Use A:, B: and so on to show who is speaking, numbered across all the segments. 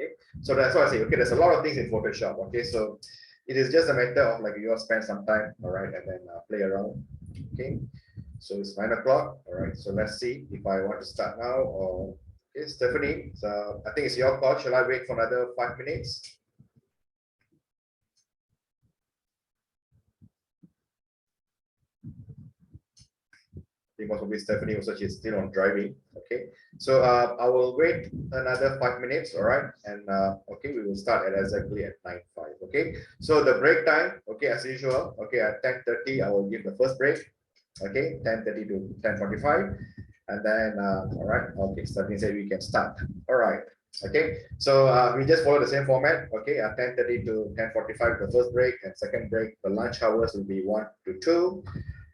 A: Okay, so that's why I say, okay, there's a lot of things in Photoshop. Okay, so it is just a matter of like you spend some time, all right, and then play around. Okay, so it's 9 o'clock. All right, so let's see if I want to start now or okay, Stephanie. So I think it's your call. Shall I wait for another 5 minutes? Because maybe Stephanie also she's still on driving. Okay, so I will wait another 5 minutes. All right, and okay, we will start at exactly at 9:05. Okay, so the break time. Okay, as usual. Okay, at 10:30 I will give the first break. Okay, 10:30 to 10:45, and then all right. Okay, Stephanie said we can start. All right. Okay, so we just follow the same format. Okay, at 10:30 to 10:45 the first break, and second break the lunch hours will be 1 to 2.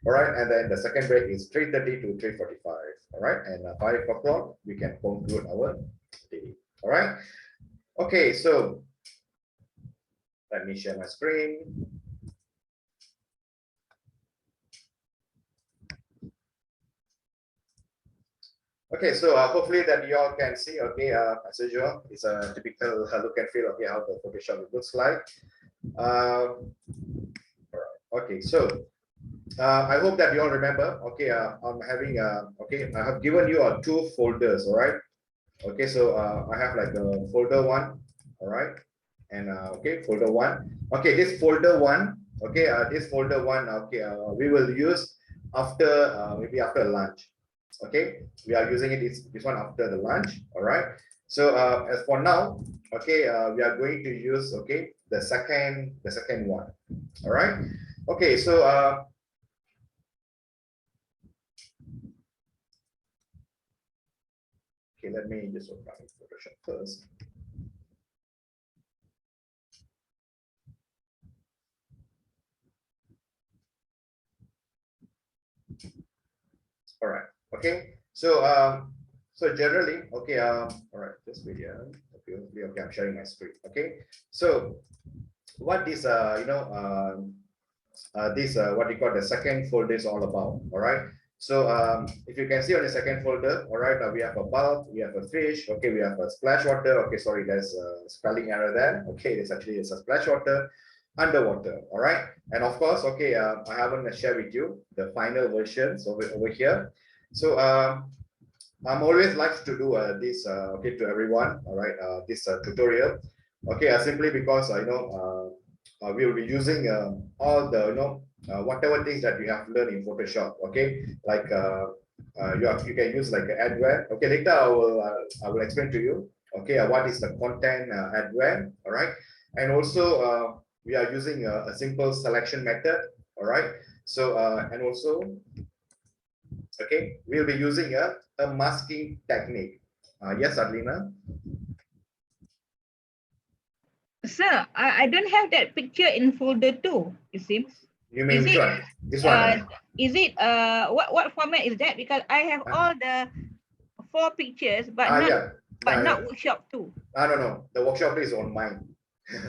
A: All right, and then the second break is 3:30 to 3:45. All right, and 5 o'clock we can conclude our day. All right. Okay, so let me share my screen. Okay, so hopefully that you all can see. Okay, as usual, it's a typical look and feel. Okay, how the Photoshop looks like. All right. Okay, so I hope that you all remember. Okay, I'm having okay, I have given you two folders. All right. Okay, so I have like a folder 1. All right, and okay, folder 1. Okay, this folder 1. Okay, this folder 1. Okay, we will use after maybe after lunch. Okay, we are using it this one after the lunch. All right, so as for now, okay, we are going to use okay the second one. All right, okay, so okay, let me just open Photoshop first. All right. Okay. So so generally, okay. All right. This video. Okay. Okay. I'm sharing my screen. Okay. So what this this what you call the second folder is all about. All right. So if you can see on the second folder, all right, we have a bulb, we have a fish, okay, we have a splash water. Okay, sorry, there's a spelling error there. Okay, it's a splash water, underwater. All right, and of course, okay, I haven't shared with you the final versions over here. So I'm always like to do this okay to everyone. All right, this tutorial. Okay, simply because we will be using all the whatever things that you have learned in Photoshop. Okay, like you can use like adware. Okay, later I will explain to you. Okay, what is the content adware? All right, and also we are using a simple selection method. All right, so and also okay, we'll be using a masking technique. Yes, Adlina.
B: Sir, I don't have that picture in folder 2, it seems.
A: You mean which one? This one?
B: Is it what format is that? Because I have all the 4 pictures, but not workshop 2.
A: No. The workshop is on mine.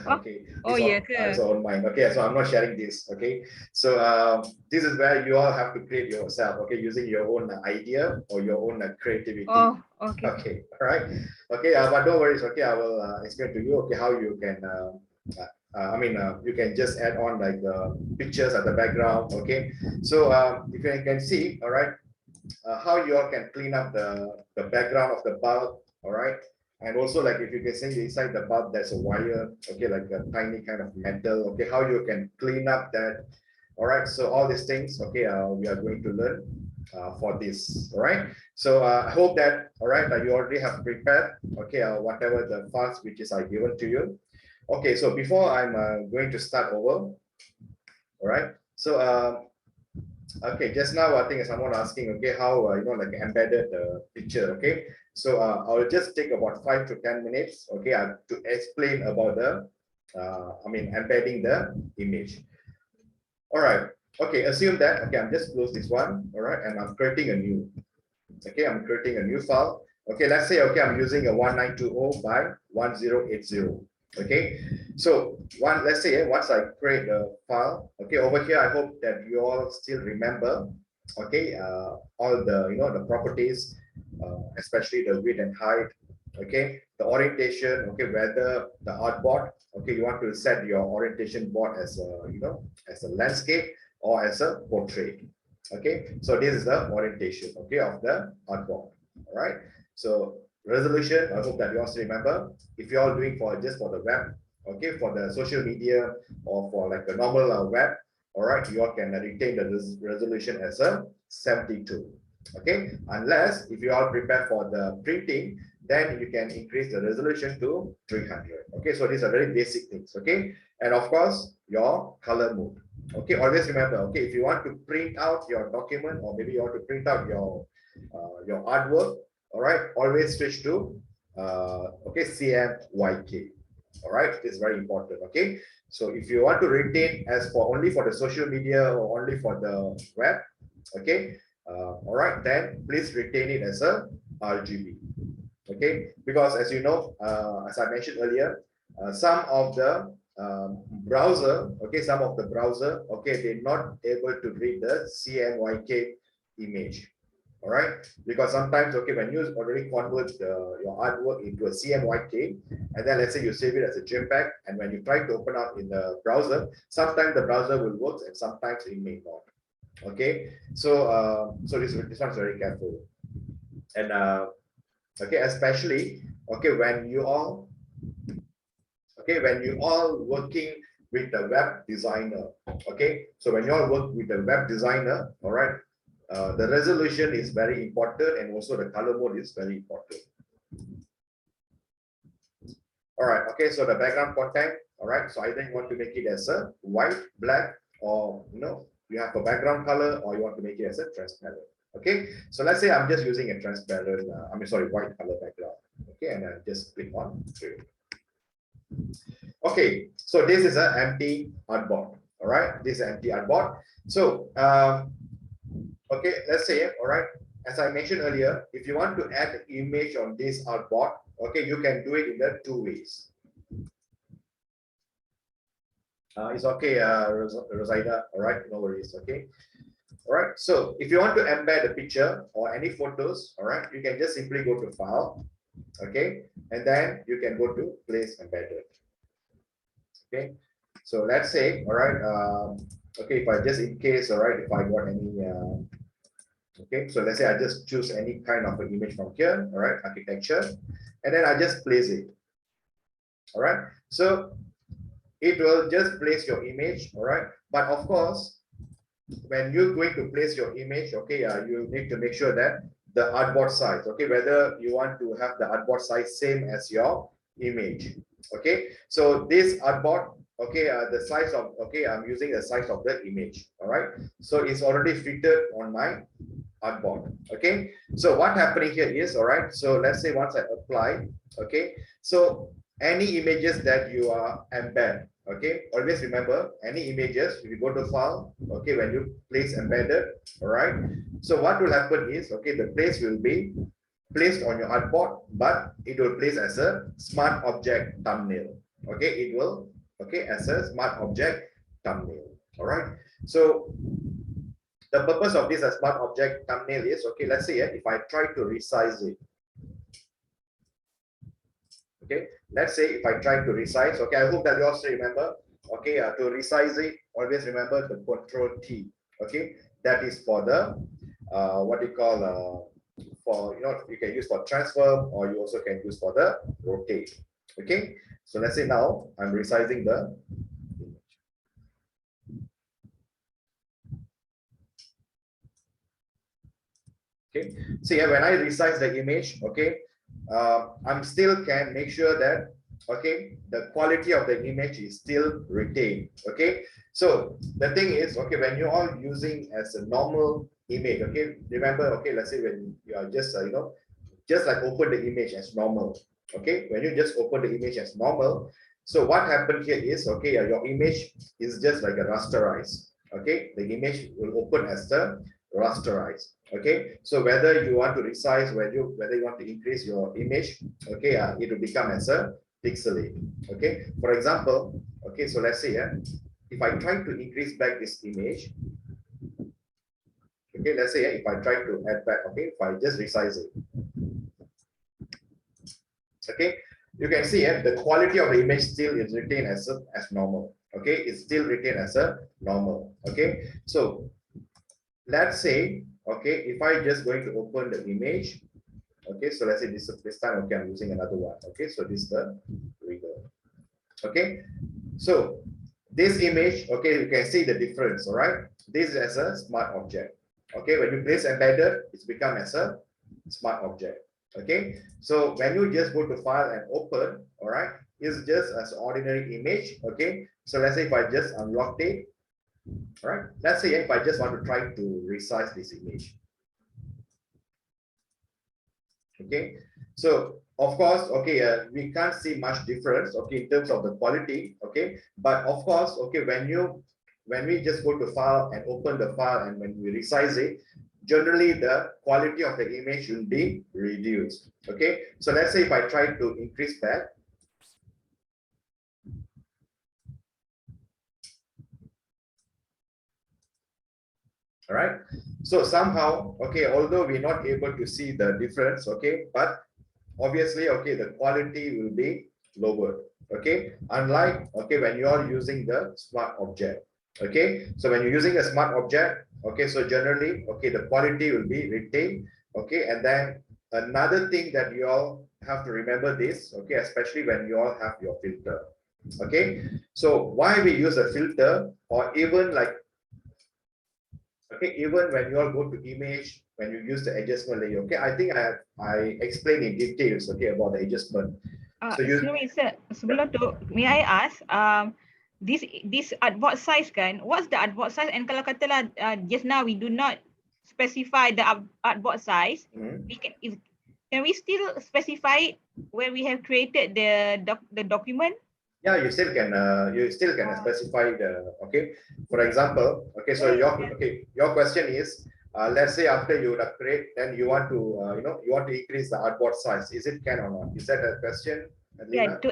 A: Okay.
B: It's
A: on mine. Okay, so I'm not sharing this. Okay, so this is where you all have to create yourself. Okay, using your own idea or your own creativity.
B: Oh, okay.
A: Okay, all right. Okay, but don't worry. Okay, I will explain to you. Okay, how you can. You can just add on like pictures at the background. Okay, so if you can see, all right, how you all can clean up the background of the bulb. All right. And also, like if you can see inside the bulb, there's a wire, okay, like a tiny kind of metal, okay, how you can clean up that. All right, so all these things, okay, we are going to learn for this. All right, so I hope that, all right, you already have prepared, okay, whatever the files which is given to you. Okay, so before I'm going to start over, all right, so okay, just now I think someone asking, okay, how like embedded the picture, okay. So I'll just take about 5 to 10 minutes, okay, to explain about the, embedding the image. All right, okay, assume that, okay, I'm just close this one, all right, and I'm creating a new, okay, I'm creating a new file. Okay, let's say, okay, I'm using a 1920 by 1080. Okay, so let's say once I create a file, okay, over here I hope that you all still remember, okay, all the the properties especially the width and height. Okay, the orientation. Okay, whether the artboard. Okay, you want to set your orientation board as a as a landscape or as a portrait. Okay, so this is the orientation. Okay, of the artboard. All right. So resolution. I hope that you also remember. If you are doing for just for the web, okay, for the social media or for like a normal web, all right, you all can retain the resolution as a 72. Okay, unless if you are prepared for the printing, then you can increase the resolution to 300. Okay, so these are very basic things. Okay, and of course your color mode. Okay, always remember. Okay, if you want to print out your document or maybe you want to print out your artwork, all right, always switch to okay, CMYK. All right, it's very important. Okay, so if you want to retain as for only for the social media or only for the web, okay, all right, then please retain it as a RGB. Okay, because as you know, as I mentioned earlier, some of the browser, okay, okay, they're not able to read the CMYK image. All right, because sometimes, okay, when you already convert your artwork into a CMYK, and then let's say you save it as a JPEG, and when you try to open up in the browser, sometimes the browser will work and sometimes it may not. Okay, so so this one's very careful, and okay, especially okay when you all working with the web designer. Okay, so when you all work with the web designer, all right, the resolution is very important and also the color mode is very important. All right, okay, so the background content, all right, so either you want to make it as a white, black, or you have a background color, or you want to make it as a transparent. Okay, so let's say I'm just using a transparent, white color background. Okay, and I just click on create. Okay, so this is an empty artboard. All right, this is an empty artboard. So okay, let's say, all right, as I mentioned earlier, if you want to add an image on this artboard, okay, you can do it in the two ways. It's okay, Rosaida, all right, no worries, okay. All right, so if you want to embed a picture or any photos, all right, you can just simply go to file, okay, and then you can go to place embedded. Okay, so let's say, all right, okay, if I just in case, all right, if I got any okay, so let's say I just choose any kind of an image from here, all right, architecture, and then I just place it. All right, so it will just place your image, all right, but of course when you're going to place your image, okay, you need to make sure that the artboard size, okay, whether you want to have the artboard size same as your image. Okay, so this artboard, okay, the size of, okay, I'm using the size of the image. All right, so it's already fitted on my artboard. Okay, so what happening here is, all right, so let's say once I apply, okay, so any images that you are embed, okay, always remember any images, if you go to file, okay, when you place embedded, all right, so what will happen is, okay, the place will be placed on your artboard, but it will place as a smart object thumbnail. Okay, it will, okay, as a smart object thumbnail. All right, so the purpose of this as smart object thumbnail is, okay, let's say if I try to resize it, okay, let's say if I try to resize, okay, I hope that you also remember, okay, to resize it, always remember the Control T, okay, that is for the what you call for, you can use for transform, or you also can use for the rotate. Okay, so let's say now I'm resizing the image. Okay, so yeah, when I resize the image, okay, I'm still can make sure that, okay, the quality of the image is still retained. Okay, so the thing is, okay, when you're all using as a normal image, okay, remember, okay, let's say when you are just just like open the image as normal. Okay, when you just open the image as normal, so what happened here is, okay, your image is just like a rasterized. Okay, the image will open as the rasterized. Okay, so whether you want to resize, whether you want to increase your image, okay, it will become as a pixelate. Okay, for example, okay, so let's say if I try to increase back this image, okay, let's say if I try to add back, okay, if I just resize it, Okay, you can see the quality of the image still is retained as normal. Okay, it's still retained as a normal. Okay, so let's say, okay, if I just going to open the image, okay, so let's say this time, okay, I'm using another one. Okay, so this is the reader. Okay, so this image, okay, you can see the difference. All right, this is as a smart object. Okay, when you place embedded, it's become as a smart object. Okay, so when you just go to file and open, all right, it's just as ordinary image. Okay, so let's say if I just unlock it, all right, let's say if I just want to try to resize this image. Okay, so of course, okay, we can't see much difference, okay, in terms of the quality. Okay, but of course, okay, when we just go to file and open the file and when we resize it, generally the quality of the image will be reduced. Okay, so let's say if I try to increase that, all right, so somehow, okay, although we're not able to see the difference, okay, but obviously, okay, the quality will be lower. Okay, unlike, okay, when you are using the smart object. Okay, so when you're using a smart object, okay, so generally, okay, the quality will be retained. Okay, and then another thing that you all have to remember this, okay, especially when you all have your filter. Okay, so why we use a filter, or even like, okay, even when you all go to image, when you use the adjustment layer, okay, I think I explained in details, okay, about the adjustment.
B: So sebelum tu, may I ask, this artboard size kan, what's the artboard size? And kalau katalah just now we do not specify the artboard size, can we still specify it when we have created the document?
A: Yeah, you still can specify the, okay, for example, okay, so your question is, let's say after you upgrade, then you want to you want to increase the artboard size. Is it can or not? Is that a question,
B: Adelina? Yeah, to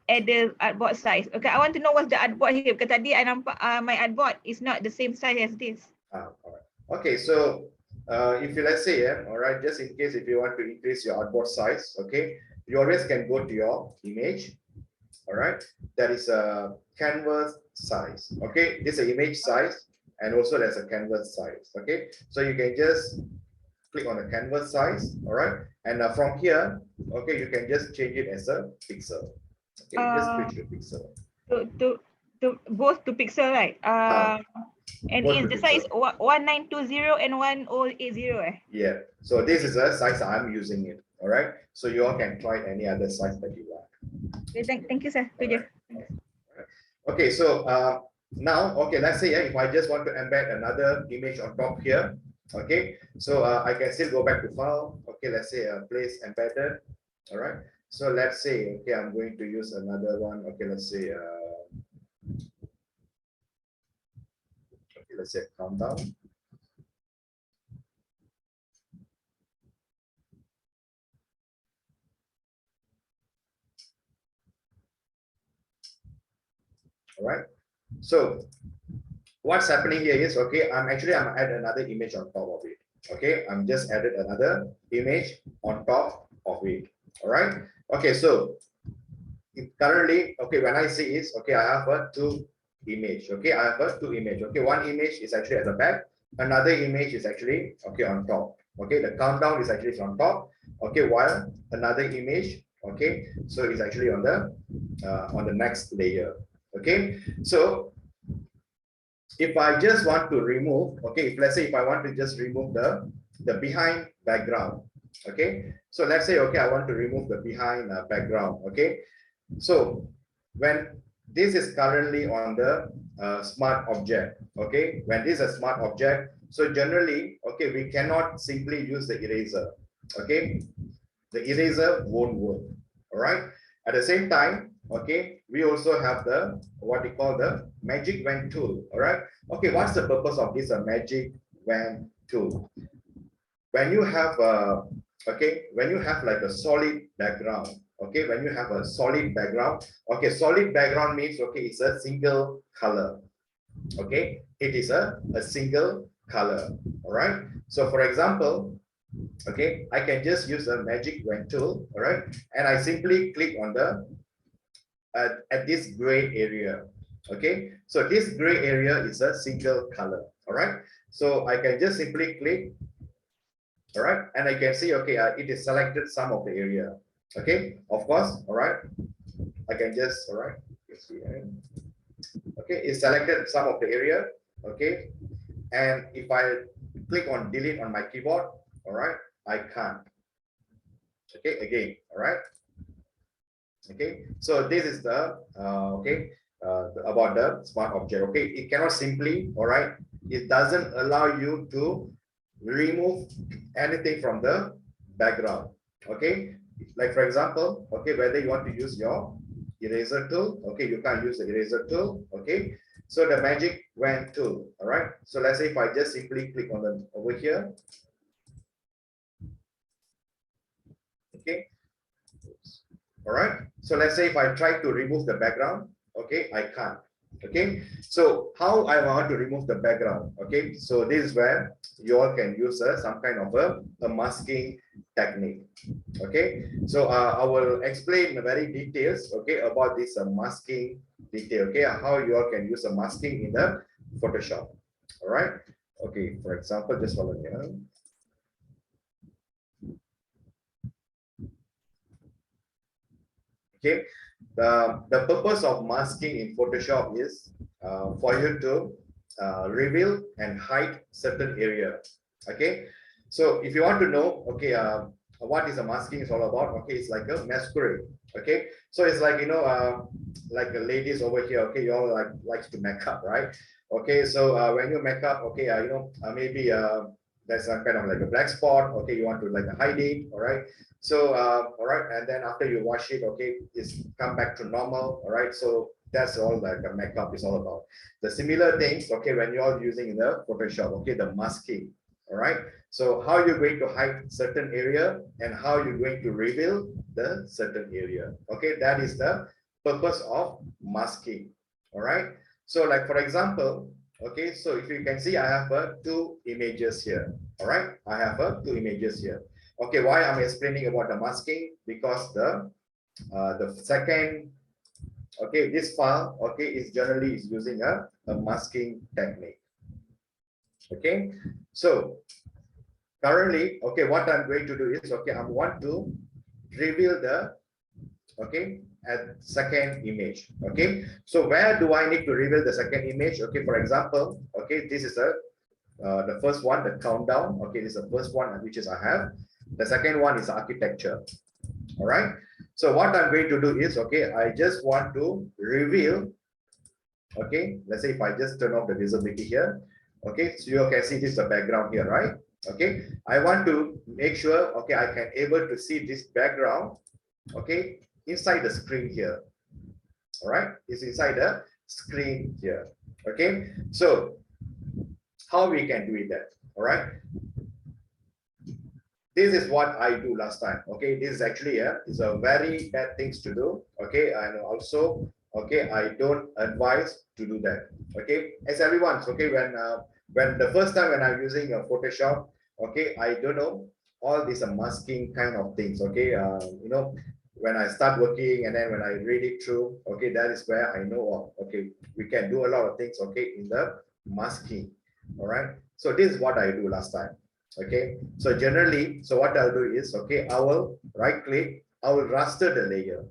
B: add the artboard size. Okay, I want to know what's the artboard here, because tadi I nampak my artboard is not the same size as this.
A: All right. Okay, so if you, let's say, all right, just in case if you want to increase your artboard size, okay, you always can go to your image. All right, that is a canvas size. Okay, this is an image size, and also there's a canvas size. Okay, so you can just click on the canvas size. All right, and from here, okay, you can just change it as a pixel. Okay, just switch to pixel.
B: To both to pixel, right? And is the size 1920 and 1080?
A: Yeah, so this is a size I'm using it. All right, so you all can try any other size that you want.
B: Okay, thank you, sir.
A: Right. Okay, so now, okay, let's say if I just want to embed another image on top here. Okay, so I can still go back to file. Okay, let's say place embedded. All right, so let's say, okay, I'm going to use another one. Okay, let's say okay, let's say countdown. All right, so what's happening here is, okay, I'm add another image on top of it. Okay, I'm just added another image on top of it. All right, okay, so currently, okay, when I see is, okay, I have a two image. Okay, I have a two image. Okay, one image is actually at the back, another image is actually, okay, on top. Okay, the countdown is actually on top. Okay, while another image, okay, so it's actually on the next layer. Okay, so if I just want to remove, okay, if let's say if I want to just remove the behind background, okay, so let's say, okay, I want to remove the behind background. Okay, so when this is currently on the smart object, okay, when this is a smart object, so generally, okay, we cannot simply use the eraser. Okay, the eraser won't work. All right, at the same time, okay, we also have the what we call the magic wand tool. All right, okay, what's the purpose of this magic wand tool? When you have okay, when you have like a solid background, okay, when you have a solid background, okay, solid background means, okay, it's a single color. Okay, it is a single color. All right, so for example, okay, I can just use the magic wand tool, all right, and I simply click on the at this gray area. Okay, so this gray area is a single color. All right, so I can just simply click. All right, and I can see, okay, it is selected some of the area. Okay, of course. All right, I can just, all right, you see, okay, it's selected some of the area. Okay, and if I click on delete on my keyboard, all right, I can't. Okay, again, all right. Okay, so this is the okay, about the smart object. Okay, it cannot simply, all right, it doesn't allow you to remove anything from the background. Okay, like for example, okay, whether you want to use your eraser tool, okay, you can't use the eraser tool. Okay, so the magic wand tool, all right, so let's say if I just simply click on the over here. Okay, all right, so let's say if I try to remove the background, okay, I can't. Okay, so how I want to remove the background? Okay, so this is where you all can use some kind of a masking technique. Okay, so I will explain very details, okay, about this masking detail. Okay, how you all can use a masking in the Photoshop. All right, okay, for example, just follow me. Okay, the purpose of masking in Photoshop is for you to reveal and hide certain area. Okay, so if you want to know, okay, what is a masking is all about? Okay, it's like a masquerade. Okay, so it's like, you know, like ladies over here. Okay, you all likes to make up, right? Okay, so when you make up, okay, you know, maybe there's a kind of like a black spot. Okay, you want to like hide it. All right. So all right, and then after you wash it, okay, it's come back to normal. All right, so that's all that the makeup is all about. The similar things, okay, when you're using the Photoshop, okay, the masking. All right, so how you're going to hide certain area and how you're going to reveal the certain area. Okay, that is the purpose of masking. All right, so like for example, okay, so if you can see, I have two images here. All right, I have two images here. Okay, why I'm explaining about the masking? Because the second, okay, this file, okay, is generally is using a masking technique. Okay, so currently, okay, what I'm going to do is, okay, I want to reveal the, okay, at second image. Okay, so where do I need to reveal the second image? Okay, for example, okay, this is a the first one, the countdown. Okay, this is the first one which is I have. The second one is architecture. All right, so what I'm going to do is, okay, I just want to reveal, okay, let's say if I just turn off the visibility here, okay, so you can see this is the background here, right? Okay, I want to make sure, okay, I can able to see this background, okay, inside the screen here. All right, it's inside the screen here. Okay, so how we can do it that? All right, this is what I do last time. Okay, this is actually is a very bad things to do. Okay, and also, okay, I don't advise to do that. Okay, as everyone's okay, when the first time when I'm using a Photoshop, okay, I don't know all these masking kind of things. Okay, you know, when I start working and then when I read it through, okay, that is where I know, okay, we can do a lot of things, okay, in the masking. All right, so this is what I do last time. Okay, so generally, so what I'll do is, okay, I will right click, I will raster the layer.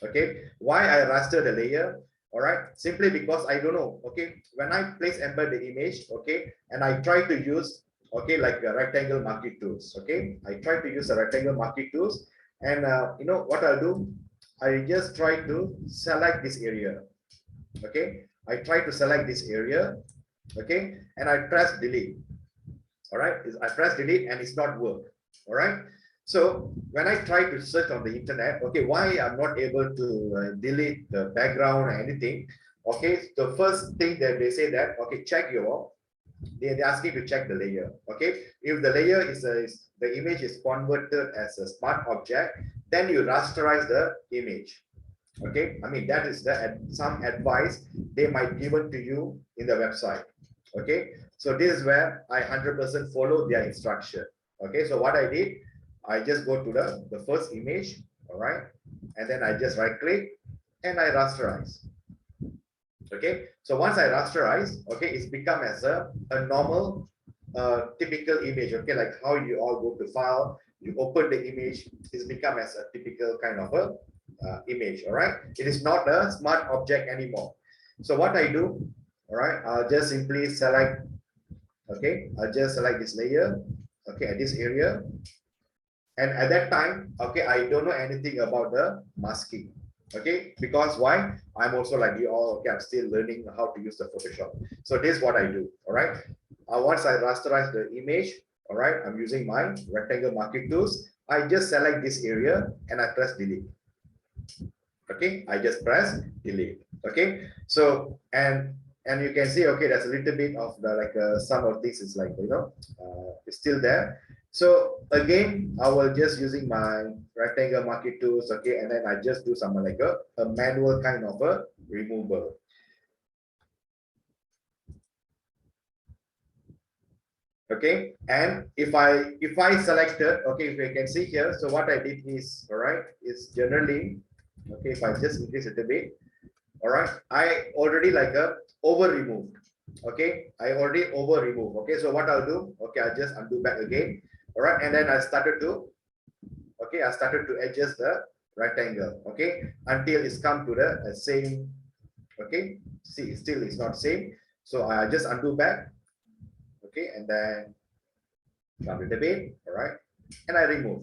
A: Okay, why I raster the layer? All right, simply because I don't know. Okay, when I place embed the image, okay, and I try to use, okay, like a rectangle marquee tools. Okay, I try to use a rectangle marquee tools, and you know what I'll do? I just try to select this area. Okay, I try to select this area. Okay, and I press delete. All right, I press delete and it's not work. All right, so when I try to search on the internet, okay, why I'm not able to delete the background or anything? Okay, the first thing that they say that, okay, check your, they ask you to check the layer. Okay, if the layer is the image is converted as a smart object, then you rasterize the image. Okay, I mean that is the some advice they might given to you in the website. Okay, so this is where I 100% follow their instruction. Okay, so what I did, I just go to the first image, all right, and then I just right click and I rasterize. Okay, so once I rasterize, okay, it's become as a normal typical image. Okay, like how you all go to file, you open the image, it's become as a typical kind of a image. All right, it is not a smart object anymore. So what I do, all right, I'll just simply select. Okay, I'll just select this layer. Okay, at this area, and at that time, okay, I don't know anything about the masking. Okay, because why? I'm also like you all. Okay, I'm still learning how to use the Photoshop. So this is what I do. All right. Once I rasterize the image, all right, I'm using my rectangle marquee tools. I just select this area and I press delete. Okay, I just press delete. Okay, so and you can see, okay, there's a little bit of the like some of this is like it's still there. So again, I will just using my rectangle marquee tools. Okay, and then I just do some like a manual kind of a removal. Okay, and if I selected, okay, if you can see here, so what I did is, all right, is generally, okay, if I just increase it a bit, all right, I already like over removed. Okay, I already over remove. Okay, so what I'll do, okay, I just undo back again. All right, and then I started to, okay, I started to adjust the rectangle. Okay, until it's come to the same. Okay, see, still it's not same. So I just undo back. Okay, and then come to the bit. All right, and I remove.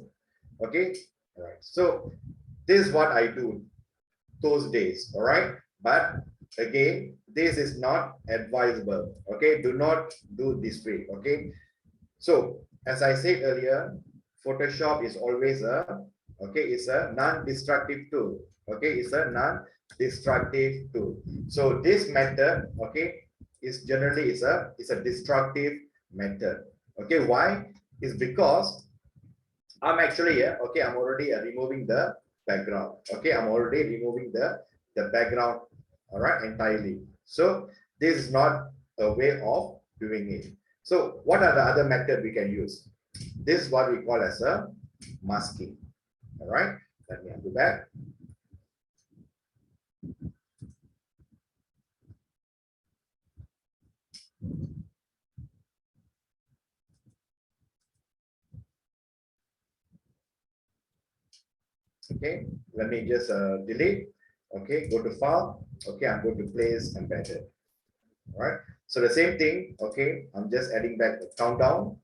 A: Okay, all right. So this is what I do those days. All right, but again, this is not advisable. Okay, do not do this way. Okay, so as I said earlier, Photoshop is always a, okay, it's a non-destructive tool. Okay, it's a non-destructive tool. So this method, okay, is generally is a destructive method. Okay, why? Is because I'm actually okay, I'm already removing the background. Okay, I'm already removing the background, all right, entirely. So this is not a way of doing it. So what are the other method we can use? This is what we call as a masking. All right, let me undo back. Okay, let me just delete. Okay, go to file. Okay, I'm going to place embedded. All right, so the same thing. Okay, I'm just adding back the countdown.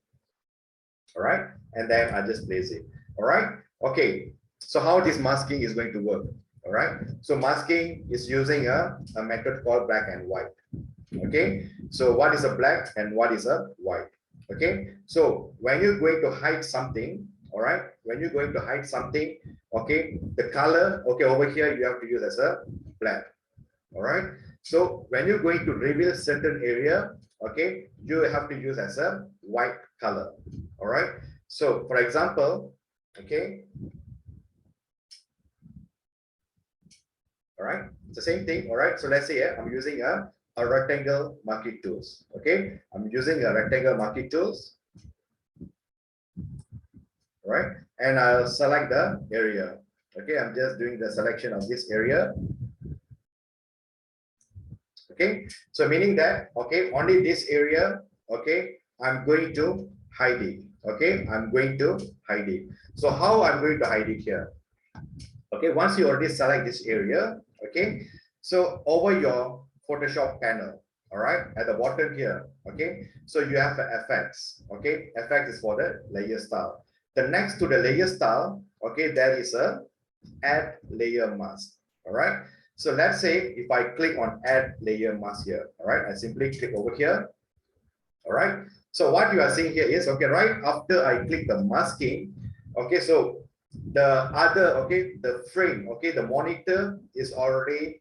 A: All right, and then I just place it. All right, okay, so how this masking is going to work? All right, so masking is using a method called black and white. Okay, so what is a black and what is a white? Okay, so when you're going to hide something, all right, when you're going to hide something, okay, the color, okay, over here you have to use as a black. All right, so when you're going to reveal certain area, okay, you have to use as a white color. All right, so for example, okay, all right, it's the same thing. All right, so let's say I'm using a rectangle marquee tools. Okay, I'm using a rectangle marquee tools. All right, and I'll select the area. Okay, I'm just doing the selection of this area. Okay, so meaning that, okay, only this area, okay, I'm going to hide it. Okay, I'm going to hide it. So how I'm going to hide it here? Okay, once you already select this area, okay, so over your Photoshop panel, all right, at the bottom here, okay, so you have the FX. Okay, FX is for the layer style. The next to the layer style, okay, there is a add layer mask. All right, so let's say if I click on add layer mask here, all right, I simply click over here. All right, so what you are seeing here is, okay, right after I click the masking, okay, so the other, okay, the frame, okay, the monitor is already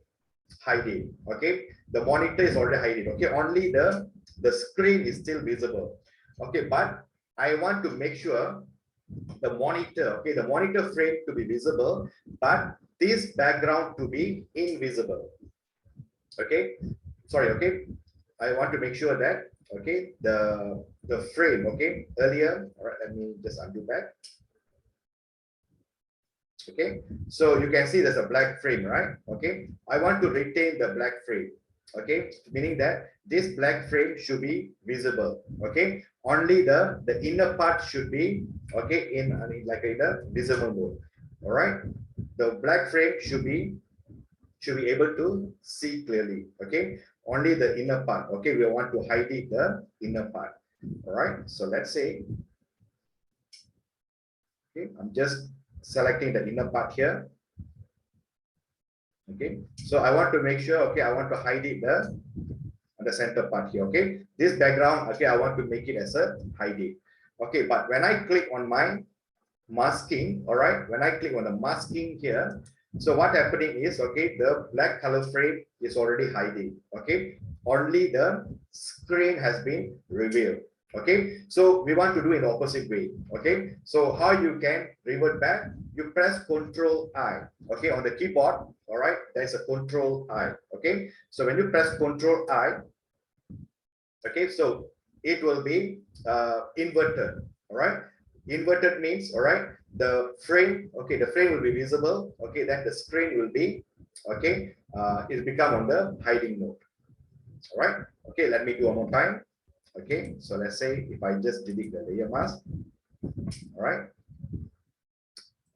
A: hiding. Okay, the monitor is already hiding. Okay, only the screen is still visible. Okay, but I want to make sure the monitor, okay, the monitor frame to be visible, but this background to be invisible. Okay, sorry, okay, I want to make sure that okay, the frame, okay, earlier. All right, let me just undo back. Okay, so you can see there's a black frame, right? Okay, I want to retain the black frame. Okay, meaning that this black frame should be visible. Okay, only the inner part should be okay in like in a visible mode. All right, the black frame should be able to see clearly. Okay, only the inner part. Okay, we want to hide it the inner part. All right, so let's say, okay, I'm just selecting the inner part here. Okay, so I want to make sure, okay, I want to hide it the center part here. Okay, this background, okay, I want to make it as a hide it. Okay, but when I click on my masking, all right, when I click on the masking here, so what happening is, okay, the black color frame is already hiding. Okay, only the screen has been revealed. Okay, so we want to do it in the opposite way. Okay, so how you can revert back, you press Control I. Okay, on the keyboard, all right, there's a Control I. Okay, so when you press Control I, okay, so it will be inverted. All right, inverted means, all right, the frame, okay, the frame will be visible. Okay, then the screen will be, okay, it become on the hiding mode. All right, okay, let me do one more time. Okay, so let's say if I just delete the layer mask. All right,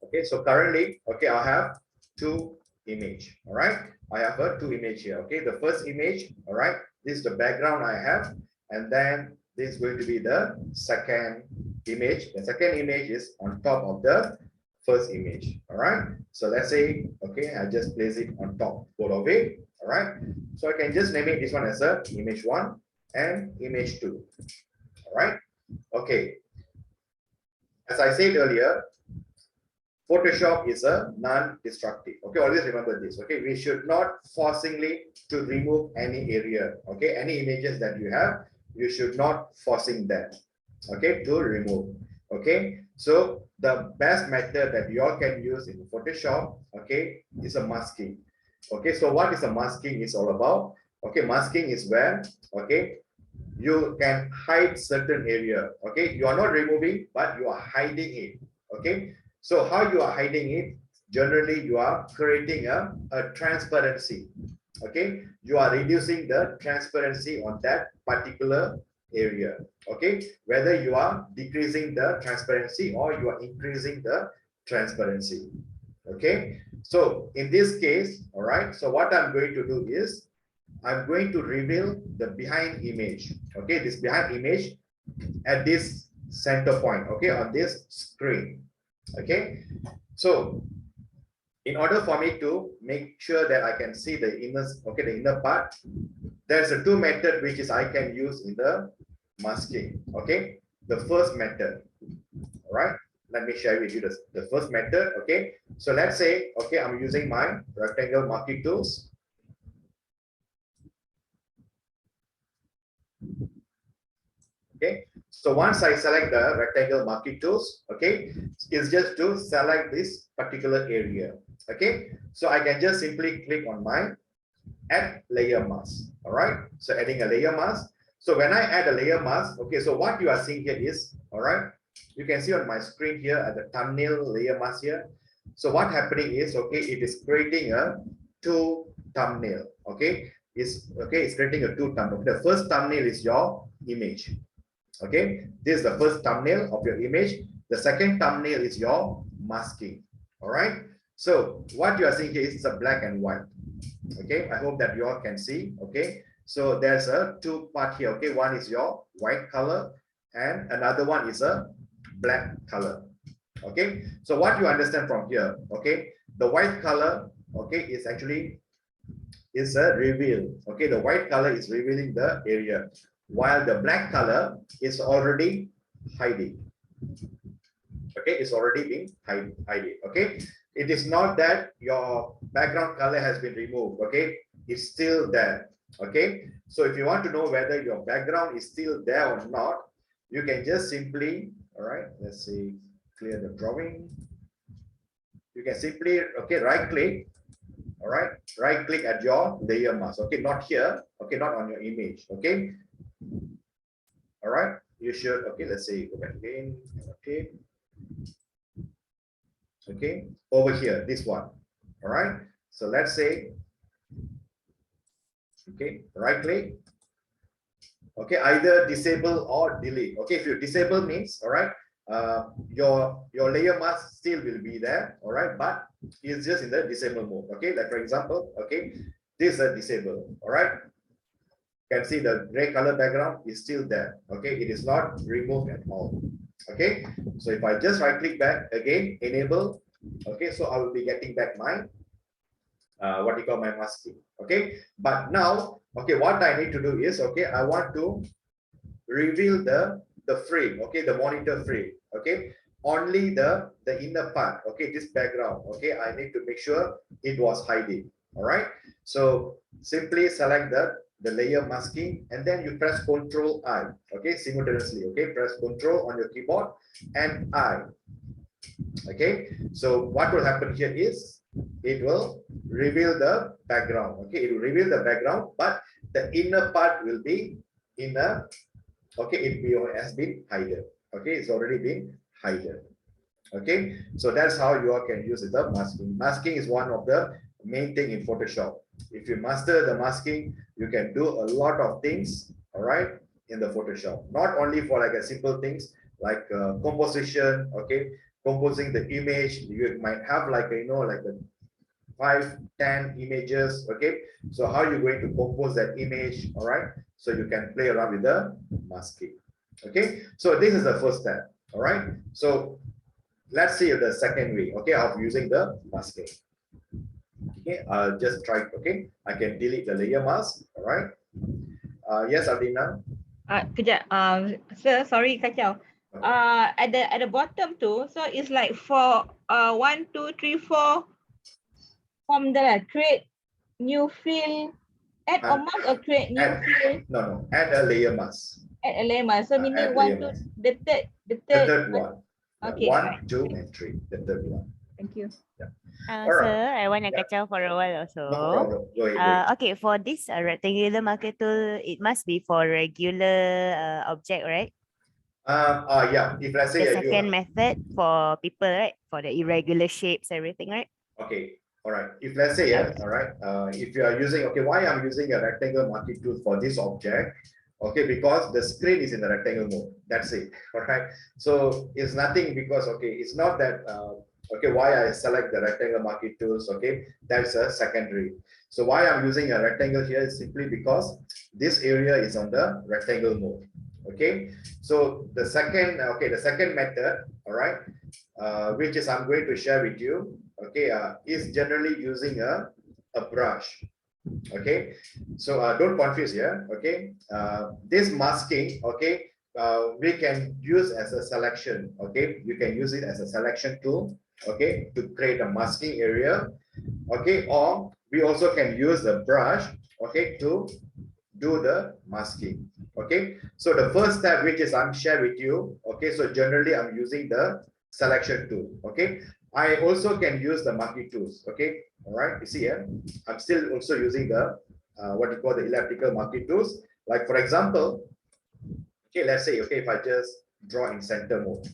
A: okay, so currently, okay, I have two image. All right, I have a two image here. Okay, the first image, all right, this is the background I have, and then this is going to be the second image. The second image is on top of the first image. All right, so let's say, okay, I just place it on top, both of it. All right, so I can just name it this one as a image 1 and image 2. All right, okay, as I said earlier, Photoshop is a non-destructive. Okay, always remember this. Okay, we should not forcingly to remove any area. Okay, any images that you have, you should not forcing that. Okay, to remove. Okay, so the best method that you all can use in Photoshop, okay, is a masking. Okay, so what is a masking is all about? Okay, masking is where, okay, you can hide certain area. Okay, you are not removing, but you are hiding it. Okay, so how you are hiding it? Generally, you are creating a transparency. Okay, you are reducing the transparency on that particular area. Okay, whether you are decreasing the transparency or you are increasing the transparency. Okay, so in this case, all right, so what I'm going to do is I'm going to reveal the behind image. Okay, this behind image at this center point, okay, on this screen. Okay, so in order for me to make sure that I can see the inner, okay, the inner part, there's a two method which is I can use in the masking. Okay, the first method, all right, let me share with you the first method. Okay, so let's say, okay, I'm using my rectangle marquee tools. Okay, so once I select the rectangle marquee tools, okay, it's just to select this particular area. Okay, so I can just simply click on my add layer mask. All right, so adding a layer mask. So when I add a layer mask, okay, so what you are seeing here is, all right, you can see on my screen here at the thumbnail layer mask here. So what happening is, okay, it is creating a two thumbnail. Okay, it's creating a two thumbnail. The first thumbnail is your image. Okay, this is the first thumbnail of your image. The second thumbnail is your masking. All right, so what you are seeing here is a black and white. Okay, I hope that you all can see. Okay, so there's a two part here. Okay, one is your white color and another one is a black color. Okay, so what you understand from here, okay, the white color, okay, is actually is a reveal. Okay, the white color is revealing the area, while the black color is already hiding. Okay, it's already been hiding. Okay, it is not that your background color has been removed. Okay, it's still there. Okay, so if you want to know whether your background is still there or not, you can just simply, all right, let's see, clear the drawing. You can simply, okay, right click. All right, right click at your layer mask. Okay, not here. Okay, not on your image. Okay, All right, you should, okay, let's say go back again. Okay, okay, over here, this one. All right, so let's say, okay, right click. Okay, either disable or delete. Okay, if you disable means, all right, your layer mask still will be there, all right, but it's just in the disable mode. Okay, like for example, okay, this is a disable, all right. You can see the gray color background is still there. Okay, it is not removed at all. Okay, so if I just right click back again, enable. Okay, so I will be getting back my what you call my masking. Okay, but now, okay, what I need to do is, okay, I want to reveal the frame, okay, the monitor frame. Okay, only the inner part, okay, this background. Okay, I need to make sure it was hiding. All right, so simply select the layer masking, and then you press Ctrl I, okay, simultaneously. Okay, press Ctrl on your keyboard and I. Okay, so what will happen here is it will reveal the background. Okay, it will reveal the background, but the inner part will be in a, okay, it has been hidden. Okay, it's already been hidden. Okay, so that's how you all can use the masking. Masking is one of the main thing in Photoshop. If you master the masking, you can do a lot of things, all right, in the Photoshop. Not only for like a simple things like composition, okay, composing the image. You might have like a, you know, like a 5-10 images. Okay, so how are you going to compose that image? All right, so you can play around with the masking. Okay, so this is the first step. All right, so let's see the second way, okay, of using the masking. Okay, I'll just try. Okay, I can delete the layer mask. All right, yes, Adina.
B: Kejap, sir, sorry kacau. At the bottom tu, so it's like for 1, 2, 3, 4 from the create new field, add or mask or create new field.
A: No, add a layer mask.
B: Add a layer mask. So meaning 1, 2, the third
A: one.
B: Okay,
A: 1, 2, and 3. The third one.
B: Thank you.
A: Yeah.
C: Sir, I want to kacau for a while also.
A: No problem. Go ahead.
C: Okay, for this rectangular marker tool, it must be for regular object, right?
A: Yeah. If let's say
C: the second method for people, right? For the irregular shapes, everything, right?
A: Okay. All right. If let's say, all right, if you are using, okay, why I'm using a rectangle marking tool for this object? Okay, because the screen is in the rectangle mode. That's it. All right. So it's nothing because, okay, it's not that, okay, why I select the rectangle marking tools. Okay, that's a secondary. So why I'm using a rectangle here is simply because this area is on the rectangle mode. Okay, so the second, okay, the second method, all right, which is I'm going to share with you, okay, is generally using a brush. Okay, so don't confuse here. Okay, this masking, okay, we can use as a selection. Okay, you can use it as a selection tool. Okay, to create a masking area. Okay, or we also can use the brush. Okay, to do the masking. Okay, so the first step, which is I'm share with you. Okay, so generally I'm using the selection tool. Okay, I also can use the marquee tools. Okay, all right, you see here, I'm still also using the what you call the elliptical marquee tools. Like for example, okay, let's say, okay, if I just draw in center mode,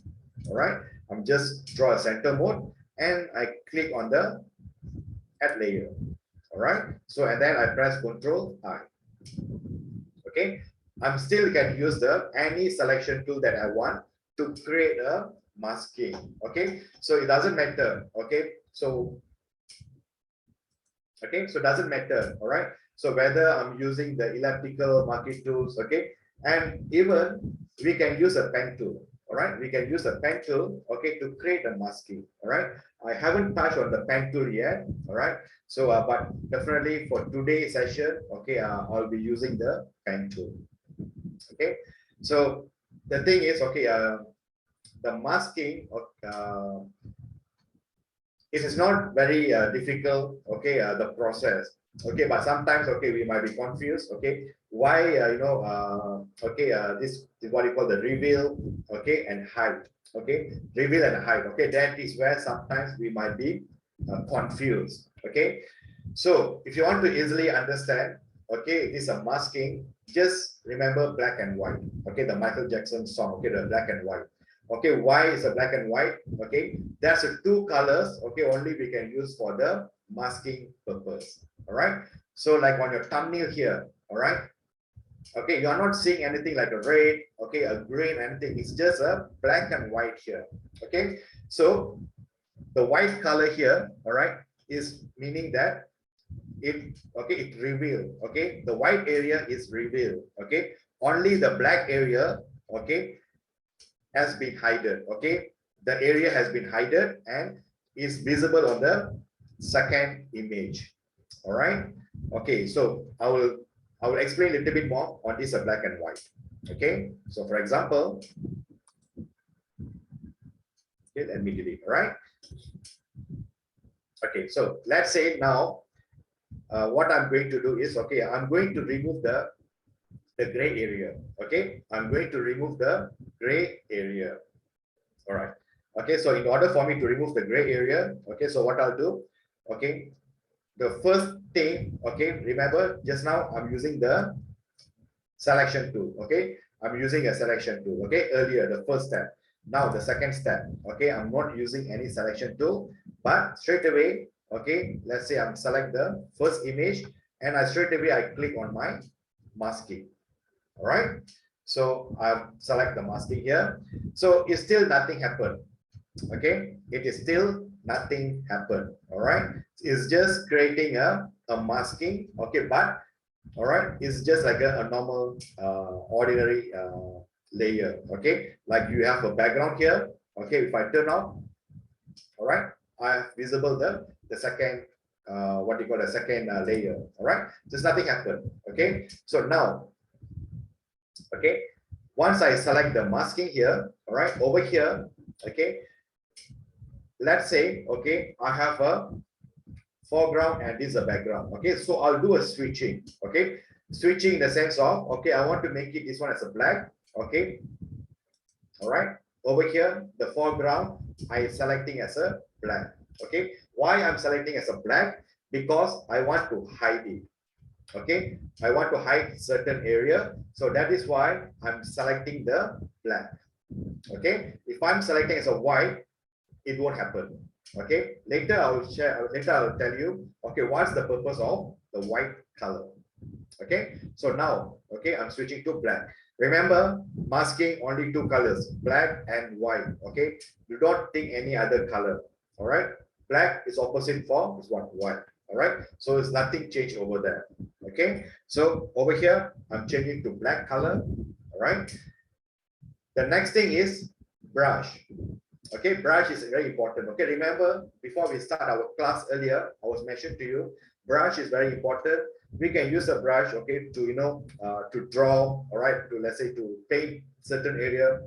A: all right, I'm just draw a center mode and I click on the add layer. All right, so and then I press Ctrl I. Okay, I'm still can use the any selection tool that I want to create a masking. Okay, so it doesn't matter. Okay, so it doesn't matter. All right, so whether I'm using the elliptical marquee tools, okay, and even we can use a pen tool. All right, we can use a pen tool, okay, to create a masking. All right, I haven't touched on the pen tool yet. All right, so but definitely for today's session, okay, I'll be using the pen tool. Okay, so the thing is, okay, the masking, it is not very difficult. Okay, the process. Okay, but sometimes, okay, we might be confused. Okay, why okay, this is what you call the reveal, okay, and hide. Okay, reveal and hide. Okay, that is where sometimes we might be confused. Okay, so if you want to easily understand, okay, this is a masking, just remember black and white. Okay, the Michael Jackson song, okay, the black and white. Okay, why is a black and white? Okay, that's the two colors, okay, only we can use for the masking purpose. All right. So like on your thumbnail here, all right. Okay, you're not seeing anything like a red, okay, a green, anything. It's just a black and white here. Okay, so the white color here, all right, is meaning that it revealed. Okay, the white area is revealed. Okay, only the black area, okay, has been hidden. Okay, the area has been hidden and is visible on the second image. All right. Okay, so I will explain a little bit more on this black and white. Okay, so for example, okay, let me delete. All right. Okay, so let's say now what I'm going to do is, okay, I'm going to remove the gray area. Okay, I'm going to remove the gray area. All right. Okay, so in order for me to remove the gray area, okay, so what I'll do, okay, the first thing, okay, remember just now I'm using the selection tool. Okay, I'm using a selection tool. Okay, earlier the first step. Now the second step. Okay, I'm not using any selection tool, but straight away, okay, let's say I'm select the first image and I straight away I click on my masking. All right, so I select the masking here. So it's still nothing happened. Okay, it is still nothing happened. All right, it's just creating a masking. Okay, but all right, it's just like a normal ordinary layer. Okay, like you have a background here. Okay, if I turn off, all right, I have visible the second what you call the second layer. All right, just nothing happened. Okay, so now, okay, once I select the masking here, all right, over here, okay, let's say, okay, I have a foreground and this is a background. Okay, so I'll do a switching. Okay, switching in the sense of, okay, I want to make it this one as a black. Okay, all right, over here the foreground I selecting as a black. Okay, why I'm selecting as a black? Because I want to hide it. Okay, I want to hide certain area, so that is why I'm selecting the black. Okay, if I'm selecting as a white, it won't happen. Okay, later I will share, later I will tell you, okay, what's the purpose of the white color. Okay, so now, okay, I'm switching to black. Remember, masking only two colors, black and white. Okay, do not think any other color. All right, black is opposite for this one, white. All right, so there's nothing changed over there. Okay, so over here I'm changing to black color. All right, the next thing is brush. Okay, brush is very important. Okay, remember before we start our class earlier, I was mentioned to you, brush is very important. We can use a brush, okay, to to draw, all right, to let's say to paint certain area.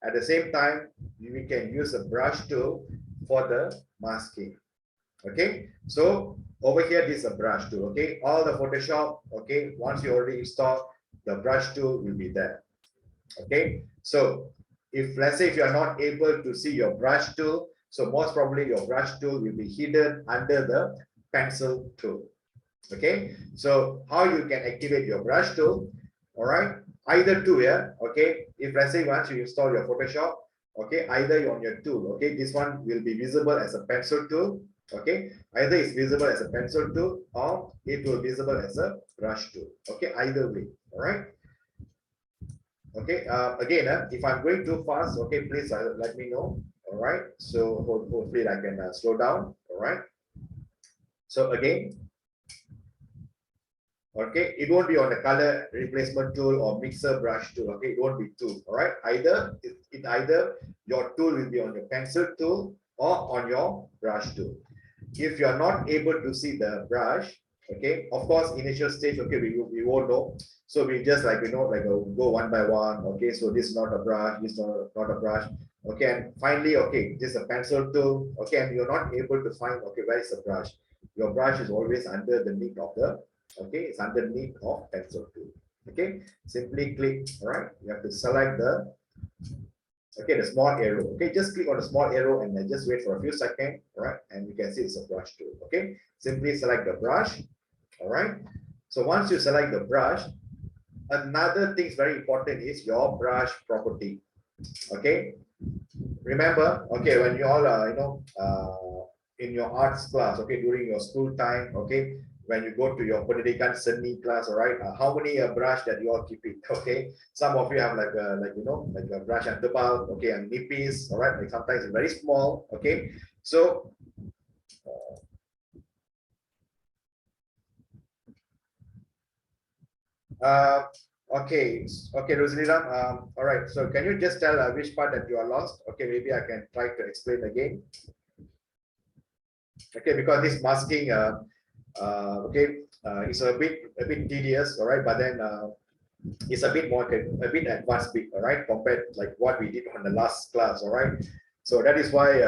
A: At the same time, we can use a brush tool for the masking. Okay, so over here this is a brush tool. Okay, all the Photoshop, okay, once you already install, the brush tool will be there. Okay, so if let's say if you are not able to see your brush tool, so most probably your brush tool will be hidden under the pencil tool. Okay, so how you can activate your brush tool? All right, either two here. Okay, if let's say once you install your Photoshop, okay, either on your tool, okay, this one will be visible as a pencil tool. Okay, either it's visible as a pencil tool or it will be visible as a brush tool. Okay, either way. All right. Okay, again, if I'm going too fast, okay, please let me know. All right, so hopefully I can slow down. All right, so again, okay, it won't be on the color replacement tool or mixer brush tool. Okay, it won't be two. All right, either either your tool will be on your pencil tool or on your brush tool. If you are not able to see the brush, okay, of course, initial stage, okay, we won't know. So we just like, like go one by one. Okay, so this is not a brush, this is not a brush. Okay, and finally, okay, this is a pencil tool. Okay, and you're not able to find, okay, where is the brush? Your brush is always under the neck of the, okay, it's underneath of pencil tool. Okay, simply click. All right, you have to select the, okay, the small arrow. Okay, just click on the small arrow and then just wait for a few seconds. All right, and you can see it's a brush tool. Okay, simply select the brush. All right, So once you select the brush, another thing is very important is your brush property. Okay, remember, okay, when you all in your arts class, okay, during your school time, okay, when you go to your pendidikan seni class, all right, how many brush that you all keep it? Okay, some of you have like a like a brush and tebal, okay, and nipis, all right, like sometimes very small, okay. So okay, Rosalind, all right, so can you just tell which part that you are lost? Okay, maybe I can try to explain again. Okay, because this masking okay, it's a bit tedious, all right, but then it's a bit more a bit advanced bit, all right, compared like what we did on the last class, all right. So that is why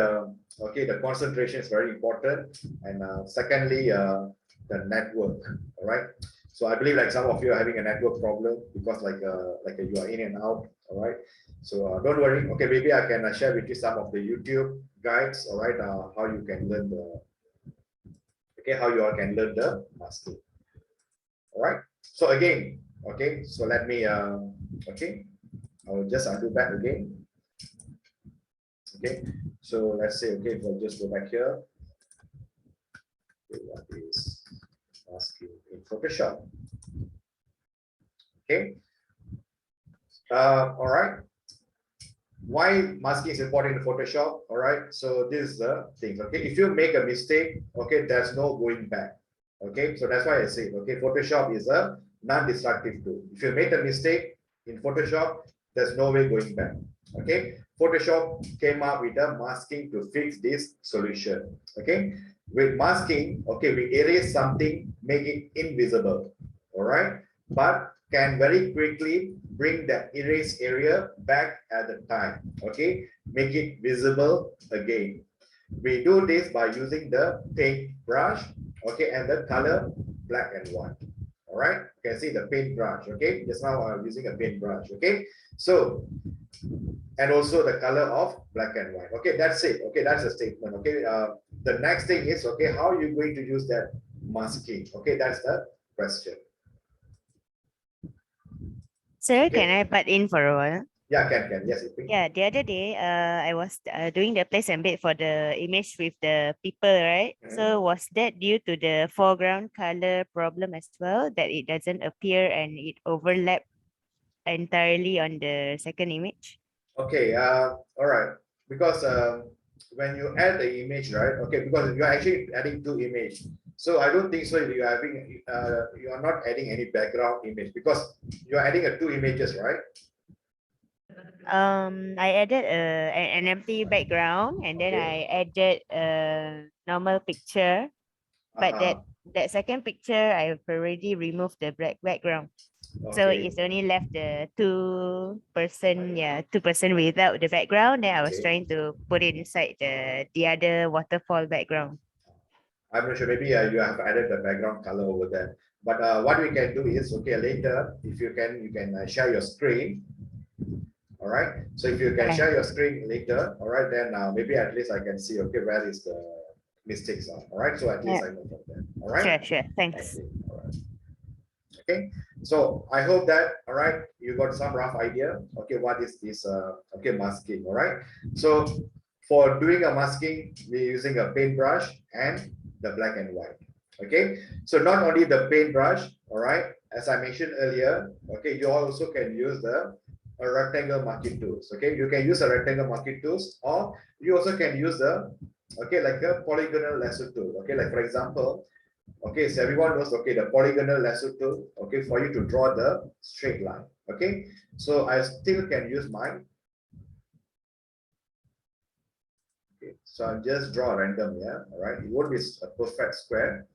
A: okay, the concentration is very important, and secondly the network, all right. So I believe like some of you are having a network problem because like you are in and out, all right. So don't worry, okay, maybe I can share with you some of the YouTube guides, all right, how you can learn the how you all can learn the masking. All right. So again, okay. So let me okay. I will just undo back again. Okay. So let's say okay. We'll just go back here. Okay, what is masking in Photoshop? Okay. All right. Why masking is important in Photoshop? All right. So this is the thing. Okay. If you make a mistake, okay, there's no going back. Okay. So that's why I say, okay, Photoshop is a non-destructive tool. If you made a mistake in Photoshop, there's no way going back. Okay. Photoshop came up with a masking to fix this solution. Okay. With masking, okay, we erase something, make it invisible. All right. But can very quickly bring that erase area back at the time. Okay, make it visible again. We do this by using the paint brush, okay, and the color black and white. All right, you can see the paint brush. Okay, just now I'm using a paint brush. Okay, so and also the color of black and white. Okay, that's it. Okay, that's a statement. Okay, the next thing is okay, how are you going to use that masking? Okay, that's the question.
C: Sir,
A: Okay.
C: can I butt in for a while?
A: Yeah, can. Yes, it
C: Yeah, the other day, I was doing the place and bid for the image with the people, right? So was that due to the foreground color problem as well, that it doesn't appear and it overlap entirely on the second image?
A: Okay, all right. Because when you add the image, right? Okay, because you're actually adding two images. So I don't think so. You are having you are not adding any background image because you are adding two images, right?
C: I added an empty background and then
A: Okay.
C: I added a normal picture, but that second picture I've already removed the black background. So
A: Okay.
C: it's only left the two person without the background. Then I was
A: Okay.
C: trying to put it inside the other waterfall background.
A: I'm not sure. Maybe you have added the background color over there. But what we can do is okay later. If you can share your screen. All right. So if you can
C: Okay.
A: share your screen later, all right, then maybe at least I can see okay where is the mistakes are. All right. So at least I know from there. All right.
C: Sure. Thanks.
A: Okay. All right. Okay. So I hope that all right, you got some rough idea. Okay, what is this okay masking? All right. So for doing a masking, we're using a paintbrush and the black and white. Okay. So not only the paintbrush, all right, as I mentioned earlier, okay, you also can use the rectangle marking tools. Okay, you can use a rectangle marking tools, or you also can use the okay like a polygonal lasso tool. Okay, like for example, okay, so everyone knows okay the polygonal lasso tool. Okay, for you to draw the straight line. Okay, so I still can use mine. Okay, so I'll just draw random here. All right, it won't be a perfect square.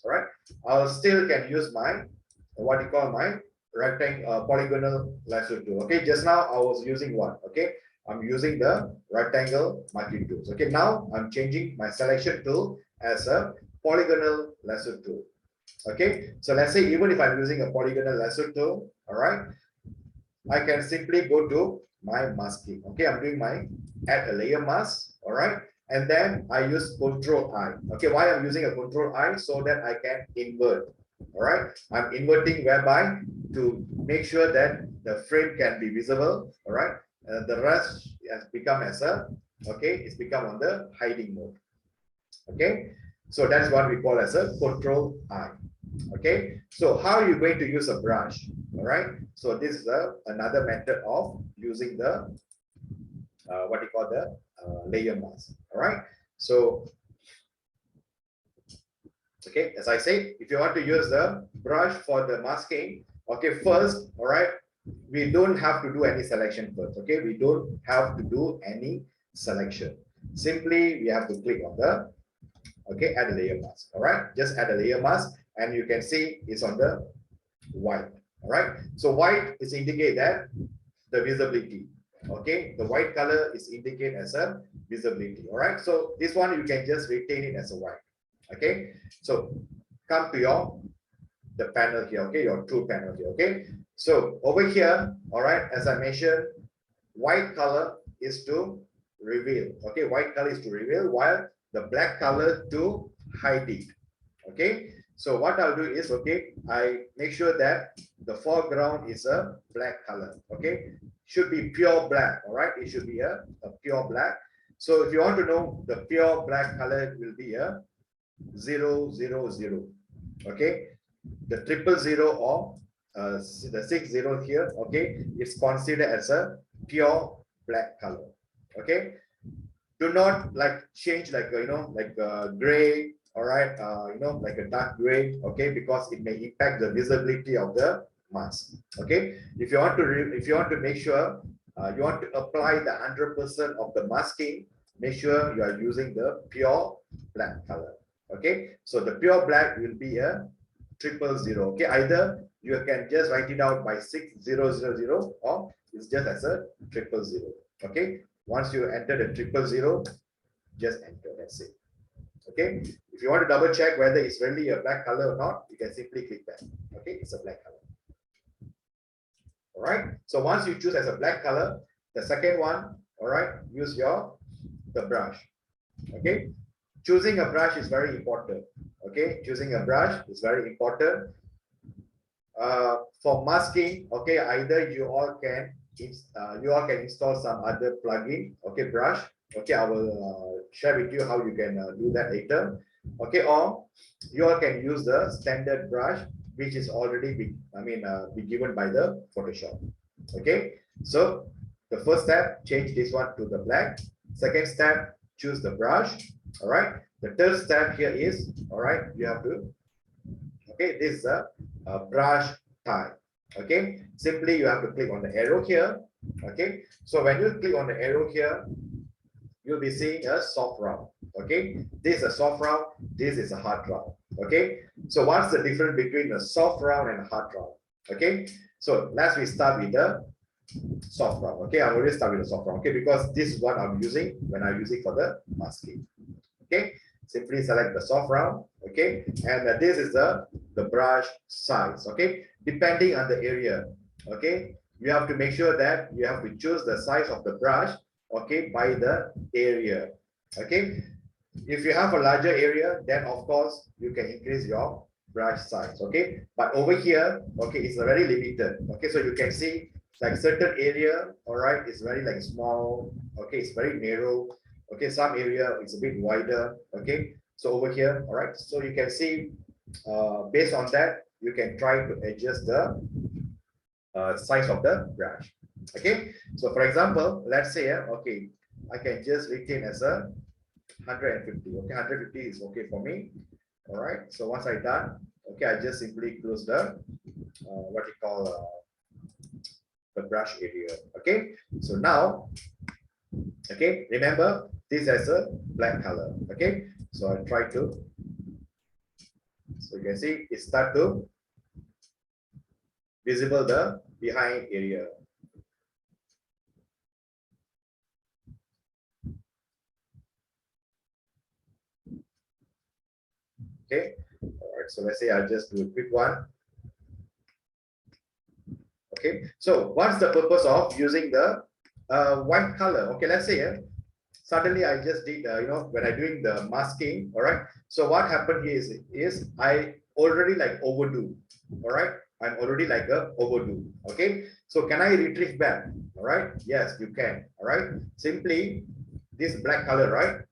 A: All right, I'll still can use my what you call my rectangle polygonal lasso tool. Okay, just now I was using what? Okay, I'm using the rectangle marking tools. Okay, now I'm changing my selection tool as a polygonal lasso tool. Okay, so let's say even if I'm using a polygonal lasso tool, all right, I can simply go to my masking. Okay, I'm doing my add a layer mask. All right, and then I use Control I. Okay, why I'm using a Control I? So that I can invert. All right, I'm inverting whereby to make sure that the frame can be visible. All right, the rest has become as a, okay, it's become on the hiding mode. Okay, so that's what we call as a Control I. Okay, so how are you going to use a brush? All right, so this is another method of using the what you call the layer mask. All right, so okay, as I say, if you want to use the brush for the masking, okay, first, all right, we don't have to do any selection first. Okay, we don't have to do any selection. Simply we have to click on the, okay, add a layer mask. All right, just add a layer mask, and you can see it's on the white. All right, so white is indicate that the visibility. Okay, the white color is indicate as a visibility. All right, so this one you can just retain it as a white. Okay, so come to your the panel here. Okay, your tool panel here. Okay, so over here, all right, as I mentioned, white color is to reveal. Okay, white color is to reveal, while the black color to hide it. Okay, so what I'll do is, okay, I make sure that the foreground is a black color. Okay, should be pure black. All right, it should be a pure black. So if you want to know, the pure black color will be a 000. Okay, the 000 or the 60 here, okay, is considered as a pure black color. Okay, do not like change like like gray. All right, like a dark gray. Okay, because it may impact the visibility of the mask. Okay, if you want to make sure you want to apply the 100% of the masking, make sure you are using the pure black color. Okay, so the pure black will be a 000. Okay, either you can just write it out by 6000, or it's just as a 000. Okay, once you enter the 000, just enter. That's it. Okay, if you want to double check whether it's really a black color or not, you can simply click that. Okay, it's a black color. All right, so once you choose as a black color, the second one, all right, use the brush. Okay, choosing a brush is very important. Okay, choosing a brush is very important. For masking, okay, either you all can install some other plugin, okay, brush. Okay, I will share with you how you can do that later. Okay, or you all can use the standard brush, which is already be given by the Photoshop. Okay, so the first step, change this one to the black. Second step, choose the brush. All right, the third step here is, all right, you have to, okay, this is a brush type. Okay, simply you have to click on the arrow here. Okay, so when you click on the arrow here, you'll be seeing a soft round. Okay, this is a soft round, this is a hard round. Okay, so what's the difference between a soft round and a hard round? Okay, so let's start with the soft round. Okay, I already start with the soft round. Okay, because this is what I'm using when I use it for the masking. Okay, simply select the soft round. Okay, and this is the brush size. Okay, depending on the area. Okay, you have to make sure that you have to choose the size of the brush, okay, by the area. Okay, if you have a larger area, then of course you can increase your brush size. Okay, but over here, okay, it's very limited. Okay, so you can see like certain area, all right, it's very like small. Okay, it's very narrow. Okay, some area is a bit wider. Okay, so over here, all right, so you can see based on that, you can try to adjust the size of the brush. Okay, so for example, let's say okay, I can just retain as a 150. Okay, 150 is okay for me. All right, so once I done, okay, I just simply close the what you call the brush area. Okay, so now, okay, remember this as a black color. Okay, so I try to, so you can see it start to visible the behind area. Okay, all right, so let's say I'll just do a quick one. Okay, so what's the purpose of using the white color? Okay, let's say suddenly I just did, when I doing the masking, all right? So what happened here is I already like overdo, all right? I'm already like a overdo, okay? So can I retrieve back, all right? Yes, you can, all right? Simply this black color, right?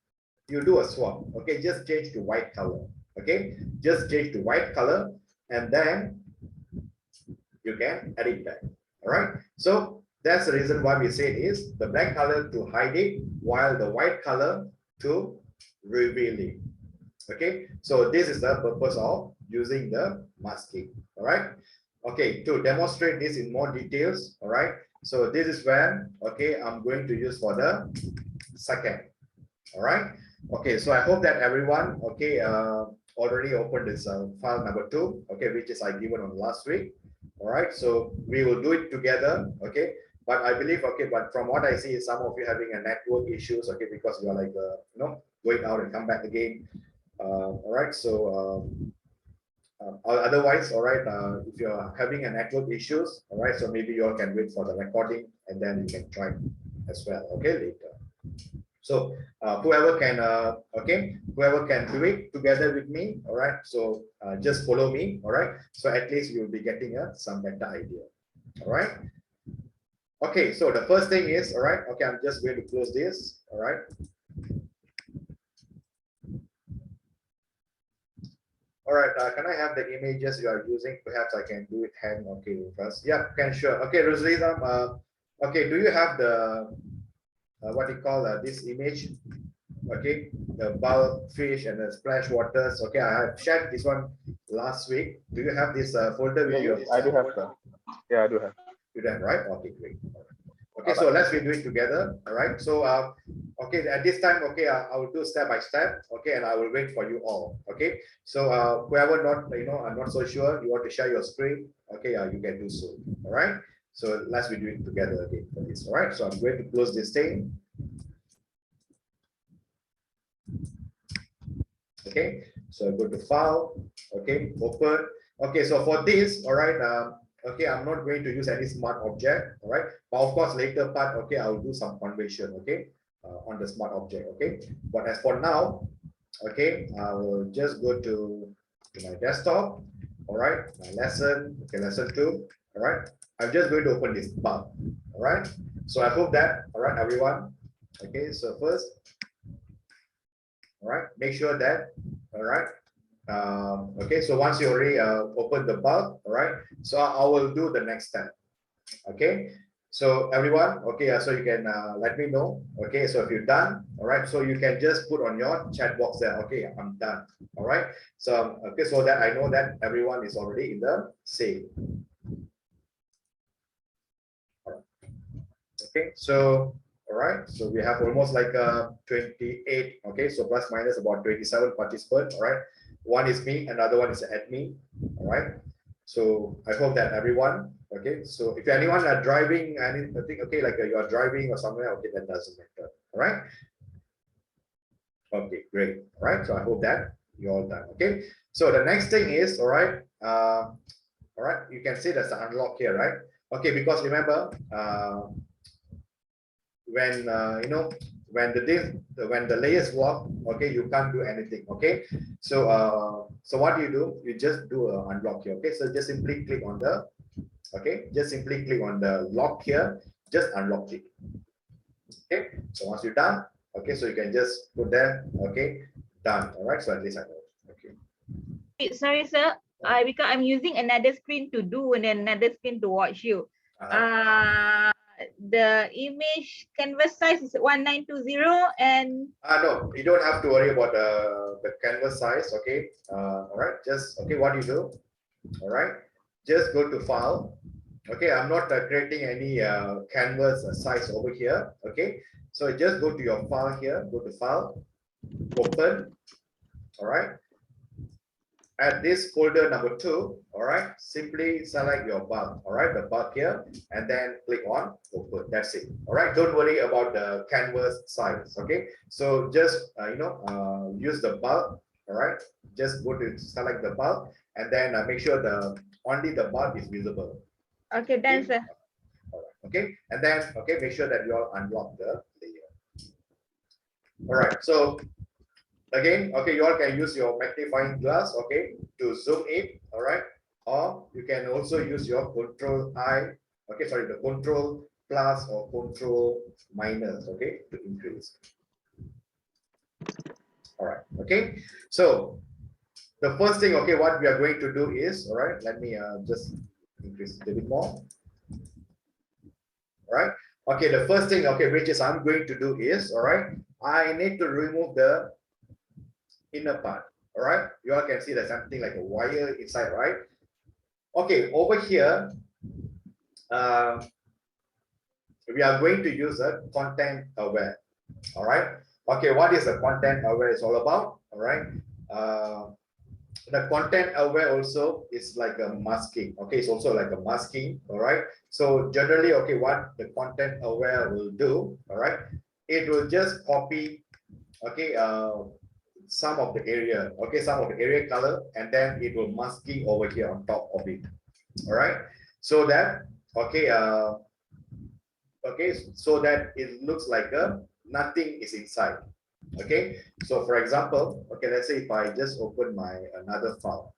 A: You do a swap, okay? Just change to white color, okay? Just change to white color and then you can add it back, all right? So that's the reason why we say is the black color to hide it while the white color to reveal it, okay? So this is the purpose of using the masking, all right? Okay, to demonstrate this in more details, all right? So this is when, okay, I'm going to use for the second, all right? Okay, so I hope that everyone, okay, already opened this file number 2, okay, which is I given on last week. All right, so we will do it together, okay? But I believe, okay, but from what I see, some of you having a network issues, okay, because you are like, going out and come back again. All right, so otherwise, all right, if you're having a network issues, all right, so maybe you all can wait for the recording and then you can try as well, okay, later. So whoever can, whoever can do it together with me, all right. So just follow me, all right. So at least you'll be getting some better idea, all right. Okay, so the first thing is, all right. Okay, I'm just going to close this, all right. All right, can I have the images you are using? Perhaps I can do it hand, okay, first. Yeah, can, sure. Okay, Rosalita, okay, do you have the what you call this image, okay, the bulk fish and the splash waters, okay? I have shared this one last week. Do you have this folder with you?
D: I do have that. Yeah, I do have.
A: You do have, right? Okay, great. Okay, so let's be doing together, all right? So okay, at this time, okay, I will do step by step, okay, and I will wait for you all, okay? So whoever not, I'm not so sure, you want to share your screen, okay, you can do so, all right? So let's be doing together again for this, all right? So I'm going to close this thing. Okay, so go to file, okay, open. Okay, so for this, all right, okay, I'm not going to use any smart object, all right, but of course later part, okay, I'll do some conversion, okay, on the smart object, okay. But as for now, okay, I will just go to my desktop, all right, my lesson, okay, lesson 2, all right. I'm just going to open this bar, all right. So I hope that, all right, everyone, okay. So first, all right, make sure that, all right, okay, so once you already open the bulb, all right, so I will do the next step, okay. So everyone, okay, so you can let me know, okay, so if you're done, all right, so you can just put on your chat box there, okay, I'm done, all right. So okay, so that I know that everyone is already in the same. All right. Okay, so all right, so we have almost like 28, okay, so plus minus about 27 participants, all right. One is me, another one is admin, all right. So I hope that everyone, okay, so if anyone are driving anything, okay, like you are driving or somewhere, okay, that doesn't matter, all right. Okay, great, all right, so I hope that you're all done, okay. So the next thing is, all right, you can see there's an unlock here, right? Okay, because remember, when when the layers lock, okay, you can't do anything, okay. So so what do? You just do a unlock here, okay. So just simply click on the, okay, just simply click on the lock here, just unlock it, okay. So once you're done, okay, so you can just put there, okay, done, all right. So at least I know, okay.
B: Sorry, sir. Because I'm using another screen to do and another screen to watch you. The image canvas size is 1920 and
A: no, you don't have to worry about the canvas size, okay. All right, just okay, what you do, all right, just go to file, okay. I'm not creating any canvas size over here, okay. So just go to your file here, go to file, open, all right. At this folder number 2, all right, simply select your bulb, all right, the bulb here, and then click on open. That's it, all right. Don't worry about the canvas size, okay. So just use the bulb, all right. Just go to select the bulb and then make sure only the bulb is visible.
B: okay, done, sir.
A: All right, okay, and then okay, make sure that you all unlock the layer. All right, so again, okay, you all can use your magnifying glass, okay, to zoom in, all right, or you can also use your control I, okay, sorry, the control plus or control minus, okay, to increase. All right, okay, so the first thing, okay, what we are going to do is, all right, let me just increase it a bit more. All right, okay, the first thing, okay, which is I'm going to do is, all right, I need to remove the inner part. All right, you all can see there's something like a wire inside, right? Okay, over here, we are going to use a content aware. All right, okay, what is the content aware is all about? All right, the content aware also is like a masking. Okay, it's also like a masking. All right, so generally, okay, what the content aware will do, all right, it will just copy, okay, some of the area, okay, some of the area color, and then it will masking over here on top of it. All right, so that, okay, okay, so that it looks like nothing is inside. Okay, so for example, okay, let's say if I just open my another file.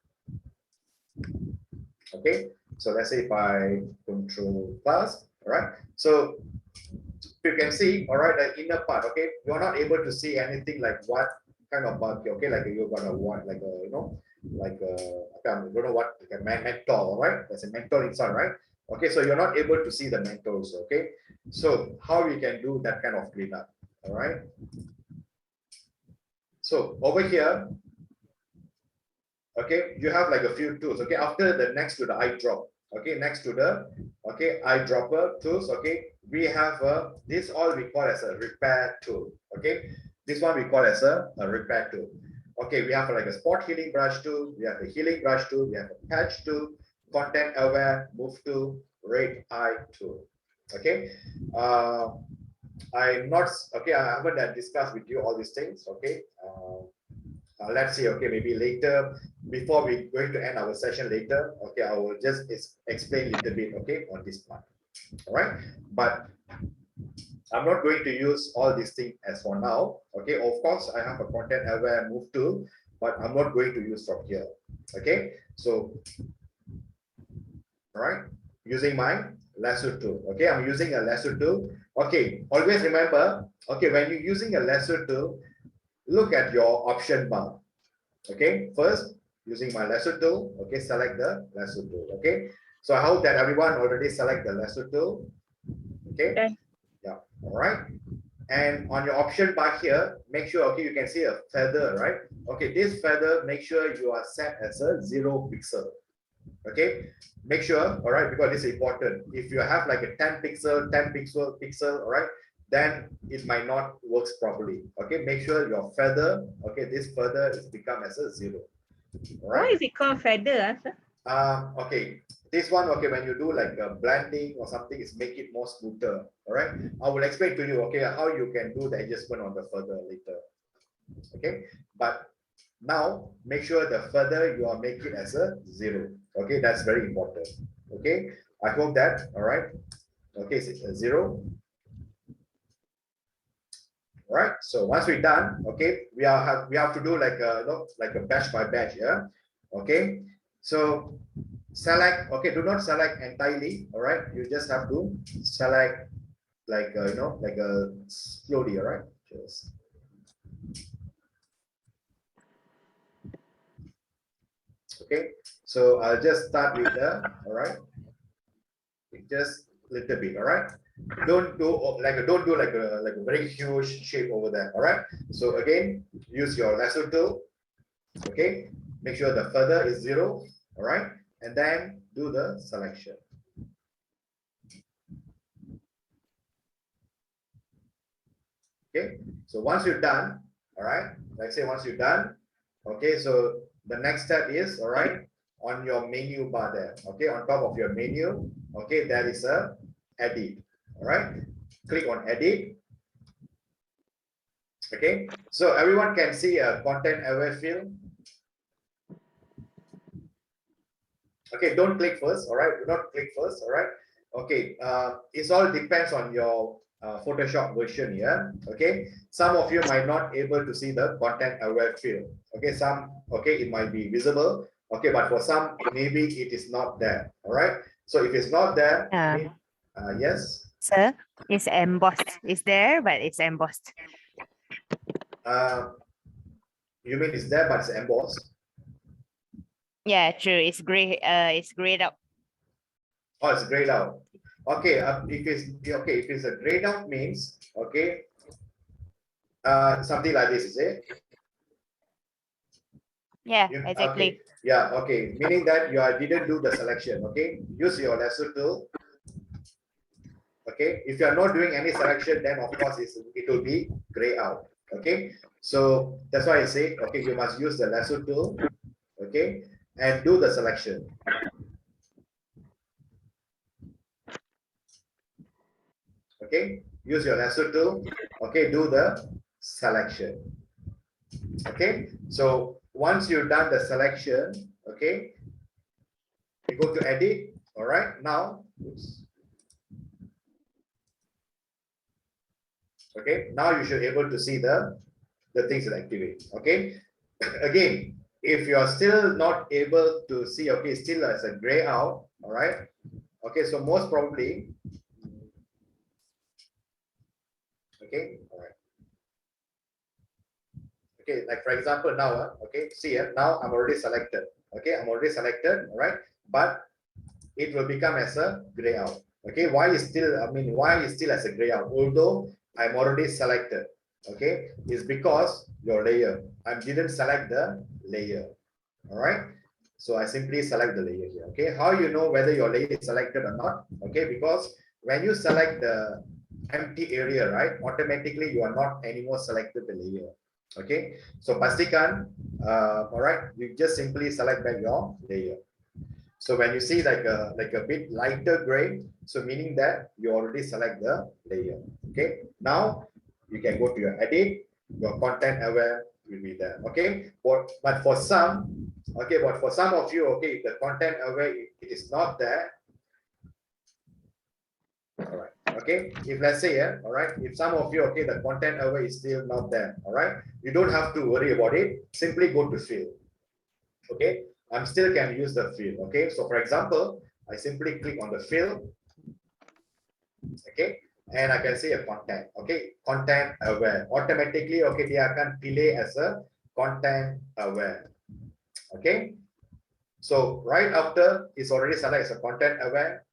A: Okay, so let's say if I control plus, all right, so you can see, all right, the inner part, okay, you're not able to see anything like what kind of bug, okay, like you're gonna want like a, you know, like a, I don't know what, like a menthol, all right, there's a menthol inside, right? Okay, so you're not able to see the menthols, okay, so how we can do that kind of cleanup, all right? So over here, okay, you have like a few tools, okay, after the next to the eyedrop, okay, next to the, okay, eyedropper tools, okay, we have this all we call as a repair tool, okay, this one we call as a repair tool. Okay, we have like a spot healing brush tool, we have a healing brush tool, we have a patch tool, content aware, move tool, red eye tool. Okay, I'm not, okay, I haven't discussed with you all these things, okay. Let's see, okay, maybe later, before we going to end our session later, okay, I will just explain a little bit, okay, on this part. All right, but I'm not going to use all these things as for now. Okay, of course, I have a content aware move tool, but I'm not going to use from here. Okay, so, all right, using my lasso tool. Okay, I'm using a lasso tool. Okay, always remember, okay, when you're using a lasso tool, look at your option bar. Okay, first, using my lasso tool, okay, select the lasso tool. Okay, so I hope that everyone already select the lasso tool. Okay,
B: okay.
A: Yeah, all right. And on your option bar here, make sure, okay, you can see a feather, right? Okay, this feather, make sure you are set as a 0 pixel. Okay, make sure, all right, because this is important. If you have like a 10 pixel, all right, then it might not works properly. Okay, make sure your feather, okay, this feather is become as a 0. All
B: Why
A: right.
B: is it called feather, sir?
A: Okay, this one, okay, when you do like a blending or something, is make it more smoother. All right, I will explain to you, okay, how you can do the adjustment on the feather later. Okay, but now make sure the feather you are making as a 0. Okay, that's very important. Okay, I hope that, all right, okay, it's a 0. All right, so once we're done, okay, we have to do like a, you know, like a batch by batch. Yeah, okay, so select, okay, do not select entirely, all right, you just have to select like you know, like a slowly. All right, just okay, so I'll just start with the, all right, just little bit. All right, don't do like a very huge shape over there. All right, so again, use your lasso tool. Okay, make sure the feather is 0. All right, and then do the selection. Okay, so once you're done, all right, like say once you're done, okay, so the next step is, all right, on your menu bar there, okay, on top of your menu, okay, there is a edit. All right, click on edit. Okay, so everyone can see a content aware field. Okay, don't click first. All right, do not click first. All right, okay, it all depends on your Photoshop version here. Okay, some of you might not able to see the content aware field. Okay, some, okay, it might be visible. Okay, but for some maybe it is not there. All right, so if it's not there, yes,
C: Sir, it's embossed. It's there, but it's embossed.
A: you mean it's there but it's embossed?
C: Yeah, true. It's gray. It's grayed out.
A: Oh, it's grayed out. Okay, if it's a grayed out means, okay, something like this, is it?
C: Yeah,
A: You-
C: exactly.
A: Okay. Yeah, okay. Meaning that you didn't do the selection. Okay. Use your lasso tool. Okay. If you are not doing any selection, then of course it will be gray out. Okay. So that's why I say, okay, you must use the lasso tool. Okay. And do the selection. Okay. Use your lasso tool. Okay. Do the selection. Okay. So once you've done the selection, okay, you go to edit. All right. Now, oops. Okay, now you should be able to see the things that activate. Okay, again, if you are still not able to see, okay, still as a gray out. All right. Okay, so most probably, okay, all right. Okay, like for example now, okay, see here, now I'm already selected. Okay, I'm already selected. All right, but it will become as a gray out. Okay, why is still, I mean, why is still as a gray out? Although I'm already selected. Okay, is because your layer. I didn't select the layer. All right. So I simply select the layer here. Okay, how you know whether your layer is selected or not? Okay, because when you select the empty area, right, automatically you are not anymore selected the layer. Okay, so pastikan, all right, you just simply select back your layer. So when you see like a bit lighter gray, so meaning that you already select the layer. Okay, now you can go to your edit, your content aware will be there. Okay, but for some, okay, but for some of you, okay, if the content aware it is not there. All right. Okay, if let's say, yeah, all right, if some of you, okay, the content aware is still not there. All right, you don't have to worry about it. Simply go to field. Okay, I'm still can use the field. Okay, so for example, I simply click on the field. Okay, and I can see a content. Okay, content aware. Automatically, okay, dia akan pilih as a content aware. Okay, so right after it's already selected as a content aware,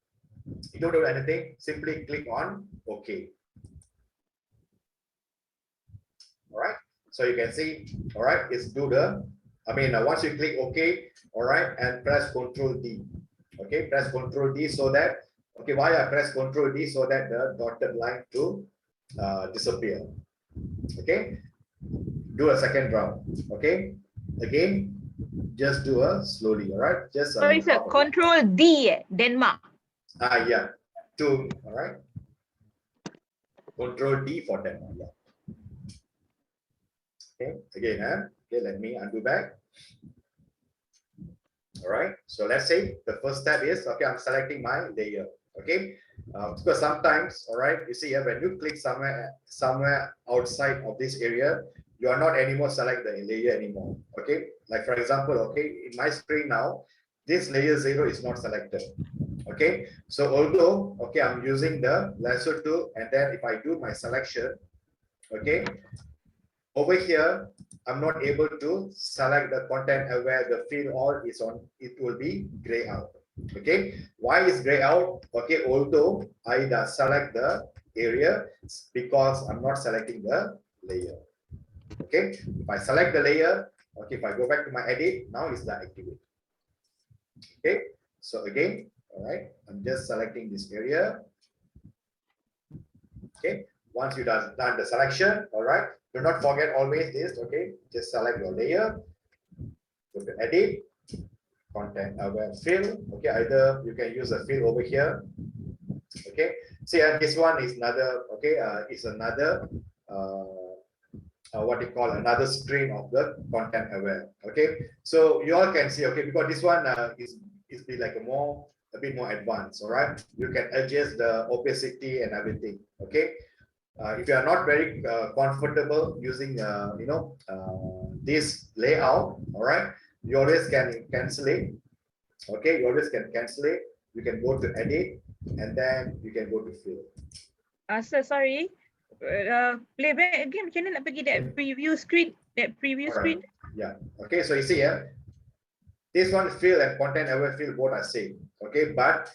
A: you don't do anything. Simply click on OK. All right, so you can see, all right, it's do the, I mean, once you click OK, all right, and press Ctrl D. Okay, press Ctrl D so that, okay, why I press Ctrl D so that the dotted line to disappear. Okay, do a second round. Okay, again, just do a slowly. All right, just
B: Sorry, sir. Control D, Denmark.
A: Yeah, two. All right, Control D for Denmark. Yeah. Okay, again, okay, let me undo back. All right, so let's say the first step is, okay, I'm selecting my layer. Okay, because sometimes, all right, you see here, when you click somewhere outside of this area, you are not anymore select the layer anymore. Okay, like for example, okay, in my screen now, this layer 0 is not selected. Okay, so although, okay, I'm using the lasso tool, and then if I do my selection, okay, over here, I'm not able to select the content aware the field all is on, it will be gray out. Okay, why is gray out? Okay, although I select the area, because I'm not selecting the layer. Okay, if I select the layer, okay, if I go back to my edit, now it's the activate. Okay, so again, all right, I'm just selecting this area. Okay, once you done the selection, all right, do not forget always this. Okay, just select your layer, go to edit, content aware field. Okay, either you can use a field over here. Okay, see, this one is another, okay, is another what you call another stream of the content aware. Okay, so you all can see, okay, because this one is be like a bit more advanced. All right, you can adjust the opacity and everything. Okay, if you are not very comfortable using this layout, all right, you always can cancel it. Okay, you always can cancel it. You can go to edit and then you can go to fill.
B: Sir, sorry. Play back again. Macam mana nak pergi that preview screen? That preview
A: All
B: screen.
A: right. Yeah. Okay, so you see here, this one fill and content aware fill both are same. Okay, but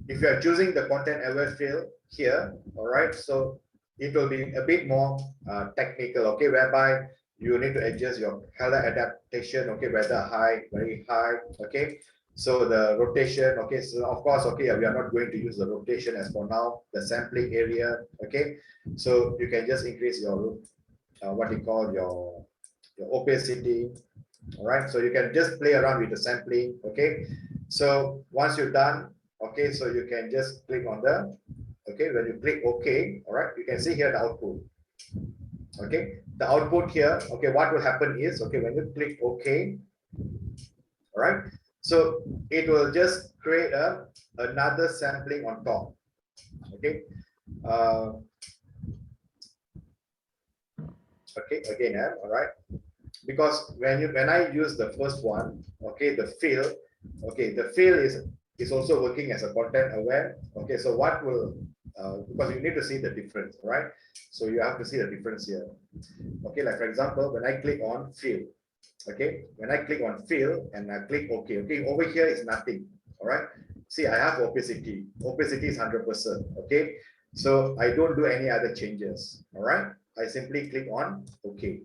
A: if you are choosing the content aware fill here, all right, so it will be a bit more technical, okay, whereby you need to adjust your color adaptation, okay, whether high, very high, okay. So the rotation, okay, so of course, okay, we are not going to use the rotation as for now, the sampling area, okay. So you can just increase your what you call your opacity, all right. So you can just play around with the sampling, okay. So once you're done, okay, so you can just click on the, okay, when you click OK, all right, you can see here the output. Okay, the output here, okay, what will happen is, okay, when you click OK, all right, so it will just create another sampling on top. Okay, okay, again, all right, because when I use the first one, okay, the fill, okay, the fill is also working as a content aware. Okay, so what will because you need to see the difference, right? So you have to see the difference here. Okay, like for example, when I click on fill, okay, when I click on fill and I click OK, okay, over here is nothing. All right, see, I have opacity. Opacity is 100%. Okay, so I don't do any other changes. All right, I simply click on OK.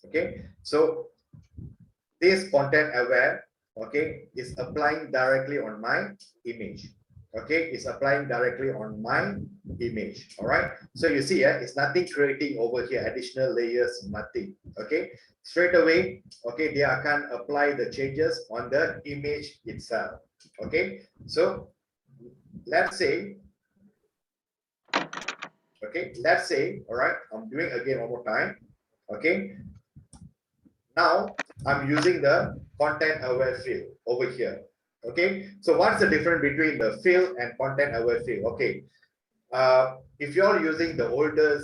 A: Okay, so this content aware, okay, is applying directly on my image. Okay, it's applying directly on my image. All right, so you see, it's nothing creating over here, additional layers, nothing. Okay, straight away, okay, they can apply the changes on the image itself. Okay, so let's say, okay, let's say, all right, I'm doing again one more time. Okay, now I'm using the content aware fill over here. Okay, so what's the difference between the fill and content aware fill? Okay, if you're using the older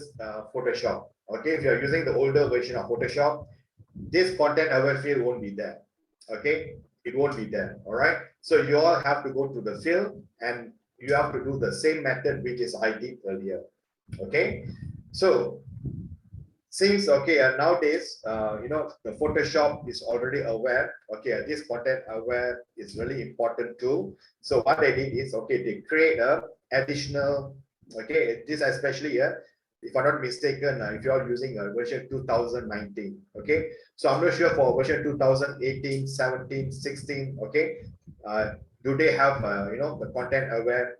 A: Photoshop, okay, if you're using the older version of Photoshop, this content aware fill won't be there. Okay, it won't be there. All right, so you all have to go to the fill and you have to do the same method which is I did earlier. Okay, so since, okay, nowadays, the Photoshop is already aware, okay, this content aware is really important too. So what they did is, okay, they create a additional, okay, this especially here, if I'm not mistaken, if you are using a version 2019, okay, so I'm not sure for version 2018, 17, 16, okay, do they have, the content aware,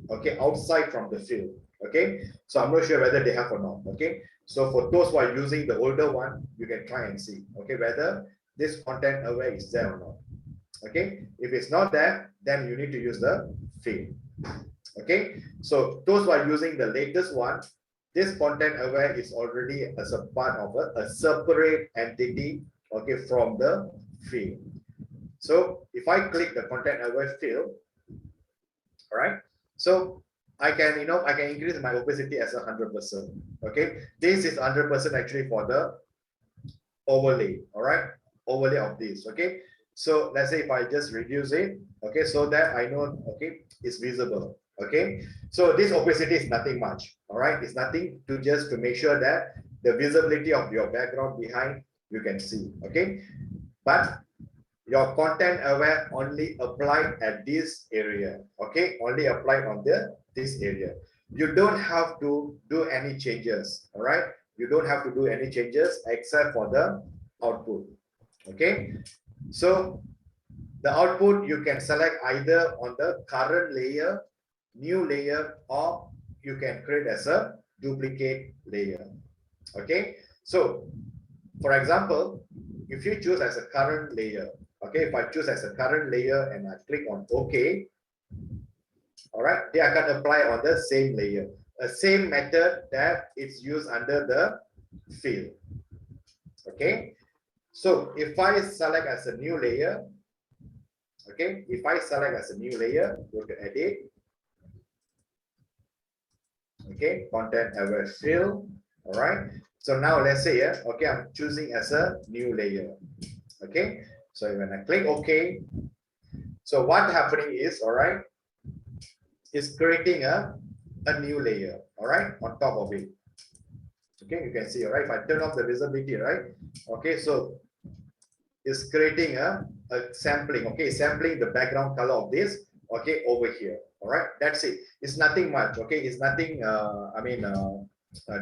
A: okay, outside from the field, okay, so I'm not sure whether they have or not, okay. So for those who are using the older one, you can try and see, okay, whether this content aware is there or not. Okay, if it's not there, then you need to use the field. Okay, so those who are using the latest one, this content aware is already as a part of a separate entity, okay, from the field. So if I click the content aware field, all right, so I can, I can increase my opacity as 100%. Okay, this is 100% actually for the overlay. All right, overlay of this. Okay, so let's say if I just reduce it, okay, so that I know, okay, it's visible. Okay, so this opacity is nothing much. All right, it's nothing to just to make sure that the visibility of your background behind you can see. Okay, but your content aware only applied at this area. Okay, only applied on this area. You don't have to do any changes. All right, you don't have to do any changes except for the output. Okay, so the output you can select either on the current layer, new layer, or you can create as a duplicate layer. Okay, so for example, if you choose as a current layer, okay, if I choose as a current layer and I click on OK, all right, they are going to apply on the same layer, a same method that is used under the field. Okay, so if I select as a new layer, okay, if I select as a new layer, go to edit. Okay, content aware fill. All right. So now let's say, yeah, okay, I'm choosing as a new layer. Okay. So when I click OK, so what happening is, all right, is creating a new layer, all right, on top of it. Okay, you can see, all right, if I turn off the visibility, right? Okay, so it's creating a sampling, okay, sampling the background color of this, okay, over here. All right, that's it. It's nothing much, okay, it's nothing,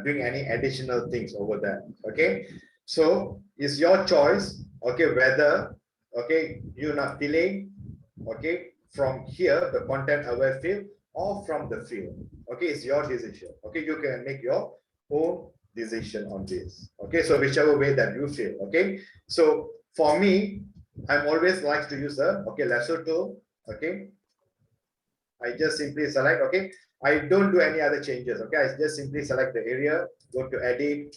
A: doing any additional things over there, okay? So it's your choice, okay, whether, okay, you not delay, okay, from here, the content aware field or from the field, okay, it's your decision, okay, you can make your own decision on this, okay, so whichever way that you feel, okay. So for me, I'm always like to use the, okay, lasso tool, okay. I just simply select, okay, I don't do any other changes, okay, I just simply select the area, go to edit,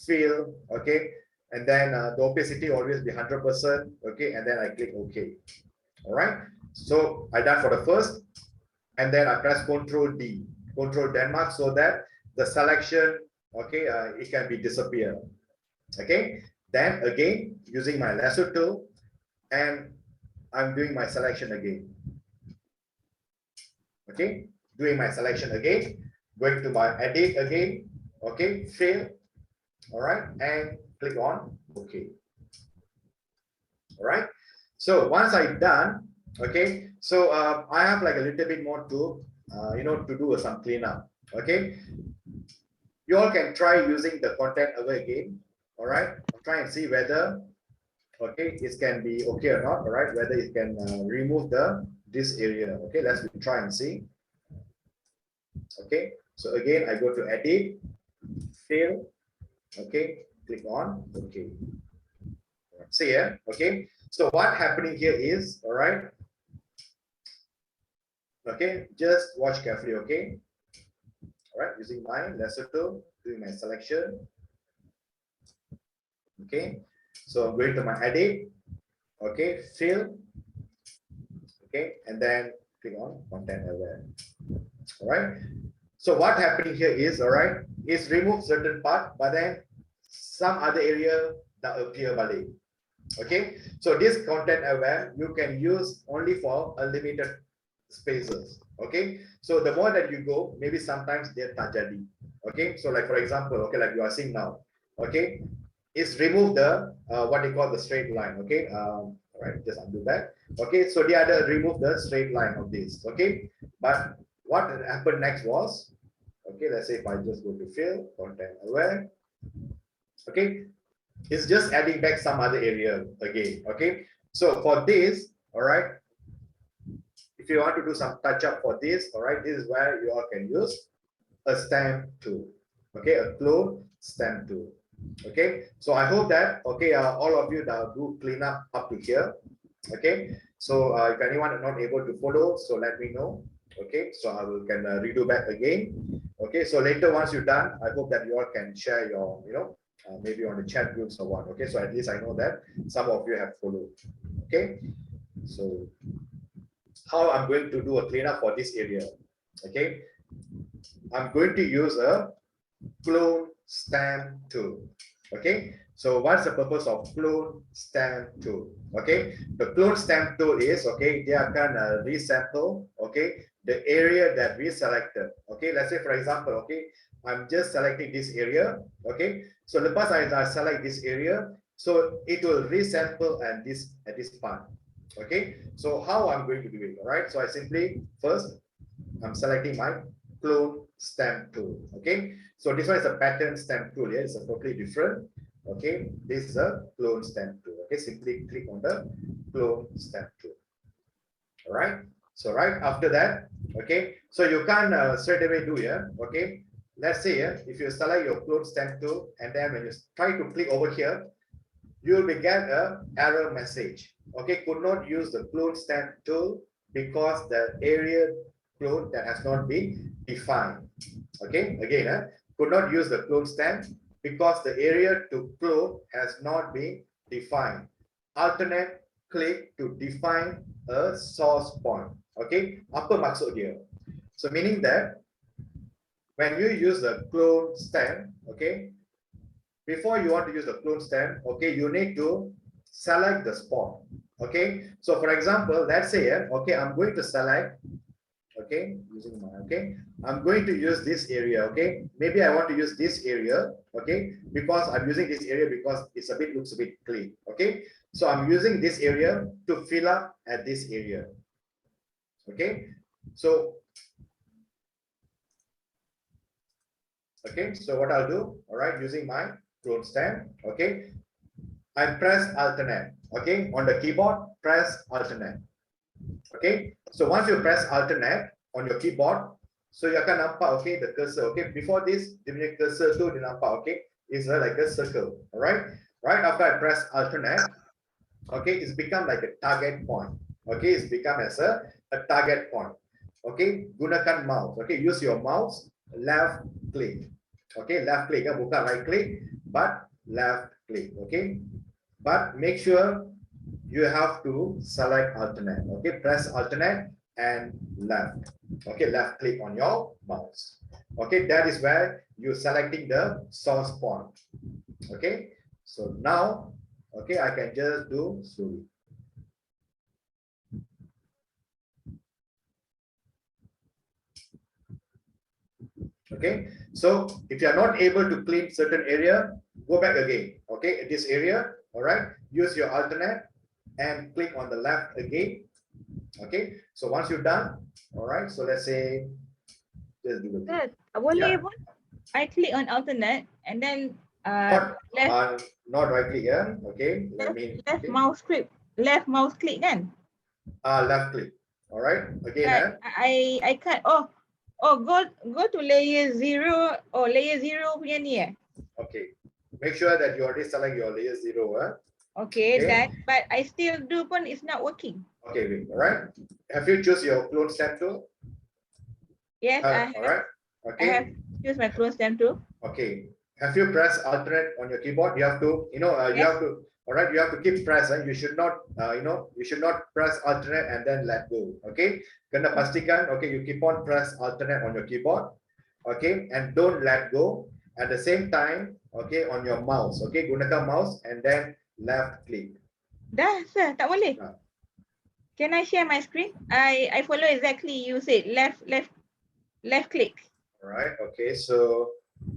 A: fill, okay, and then the opacity always be 100%, okay, and then I click OK. All right, so I done for the first, and then I press Control D, Control Denmark, so that the selection, okay, it can be disappear. Okay, then again using my lasso tool, and I'm doing my selection again. Okay, doing my selection again, going to my edit again, okay, fill, all right, and click on OK. All right, so once I'm done, okay, so I have like a little bit more to to do some cleanup. Okay, you all can try using the content aware again. All right, try and see whether, okay, it can be okay or not. All right, whether it can remove this area. Okay, let's try and see. Okay, so again I go to edit, fill, okay, click on OK. See here, okay, so what happening here is, all right, okay, just watch carefully, okay. All right, using my lasso tool, doing my selection. Okay, so I'm going to my edit, okay, fill, okay, and then click on content aware. All right, so what happening here is, all right, is remove certain part, but then some other area that appear balik. Okay, so this content aware you can use only for a limited spaces. Okay, so the more that you go, maybe sometimes they're tak jadi. Okay, so like for example, okay, like you are seeing now, okay, is remove the what they call the straight line. Okay, all right, just undo that. Okay, so the other remove the straight line of this. Okay, but what happened next was, okay, let's say if I just go to fill content aware, okay, it's just adding back some other area again. Okay, so for this, all right, if you want to do some touch up for this, all right, this is where you all can use a stamp tool. Okay, a clone stamp tool. Okay, so I hope that, okay, all of you that do clean up to here. Okay, so if anyone is not able to follow, so let me know. Okay, so I will can redo back again. Okay, so later once you're done, I hope that you all can share your, maybe on the chat groups or what. Okay, so at least I know that some of you have followed. Okay, so how I'm going to do a cleanup for this area. Okay, I'm going to use a clone stamp tool. Okay, so what's the purpose of clone stamp tool? Okay, the clone stamp tool is, okay, they are gonna resample, okay, the area that we selected. Okay, let's say for example, okay, I'm just selecting this area. Okay, so lepas I select this area, so it will resample at this part. Okay, so how I'm going to do it? All right, so I simply first I'm selecting my clone stamp tool. Okay, so this one is a pattern stamp tool. Yeah, it's a totally different. Okay, this is a clone stamp tool. Okay, simply click on the clone stamp tool. All right, so right after that, okay, so you can't straight away do here. Okay, let's say if you select your clone stamp tool and then when you try to click over here, you will get a error message. Okay, could not use the clone stamp tool because the area clone that has not been defined. Okay, again, could not use the clone stamp because the area to clone has not been defined. Alternate click to define a source point. Okay, apa maksud dia? So meaning that when you use the clone stem, okay, before you want to use the clone stem, okay, you need to select the spot. Okay, so for example, let's say here, okay, I'm going to select, okay, using my, okay, I'm going to use this area, okay, maybe I want to use this area, okay, because I'm using this area because it's a bit, looks a bit clean, okay, so I'm using this area to fill up at this area, okay, so okay, so what I'll do, all right, using my clone stem, okay, I press alternate, okay, on the keyboard, press alternate. Okay, so once you press alternate on your keyboard, so you akan nampak, okay, the cursor, okay, before this, the cursor tu dia nampak, okay, is like a circle, all right, right after I press alternate, okay, it's become like a target point, okay, it's become as a target point, okay, gunakan mouse, okay, use your mouse, left click, okay, left click, bukan right click, but left click, okay, but make sure you have to select alternate, okay, press alternate and left, okay, left click on your mouse, okay, that is where you're selecting the source point, okay, so now, okay, I can just do slowly. Okay, so if you are not able to clean certain area, go back again, okay, this area, all right, use your alternate and click on the left again, okay, so once you're done, all right, so let's say just do it.
B: Boleh
A: Yeah.
B: pun I click on alternate and then
A: Not right click, yeah, okay, let me,
B: left
A: okay.
B: mouse click, left mouse click kan?
A: Left click, all right, again,
B: I can't. Go to layer 0. Oh, layer 0 punya ni eh?
A: okay, make sure that you already select your layer 0,
B: Okay,
A: Okay.
B: that, but I still do pun it's not working.
A: okay, wait, all right, have you choose your clone stem tool?
B: Yes, I
A: All
B: have.
A: right,
B: I have
A: okay,
B: used my clone stem too.
A: okay, have you pressed alternate on your keyboard? You have to, you
B: Yes.
A: have to, all right, you have to keep pressing, you should not, you should not press alternate and then let go, okay, kena pastikan, okay, you keep on press alternate on your keyboard, okay, and don't let go at the same time, okay, on your mouse, okay, gunakan mouse and then left click.
B: Dah, sir, tak boleh.
A: Ah.
B: Can I share my screen? I follow exactly you said left click.
A: All right, okay, so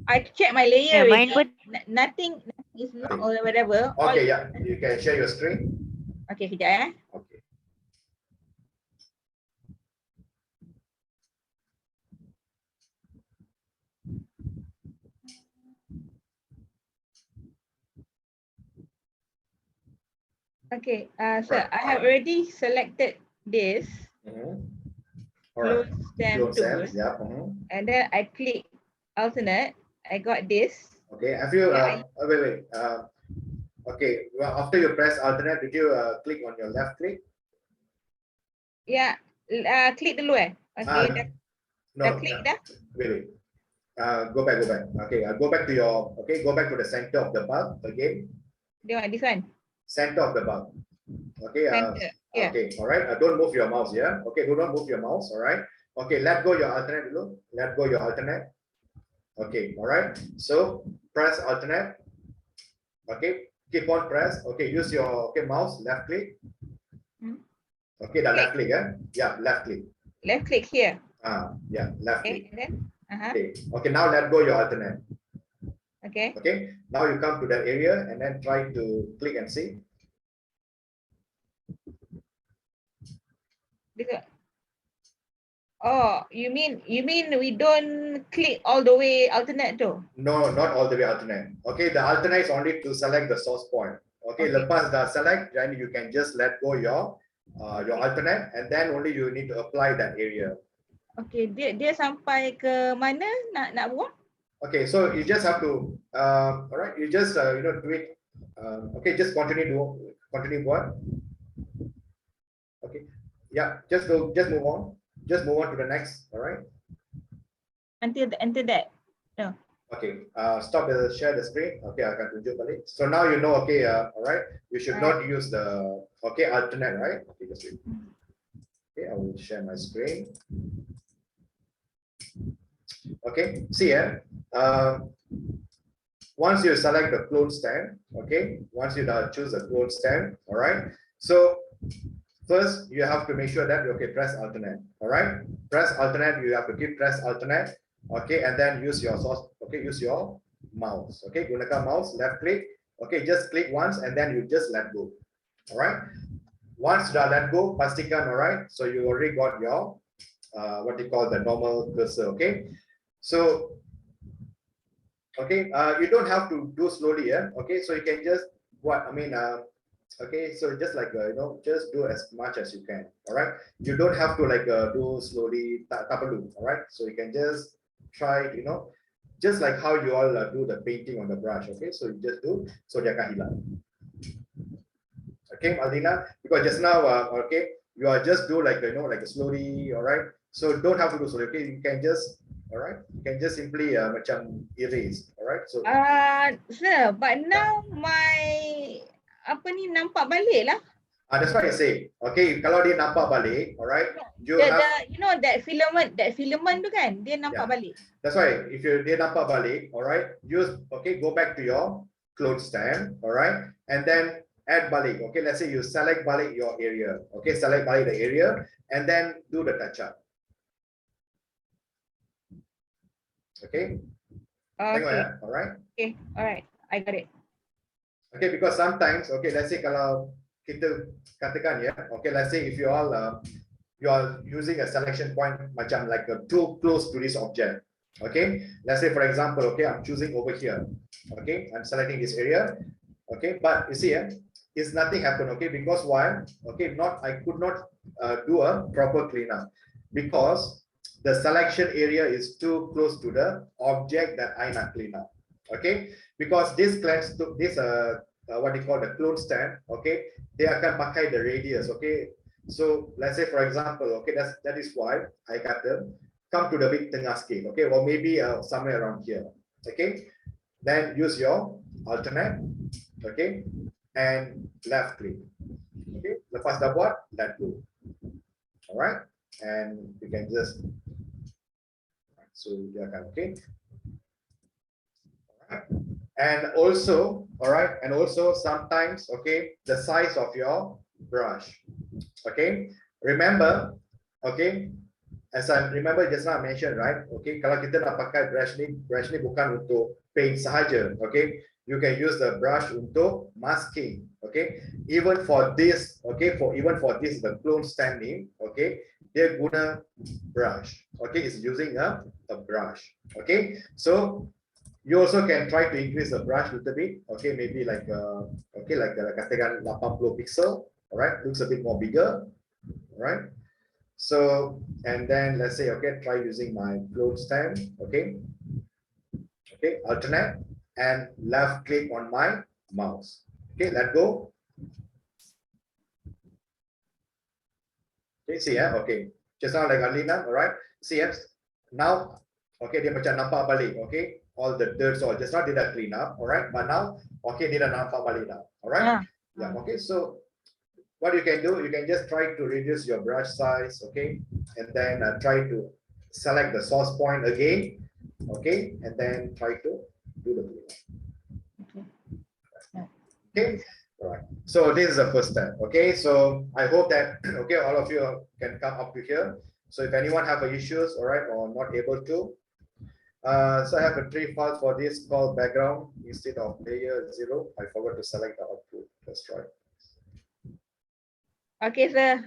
B: I check my layer
C: Yeah, mine
B: already. Nothing is locked or whatever.
A: okay, yeah, you can share your screen.
B: Okay, kejap eh.
A: Okay.
B: Okay, sir, I have already selected this
A: Mhm. All right.
B: clone stem
A: Clone
B: tool,
A: stems, yeah. Mhm.
B: and then I click alternate. I got this.
A: Okay, have you,
B: Yeah,
A: wait, okay, well, after you press alternate, did you click on your left click?
B: Yeah, click dulu eh. Okay, dah
A: No,
B: click
A: no,
B: dah.
A: wait. Go back. Okay, go back to your, okay, go back to the center of the bulb again.
B: This one.
A: Center of the bulb. Okay,
B: Center. Yeah.
A: okay, all right. Don't move your mouse, yeah. Okay, do not move your mouse, all right. Okay, let go your alternate dulu. Let go your alternate. Okay, all right. So press alternate. Okay, keep on press. Okay, use your, okay, mouse, left click. Okay, the left click, yeah, left click.
B: Left click here.
A: Yeah, left
B: Okay,
A: click.
B: and then
A: Okay, now let go your alternate.
B: okay.
A: Okay, now you come to that area and then try to click and see.
B: Oh, you mean we don't click all the way alternate too?
A: No, not all the way alternate. Okay, the alternate is only to select the source point. Okay,
B: Okay.
A: lepas dah select, then you can just let go your alternate and then only you need to apply that area.
B: Okay, dia sampai ke mana nak buat?
A: Okay, so you just have to, all right, you just do it. Okay, just continue what? Okay, yeah, just move on. Just move on to the next. All right.
B: Until that.
A: Okay, stop the share the screen. Okay, I can tunjuk balik. So now you know, okay, all right, you should not use the, okay, alternate, right? Okay, just wait. Okay, I will share my screen. Okay, see here. Once you select the clone stand, okay, once you choose the clone stand, all right. So first you have to make sure that okay, press alternate, all right. Press alternate. You have to keep press alternate, okay, and then use your source. Okay, use your mouse. Okay, gunakan mouse, left click. Okay, just click once and then you just let go. All right. Once you let go, pastikan, all right. So you already got your what you call the normal cursor. Okay, so okay, you don't have to do slowly, yeah. Okay, so you can just okay, so just like just do as much as you can. All right, you don't have to like do slowly, all right. So you can just try, just like how you all do the painting on the brush. Okay, so you just do so dia akan hilang. Okay, Aldina, because just now, okay, you are just do like like slowly, all right. So don't have to do slowly. Okay, you can just, all right, you can just simply macam erase, all right. So
B: Sir, but now my apa ni nampak balik lah.
A: that's why I say, okay, kalau dia nampak balik, all right, you have,
B: You know that filament tu kan, dia nampak balik.
A: that's why if you dia nampak balik, all right, use, okay, go back to your clone stand, all right, and then add balik. Okay, let's say you select balik your area. Okay, select balik the area and then do the touch up. Okay. Tengok
B: Okay.
A: ya, all right.
B: Okay, all right. I got it.
A: Okay, because sometimes, okay, let's say kalau kita katakan ya, okay, let's say if you are using a selection point macam like too close to this object. Okay, let's say for example, okay, I'm choosing over here. Okay, I'm selecting this area. Okay, but you see, is nothing happen. Okay, because why? Okay, I could not do a proper cleanup because the selection area is too close to the object that I not clean up. Okay, because this what you call the clone stand. Okay, they akan pakai the radius. Okay, so let's say for example, okay, that is why I got them come to the big tengah scale. Okay, or maybe somewhere around here. Okay, then use your alternate. Okay, and left click. Okay, lepas dah buat, let go. All right, and you can just dia akan okay. All right. And also, all right, and also sometimes, okay, the size of your brush. Okay, remember, okay, as I remember just now I mentioned, right? Okay, kalau kita nak pakai brush ni bukan untuk paint sahaja. Okay, you can use the brush untuk masking. Okay, even for this, okay, even for this the clone standing, okay, dia guna brush. Okay, it's using a brush. Okay, so you also can try to increase the brush a little bit. Okay, maybe like katakan 80 pixel. All right, looks a bit more bigger. All right. So, and then let's say, okay, try using my clone stand. Okay. Okay, alternate and left click on my mouse. Okay, let go. Okay, see ya. Okay, just now like Alina, all right. See ya. Now, okay, dia macam nampak balik. Okay, all the dirt, all just now dia dah clean up, all right. But now, okay, dia dah nampak balik now, all right. Yeah. Okay, so what you can do, you can just try to reduce your brush size, okay, and then try to select the source point again, okay, and then try to do the cleanup. Okay, all right. So this is the first step. Okay, so I hope that okay, all of you can come up to here. So if anyone have issues, all right, or not able to, so I have a 3 files for this called background instead of layer 0. I forgot to select the output. Let's try.
B: Okay, sir.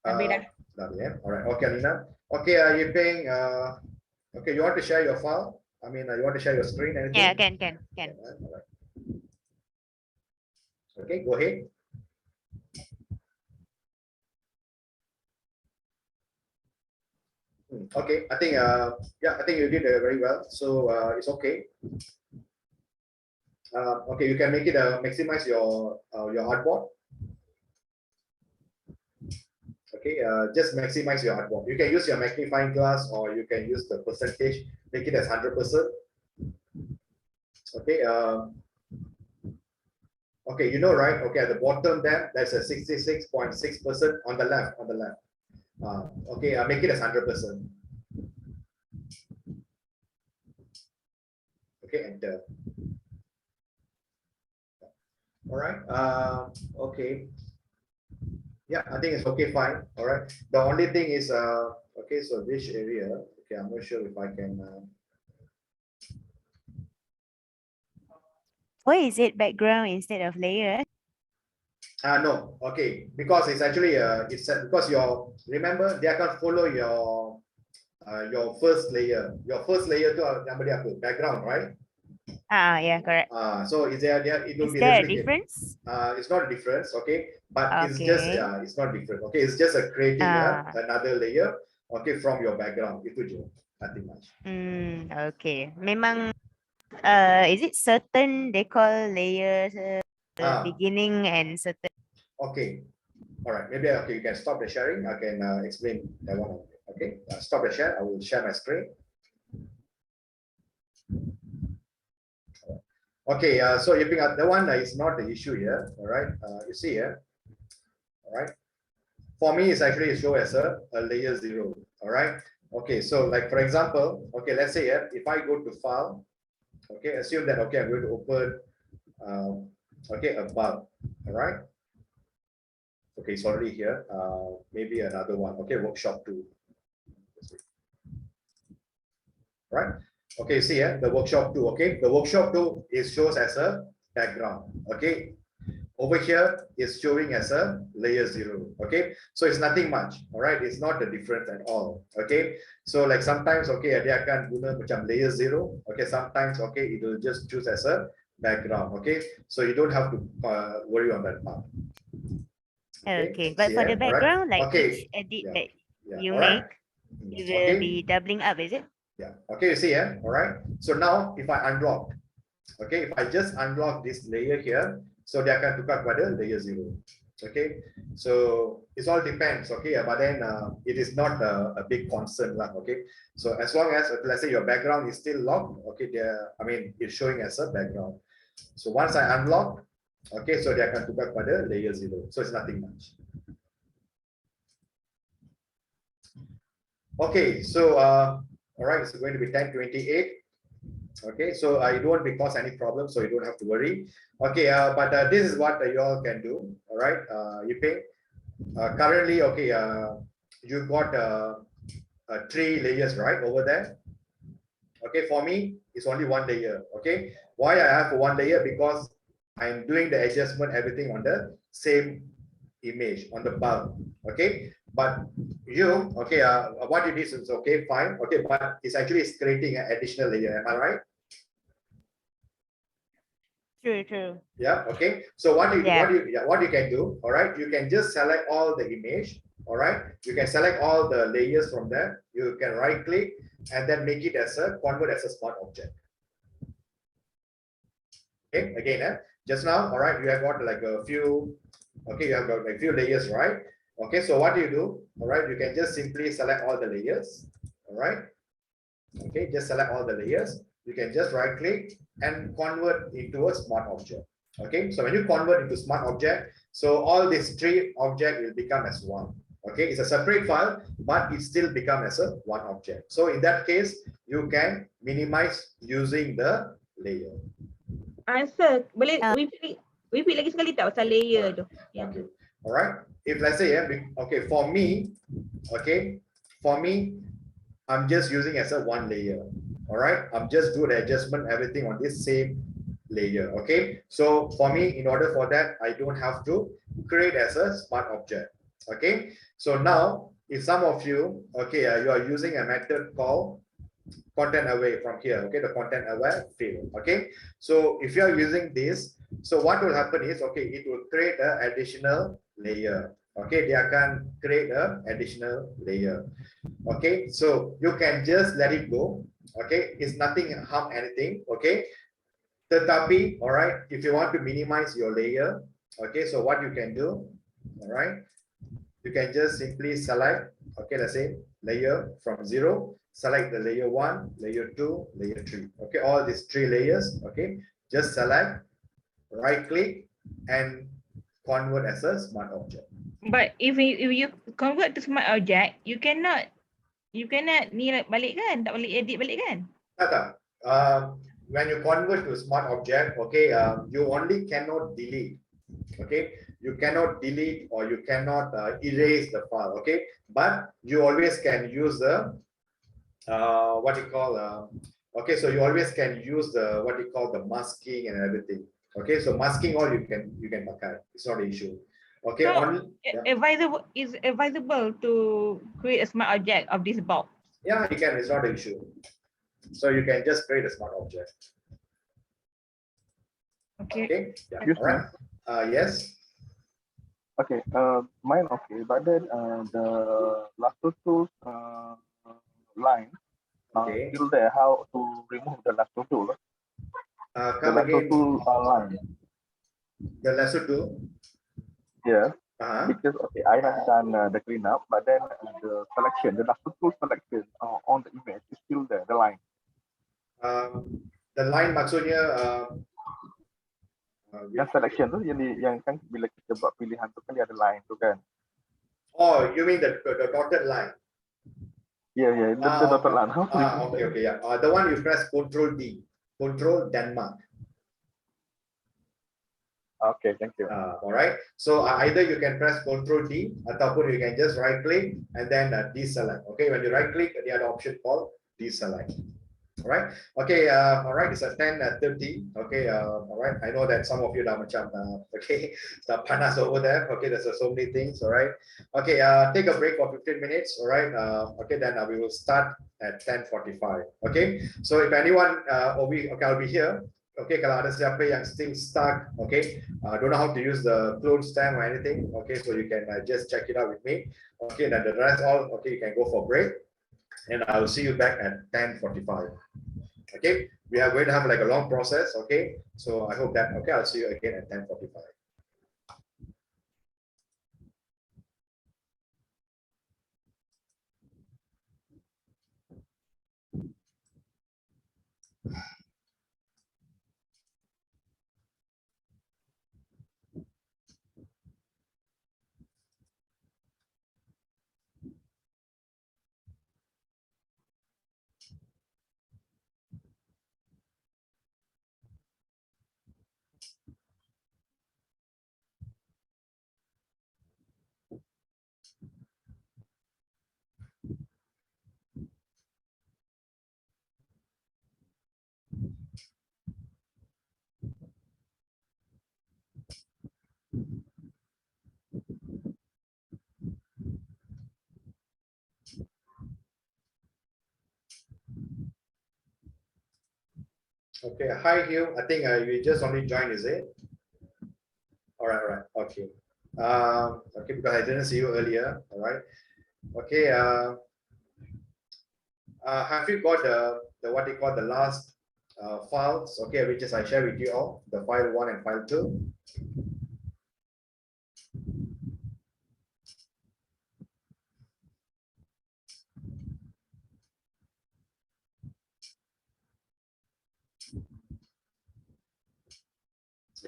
B: Habis dah.
A: Yeah. All right. Okay, Alina. Okay, Yiping, okay, you want to share your file? I mean, you want to share your screen? Anything?
C: Yeah, can.
A: All right. Okay, go ahead. Okay, I think yeah, I think you did very well. So it's okay. Okay, you can make it maximize your artboard. Okay, just maximize your artboard. You can use your magnifying glass or you can use the percentage. Make it as 100%. Okay. Okay, you know, right? Okay, at the bottom there, that's a 66.6% on the left. Okay, make it as 100%. Okay, enter. All right. Okay. Yeah, I think it's okay, fine. All right. The only thing is, okay, so this area, okay, I'm not sure if I can.
C: Why is it background instead of layer?
A: No, okay, because it's actually it's because remember they can follow your first layer. Your first layer to nama dia apa? Background, right?
C: Yeah, correct.
A: So is there it will
C: Is
A: be
C: there a
A: replicate.
C: difference?
A: It's not a difference, okay, but it's just
C: Okay.
A: it's not different. Okay, it's just a creating
C: Ah.
A: another layer, okay, from your background. Itu je, nothing much.
C: Okay. Memang is it certain they call layers beginning and certain?
A: Okay, all right, maybe okay, you can stop the sharing. I can explain that one. Okay, stop the share. I will share my screen. Okay, so you pick up the one is not the issue here. All right, you see here. All right, for me, it's actually show as a layer 0. All right. Okay, so like for example, okay, let's say here, if I go to file, okay, assume that okay, I'm going to open okay, a bulb. All right. Okay, it's already here. Maybe another one. Okay, workshop 2. Right. Okay, see here the workshop 2. Okay, the workshop 2 is shows as a background. Okay, over here is showing as a layer 0. Okay, so it's nothing much. All right, it's not a difference at all. Okay, so like sometimes okay dia akan guna macam layer 0. Okay, sometimes okay it will just choose as a background. Okay, so you don't have to worry on that part.
C: Okay, but
A: see
C: for the
A: here, all right?
C: background, like
A: Okay,
C: each edit
A: yeah,
C: that
A: yeah,
C: you
A: all right.
C: make, it will be doubling up, is it?
A: Yeah. Okay, you see here. All right. So now if I unblock, okay, if I just unblock this layer here, so dia akan tukar kepada layer 0. Okay, so it all depends. Okay, but then it is not a big concern lah. Okay, so as long as let's say your background is still locked, okay, I mean it's showing as a background. So once I unlock, okay, so dia akan tukar kepada layer 0. So it's nothing much. Okay, so all right, it's going to be 10:28. Okay, so you don't cause any problem, so you don't have to worry. Okay, but this is what you all can do. All right, you pay. Currently, okay, you got 3 layers right over there. Okay, for me, it's only 1 layer. Okay, why I have 1 layer? Because I'm doing the adjustment everything on the same image on the bulb. Okay, but you okay, what it is okay, fine. Okay, but it's actually creating an additional layer. Am I right?
C: True.
A: Yeah. Okay. So what you
C: Yeah.
A: what you can do? All right. You can just select all the image. All right. You can select all the layers from there. You can right click and then make it as a convert as a smart object. Okay. Again, just now. All right. You have got like a few. Okay. You have got like few layers, right? Okay. So what do you do? All right. You can just simply select all the layers. All right. Okay. Just select all the layers. You can just right click and convert into a smart object. Okay, so when you convert into smart object, so all these 3 object will become as 1. Okay, it's a separate file, but it still become as a 1 object. So in that case, you can minimize using the layer.
B: Answer, boleh repeat lagi sekali tak pasal layer tu.
A: Okay, all right. If let's say okay, for me, I'm just using as a 1 layer. All right, I'm just do the adjustment everything on this same layer. Okay, so for me, in order for that, I don't have to create as a smart object. Okay, so now if some of you okay you are using a method called content away from here. Okay, the content aware field. Okay, so if you are using this, so what will happen is okay, it will create an additional layer. Okay, they can create an additional layer. Okay, so you can just let it go. Okay, it's nothing harm anything. Okay, tetapi all right, if you want to minimize your layer, okay, so what you can do, all right, you can just simply select, okay, let's say layer from 0, select the layer 1, layer 2, layer 3. Okay, all these 3 layers. Okay, just select, right click and convert as a smart object.
B: But if you convert to smart object, you cannot ni balik kan? Tak boleh edit balik kan?
A: Tak. when you convert to a smart object, okay, you only cannot delete. Okay, you cannot delete or you cannot erase the file. Okay, but you always can use the what you call okay, so you always can use the what you call the masking and everything. Okay, so masking all you can pakai. It's not an issue. Okay,
B: So,
A: only yeah.
B: advisable to create a smart object of this bulk.
A: Yeah, you can. It's not an issue. So you can just create a smart object.
B: Okay.
A: Okay. Yeah.
D: Excuse
A: All right. Yes.
D: Okay, mine okay, but then the lasso tool line
A: Okay.
D: still there. How to remove the lasso tool? The
A: Come
D: lasso
A: again.
D: tool line.
A: The lasso tool.
D: Yeah,
A: Uh-huh.
D: because okay, I have done the cleanup, but then the selection, the lasso tool selection on the image is still there. The line.
A: The line maksudnya
D: Yang selection tu yang kan bila kita buat pilihan tu kan dia ada line tu kan.
A: oh, you mean the dotted line?
D: Yeah, yeah, the dotted line. How to remove
A: Okay,
D: that?
A: okay, yeah. The one you press Control D, Control Denmark.
D: Okay, thank you.
A: All right. So either you can press Control D, ataupun you can just right click and then deselect. Okay, when you right click, the other option called deselect. All right. Okay. All right. It's at 10:30. Okay. All right. I know that some of you dah macam okay, dah panas over there. Okay. There's so many things. All right. Okay. Take a break for 15 minutes. All right. Okay. Then we will start at 10:45. Okay. So if anyone okay, I'll be here. Okay, kalau ada siapa yang still stuck, okay, don't know how to use the clone stamp or anything, okay, so you can just check it out with me. Okay, then the rest all, okay, you can go for break. And I will see you back at 10:45. Okay, we are going to have like a long process. Okay, so I hope that, okay, I'll see you again at 10:45. Okay, hi Hugh. I think you just only joined, is it? All right, okay. Okay, because I didn't see you earlier. All right. Okay. Have you got the what you call the last files? Okay, which is I share with you all the file 1 and file 2.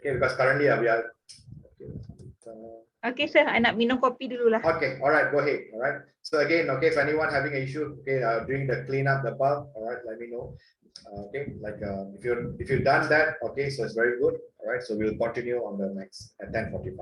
A: Okay, because currently we are. Okay.
B: Okay, sir. I nak minum kopi dulu lah.
A: Okay, all right, go ahead. All right. So again, okay, if anyone having an issue, okay, doing the cleanup the bulb, all right, let me know. Okay, like if you've done that, okay, so it's very good. All right, so we'll continue on the next at 10:45.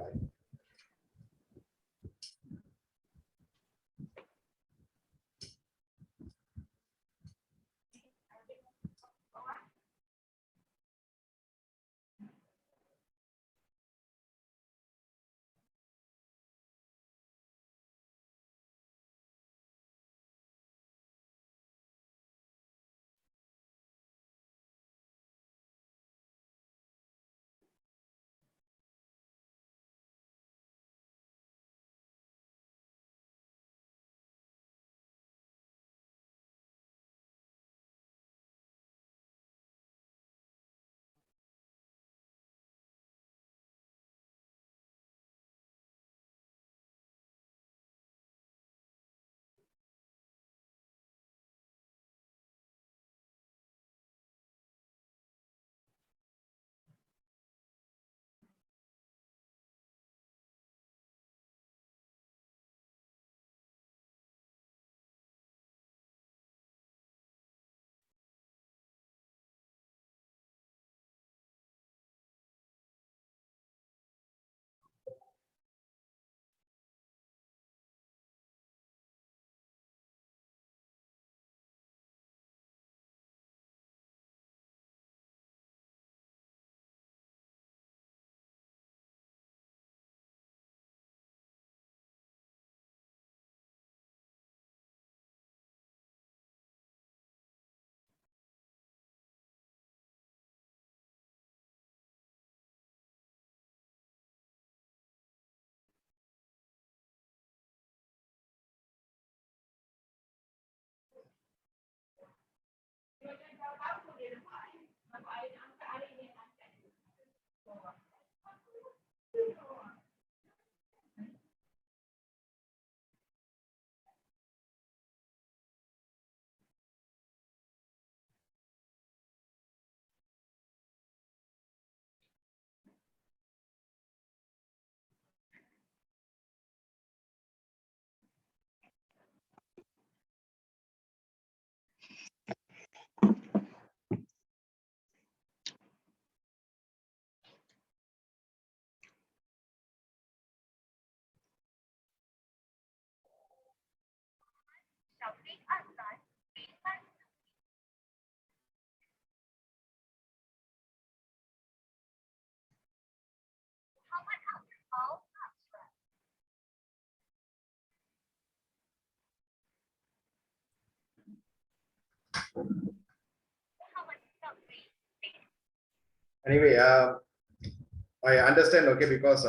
A: Anyway, I understand, okay, because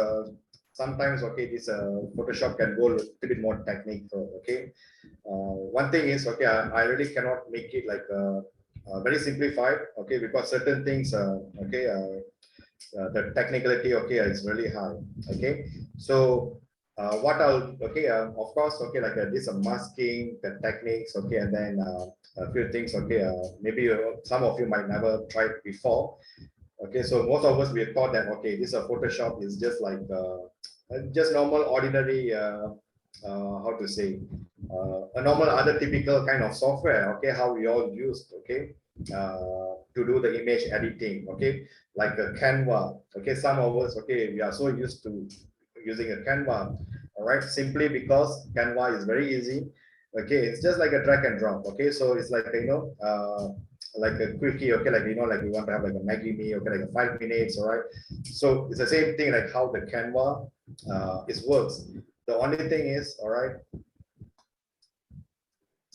A: sometimes, okay, this Photoshop can go a little bit more technical, okay. One thing is, okay, I really cannot make it like very simplified, okay, because certain things, okay, the technicality, okay, is really high, okay. So what I'll, okay, of course, okay, like this masking, the techniques, okay, and then a few things, okay, maybe some of you might never tried before. Okay, so most of us we thought that okay, this Photoshop is just like just normal, ordinary, how to say, a normal other typical kind of software. Okay, how we all used. Okay, to do the image editing. Okay, like a Canva. Okay, some of us, okay, we are so used to using a Canva. All right, simply because Canva is very easy. Okay, it's just like a drag and drop. Okay, so it's like like a quickie, okay, like like we want to have like a Maggie Me, okay, like a 5 minutes, all right. So it's the same thing like how the Canva it works. The only thing is, all right,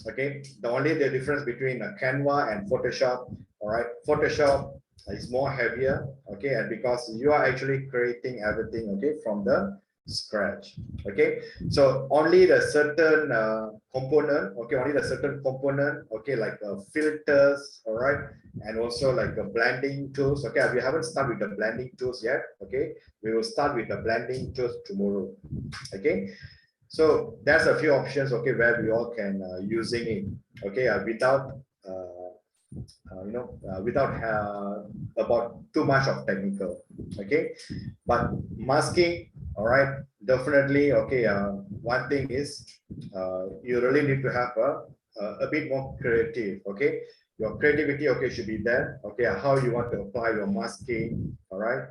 A: okay, the difference between a Canva and Photoshop, all right, Photoshop is more heavier, okay, and because you are actually creating everything, okay, from the scratch, okay. So only the certain component, okay, only the certain component, okay, like filters, all right, and also like the blending tools, okay. We haven't started with the blending tools yet, okay. We will start with the blending tools tomorrow, okay. So there's a few options, okay, where we all can using it, okay, without without about too much of technical, okay. But masking, all right, definitely, okay. One thing is, you really need to have a bit more creative, okay. Your creativity, okay, should be there, okay. How you want to apply your masking, all right.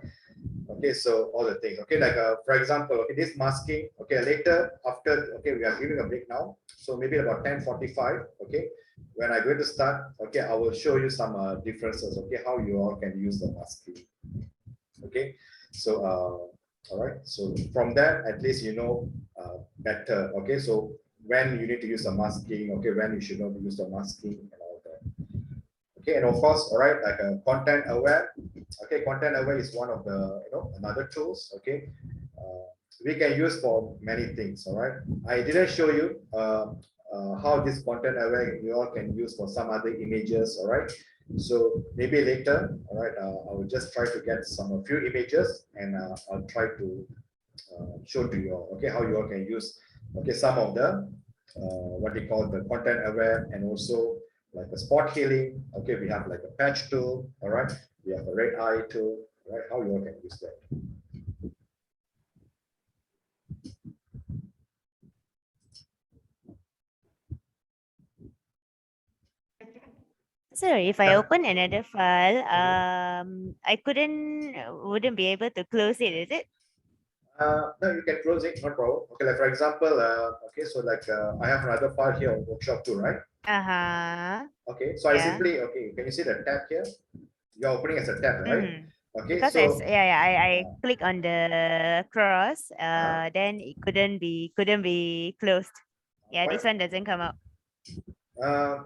A: Okay, so all the things, okay, like for example, okay, this masking, okay, later after, okay, we are giving a break now, so maybe about 10:45, okay, when I'm going to start, okay, I will show you some differences, okay, how you all can use the masking, okay. So all right, so from that, at least you know better, okay. So when you need to use the masking, okay, when you should not use the masking and all that. Okay, and of course, all right, like content aware. Okay, content aware is one of the another tools. Okay, we can use for many things. All right, I didn't show you how this content aware you all can use for some other images. All right, so maybe later. All right, I will just try to get a few images and I'll try to show to you all. Okay, how you all can use. Okay, some of the what they call the content aware and also like a spot healing. Okay, we have like a patch tool. All right, we have a red eye tool. Right, how you all can use that.
C: So if I
A: Yeah.
C: open another file, I wouldn't be able to close it, is it?
A: No, you can close it, no problem. Okay, like for example, okay, so like I have another file here on workshop too, right?
C: Uh-huh.
A: Okay, so I
C: Yeah.
A: simply, okay, can you see the tab here? You're opening as a tab, right?
C: Mm.
A: Okay,
C: Because
A: so
C: I click on the cross, then it couldn't be closed. Yeah, this
A: what
C: one doesn't come out.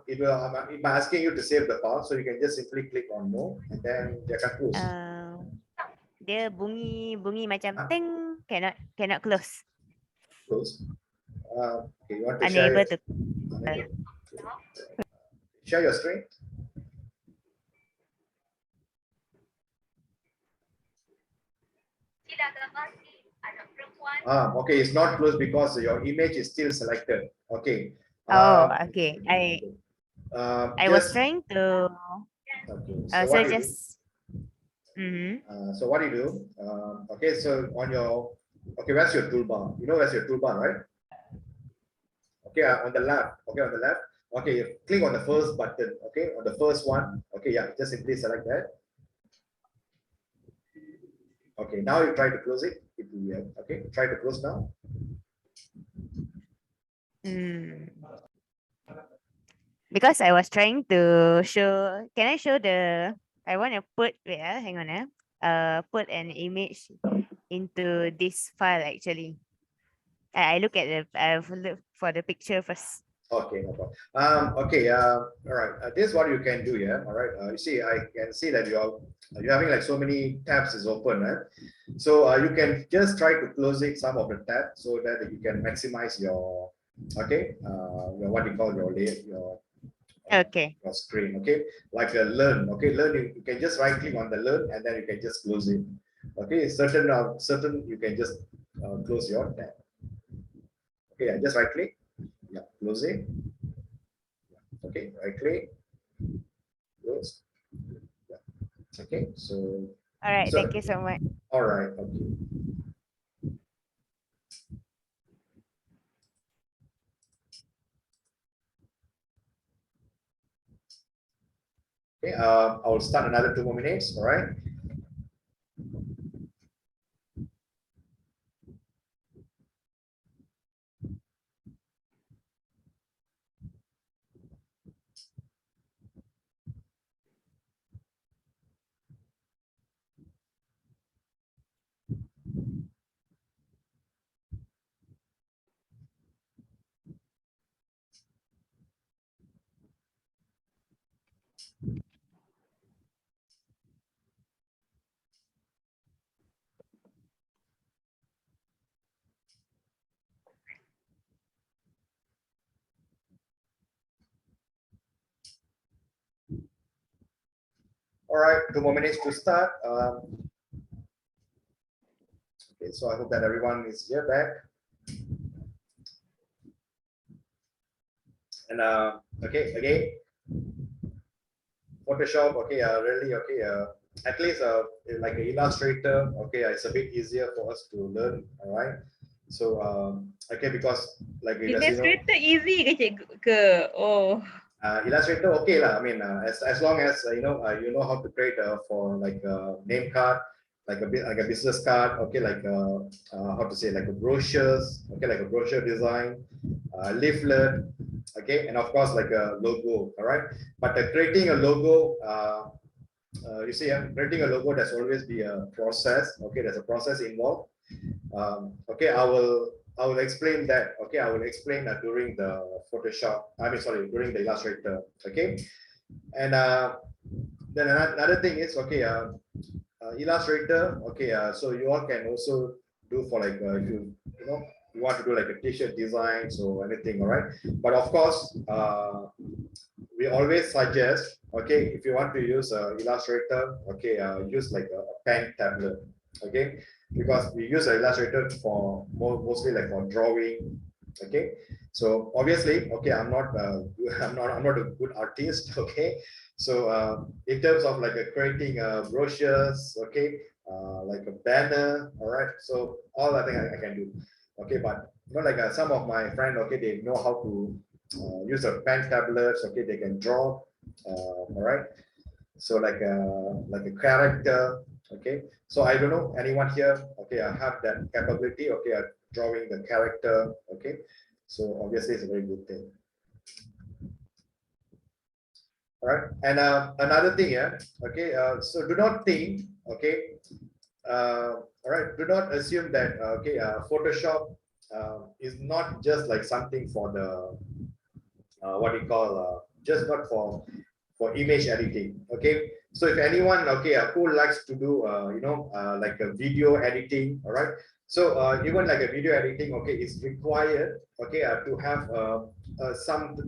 A: it will, I'm asking you to save the file, so you can just simply click on no, and then they can close.
C: Dia bunyi macam
A: Huh?
C: ting, cannot close.
A: Close. Okay, you want to
C: Unable to.
A: share your screen? Okay, it's not closed because your image is still selected. Okay.
C: Oh, okay. I was
A: Just
C: trying to.
A: okay.
C: So
A: what you do?
C: just. Mm-hmm.
A: So what do you do? Okay, so on your where's your toolbar? You know where's your toolbar, right? Okay, on the left. Okay, on the left. Okay, you click on the first button. Okay, on the first one. Okay, yeah, just simply select that. Okay, now you try to close it. Okay, try to close now.
C: Because I was trying to show. Can I show the? I want to put. Wait, hang on. Put an image into this file actually. I look at the. I look for the picture first.
A: Okay, no problem. Okay, all right. This is what you can do, yeah. All right. You see, I can see that you're having like so many tabs is open, right? So you can just try to close it some of the tabs so that you can maximize your your what you call
C: Okay.
A: your screen. Okay, like a learn. Okay, learn. You can just right click on the learn and then you can just close it. Okay, certain you can just close your tab. Okay, just right click. Yeah, close it. Okay, right click, close. Yeah. Okay, so
C: All right. Thank you so much.
A: all right, okay. Okay, I'll start another 2 more minutes. All right. All right, 2 more minutes to start. Okay, so I hope that everyone is here back. And okay, again, Photoshop. Okay, really okay. At least like an Illustrator. Okay, it's a bit easier for us to learn. All right. So okay, because like as you know,
B: Illustrator easy ke cikgu ke? Oh.
A: Illustrator okay lah. I mean, as long as you know how to create for like a name card, like a business card. Okay, like how to say, like a brochures. Okay, like a brochure design, leaflet. Okay, and of course like a logo. All right, but creating a logo. You see, creating a logo, there's always be a process. Okay, there's a process involved. Okay, I will explain that. Okay, I will explain during the Photoshop. I mean, sorry, during the Illustrator. Okay, and then another thing is okay. Illustrator. Okay, so you all can also do for like if you know you want to do like a t-shirt designs or anything. All right, but of course, we always suggest. Okay, if you want to use Illustrator, okay, use like a pen tablet. Okay, because we use Illustrator for mostly like for drawing. Okay, so obviously, okay, I'm not I'm not a good artist. Okay, so in terms of like creating brochures, okay, like a banner, all right, so all I think I can do. Okay, but you know, like some of my friends, okay, they know how to use a pen tablets. Okay, they can draw, all right, so like a character. Okay, so I don't know anyone here. Okay, I have that capability. Okay, drawing the character. Okay, so obviously it's a very good thing. All right, and another thing, yeah. Okay, so do not think. Okay, all right, do not assume that okay, Photoshop is not just like something for the what we call just not for image editing. Okay, so if anyone okay who likes to do like a video editing, all right, so even like a video editing, okay, is required, okay, to have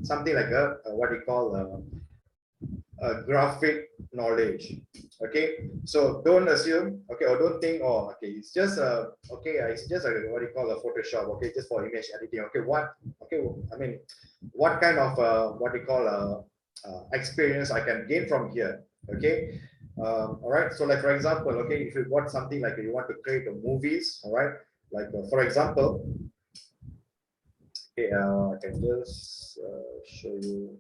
A: something like a what we call graphic knowledge. Okay, so don't assume, okay, or don't think, oh, okay, it's just okay, it's just what you call a Photoshop, okay, just for image editing. Okay, I mean, what kind of what we call experience I can gain from here. Okay, all right, so like for example, okay, if you want something like you want to create a movies, all right, like for example, okay, I can just show you.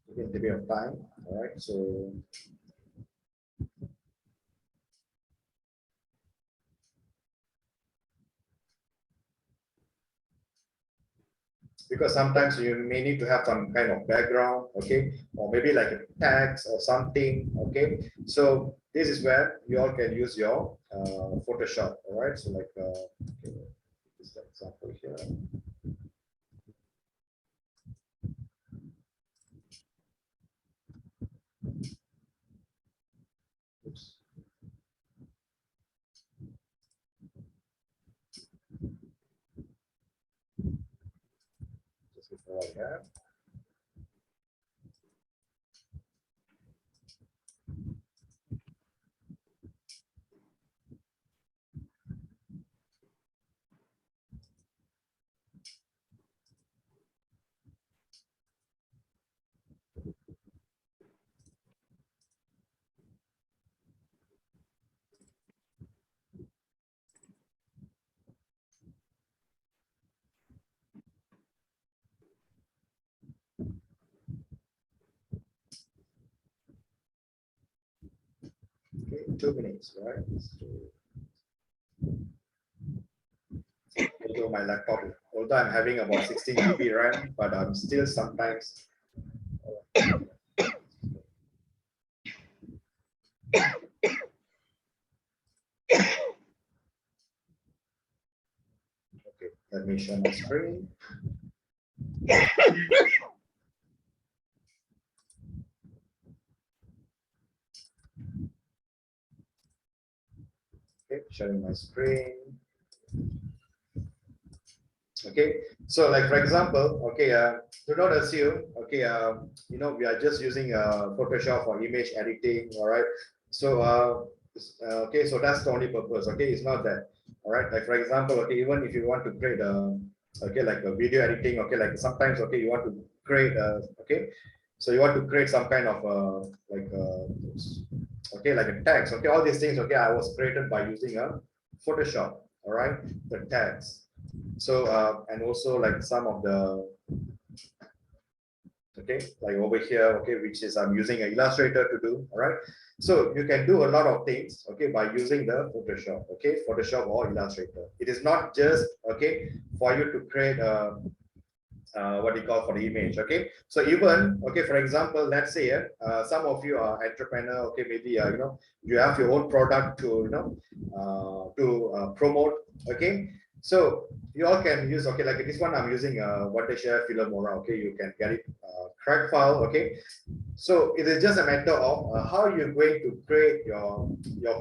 A: a little bit of time. All right, so because sometimes you may need to have some kind of background, okay, or maybe like a text or something, okay. So this is where you all can use your Photoshop, all right. So like, okay, this example here. Oops. Just before I have. Okay, 2 minutes, right? Although my laptop, although I'm having about 16 GB RAM, but I'm still sometimes. Okay, let me share my screen. Okay, sharing my screen. Okay, so like for example, okay, do not assume, okay, you know, we are just using Photoshop for image editing, all right. So okay, so that's the only purpose. Okay, it's not that, all right. Like for example, okay, even if you want to create a, okay, like a video editing, okay, like sometimes, okay, you want to create okay, so you want to create some kind of like okay, like a text, okay, all these things, okay, I was created by using a Photoshop, all right, the text. So and also like some of the, okay, like over here, okay, which is I'm using an Illustrator to do, all right. So you can do a lot of things, okay, by using the Photoshop, okay, Photoshop or Illustrator. It is not just, okay, for you to create a what you call for the image, okay. So even, okay, for example, let's say some of you are entrepreneur, okay, maybe you know, you have your own product to, you know, promote, okay. So you all can use, okay, like this one I'm using Wondershare Filmora, okay, you can get it crack file, okay. So it is just a matter of how you're going to create your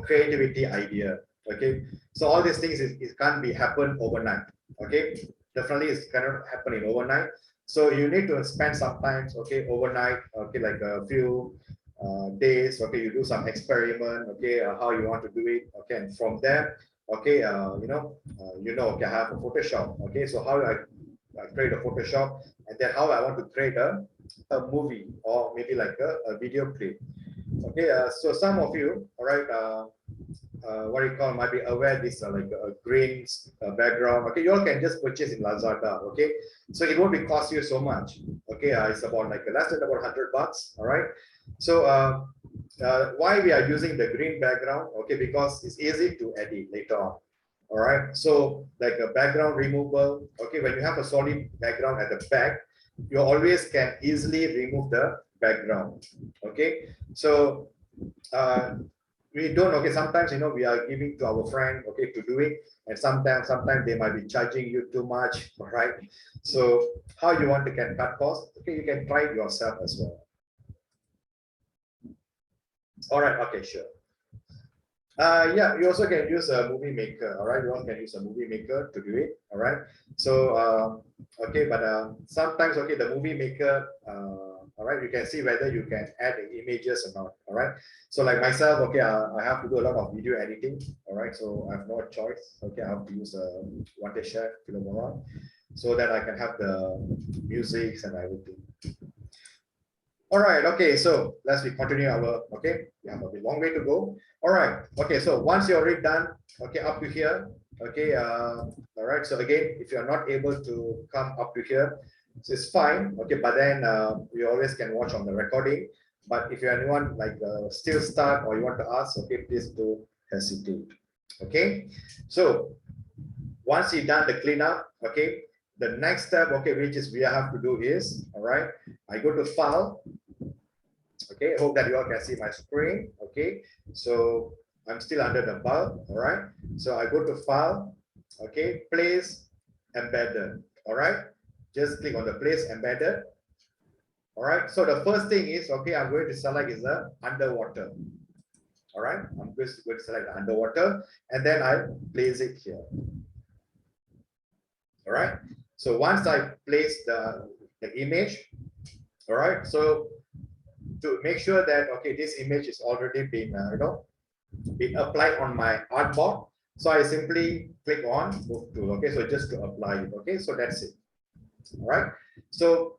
A: creativity idea, okay. So all these things it can't be happen overnight, okay. Definitely it cannot happen in overnight. So you need to spend sometimes, okay, overnight, okay, like a few days, okay, you do some experiment, okay, how you want to do it, okay, and from there, okay, you know, okay, I have a Photoshop, okay, so how I create a Photoshop, and then how I want to create a movie or maybe like a video clip. Okay, so some of you, all right, what you call might be aware this like a green background. Okay, you all can just purchase in Lazada. Okay, so it won't be cost you so much. Okay, it's about like less than about $100. All right, so why we are using the green background? Okay, because it's easy to edit later on. All right, so like a background removal. Okay, when you have a solid background at the back, you always can easily remove the background. Okay, so we don't, okay, sometimes, you know, we are giving to our friend, okay, to do it, and sometimes they might be charging you too much, right? So how you want to can cut costs? Okay, you can try it yourself as well. All right, okay, sure. Yeah, you also can use a movie maker. All right, you all can use a movie maker to do it. All right, so okay, but sometimes, okay, the movie maker, all right, you can see whether you can add the images or not. All right, so like myself, okay, I have to do a lot of video editing. All right, so I have no choice. Okay, I have to use a Wondershare Filmora so that I can have the music and everything. All right, okay, so let's continue our, okay, we have a long way to go. All right, okay, so once you're already done, okay, up to here, okay, all right, so again, if you're not able to come up to here, So it's fine, okay, but then you always can watch on the recording. But if you anyone like still stuck or you want to ask, okay, please don't hesitate. Okay, so once you've done the cleanup, okay, the next step, okay, which is we have to do is, all right, I go to file. Okay, hope that you all can see my screen. Okay, so I'm still under the bulb. All right, so I go to file. Okay, place embedded. All right, just click on the place embedded. All right, so the first thing is, okay, I'm going to select is the underwater. All right, I'm going to select the underwater and then I place it here. All right, so once I place the image, all right, so to make sure that, okay, this image is already been, been applied on my artboard. So I simply click on move tool. Okay, so just to apply it. Okay, so that's it. All right, so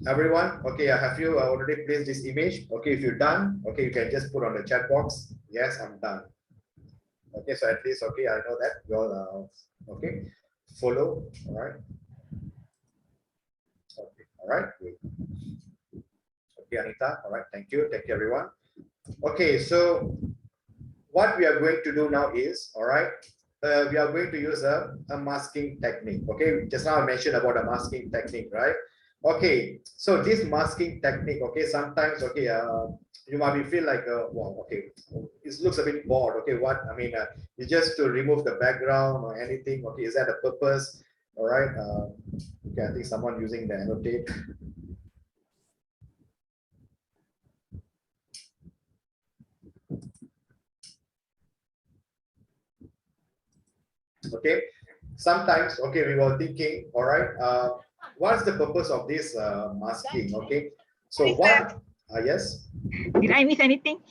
A: everyone, okay, have you already placed this image? Okay, if you're done, okay, you can just put on the chat box, yes, I'm done. Okay, so at least, okay, I know that you all okay, follow. All right, okay, all right, good. Okay, Anita, all right, thank you everyone. Okay, so what we are going to do now is, all right, we are going to use a masking technique. Okay, just now I mentioned about a masking technique, right? Okay, so this masking technique, okay, sometimes, okay, you might be feel like, well, okay, it looks a bit bored. Okay, what I mean, it's just to remove the background or anything. Okay, is that a purpose? All right, okay, I think someone using the annotate. Okay, sometimes, okay, we were thinking, all right, what's the purpose of this masking? Okay, so what, yes,
B: Did I miss anything?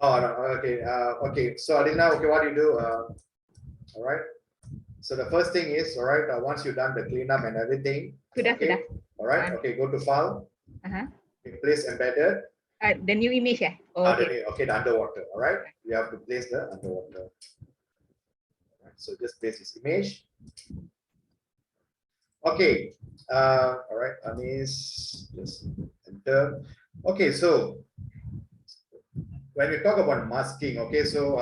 A: oh no, okay, okay, so Adina, okay, what do you do? All right, so the first thing is, all right, once you've done the cleanup and everything,
B: Sudah.
A: all right, okay, go to file, place embedded,
B: The new image, yeah. Okay.
A: okay, the underwater. All right, you have to place the underwater. So just place this image. Okay, all right, Anis, just enter. Okay, so when we talk about masking, okay, so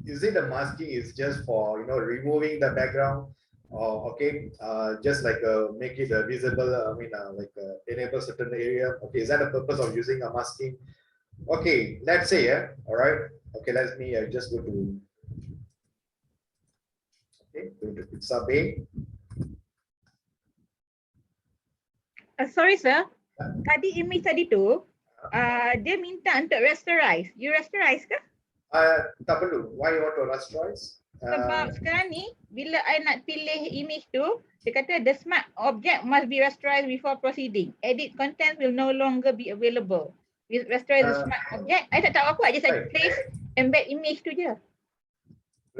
A: is it the masking is just for, removing the background, or okay, just like make it visible, I mean, like enable certain area. Okay, is that the purpose of using a masking? Okay, let's say, yeah, all right, okay, let me just go to, okay, go to Pixabay.
B: Sorry, sir. Tadi image tadi tu, dia minta untuk rasterize. You rasterize ke?
A: Tak perlu. Why you want to rasterize?
B: Sebab sekarang ni, bila I nak pilih image tu, dia kata the smart object must be rasterized before proceeding. Edit contents will no longer be available. With rasterize the smart object, I tak tahu apa, I just place embed image tu je.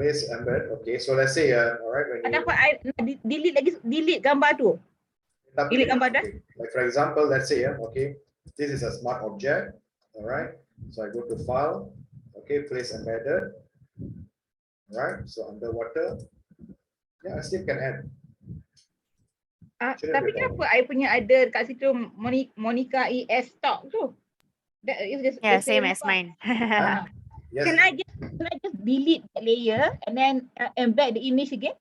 A: Place embed, okay. So let's say, alright, when
B: Kenapa I delete gambar tu? Delete gambar dah.
A: Okay. Like for example, let's say, okay, this is a smart object, all right. So I go to file, okay, place embedded, all right. So underwater, yeah, I still can add.
B: Tapi kenapa I punya ada kat situ Monica ES stock tu? That is just
C: Yeah, same as mine.
A: Yes.
B: Can I just delete that layer and then embed the image again?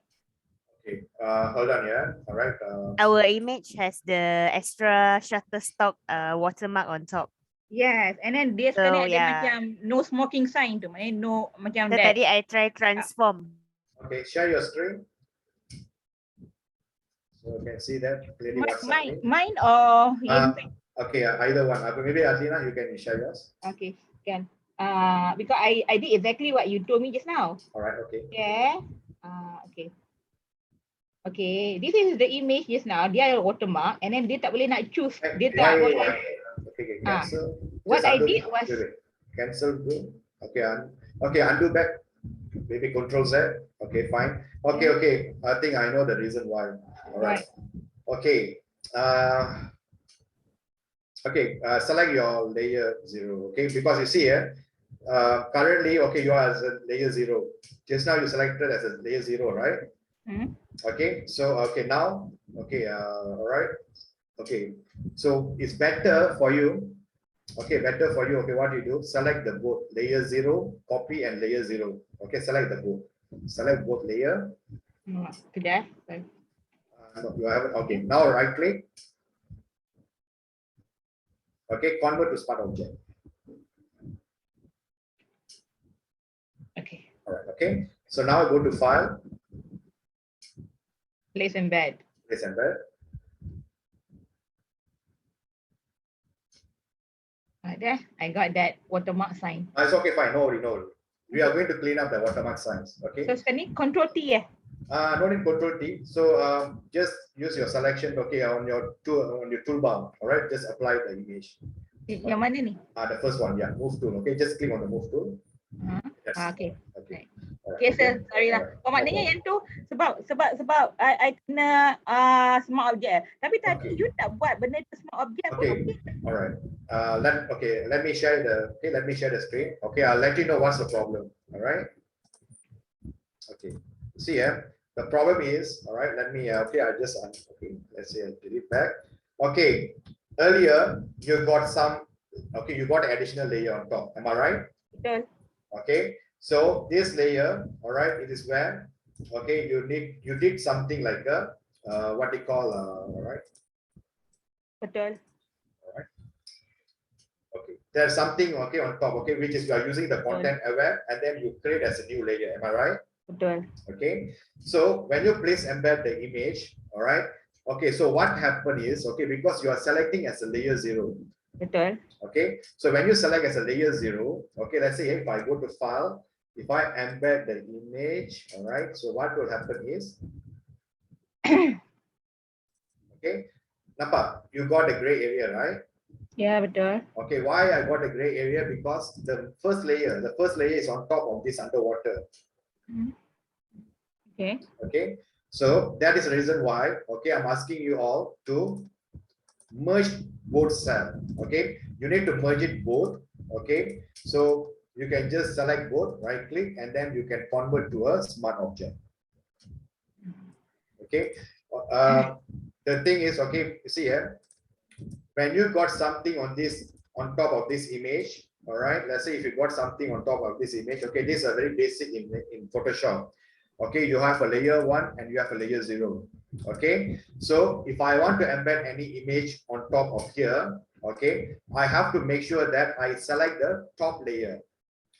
A: Okay, hold on, yeah. All right.
C: Our image has the extra Shutterstock watermark on top.
B: Yes, and then dia
C: So,
B: sekarang ada
C: yeah.
B: macam no smoking sign tu, maknanya no macam
C: So
B: that.
C: tadi I try transform.
A: Okay, share your screen. So you can see that clearly. what's happening.
B: Mine or
A: Okay, either one. Maybe Adina, you can share yours.
B: okay, can. Because I did exactly what you told me just now.
A: All right, okay.
B: Yeah. Okay. Okay, this is the image just now. Dia ada watermark and then dia tak boleh nak choose. Dia tak boleh.
A: Okay, cancel.
B: What
A: Just
B: I
A: undo.
B: did was
A: Cancel. Okay, okay, undo back. Maybe Control Z. Okay, fine. Okay, okay. I think I know the reason why. All right. Okay. Okay. Select your layer 0. Okay, because you see here, currently, okay, you are as a layer 0. Just now you selected as a layer 0, right? Okay. So okay now, okay. All right. Okay, so it's better for you. Okay, better for you. Okay, what you do? Select the both layer 0, copy and layer 0. Okay, select the both. Select both layer.
B: Kejap.
A: No, you haven't. Okay, now right click. Okay, convert to smart object.
B: Okay.
A: All right. Okay. So now go to file,
B: Place embed.
A: place embed.
B: There, I got that watermark sign.
A: It's okay, fine. No worry, no worry. We are going to clean up the watermark signs. Okay.
B: So sekarang ni control T
A: No need control T. So just use your selection. Okay, on your toolbar. All right. Just apply the image.
B: Yang mana ni?
A: The first one, yeah. Move tool. Okay. Just click on the move tool. Yes.
B: Okay.
A: Okay.
B: Okay, sir. Sorry lah. Oh, maknanya yang tu sebab I kena smart object. Tapi tadi you tak buat benda tu smart object pun.
A: Okay. All right. Let me share the screen. Okay, I'll let you know what's the problem. All right. Okay. See here. The problem is, all right. Let me. Okay, I just. Okay. Let's say I delete back. Okay. Earlier you got some. Okay, you got an additional layer on top. Am I right?
B: Betul.
A: Okay. So this layer, all right, it is where, okay, you did something like a what they call, all right.
B: Betul.
A: Okay, there's something, okay, on top, okay, which is you are using the content aware and then you create as a new layer. Am I right?
B: Betul.
A: Okay, so when you place embed the image, all right, okay, so what happened is, okay, because you are selecting as a layer 0.
B: Betul.
A: Okay, so when you select as a layer 0, okay, let's say if I go to file, if I embed the image, all right, so what will happen is, okay, nampak, you got a gray area, right?
B: Ya, betul.
A: Okay, why I got a gray area? Because the first layer is on top of this underwater.
B: Okay.
A: Okay, so that is the reason why, okay, I'm asking you all to merge both cells. Okay, you need to merge it both. Okay, so you can just select both, right click, and then you can convert to a smart object. Okay, the thing is, okay, you see here, when you got something on top of this image, all right, let's say if you got something on top of this image, okay, this is a very basic in Photoshop. Okay, you have a layer 1 and you have a layer 0. Okay, so if I want to embed any image on top of here, okay, I have to make sure that I select the top layer.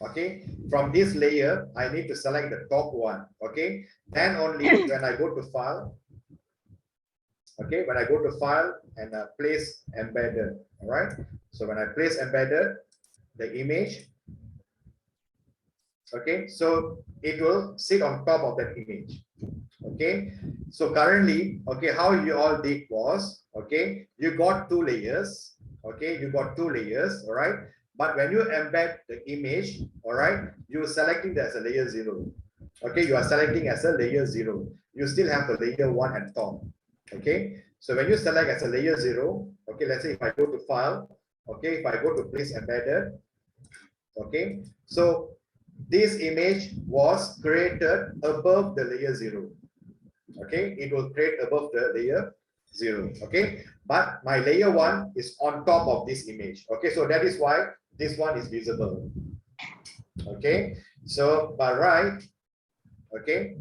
A: Okay, from this layer I need to select the top one. Okay, then only when I go to file, okay, when I go to file and place embedded, all right, so when I place embedded the image, okay, so it will sit on top of that image. Okay, so currently, okay, how you all did was, okay, you got 2 layers. Okay, you got 2 layers, all right, but when you embed the image, all right, you're selecting that as a layer 0. Okay, you are selecting as a layer 0. You still have the layer 1 and top. Okay, so when you select as a layer 0, okay, let's say if I go to file, okay, if I go to place embedded, okay, so this image was created above the layer 0. Okay, it will create above the layer 0. Okay, but my layer 1 is on top of this image. Okay, so that is why this one is visible. Okay, so by right, okay,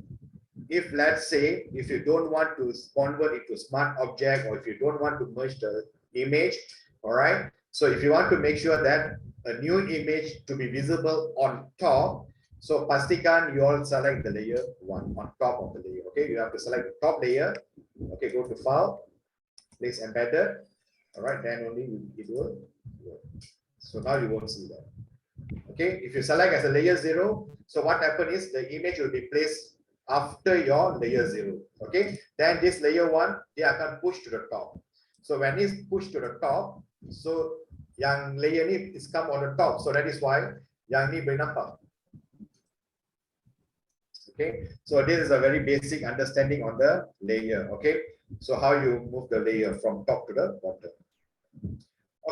A: if let's say if you don't want to convert it to smart object, or if you don't want to merge the image, all right, so if you want to make sure that a new image to be visible on top, so pastikan you all select the layer 1 on top of the layer. Okay, you have to select the top layer. Okay, go to file, place embedded, all right, then only it will work. So now you won't see that. Okay, if you select as a layer 0, so what happens is the image will be placed after your layer 0. Okay, then this layer 1 they akan push to the top. So when it's pushed to the top, so yang layer ni is come on the top, so that is why yang ni boleh nampak. Okay, so this is a very basic understanding on the layer. Okay, so how you move the layer from top to the bottom.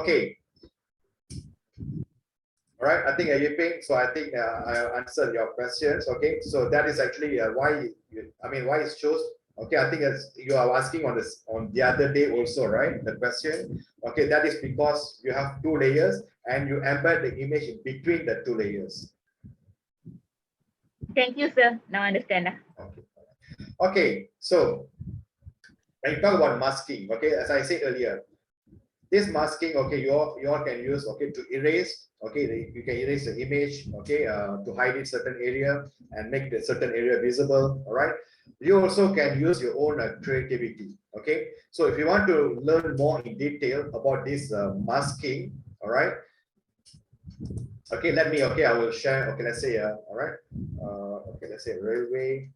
A: Okay, all right, I think Yiping, so I think I answered your questions. Okay, so that is actually why it shows, Okay, I think as you are asking on this on the other day also, right? The question. Okay, that is because you have two layers and you embed the image in between the two layers.
B: Thank you, sir. Now I understand.
A: Okay. Okay, so when you talk about masking, okay, as I said earlier, this masking, okay, you all can use, okay, to erase, okay, you can erase the image, okay, to hide it certain area and make the certain area visible. All right. You also can use your own creativity. Okay. So if you want to learn more in detail about this masking, all right. Okay, let me, okay, I will share, okay, let's say, all right. Okay, let's say railway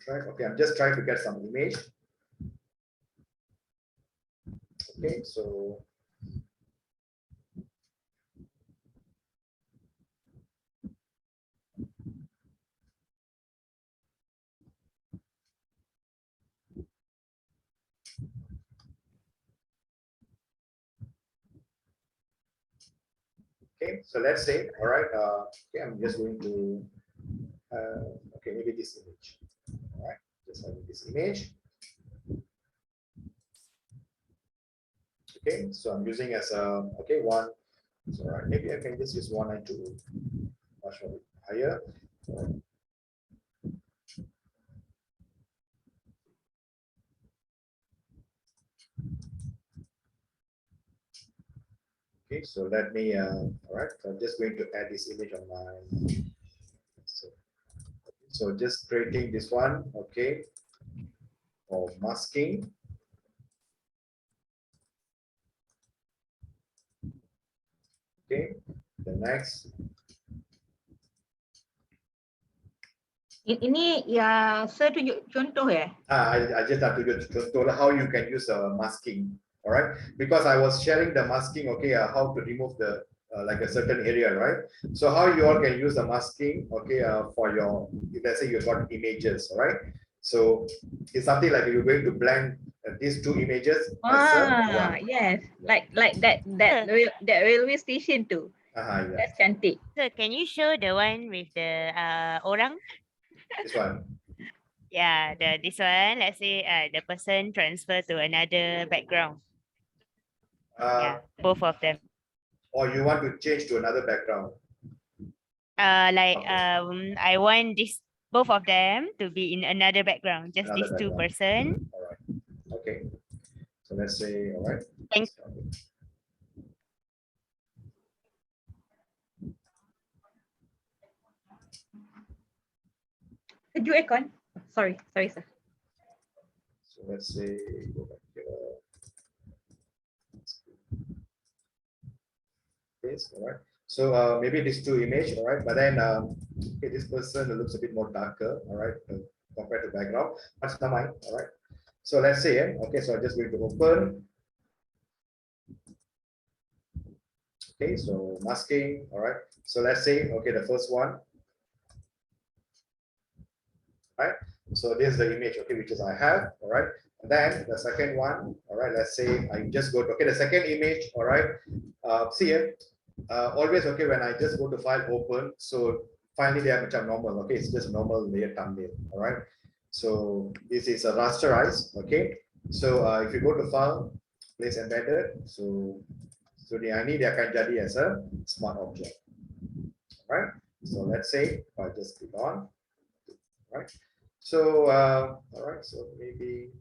A: track. Okay, I'm just trying to get some image. Okay, so okay, so let's say, all right, okay, I'm just going to, okay, maybe this image, all right, just having this image. Okay, so I'm using as a, okay, one, so all right, maybe I can just use 192, much more higher. Okay, so let me, all right, so I'm just going to add this image on my, so just creating this one, okay, or masking. Okay, the next.
B: Ini ya saya tunjuk contoh ya.
A: I just have to control how you can use masking. All right, because I was sharing the masking, okay, how to remove the like a certain area, right? So how you all can use the masking, okay, for your, let's say you got images, all right? So it's something like you're going to blend these two images.
B: Yes, like that railway station too.
A: Yeah.
B: That's cantik.
C: So can you show the one with the orang?
A: This one.
C: Yeah, this one. Let's say the person transfer to another background. Yeah, both of them.
A: Or you want to change to another background.
C: Like
A: Okay.
C: I want this both of them to be in another background. Just
A: Another
C: these two
A: background.
C: person.
A: All right. Okay. So let's say, all right.
C: Thank.
B: Sejuk aircon. Sorry, sir.
A: So let's say go back here. Yes, all right. So maybe these two image, all right. But then okay, this person looks a bit more darker, all right, compared to background. But never mind, all right. So let's say, okay, so I'm just going to open. Okay, so masking, all right. So let's say, okay, the first one, right? So this is the image, okay, which is I have, all right. And then the second one, all right, let's say I just go to, okay, the second image, all right. See here, always, okay, when I just go to file open, so finally they are much normal, okay, it's just normal layer thumbnail, all right. So this is a rasterized, okay. So if you go to file, place embedded, so ini dia akan jadi as a smart object, right? So let's say if I just click on, right? So all right, so maybe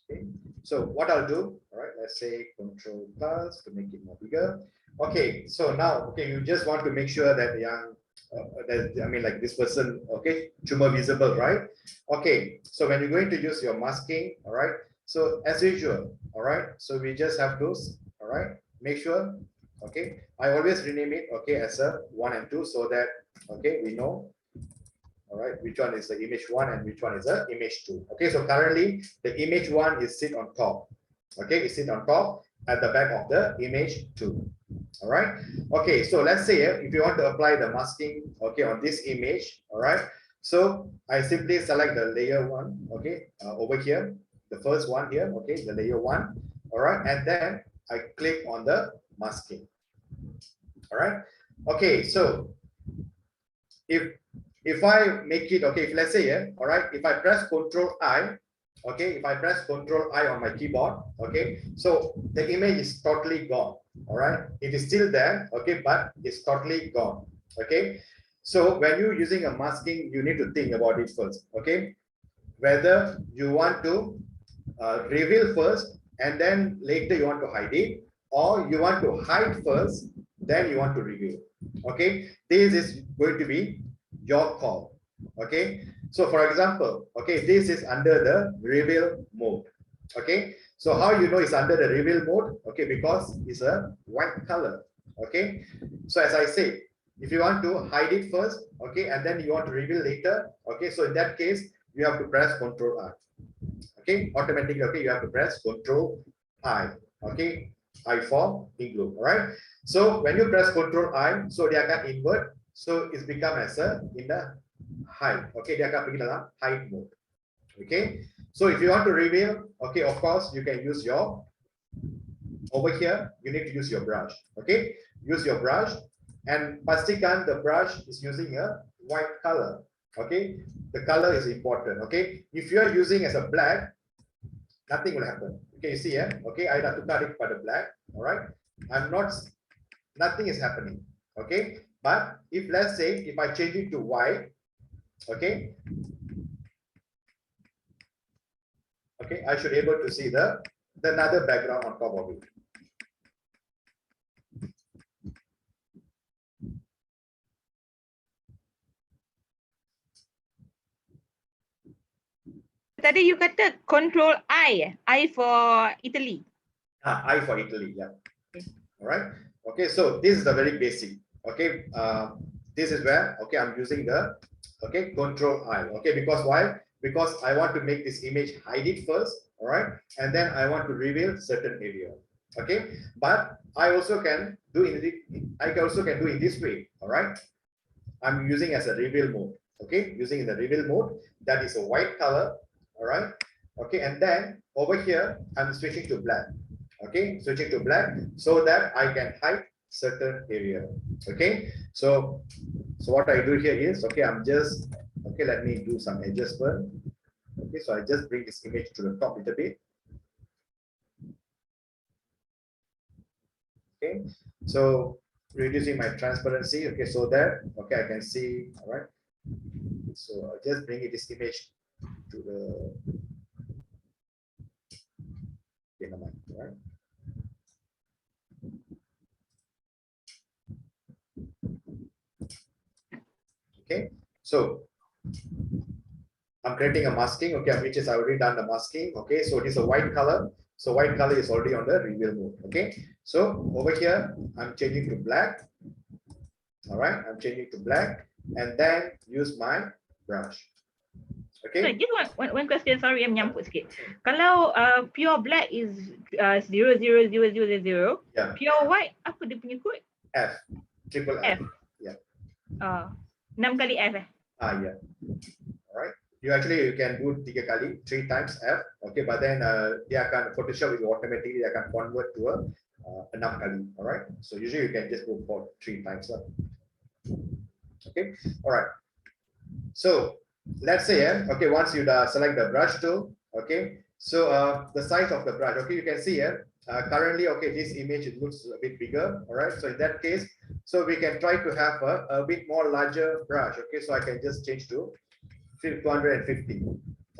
A: okay. So what I'll do, all right, let's say Control Plus to make it more bigger. Okay, so now, okay, you just want to make sure that I mean, like this person, okay, cuma visible, right? Okay, so when you're going to use your masking, all right, so as usual, all right, so we just have those, all right, make sure, okay, I always rename it, okay, as a 1 and 2 so that, okay, we know, all right, which one is the image 1 and which one is the image 2. Okay, so currently the image 1 is sit on top, okay, it's sit on top at the back of the image 2. All right, okay, so let's say if you want to apply the masking, okay, on this image, all right, so I simply select the layer 1, okay, over here, the first one here, okay, the layer 1, all right, and then I click on the masking. All right, okay, so if I make it, okay, if let's say here, all right, if I press Control I, okay, if I press Control I on my keyboard, okay, so the image is totally gone. All right, it is still there, okay, but it's totally gone. Okay, so when you're using a masking, you need to think about it first, okay, whether you want to reveal first and then later you want to hide it, or you want to hide first, then you want to reveal. Okay, this is going to be your call. Okay, so for example, okay, this is under the reveal mode. Okay, so how you know it's under the reveal mode? Okay, because it's a white color. Okay, so as I say, if you want to hide it first, okay, and then you want to reveal later, okay, so in that case you have to press Control I. Okay, automatically, okay, you have to press Control I. Okay, I for igloo. All right, so when you press Control I, so dia akan invert, so it's become as a in the hide. Okay, dia akan pergi dalam hide mode. Okay, so if you want to reveal, okay, of course you can use your, over here you need to use your brush. Okay, use your brush and pastikan the brush is using a white color. Okay, the color is important. Okay, if you are using as a black, nothing will happen. Okay, you see here, okay, I dah tukar it pada black. All right, I'm not, nothing is happening. Okay, but if let's say if I change it to white, okay, okay, I should able to see the another background on top of it.
B: Tadi you kata Control I for Italy.
A: I for Italy, yeah. All right. Okay, so this is the very basic. Okay, this is where, okay, I'm using the, okay, Control I. Okay, because why? Because I want to make this image, hide it first, all right, and then I want to reveal certain area. Okay, but I also can do in this way. All right, I'm using as a reveal mode. Okay, using the reveal mode, that is a white color. All right, okay, and then over here I'm switching to black. Okay, switching to black so that I can hide certain area. Okay, so what I do here is, okay, I'm just, okay, let me do some adjustment. Okay, so I just bring this image to the top a little bit. Okay, so reducing my transparency, okay, so that, okay, I can see. All right, so I just bring this image to the, okay, all right. Okay, so I'm creating a masking, okay, which is I already done the masking. Okay, so it is a white color. So white color is already on the reveal mode. Okay, so over here I'm changing to black. All right, I'm changing to black and then use my brush. Okay.
B: So just one question, sorry, I'm nyamput sikit. Kalau pure black is 00000,
A: Yeah.
B: pure white apa dia punya code?
A: F, triple F.
B: F.
A: Yeah.
B: 6 kali F
A: Yeah. All right. You can do 3 kali, 3 times F. Okay, but then dia akan, Photoshop will automatically akan convert to a 6 kali. All right. So usually you can just go for 3 times. Okay. All right. So let's say, okay, once you select the brush tool, okay, so the size of the brush, okay, you can see here, currently, okay, this image, it looks a bit bigger. All right, so in that case, so we can try to have a bit more larger brush. Okay, so I can just change to 250.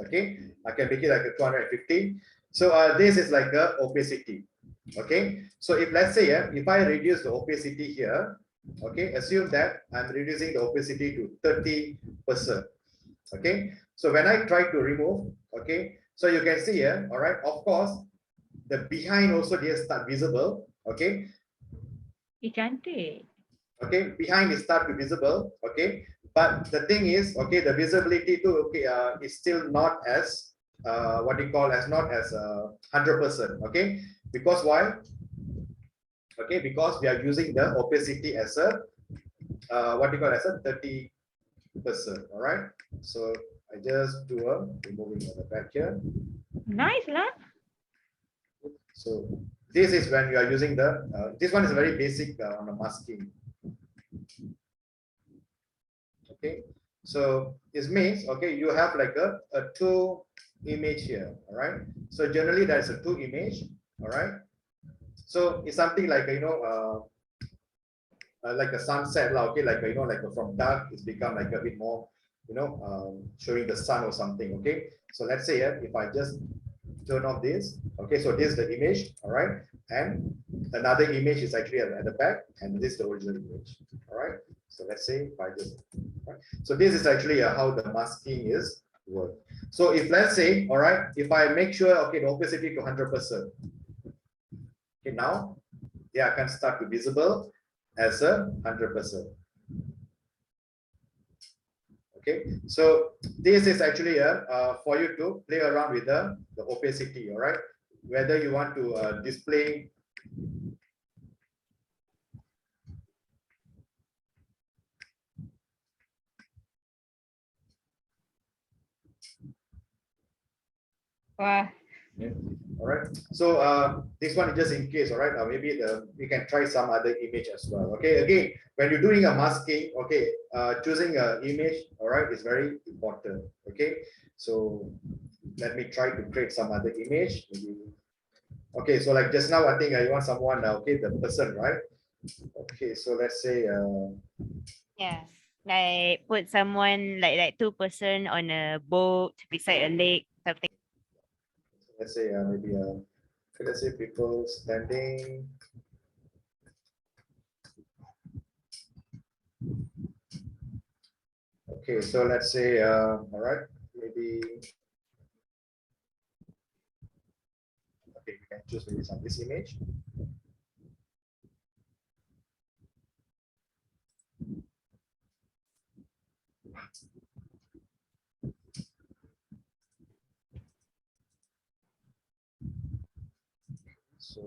A: Okay, I can make it like a 250. So this is like the opacity. Okay, so if let's say, if I reduce the opacity here, okay, assume that I'm reducing the opacity to 30%. Okay, so when I try to remove, okay, so you can see here, all right, of course, the behind also they start visible. Okay,
B: cantik.
A: okay, behind is start to visible. Okay, but the thing is, okay, the visibility too, okay, is still not as what we call as not as 100%. Okay, because why? Okay, because we are using the opacity as a what we call as a 30%. All right, so I just do a removing of the back here.
B: Nice lah.
A: So this is when you are using the, this one is very basic on the masking. Okay, so this means, okay, you have like a two image here, all right? So generally there is a two image, all right? So it's something like, like a sunset, okay, like, like from dark, it's become like a bit more, showing the sun or something, okay? So let's say if I just turn off this, okay, so this is the image, all right? And another image is actually at the back, and this is the original image, all right? So let's say if I just, right? So this is actually how the masking is work. So if let's say, all right, if I make sure, okay, the opacity to 100%, okay, now, yeah, I can start to visible as a 100%. Okay, so this is actually for you to play around with the opacity, all right? Whether you want to display
B: Wah,
A: all right. So this one is just in case, all right? Maybe we can try some other image as well. Okay, again, when you're doing a masking, okay, choosing an image, all right, is very important. Okay, so let me try to create some other image. Maybe. Okay, so like just now, I think you want someone, okay, the person, right? Okay, so let's say,
C: Yeah. Like put someone like two person on a boat beside a lake, something.
A: let's say maybe, let's say people standing. Okay, so let's say, all right, maybe. Okay, we can choose maybe some this image. So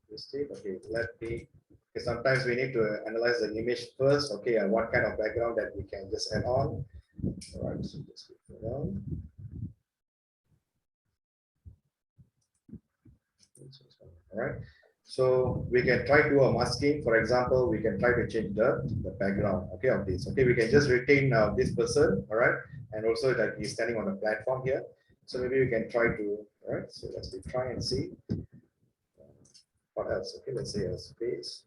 A: this thing, okay, let me. Okay, sometimes we need to analyze the image first. Okay, and what kind of background that we can just add on. All right, so just click around. All right, so we can try to do a masking. For example, we can try to change the background, okay, of this. Okay, we can just retain this person, all right, and also like he's standing on the platform here. So maybe we can try to, all right, so let's try and see what else. Okay, let's say a space.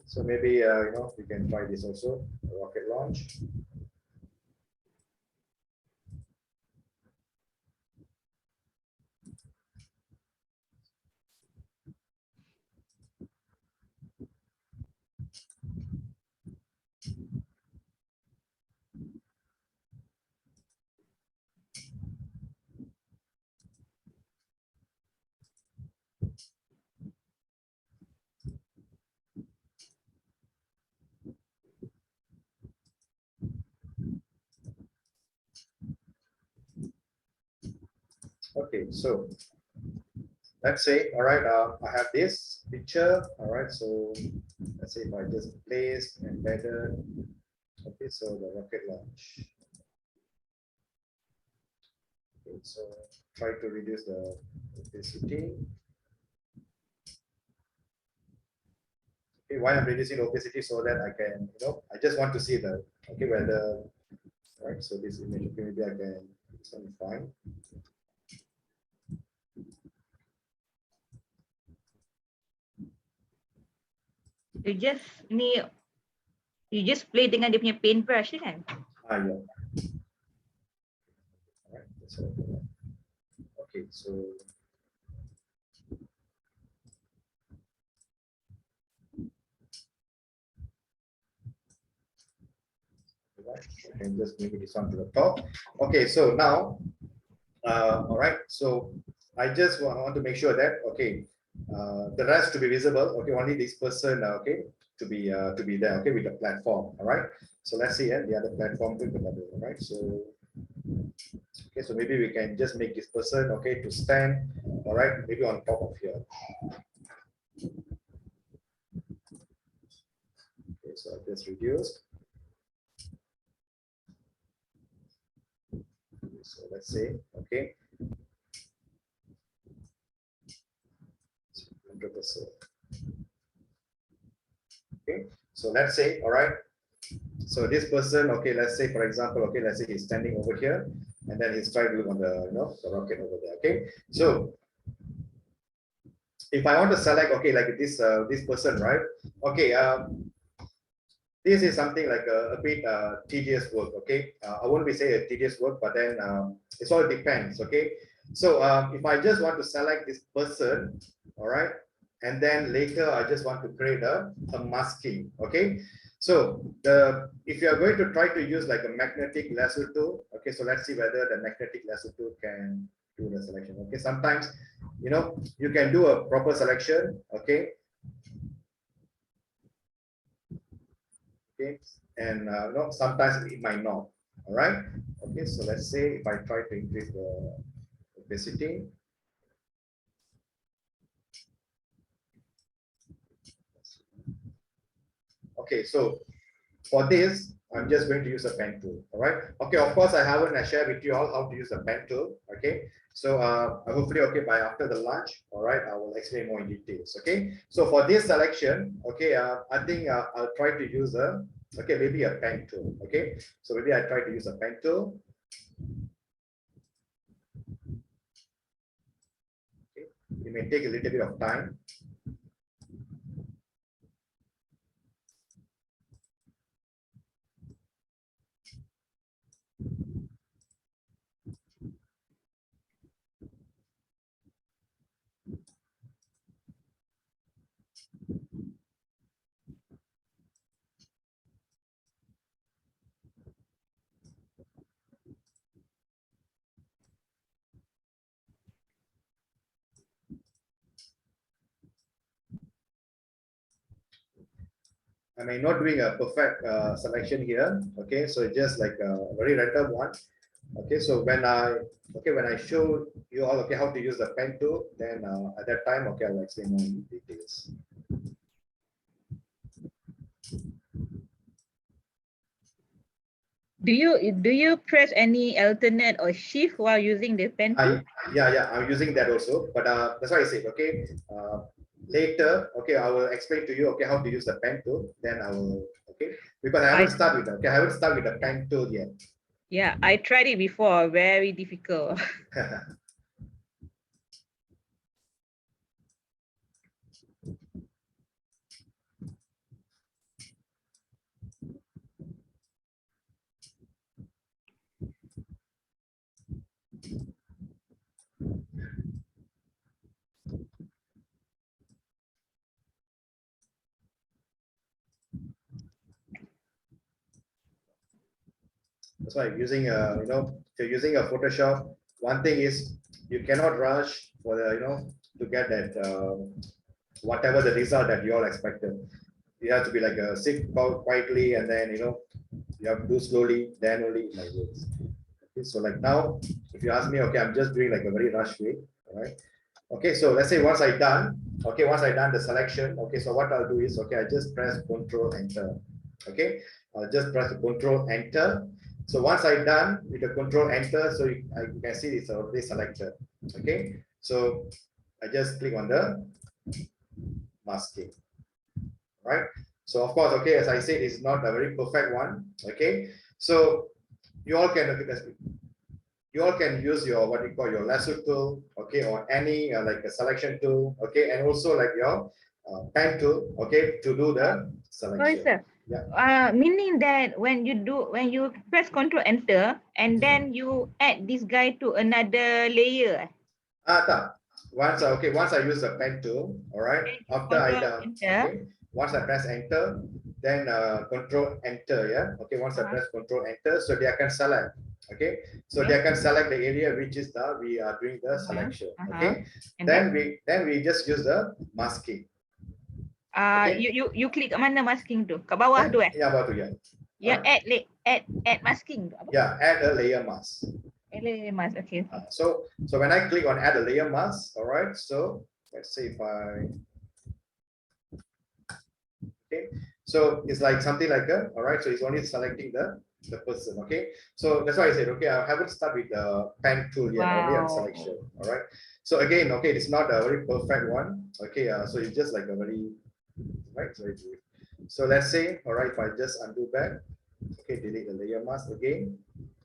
A: So maybe we can try this also, a rocket launch. Okay, so let's say, all right, I have this picture, all right, so let's say if I just place embedded, okay, so the rocket launch. Okay, so try to reduce the opacity. Okay, why I'm reducing the opacity so that I can, I just want to see the, okay, whether, right, so this image, okay, maybe I can, it's only fine.
B: you just play dengan dia punya paintbrush je kan?
A: Yeah. All right, okay, so and just maybe this one to the top. Okay, so now, all right, so I just want to make sure that, okay, the rest to be visible, okay, only this person, okay, be there, okay, with the platform. All right. So let's see, the other platform too, all right. So okay, so maybe we can just make this person, okay, to stand, all right, maybe on top of here. Okay, so I just reduce. So let's say, okay, 100%. Okay, so let's say, all right, so this person, okay, let's say, for example, okay, let's say he's standing over here, and then he's trying to look on the, the rocket over there. Okay, so if I want to select, okay, like this person, right? Okay, this is something like a bit tedious work. Okay, I won't be saying a tedious work, but then it all depends. Okay, so if I just want to select this person, all right, and then later I just want to create a masking. Okay, so if you are going to try to use like a magnetic lasso tool, okay, so let's see whether the magnetic lasso tool can do the selection. Okay, sometimes you can do a proper selection. Okay, okay, and no, sometimes it might not. All right. Okay, so let's say if I try to increase the opacity. Okay, so for this, I'm just going to use a pen tool. All right. Okay, of course, I haven't shared with you all how to use a pen tool. Okay, so hopefully, okay, by after the lunch, all right, I will explain more in details. Okay, so for this selection, okay, I think I'll try to use maybe a pen tool. Okay, so maybe I try to use a pen tool. Okay, it may take a little bit of time. I may not doing a perfect selection here. Okay, so just like a very random one. Okay, so when I show you all how to use the pen tool, then at that time, okay, I'll explain more in details.
B: Do you press any alternate or shift while using the pen tool?
A: Yeah, I'm using that also, but that's why I said, okay, later, okay, I will explain to you, okay, how to use the pen tool. Then I will, okay, because I haven't started with, okay, I haven't started with the pen tool yet.
B: Yeah, I tried it before. Very difficult.
A: That's why using if you're using a Photoshop, one thing is you cannot rush for the to get that whatever the result that you all expected. You have to be like sit quietly, and then you have to do slowly, then only like this. Okay, so like now, if you ask me, okay, I'm just doing like a very rush way, all right? Okay, so let's say once I done the selection, okay, so what I'll do is, okay, I just press Control Enter. Okay, I'll just press Control Enter. So once I'm done with the Control Enter, so you can see it's already selected. Okay, so I just click on the masking. Right. So of course, okay, as I said, it's not a very perfect one. Okay, so you all can use your what you call your lasso tool, okay, or any like a selection tool, okay, and also like your pen tool, okay, to do the selection.
B: Sorry, sir. Yeah. Meaning that when you press Control Enter and then you add this guy to another layer.
A: Once I use the pen tool, all right. After I done, okay, once I press Enter, then Control Enter, yeah. Okay, once I press Control Enter, so they can select. Okay, so they can select the area which is we are doing the selection. Okay, and then we just use the masking. Okay.
B: You klik kat mana masking tu? Kat bawah tu
A: Yeah, about to yeah.
B: Yang add masking tu. Apa?
A: Yeah, add a layer mask.
B: Mas, okay.
A: So when I click on add a layer mask, all right. So let's see if I okay. So it's like something like a all right. So it's only selecting the person. Okay. So that's why I said okay. I haven't started with the pen tool yet. Only on selection. All right. So again, okay, it's not a very perfect one. Okay. So it's just like a very right. So let's say all right. If I just undo back. Okay, delete the layer mask again.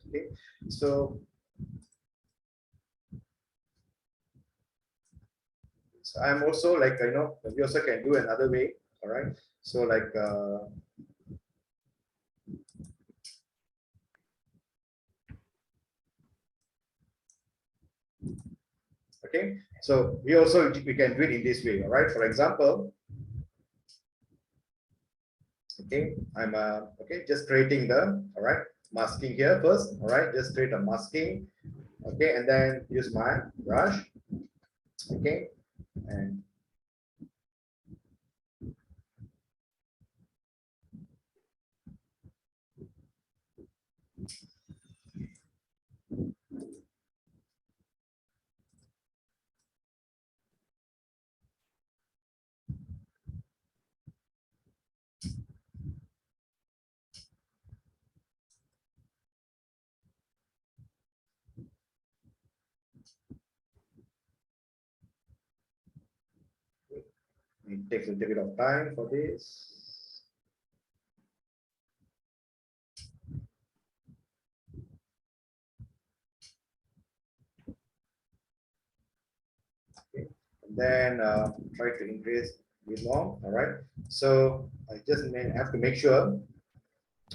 A: Okay, so I'm also like we also can do another way. All right, so like okay, so we can do it in this way. All right, for example, okay, I'm okay, just creating the all right masking here first. All right, just create a masking. Okay, and then use my brush. Okay, and it takes a little bit of time for this. Then try to increase a bit more. All right, so I just have to make sure,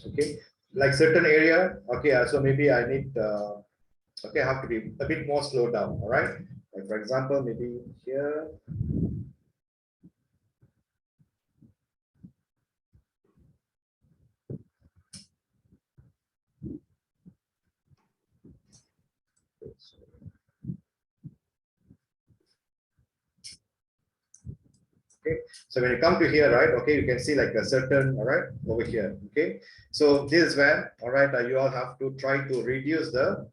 A: okay, like certain area, okay, so maybe I need okay, I have to be a bit more slowed down. All right, like for example, maybe here. Okay, so when you come to here, right, okay, you can see like a certain, all right, over here. Okay, so this is where, all right, you all have to try to reduce the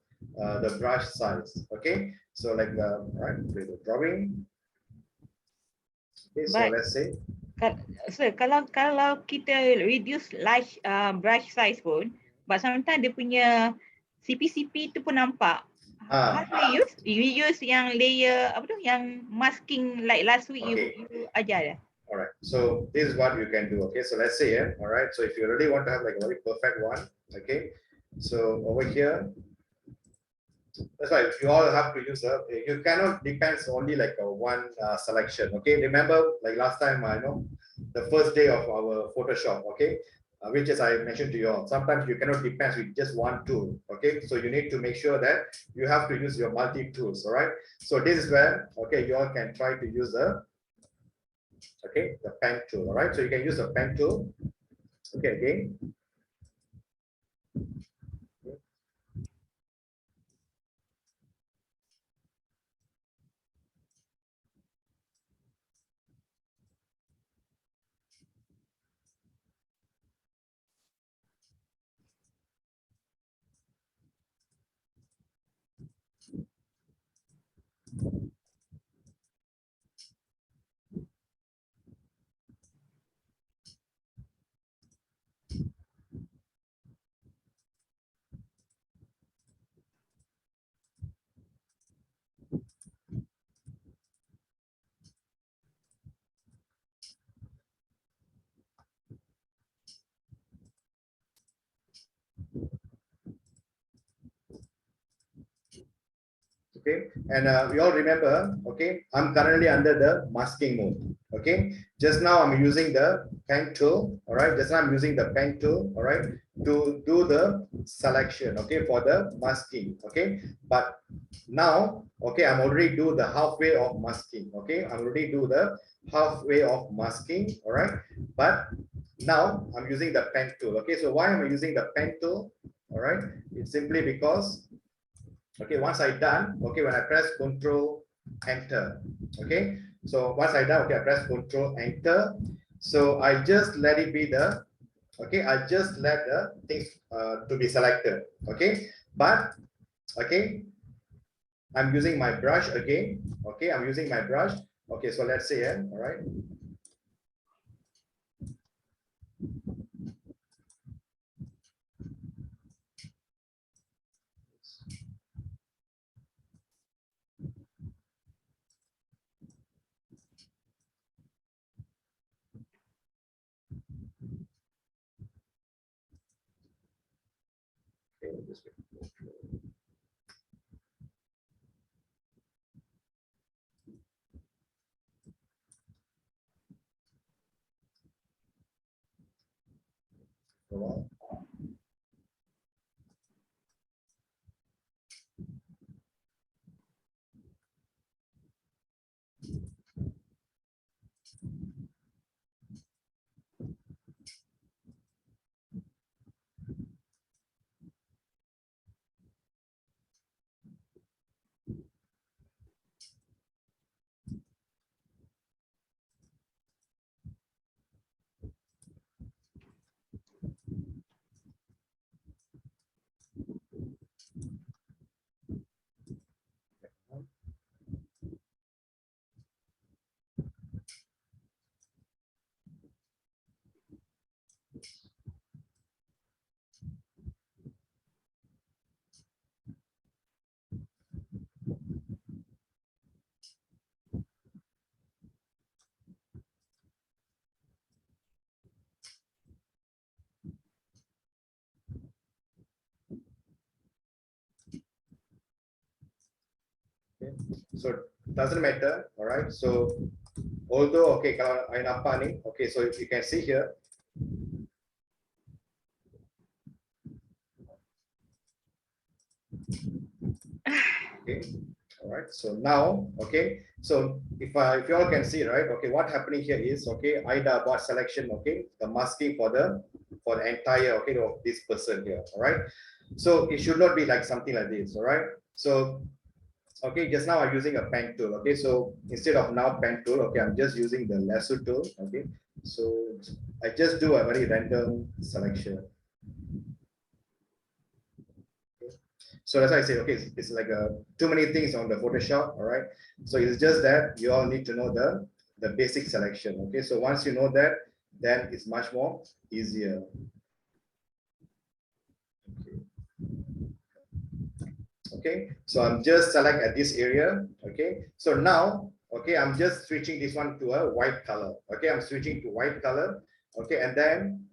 A: brush size. Okay, so like all right, the drawing. Okay, so let's say
B: So kalau kita reduce large brush size pun, but sometimes dia punya CP tu pun nampak. How do we use? We use yang layer apa tu, yang masking like last week
A: okay.
B: you ajar ya.
A: All right, so this is what you can do. Okay, so let's say all right, so if you really want to have like a very perfect one, okay, so over here, that's why you all have to use you cannot depends only like a one selection. Okay, remember like last time I know the first day of our Photoshop, okay, which as I mentioned to you all, sometimes you cannot depend with just one tool. Okay, so you need to make sure that you have to use your multi tools. All right, so this is where okay you all can try to use the pen tool. All right, so you can use the pen tool. Okay, again. Okay, and we all remember, okay, I'm currently under the masking mode. Okay, just now I'm using the pen tool. All right, just now I'm using the pen tool. All right, to do the selection. Okay, for the masking. Okay, but now, okay, I'm already do the halfway of masking. Okay, I'm already do the halfway of masking. All right, but now I'm using the pen tool. Okay, so why am I using the pen tool? All right, it's simply because okay, once I done, okay, when I press Control Enter, okay, so once I done, okay, I press Control Enter. So I just let it be the, okay, I just let the things to be selected, okay, but okay, I'm using my brush again, okay, I'm using my brush, okay, so let's say, all right. Okay, this way. Go on. Okay. So doesn't matter, all right. So although okay, kalau I nampak ni, okay, so if you can see here, okay, all right. So now, okay, so if you all can see, right, okay, what happening here is, okay, Ida bought selection, okay, the masking for the entire, okay, of this person here, all right. So it should not be like something like this, all right. So okay, just now I'm using a pen tool. Okay, so instead of now pen tool, okay, I'm just using the lasso tool. Okay, so I just do a very random selection. Okay. So that's why I say, okay, it's like too many things on the Photoshop. All right, so it's just that you all need to know the basic selection. Okay, so once you know that, then it's much more easier. Okay, so I'm just select at this area. Okay, so now, okay, I'm just switching this one to a white color. Okay, I'm switching to white color. Okay, and then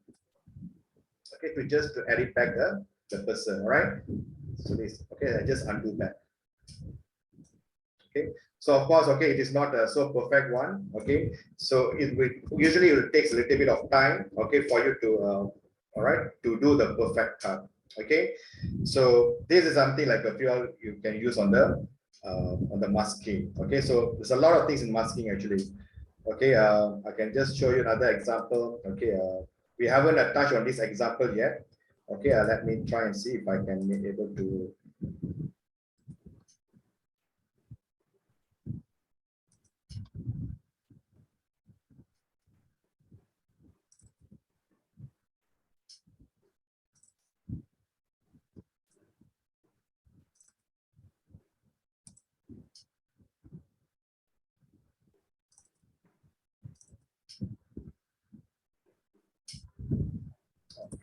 A: okay, to just to edit back the person. All right, so this, okay, I just undo that. Okay, so of course, okay, it is not a so perfect one. Okay, so it will usually it takes a little bit of time, okay, for you to all right, to do the perfect cut. Okay, so this is something like a fuel you can use on the masking. Okay, so there's a lot of things in masking actually. Okay, I can just show you another example. Okay, we haven't touched on this example yet. Okay, let me try and see if I can be able to.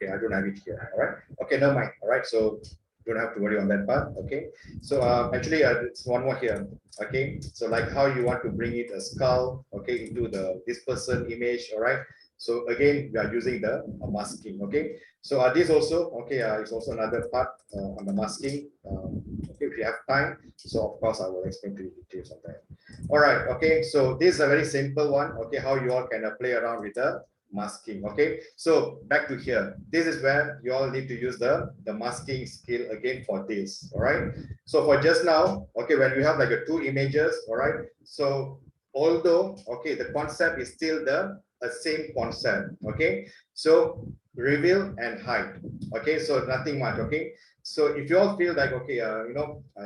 A: Okay, I don't have it here. All right. Okay, never mind. All right. So don't have to worry on that part. Okay. So actually, it's one more here. Okay. So like how you want to bring it a skull. Okay, into this person image. All right. So again, we are using the masking. Okay. So this also okay. It's also another part on the masking. Okay, if you have time. So of course, I will explain to you details on that. All right. Okay. So this is a very simple one. Okay, how you all can play around with the masking. Okay, so back to here, this is where you all need to use the masking skill again for this. All right, so for just now, okay, when you have like two images, all right, so although okay, the concept is still the same concept. Okay, so reveal and hide. Okay, so nothing much. Okay, So if you all feel like, okay,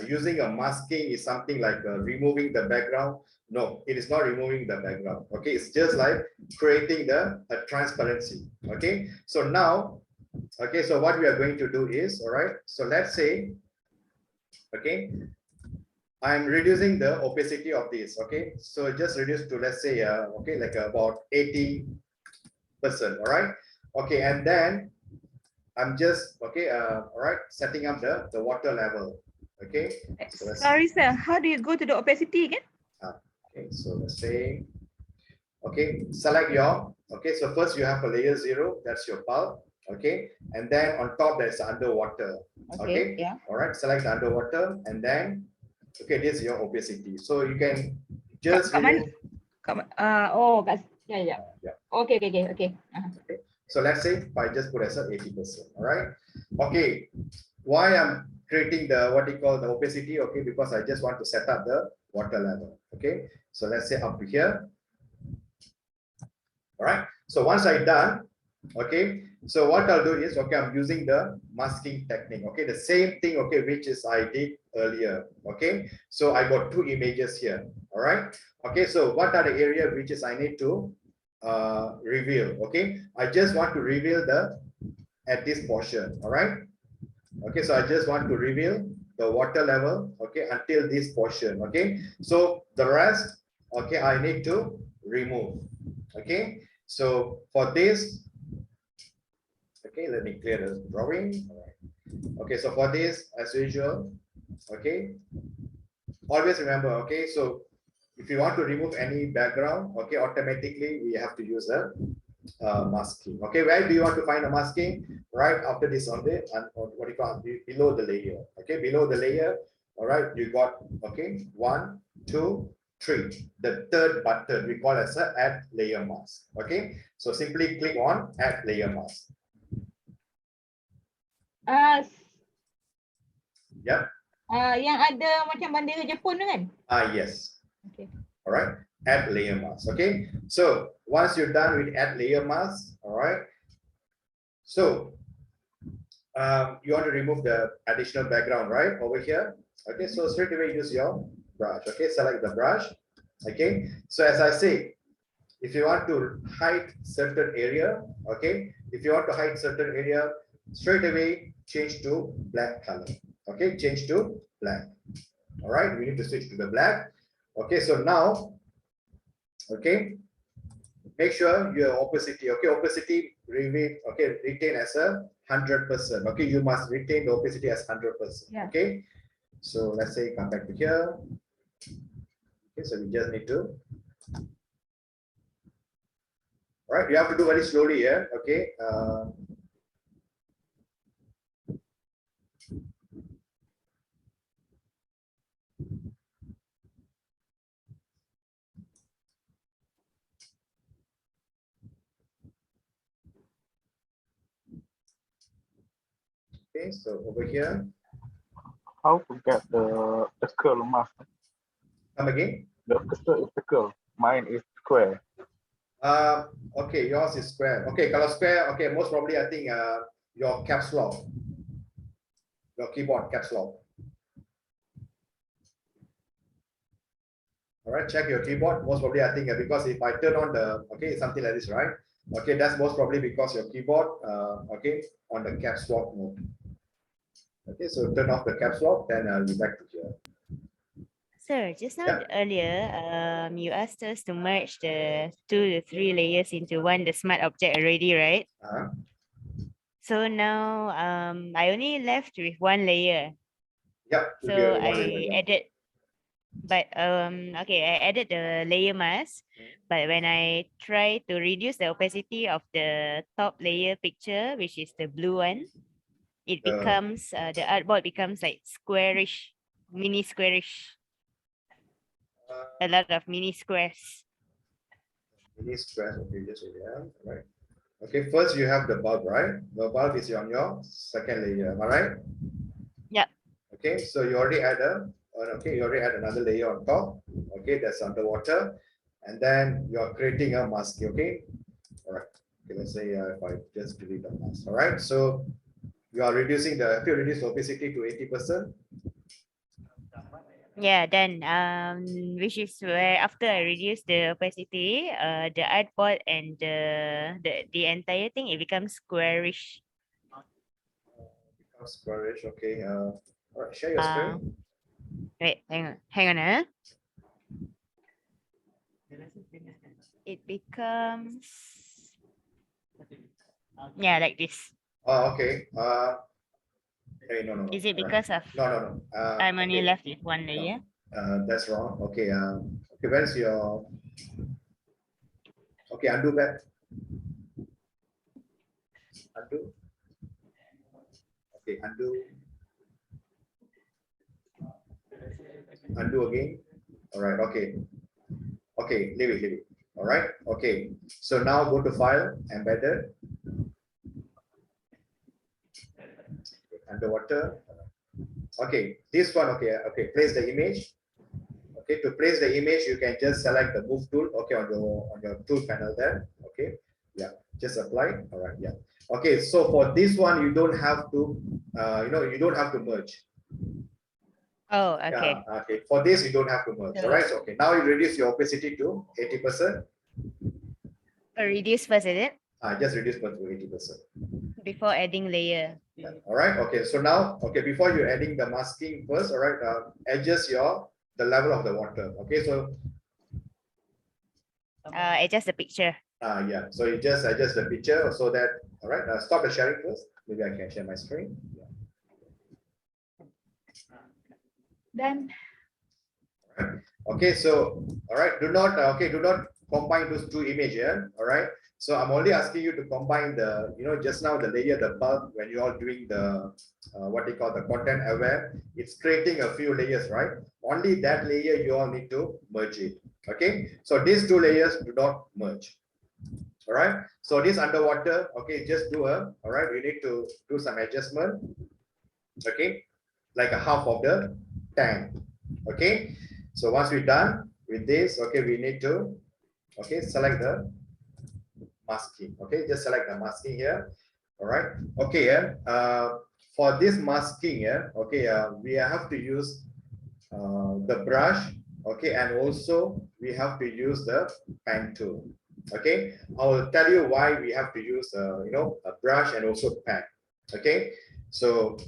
A: using a masking is something like removing the background, no, it is not removing the background. Okay, it's just like creating a transparency. Okay, so now, okay, so what we are going to do is, all right, so let's say, okay, I'm reducing the opacity of this. Okay, so just reduce to, let's say, okay, like about 80%. All right, okay, and then I'm just, okay, all right, setting up the water level. Okay, so
B: Sorry, sir. How do you go to the opacity again?
A: okay, so let's say, okay, select your, okay, so first you have a layer 0, that's your bulb. Okay, and then on top there's underwater. Okay,
B: Yeah.
A: all right, select the underwater, and then, okay, this is your opacity. So you can just remove,
B: Yeah.
A: yeah.
B: Okay.
A: Okay, so let's say if I just put as a 80%. All right, okay, why I'm creating the what you call the opacity? Okay, because I just want to set up the water level. Okay, so let's say up to here. All right, so once I done, okay, so what I'll do is, okay, I'm using the masking technique. Okay, the same thing, okay, which is I did earlier. Okay, so I got 2 images here. All right, okay, so what are the area which is I need to reveal? Okay, I just want to reveal the at this portion. All right, okay, so I just want to reveal the water level, okay, until this portion. Okay, so the rest, okay, I need to remove. Okay, so for this, okay, let me clear the drawing. All right. Okay, so for this, as usual, okay, always remember, okay, so if you want to remove any background, okay, automatically we have to use a masking. Okay, where do you want to find a masking? Right after this on the, what you call, below the layer. Okay, below the layer. All right, you got, okay, 1, 2, 3. The third button we call as a add layer mask. Okay, so simply click on add layer mask. Yep.
B: Yang ada macam bandera Jepun tu kan?
A: Yes.
B: Okay.
A: All right, add layer mask. Okay, so once you're done with add layer mask, all right, so you want to remove the additional background, right, over here. Okay, so straight away use your brush. Okay, select the brush. Okay, so as I say, if you want to hide certain area, okay, if you want to hide certain area, straight away change to black color. Okay, change to black. All right, we need to switch to the black. Okay, so now, okay, make sure your opacity, okay, opacity remain, okay, retain as a 100%. Okay, you must retain the opacity as 100%.
B: Yeah.
A: Okay, so let's say come back to here. Okay, so we just need to, all right, you have to do very slowly here. Okay, okay, so over here,
D: How to get the circle mask?
A: come again.
D: The cursor is circle. Mine is square.
A: Okay, yours is square. Okay, kalau square, okay, most probably I think your caps lock, your keyboard caps lock. All right, check your keyboard. Most probably I think because if I turn on the, okay, something like this, right? Okay, that's most probably because your keyboard, okay, on the caps lock mode. Okay, so turn off the caps lock, then I'll be back to here.
C: Sir, just now earlier, you asked us to merge the 2 to 3 layers into one, the smart object already, right? So now, I only left with 1 layer.
A: Yep.
C: So I added, but okay, I added the layer mask. But when I try to reduce the opacity of the top layer picture, which is the blue one, it becomes the artboard becomes like squarish, mini squarish. A lot of mini squares.
A: Mini squares, okay, just yeah, right. Okay, first you have the bulb, right? The bulb is on your second layer, am I right?
C: Yep.
A: Okay, so you already add okay, you already add another layer on top. Okay, that's underwater, and then you're creating a mask. Okay, all right. Okay, let's say if I just delete the mask. All right, so You are reducing the, if you reduce opacity to 80%.
C: Yeah, then which is where after I reduce the opacity, the artboard and the entire thing, it becomes squarish.
A: Becomes squarish, okay. All right, share your screen.
C: Wait, hang on. It becomes, yeah, like this.
A: Oh, okay. Hey, no.
C: Is it
A: All right.
C: because of
A: No.
C: I'm only
A: Okay.
C: left with one layer?
A: That's wrong. Okay. Okay. Where's your? Okay, undo back. Undo. Okay, undo. Undo again. All right. Okay. Okay. Leave it. All right. Okay. So now go to File, Embedded, Underwater. Okay. This one. Okay. Okay. Place the image. Okay, to place the image, you can just select the move tool. Okay, on your tool panel there. Okay, yeah, just apply. All right, yeah. Okay, so for this one, you don't have to, you don't have to merge.
C: Oh, okay.
A: Yeah, okay. For this, you don't have to merge. All right. So, okay. Now you reduce your opacity to 80%.
C: Reduce first, is it?
A: Just reduce to 80%.
C: Before adding layer.
A: Yeah. All right. Okay. So now, okay, before you're adding the masking first, all right, adjust the level of the water. Okay. So
C: Adjust the picture.
A: yeah, so you just adjust the picture so that, all right, stop the sharing first. Maybe I can share my screen. Yeah.
B: Done.
A: All right. Okay, so, all right, do not combine those two images here, all right? So I'm only asking you to combine the, just now the layer, the bulk, when you are doing the, what they call the content aware, it's creating a few layers, right? Only that layer you all need to merge it, okay? So these two layers do not merge. All right, so this underwater, okay, just do all right, we need to do some adjustment, okay, like a half of the tank, okay. So once we're done with this, okay, we need to, okay, select the masking, okay, just select the masking here, all right, okay, for this masking here, okay, we have to use the brush, okay, and also we have to use the pen tool. Okay, I will tell you why we have to use a brush and also pen. Okay, so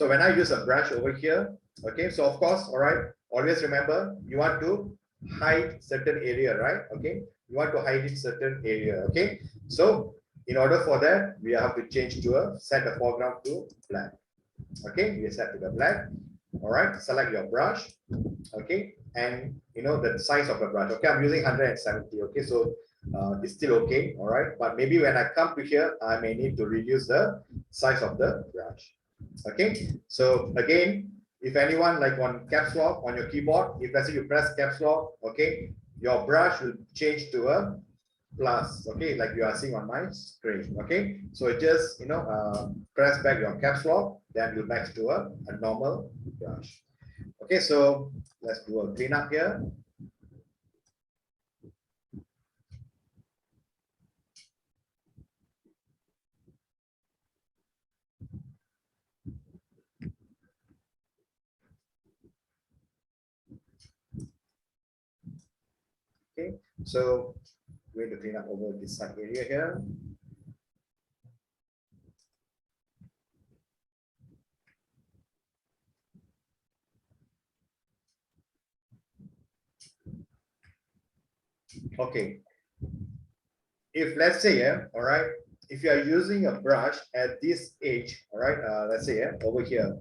A: when I use a brush over here, okay, so of course, all right, always remember you want to hide certain area, right? Okay, you want to hide in certain area. Okay, so in order for that, we have to change to set the foreground to black. Okay, we set to the black. All right, select your brush. Okay, and the size of the brush. Okay, I'm using 170. Okay, so it's still okay. All right, but maybe when I come to here, I may need to reduce the size of the brush. Okay, so again, if anyone like on caps lock on your keyboard, if let's say you press caps lock, okay, your brush will change to a plus. Okay, like you are seeing on my screen. Okay, so just press back your caps lock, then you back to a normal brush. Okay, so let's do a cleanup here. Okay, so we're going to clean up over this side area here. Okay, if let's say, all right, if you are using a brush at this edge, all right, let's say over here,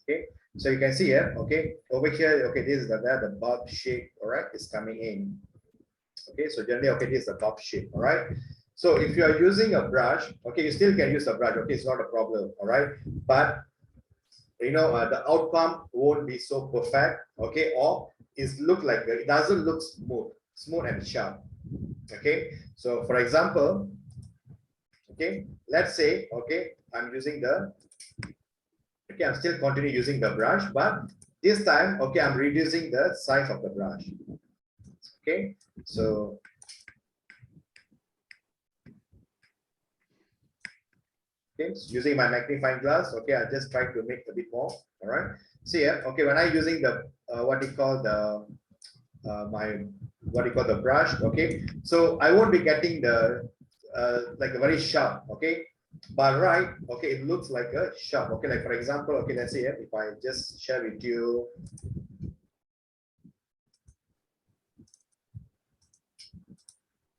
A: okay, so you can see here, okay, over here, okay, this is where the bulb shape, all right, is coming in. Okay, so generally, okay, this is the bulb shape, all right. So if you are using a brush, okay, you still can use a brush, okay, it's not a problem, all right, but the outcome won't be so perfect, okay, or it doesn't look smooth and sharp. Okay, so for example, okay, let's say, okay, I'm still continue using the brush, but this time, okay, I'm reducing the size of the brush. Okay, so Okay, so using my magnifying glass, okay, I just try to make a bit more. All right, see here, okay, when I using the what you call the the brush, okay, so I won't be getting the like a very sharp, okay, but right, okay, it looks like a sharp, okay, like for example, okay, let's say if I just share with you.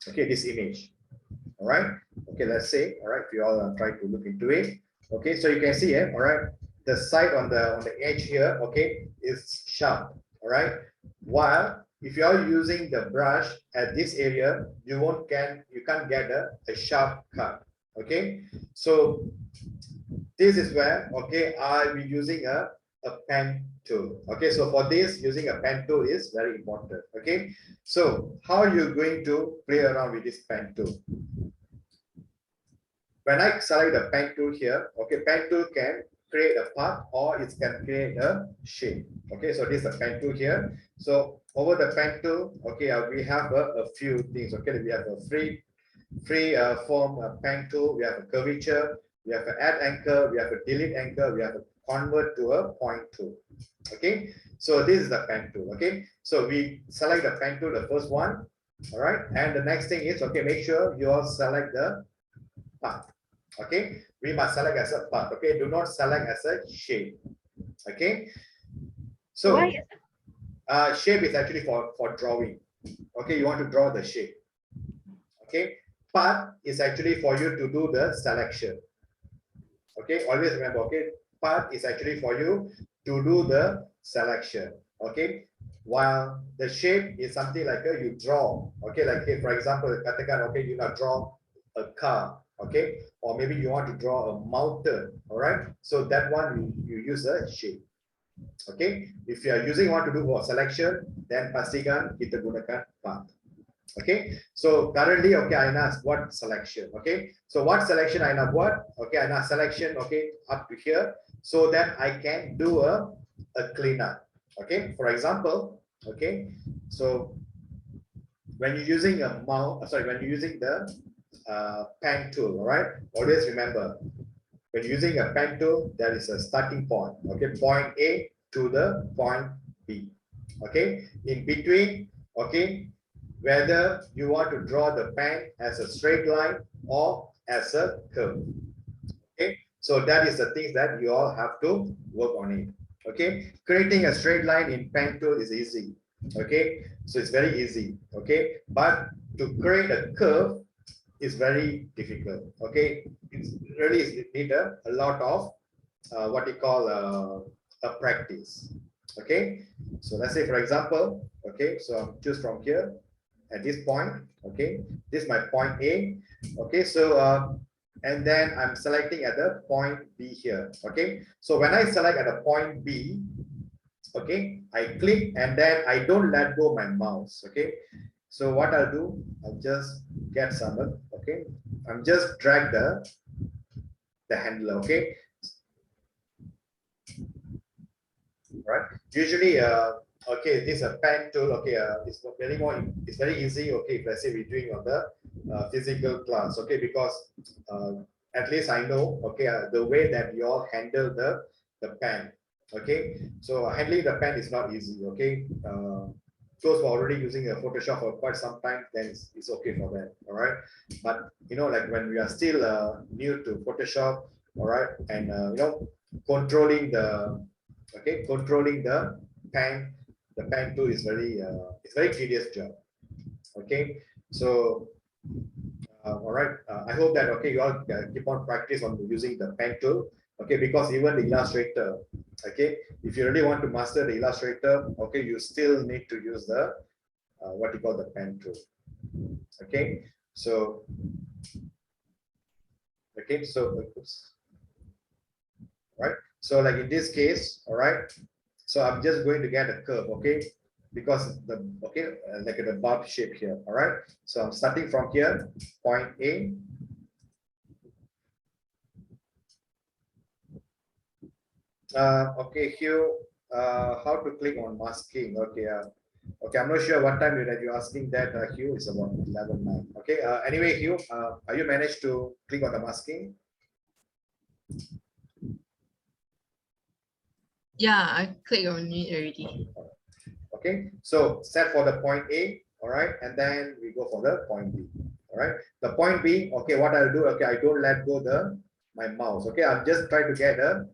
A: Okay, this image. All right. Okay, let's say, all right, if you all try to look into it. Okay, so you can see it, all right, the side on the edge here, okay, is sharp. All right. While if you are using the brush at this area, you can't get a sharp cut. Okay, so this is where, okay, I'll be using a pen tool. Okay, so for this, using a pen tool is very important. Okay, so how are you going to play around with this pen tool? When I select the pen tool here, okay, pen tool can create a path or it can create a shape. Okay, so this is the pen tool here. So over the pen tool, okay, we have a few things. Okay, we have a free form pen tool, we have a curvature, we have an add anchor, we have a delete anchor, we have a convert to a point tool. Okay, so this is the pen tool. Okay, so we select the pen tool, the first one. All right, and the next thing is, okay, make sure you all select the path. Okay, we must select as a path. Okay, do not select as a shape. Okay, so shape is actually for drawing. Okay, you want to draw the shape. Okay, path is actually for you to do the selection. Okay, always remember, okay, path is actually for you to do the selection. Okay, while the shape is something like you draw. Okay, like for example, okay, you not draw a car. Okay, or maybe you want to draw a mountain. All right, so that one you use a shape. Okay, if you are want to do for selection, then pastikan kita gunakan path. Okay, so currently, okay, I ask what selection. Okay, so what selection I know what? Okay, I know selection. Okay, up to here, so that I can do a cleanup. Okay, for example, okay, so when you're using a mouse, when you're using the pen tool, all right, always remember when using a pen tool, there is a starting point. Okay, point A to the point B. Okay, in between, okay, whether you want to draw the pen as a straight line or as a curve. Okay, so that is the things that you all have to work on it. Okay, creating a straight line in pen tool is easy. Okay, so it's very easy. Okay, but to create a curve is very difficult. Okay, it's really need a lot of what you call a practice. Okay, so let's say for example, okay, so I'll choose from here at this point. Okay, this is my point A. Okay, so and then I'm selecting at the point B here. Okay, so when I select at the point B, okay, I click and then I don't let go my mouse. Okay, so what I'll do, I'll just get some, okay, I'm just drag the handler. Okay, right, usually okay, this is a pen tool. Okay, it's very easy. Okay, if let's say we're doing on the physical class. Okay, because at least I know, okay, the way that you all handle the pen. Okay, so handling the pen is not easy. Okay, those who are already using a Photoshop for quite some time, then it's okay for them. All right, but you know, like when we are still new to Photoshop, all right, and you know, controlling the pen, the pen tool is it's very tedious job. Okay, so all right, I hope that okay, you all keep on practice on using the pen tool. Okay, because even the Illustrator, okay, if you really want to master the Illustrator, okay, you still need to use the what you call the pen tool. Okay, so oops. Right, so like in this case, all right, so I'm just going to get a curve. Okay, because the like the barb shape here. All right, so I'm starting from here, point A. Okay, Hugh, how to click on masking? Okay, okay, I'm not sure what time that you're asking that, Hugh. It's about 11:09. Okay, anyway, Hugh, are you managed to click on the masking?
E: Yeah, I click on it already.
A: Okay, so set for the point A, all right, and then we go for the point B, all right. The point B, okay, what I'll do, okay, I don't let go my mouse, okay, I'm just trying to get a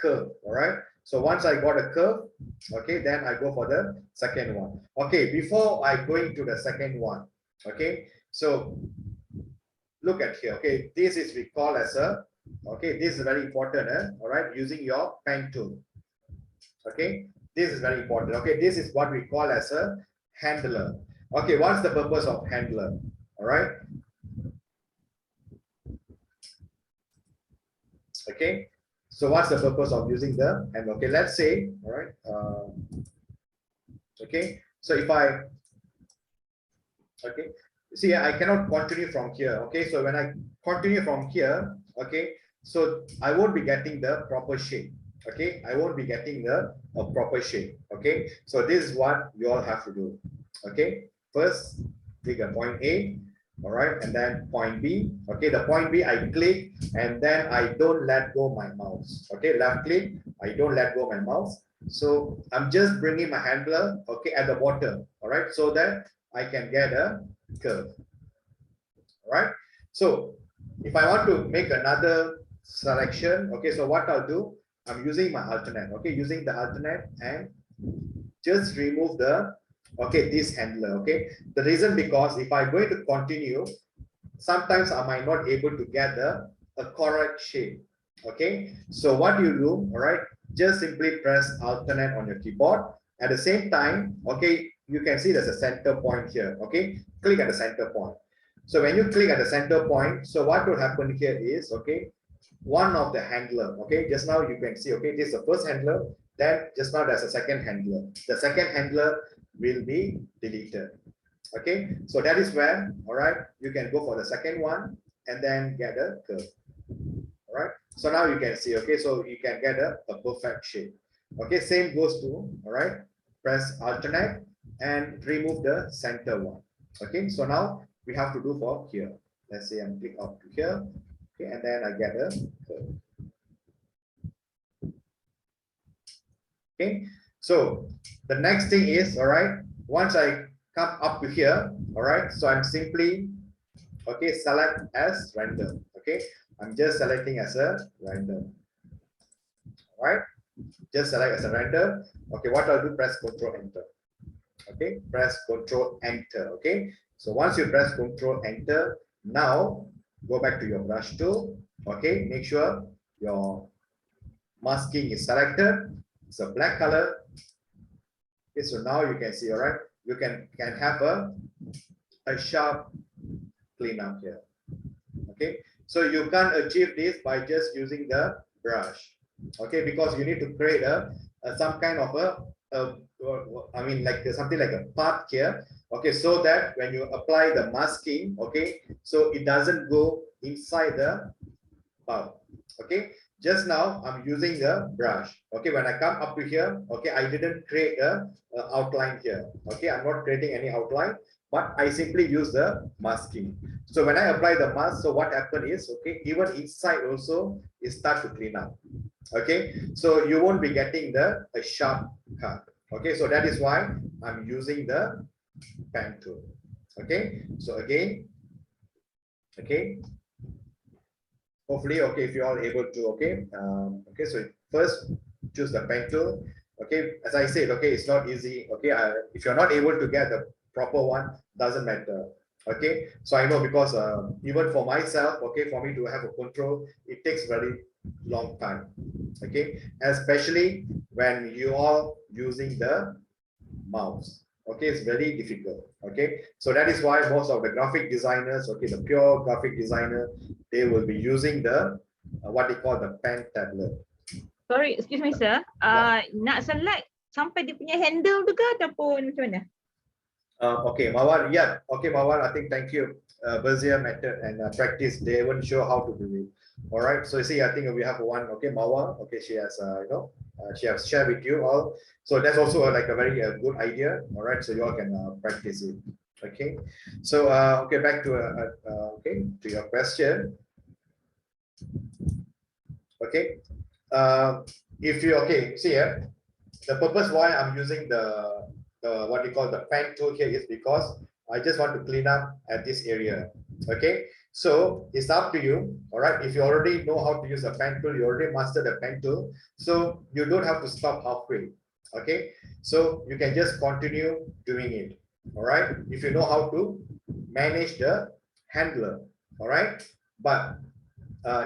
A: curve, all right. So once I got a curve, okay, then I go for the second one. Okay, before I go into the second one, okay, so look at here, okay, this is we call as a, okay, this is very important, all right, using your pen tool. Okay, this is very important. Okay, this is what we call as a handler. Okay, what's the purpose of handler? All right. Okay, so what's the purpose of using the handler? Okay, let's say, all right. Okay, so if I, okay, see, I cannot continue from here. Okay, so when I continue from here, okay, so I won't be getting the proper shape. Okay, I won't be getting the proper shape. Okay, so this is what you all have to do. Okay, first click a point A, all right, and then point B. Okay, the point B I click and then I don't let go my mouse. Okay, left click, I don't let go my mouse. So I'm just bringing my handler, okay, at the bottom, all right, so that I can get a curve. All right, so if I want to make another selection, okay, so what I'll do, I'm using my alternate, okay, using the alternate and just remove the, okay, this handler. Okay, the reason because if I'm going to continue, sometimes I might not able to get a correct shape. Okay, so what you do, all right, just simply press alternate on your keyboard. At the same time, okay, you can see there's a center point here. Okay, click at the center point. So when you click at the center point, so what will happen here is, okay, one of the handler, okay, just now you can see, okay, this is the first handler, then just now there's a second handler. The second handler will be deleted. Okay, so that is where, all right, you can go for the second one and then get a curve. All right, so now you can see, okay, so you can get a perfect shape. Okay, same goes to, all right, press alternate and remove the center one. Okay, so now we have to do for here. Let's say I'm click up to here. Okay, and then I get a curve. Okay, so the next thing is, all right, once I come up to here, all right, so I'm simply, okay, select as random. Okay, I'm just selecting as a random. All right, just select as a random. Okay, what I'll do, press Control Enter. Okay, press Control Enter. Okay, so once you press Control Enter, now go back to your brush tool. Okay, make sure your masking is selected. It's a black color. Okay, so now you can see, all right, you can have a sharp cleanup here. Okay, so you can't achieve this by just using the brush. Okay, because you need to create some kind of I mean, like something like a path here. Okay, so that when you apply the masking, okay, so it doesn't go inside the path. Okay, just now I'm using the brush. Okay, when I come up to here, okay, I didn't create a outline here. Okay, I'm not creating any outline, but I simply use the masking. So when I apply the mask, so what happened is, okay, even inside also it start to clean up. Okay, so you won't be getting a sharp cut. Okay, so that is why I'm using the pen tool. Okay, so again, okay, hopefully, okay, if you are able to, okay, okay, so first choose the pen tool. Okay, as I said, okay, it's not easy. Okay, if you're not able to get the proper one, doesn't matter. Okay, so I know because even for myself, okay, for me to have a control, it takes very long time. Okay, especially when you are using the mouse. Okay, it's very difficult. Okay, so that is why most of the graphic designers, okay, the pure graphic designer, they will be using the what they call the pen tablet.
B: Sorry, excuse me sir. Nak select sampai dia punya handle tu ke ataupun macam mana?
A: Okay, Mawar, yeah, okay, Mawar, I think thank you. Bezier method and practice, they won't show how to do it. All right, so you see, I think we have one. Okay, Mawar, okay, she has she has shared with you all. So that's also like a very good idea. All right, so you all can practice it. Okay, so okay, back to okay, to your question. Okay. If you, okay, see here, the purpose why I'm using the what you call the pen tool here is because I just want to clean up at this area. Okay, so it's up to you. All right, if you already know how to use a pen tool, you already mastered the pen tool, so you don't have to stop halfway. Okay, so you can just continue doing it. All right, if you know how to manage the handler. All right, but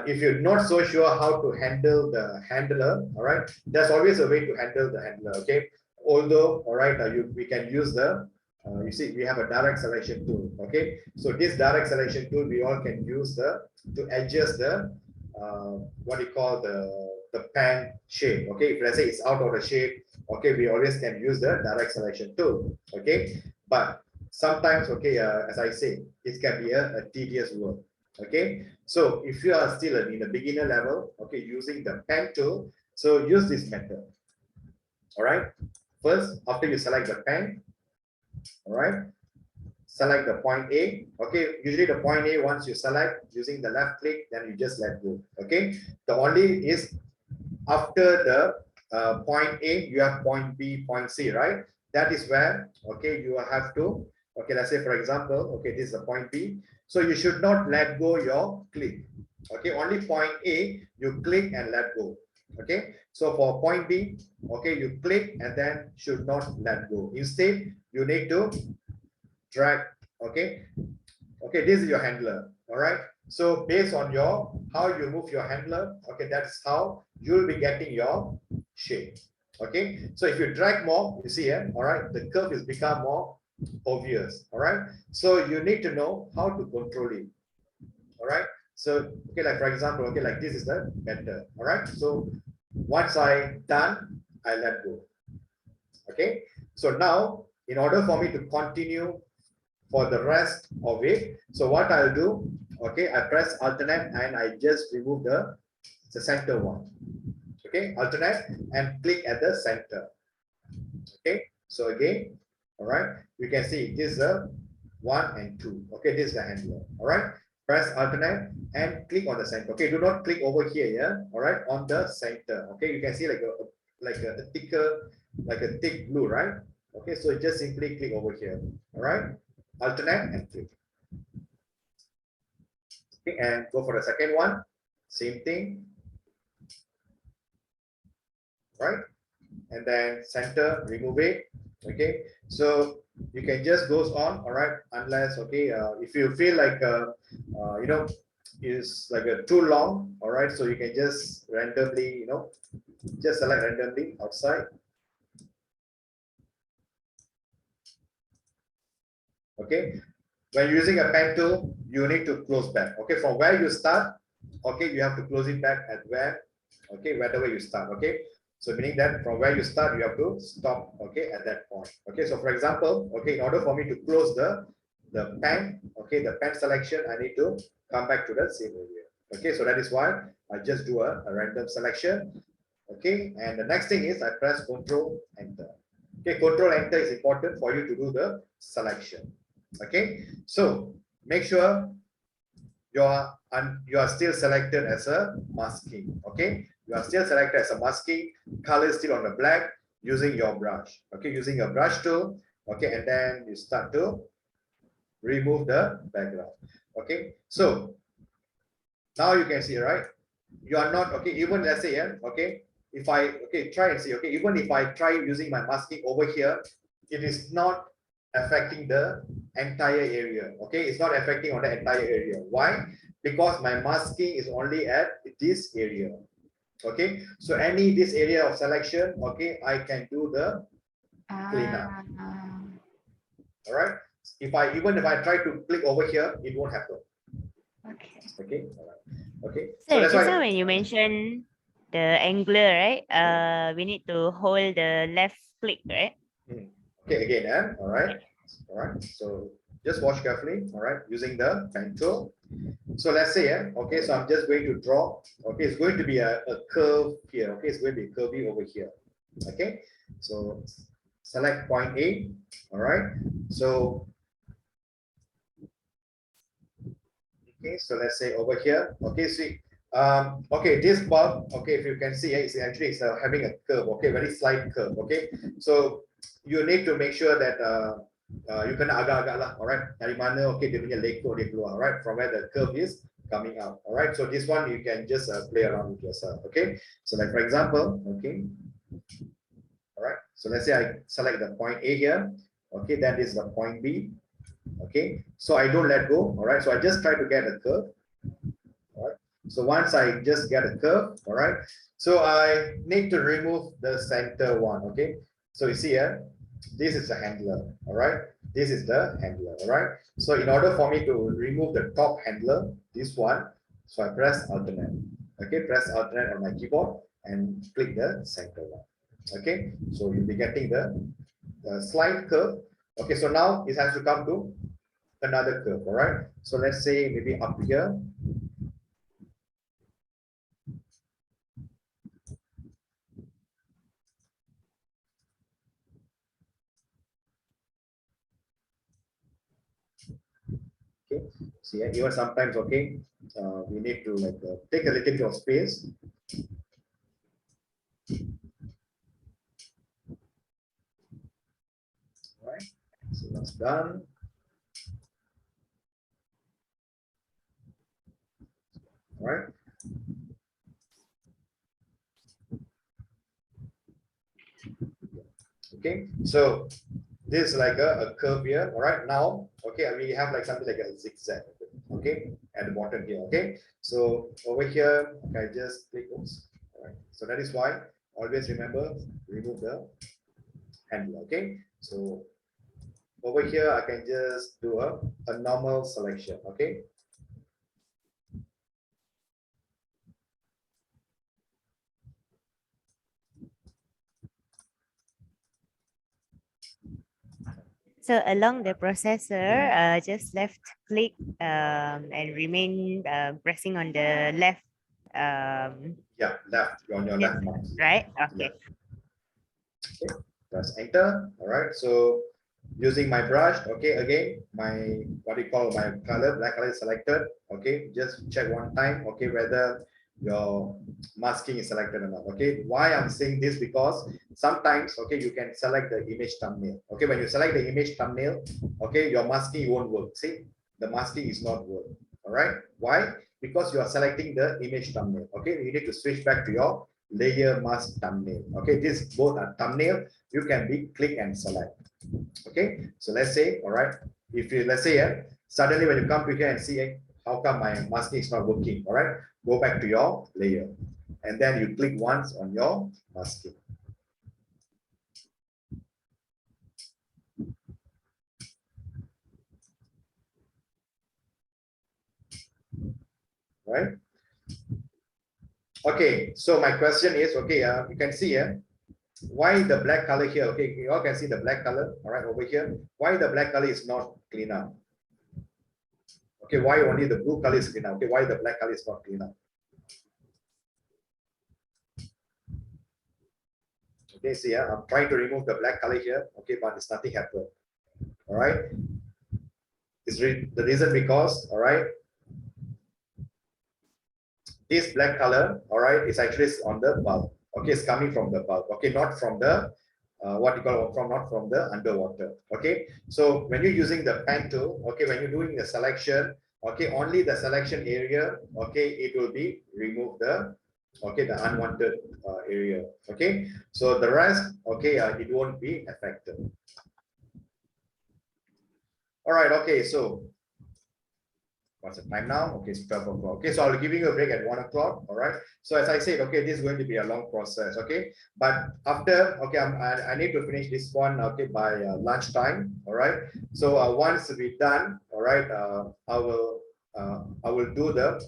A: if you're not so sure how to handle the handler, all right, there's always a way to handle the handler. Okay, although, all right, we can use the you see, we have a direct selection tool. Okay, so this direct selection tool we all can use to adjust the what you call the pen shape. Okay, if let's say it's out of the shape, okay, we always can use the direct selection tool. Okay, but sometimes, okay, as I say, it can be a tedious work. Okay, so if you are still in a beginner level, okay, using the pen tool, so use this method. All right, first, after you select the pen, all right, select the point A. Okay, usually the point A, once you select using the left click, then you just let go. Okay, the only is after the point A, you have point B, point C, right? That is where, okay, you have to, okay, let's say for example, okay, this is the point B. So you should not let go your click. Okay, only point A, you click and let go. Okay, so for point B, okay, you click and then should not let go. Instead, you need to drag. Okay, okay, this is your handler. All right, so based on your how you move your handler, okay, that's how you'll be getting your shape. Okay, so if you drag more, you see here, all right, the curve is become more obvious. All right, so you need to know how to control it. All right, so okay, like for example, okay, like this is the better. All right, so once I done, I let go. Okay, so now in order for me to continue for the rest of it, so what I'll do, okay, I press alternate and I just remove the center one. Okay, alternate and click at the center. Okay, so again, all right, you can see this is a 1 and 2. Okay, this is the handler. All right, press alternate and click on the center. Okay, do not click over here. Yeah, all right, on the center. Okay, you can see like a thicker, like a thick blue, right? Okay, so just simply click over here. All right, alternate and click. Okay, and go for the second one. Same thing. Right, and then center, remove it. Okay, so you can just goes on. All right, unless, okay, if you feel like you know, is like a too long. All right, so you can just randomly, you know, just select randomly outside. Okay, when using a pen tool, you need to close back. Okay, from where you start, okay, you have to close it back at where, okay, wherever you start. Okay, so meaning that from where you start, you have to stop, okay, at that point. Okay, so for example, okay, in order for me to close the pen, okay, the pen selection, I need to come back to the same area. Okay, so that is why I just do a random selection. Okay, and the next thing is I press Control Enter. Okay, Control Enter is important for you to do the selection. Okay, so make sure you are still selected as a masking. Okay, you are still selected as a masking, color is still on the black, using your brush. Okay, using your brush tool. Okay, and then you start to remove the background. Okay, so now you can see, right, you are not, okay, even let's say, yeah, okay, if I, okay, try and see, okay, even if I try using my masking over here, it is not affecting the entire area. Okay, it's not affecting on the entire area. Why? Because my masking is only at this area. Okay, so any this area of selection, okay, I can do the cleanup. All right, even if I try to click over here, it won't happen.
B: Okay.
A: Okay, all right. Okay,
C: So
A: that's
C: just
A: why
C: now when you mentioned the angler, right? We need to hold the left click, right?
A: okay, again, all right. All right, so just watch carefully. All right, using the pen tool. So let's say, okay, so I'm just going to draw. Okay, it's going to be a curve here. Okay, it's going to be curvy over here. Okay, so select point A. All right, so okay, so let's say over here. Okay, see, Okay, this bulb, okay, if you can see, it's actually having a curve, okay, very slight curve, okay. So you need to make sure that you can agak-agak lah, alright. Dari mana, okay, dia punya lekuk dia keluar, alright, from where the curve is coming out, alright. So this one you can just play around with yourself, okay. So like for example, okay, alright. So let's say I select the point A here, okay, that is the point B, okay. So I don't let go, alright. So I just try to get a curve. So once I just get a curve, all right, so I need to remove the center one, okay. So you see here, this is the handler, all right, this is the handler, all right. So in order for me to remove the top handler, this one, so I press alternate, okay, press alternate on my keyboard and click the center one, okay. So you'll be getting the slight curve, okay. So now it has to come to another curve, all right. So let's say maybe up here. Okay, see, even sometimes, okay, we need to like take a little bit of space. All right, so that's done. All right. Okay, so this is like a curve here. All right, now, okay, we have like something like a zigzag, okay, at the bottom here. Okay, so over here, okay, just click. Oops. All right, so that is why always remember remove the handle. Okay, so over here I can just do a normal selection. Okay.
C: So along the processor, just left click and remain pressing on the left.
A: Yeah, left on your left mouse.
C: Right. Okay.
A: Okay, press enter. All right. So using my brush, okay, again, my what you call my color, black color is selected. Okay, just check one time, okay, whether your masking is selected or not. Okay, why I'm saying this, because sometimes, okay, you can select the image thumbnail. Okay, when you select the image thumbnail, okay, your masking won't work. See, the masking is not work. All right, why? Because you are selecting the image thumbnail. Okay, you need to switch back to your layer mask thumbnail. Okay, this both are thumbnail. You can be click and select. Okay, so let's say, all right, if you, let's say, suddenly when you come to here and see how come my masking is not working, all right, go back to your layer and then you click once on your masking. Right. Okay, so my question is, okay, you can see here, why the black color here? Okay, you all can see the black color, all right, over here. Why the black color is not clean up? Okay, why only the blue color is clean up? Okay, why the black color is not clean up? Okay, see, I'm trying to remove the black color here. Okay, but it's nothing happened. All right, it's the reason because, all right, this black color, all right, is actually on the bulb. Okay, it's coming from the bulb. Okay, not from the what you call not from the underwater. Okay, so when you're using the pen tool, okay, when you're doing the selection, okay, only the selection area, okay, it will be remove the, okay, the unwanted area. Okay, so the rest, okay, it won't be affected. All right, okay, so what's the time now? Okay, it's 12 o'clock. Okay, so I'll give you a break at 1 o'clock. All right. So as I said, okay, this is going to be a long process. Okay, but after, okay, I need to finish this one, okay, by lunchtime. All right. So once we're done, all right, I will do the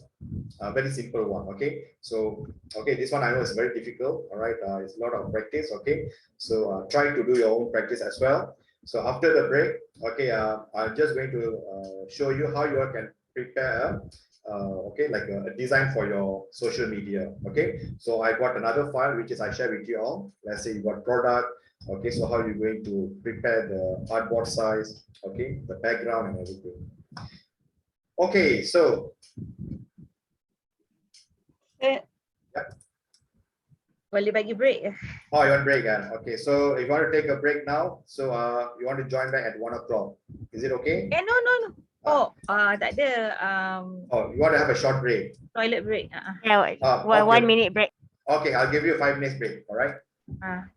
A: very simple one. Okay, so okay, this one I know is very difficult. All right, it's a lot of practice. Okay, so try to do your own practice as well. So after the break, okay, I'm just going to show you how you can prepare okay, like a design for your social media. Okay, so I got another file which is I share with you all. Let's say you got product. Okay, so how you're going to prepare the artboard size, okay, the background and everything. Okay, so
B: Boleh bagi break?
A: Oh, you want break? Okay, so if you want to take a break now, so you want to join back at 1 o'clock. Is it okay?
B: No. Oh, tak ada.
A: Oh, you want to have a short break?
B: Toilet break.
C: Yeah,
A: Okay.
C: 1 minute break.
A: Okay, I'll give you a 5 minutes break. All right.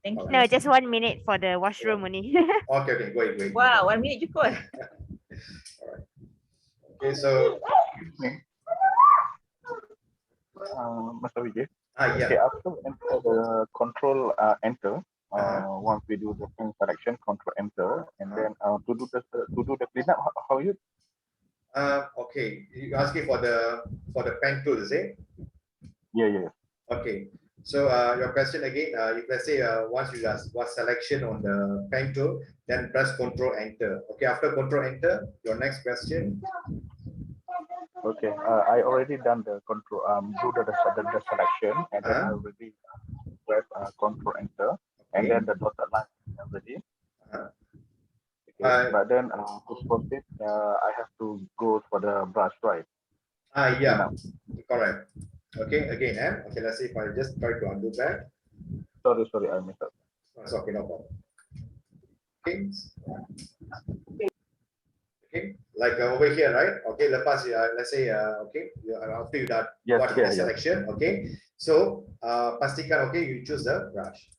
B: Thank you.
C: No, just 1 minute for the washroom only.
A: Okay, go ahead.
B: Wow, 1 minute cukup.
A: Okay, so
D: Mr. Vijay.
A: yeah.
D: Okay, after we enter the control enter, once we do the film selection, control enter, and then to do the cleanup, how you?
A: Okay, you asking for the pen tool, is it?
D: Yeah.
A: Okay, so your question again, if let's say once you just was selection on the pen tool, then press Control Enter. Okay, after Control Enter, your next question.
D: Okay, I already done the control do the selection, and then I already press Control Enter, and then the dotted line already. Okay, but then to proceed, I have to go for the brush, right?
A: Yeah, correct. Okay, again, okay, let's see if I just try to undo that.
D: Sorry, I messed up.
A: It's okay, no problem. Okay. Okay, like over here, right? Okay, lepas let's say okay, after you done the selection, okay. So pastikan okay, you choose the brush.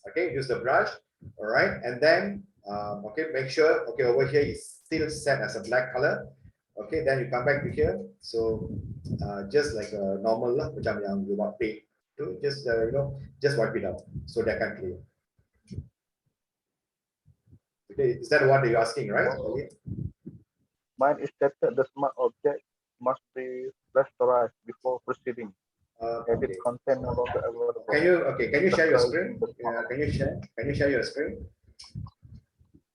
A: Okay, use the brush, all right, and then okay, make sure okay over here is still set as a black color. Okay, then you come back to here. So just like a normal lah, macam yang you want paint to just just wipe it out so that can clear. Okay, is that what you're asking, right?
D: Mine is stated the smart object must be rasterized before proceeding. Edit content no longer available.
A: Can you share your screen? Can you share your screen?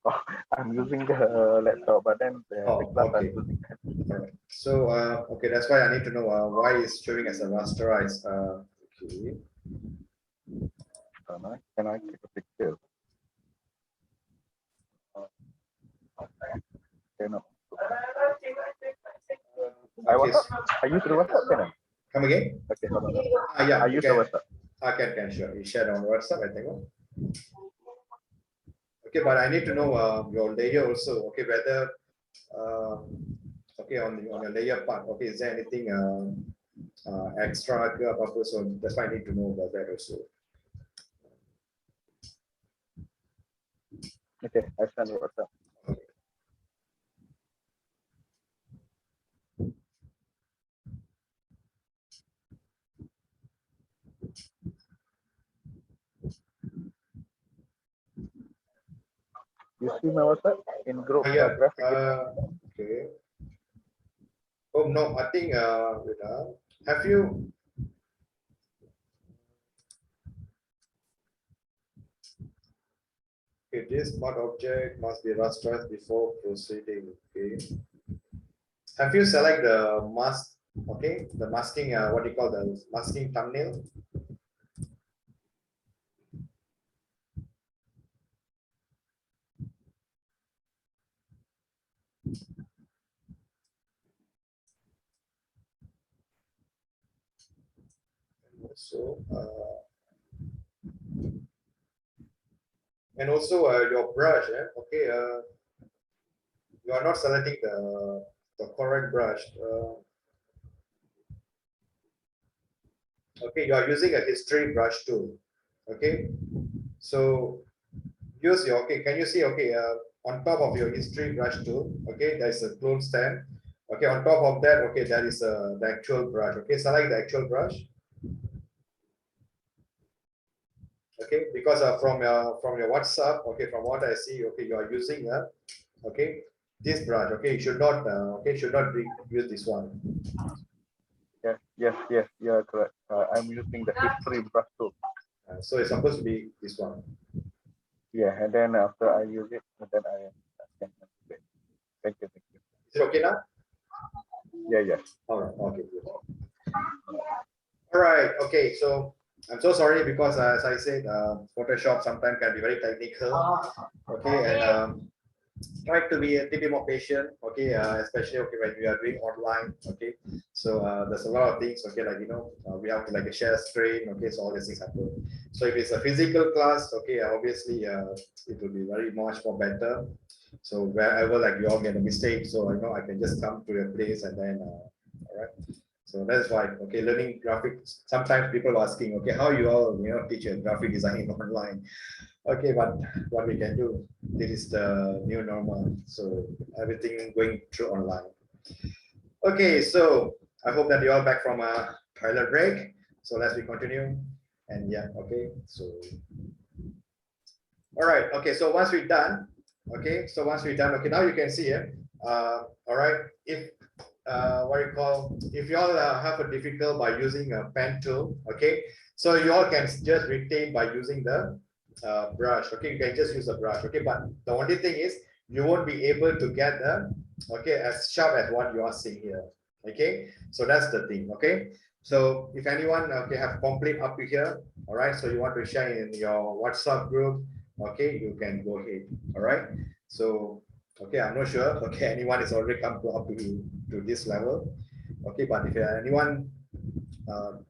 D: Oh, I'm using the laptop, but then the class
A: okay.
D: I'm using.
A: Right. So okay, that's why I need to know why it's showing as a rasterized. Okay.
D: Can I take a picture? No. I use the WhatsApp channel.
A: Come again?
D: Okay, hold on.
A: Yeah,
D: I use the WhatsApp.
A: I can sure. You share on WhatsApp, I think. Okay, but I need to know your layer also. Okay, whether okay on your layer part. Okay, is there anything extra? So that's why I need to know about that also.
D: Okay, I send you WhatsApp.
A: Okay.
D: You see my WhatsApp in group
A: Yeah.
D: graphic?
A: Okay. Oh no, I think have you? Okay, this smart object must be rasterized before proceeding. Okay. Have you select the mask? Okay, the masking. What do you call the masking thumbnail? So and also your brush. Okay, you are not selecting the correct brush. Okay, you are using a history brush tool. Okay, so use your can you see on top of your history brush tool, okay, there's a clone stamp. Okay, on top of that, okay, that is the actual brush. Okay, select the actual brush. Okay, because from your WhatsApp, okay, from what I see, okay, you are using okay, this brush. Okay, you should not use this one.
D: Yes, you are correct. I'm using the history brush tool.
A: So it's supposed to be this one.
D: Yeah, and then after I use it, then I can. Thank you.
A: Is it okay now?
D: Yeah.
A: All right. Okay. Good. All right. Okay. So I'm so sorry because as I said, Photoshop sometimes can be very technical. Okay, and try to be a little bit more patient, okay, especially okay when we are doing online, okay. So there's a lot of things, okay, like we have to like share screen, okay, so all these things happen. So if it's a physical class, okay, obviously it will be very much more better. So wherever like you all get a mistake, so I can just come to your place and then all right. So that's why, okay, learning graphics. Sometimes people are asking, okay, how you all teach your graphic design online? Okay, but what we can do, this is the new normal. So everything going through online. Okay, so I hope that you're all back from a toilet break. So let's continue. And yeah, okay. So all right, okay. So once we're done, okay. So once we're done, okay. Now you can see here. All right. If what you call, if you all have a difficult by using a pen tool, okay. So you all can just retain by using the brush, okay. You can just use a brush, okay. But the only thing is you won't be able to get the as sharp as what you are seeing here, okay. So that's the thing, okay. So if anyone have complete up to here, all right. So you want to share in your WhatsApp group, okay, you can go ahead, all right. So okay, I'm not sure, okay, anyone is already come to up to this level, okay. But if anyone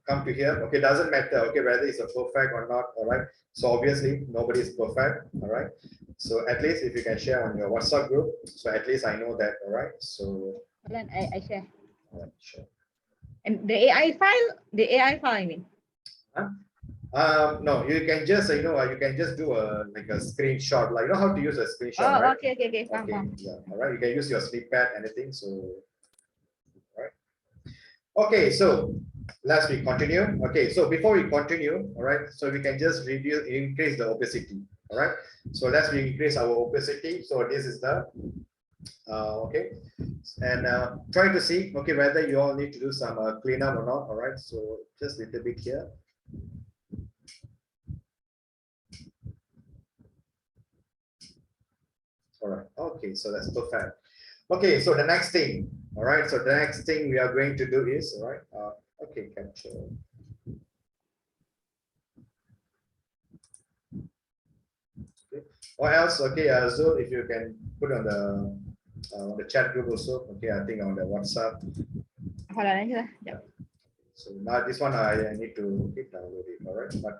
A: come to here, okay, doesn't matter, okay, whether it's a perfect or not, all right. So obviously nobody is perfect, all right. So at least if you can share on your WhatsApp group, so at least I know that, all right. So
B: I share.
A: all right, sure.
B: And the AI file, I mean.
A: No, you can just you can just do a like a screenshot, like how to use a screenshot,
B: Oh,
A: right?
B: okay,
A: Okay,
B: faham.
A: yeah, all right. You can use your snippet, anything. So, all right. Okay, so let's continue. Okay, so before we continue, all right. So we can just increase the opacity. All right. So let's increase our opacity. So this is the okay, and try to see okay whether you all need to do some cleanup or not. All right. So just a little bit here. All right. Okay, so that's perfect. Okay, so the next thing, all right. So the next thing we are going to do is, all right. Okay, capture. Okay. Or else, okay, so if you can put on the chat group also, okay. I think on the WhatsApp.
B: Hold on aja lah. Sekejap.
A: So now this one I need to download it, all right. But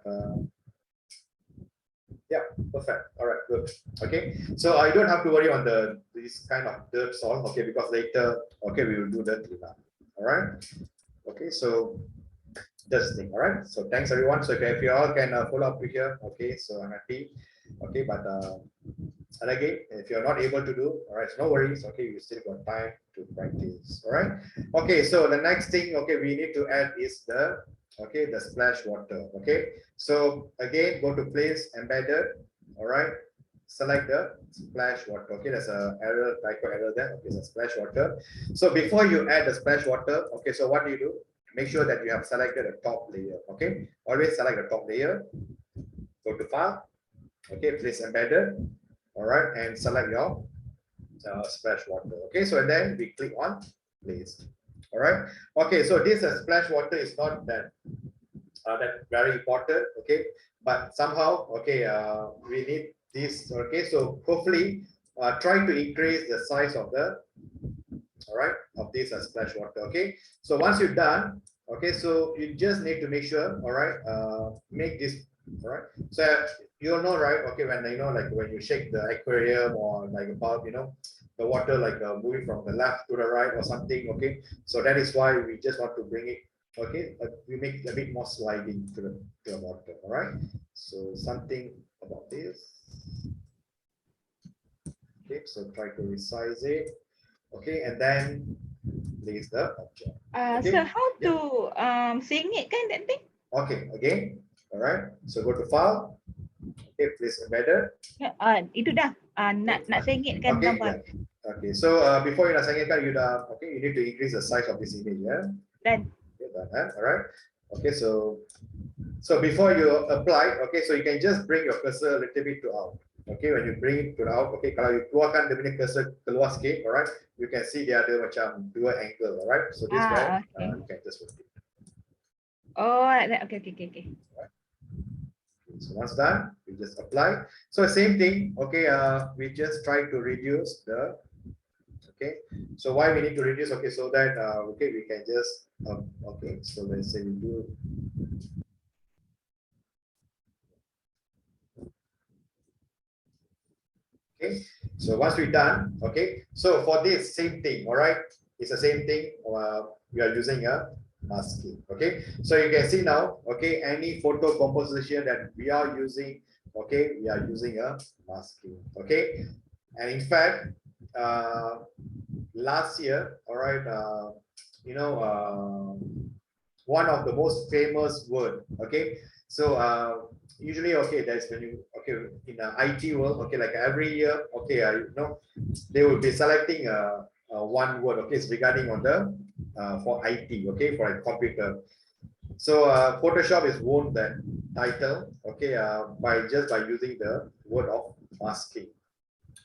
A: yeah, perfect. All right, good. Okay, so I don't have to worry on this kind of dirt soil, okay, because later, okay, we will do the cleanup. All right. Okay, so that's the thing. All right. So thanks everyone. So if you all can follow up with here, okay. So I'm happy. Okay, but and again, if you're not able to do, all right, no worries. Okay, you still got time to practice. All right. Okay, so the next thing, okay, we need to add is the splash water. Okay, so again, go to place embedded. All right, select the splash water. Okay, there's a error, typo error there. Okay, so splash water. So before you add the splash water, okay, so what do? Make sure that you have selected the top layer. Okay, always select the top layer. Go to file. Okay, place embedded. All right, and select your splash water. Okay, so and then we click on place. All right. Okay, so this splash water is not that very important. Okay, but somehow okay we need this. Okay, so hopefully try to increase the size of the of this splash water. Okay, so once you're done, okay, so you just need to make sure, all right, make this, all right. So you'll know, right? Okay, when like when you shake the aquarium or like a bulb, the water like moving from the left to the right or something. Okay, so that is why we just want to bring it. Okay, we make a bit more sliding to the water. All right, so something about this. Okay, so try to resize it. Okay, and then place the object. Okay.
B: So how to sing it kan that thing?
A: Okay, again. All right. So go to file. Okay, place embedded.
B: Itu dah nak sengitkan
A: Okay,
B: gambar.
A: yeah. Okay, so before you nak sengitkan, you need to increase the size of this image, yeah.
B: Dan
A: Okay, done, all right. Okay, so before you apply, okay, so you can just bring your cursor a little bit to out. Okay, when you bring it to the out, okay, kalau you keluarkan dia punya cursor keluar sikit, alright, you can see dia ada macam dua angle, alright. So this way,
B: okay.
A: you can just rotate.
B: Oh, like that. Okay.
A: Right. So once done, we just apply. So same thing, okay, we just try to reduce the, okay. So why we need to reduce, okay, so that, okay, we can just, okay, so let's say we do. Okay, so once we're done, okay, so for this same thing, all right, it's the same thing, we are using a masking, okay. So you can see now, okay, any photo composition that we are using, okay, we are using a masking, okay. And in fact, last year, all right, you know, one of the most famous word, okay. So usually, okay, that's when you, okay, in the IT world, okay, like every year, okay, you know, they will be selecting one word, okay, it's regarding on the for IT, okay, for a computer. So Photoshop is won that title, okay, by just by using the word of masking,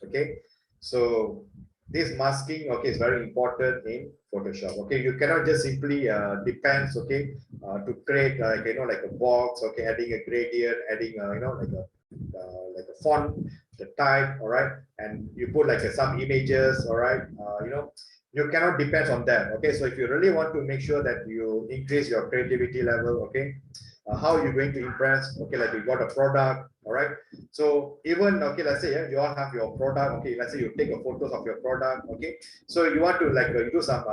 A: okay. So this masking, okay, is very important in Photoshop. Okay, you cannot just simply depends, okay, to create like, you know, like a box, okay, adding a gradient, adding you know, like a font, the type, all right, and you put like some images, all right, you know, you cannot depend on that. Okay, so if you really want to make sure that you increase your creativity level, okay, how are you going to impress? Okay, like you got a product, all right. So even, okay, let's say you all have your product, okay, let's say you take a photos of your product, okay, so you want to like do some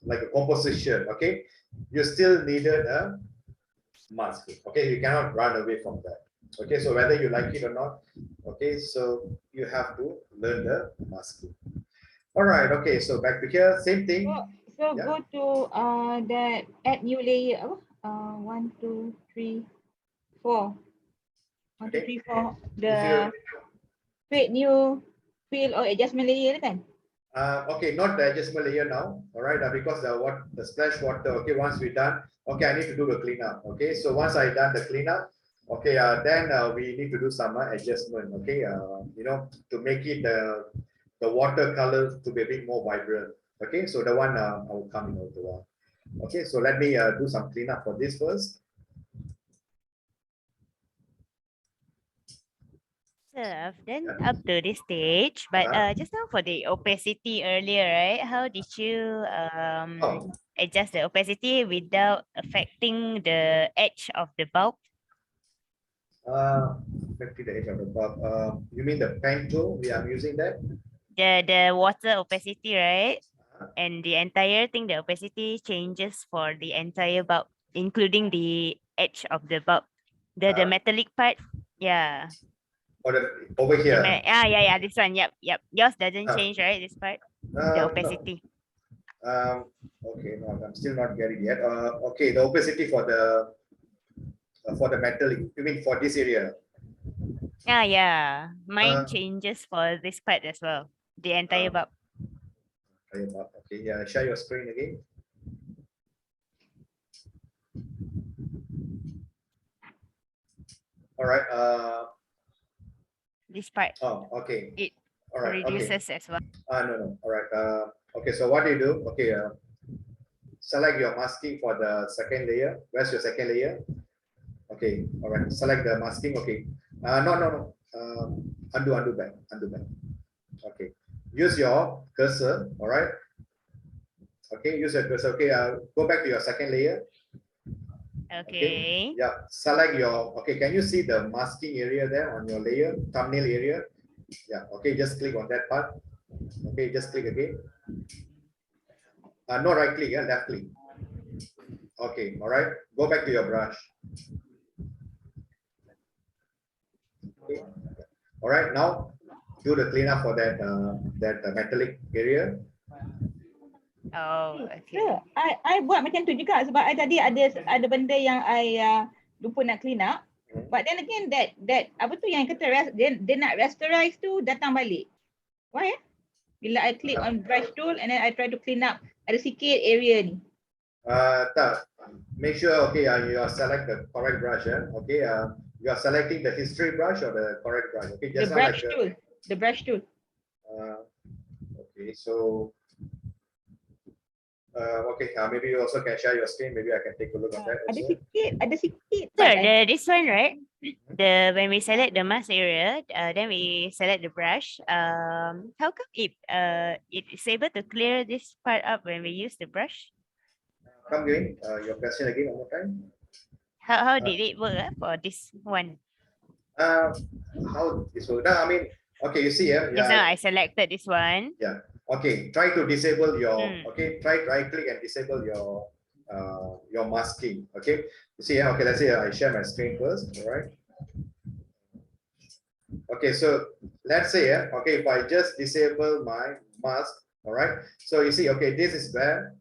A: like a composition, okay, you still needed a masking, okay, you cannot run away from that, okay. So whether you like it or not, okay, so you have to learn the masking. All right, okay, so back to here, same thing.
B: So
A: Yeah.
B: go to that add new layer. Apa? 1, 2, 3, 4. 1, 2,
A: Okay.
B: 3, 4.
A: If
B: The
A: you
B: create new fill or adjustment layer kan?
A: okay, not the adjustment layer now, all right, because the splash water, okay, once we're done, okay, I need to do the cleanup, okay. So once I done the cleanup, okay, then we need to do some adjustment, okay, you know, to make it the water color to be a bit more vibrant, okay. So the one I will come in the one, okay. So let me do some cleanup for this first.
C: So I've done up to this stage, but just now for the opacity earlier, right? How did you
A: Oh.
C: adjust the opacity without affecting the edge of the bulb?
A: Affecting the edge of the bulb. You mean the pen tool? We are using that.
C: The water opacity, right? And the entire thing, the opacity changes for the entire bulb, including the edge of the bulb. The metallic part, yeah.
A: Or over here.
C: Yeah, this one, yep. Yours doesn't change, right? This part, the opacity.
A: No. Okay, no, I'm still not getting yet. Okay, the opacity for the metallic. You mean for this area?
C: Yeah. Mine changes for this part as well. The entire bulb.
A: Okay, yeah. Share your screen again. All right.
C: This part.
A: Oh, okay.
C: It
A: all right.
C: reduces
A: Okay.
C: as well.
A: No. All right. Okay. So what do you do? Okay. Select your masking for the second layer. Where's your second layer? Okay. All right. Select the masking. Okay. No. Undo back. Okay. Use your cursor. All right. Okay. Use your cursor. Okay. Go back to your second layer.
C: Okay.
A: Yeah. Select your. Okay. Can you see the masking area there on your layer, thumbnail area? Yeah. Okay. Just click on that part. Okay. Just click again. No right click. Yeah. Left click. Okay. All right. Go back to your brush. Okay. All right. Now do the cleanup for that metallic area.
C: Oh, okay.
B: Yeah, I buat macam tu juga sebab I tadi ada benda yang I lupa nak clean up. But then again that apa tu yang kata dia nak rasterize tu datang balik. Why? Bila I click on brush tool and then I try to clean up ada sikit area ni.
A: Tak. Make sure okay you are select the correct brush. Okay. You are selecting the history brush or the correct brush. Okay. Just
B: The brush tool. The brush tool.
A: Okay. So. Okay, maybe you also can share your screen. Maybe I can take a look at that.
B: Ada
A: Also.
B: sikit, ada sikit.
C: Sir,
B: but I-
C: this one, right? When we select the mask area, then we select the brush. How come it is able to clear this part up when we use the brush?
A: Come again. Your question again one more time.
C: How did it work for this one?
A: How this will? No, I mean, okay. You see here.
C: Just now
A: Yeah.
C: I selected this one.
A: Okay. Try to disable your.
C: Hmm.
A: Okay. Try right click and disable your masking. Okay. You see here. Okay. Let's say I share my screen first. All right. Okay. So let's say here. Okay. If I just disable my mask. All right. So you see. Okay. This is where.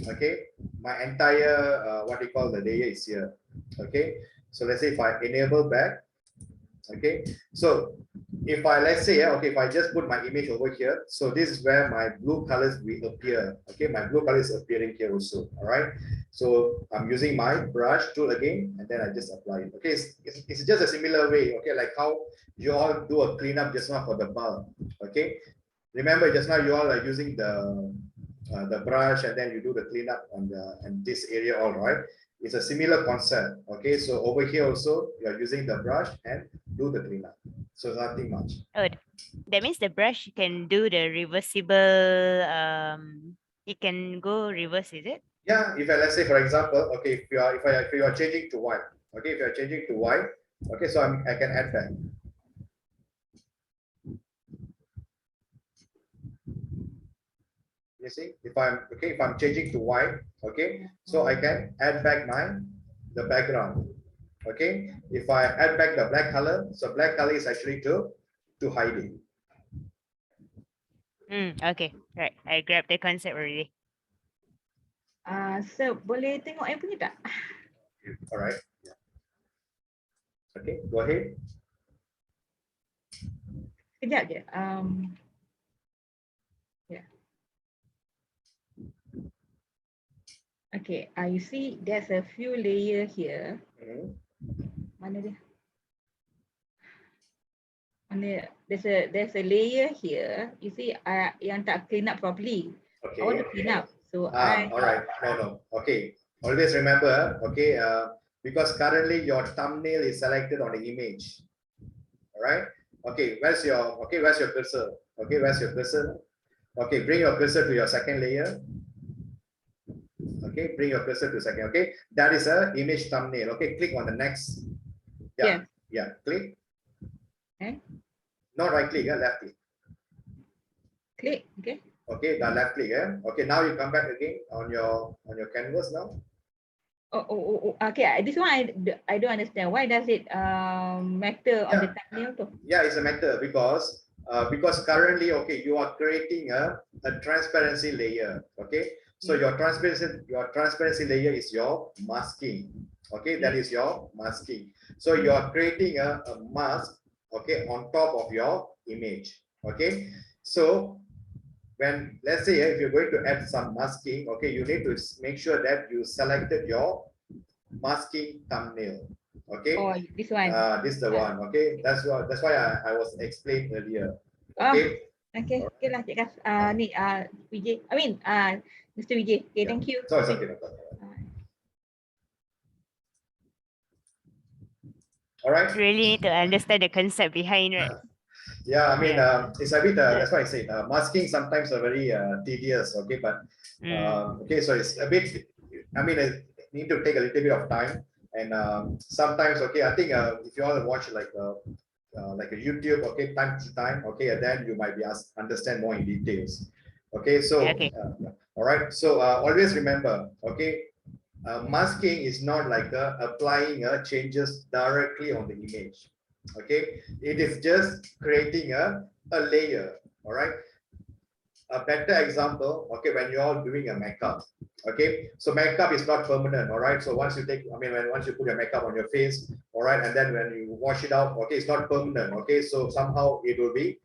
A: Okay. My entire what we call the layer is here. Okay. So let's say if I enable back. Okay, so if I let's say okay, if I just put my image over here, so this is where my blue colors will appear. Okay, my blue color is appearing here also. All right, so I'm using my brush tool again, and then I just apply it. Okay, it's just a similar way. Okay, like how you all do a cleanup just now for the bulb. Okay, remember just now you all are using the brush, and then you do the cleanup on this area. All right. It's a similar concept. Okay, so over here also you are using the brush and do the cleanup. So nothing much.
C: Oh, that means the brush can do the reversible. It can go reverse, is it?
A: Yeah, if I let's say for example, okay, if you are changing to white, okay, if you are changing to white, okay, so I can add back. You see, if I'm changing to white, okay, so I can add back the background. Okay, if I add back the black color, so black color is actually to hide it.
C: Okay, right. I grabbed the concept already.
B: Sir, boleh tengok I punya tak?
A: All right. Okay, go ahead.
B: Sekejap je. Yeah. Okay, you see there's a few layer here. Mana dia? Mana? There's a layer here. You see, yang tak clean up properly.
A: Okay.
B: I want to clean up. So
A: all right. No. Okay. Always remember, okay, because currently your thumbnail is selected on the image. All right. Okay, where's your cursor? Okay, where's your cursor? Okay, bring your cursor to your second layer. Okay, bring your cursor to second. Okay, that is a image thumbnail. Okay, click on the next. Yeah, click.
B: Okay.
A: Not right click, left click.
B: Click, okay.
A: Okay, the left click. Okay, now you come back again on your canvas now.
B: Okay. This one I don't understand. Why does it matter on the thumbnail too?
A: Yeah, it's a matter because currently, okay, you are creating a transparency layer. Okay, so your transparency layer is your masking. Okay, that is your masking. So you are creating a mask. Okay, on top of your image. Okay, so when let's say if you're going to add some masking, okay, you need to make sure that you selected your masking thumbnail. Okay.
B: Oh, this one.
A: This is the one. Okay, that's why I was explained earlier. Okay.
B: Okay lah, Cik Kas. Ni Vijay. I mean Mr. Vijay. Okay, thank you.
A: So it's okay. No problem. All right.
C: Really need to understand the concept behind, right?
A: Yeah, I mean, it's a bit. That's why I said masking sometimes are very tedious. Okay, but okay, so it's a bit. I mean, I need to take a little bit of time, and sometimes, okay, I think if you all watch like a YouTube, okay, time to time, okay, and then you might be understand more in details. Okay, so all right. So always remember, okay. Masking is not like applying changes directly on the image. Okay, it is just creating a layer. All right. A better example, okay, when you're all doing a makeup. Okay, so makeup is not permanent. All right. So once you once you put your makeup on your face, all right, and then when you wash it out, okay, it's not permanent. Okay, so somehow it will be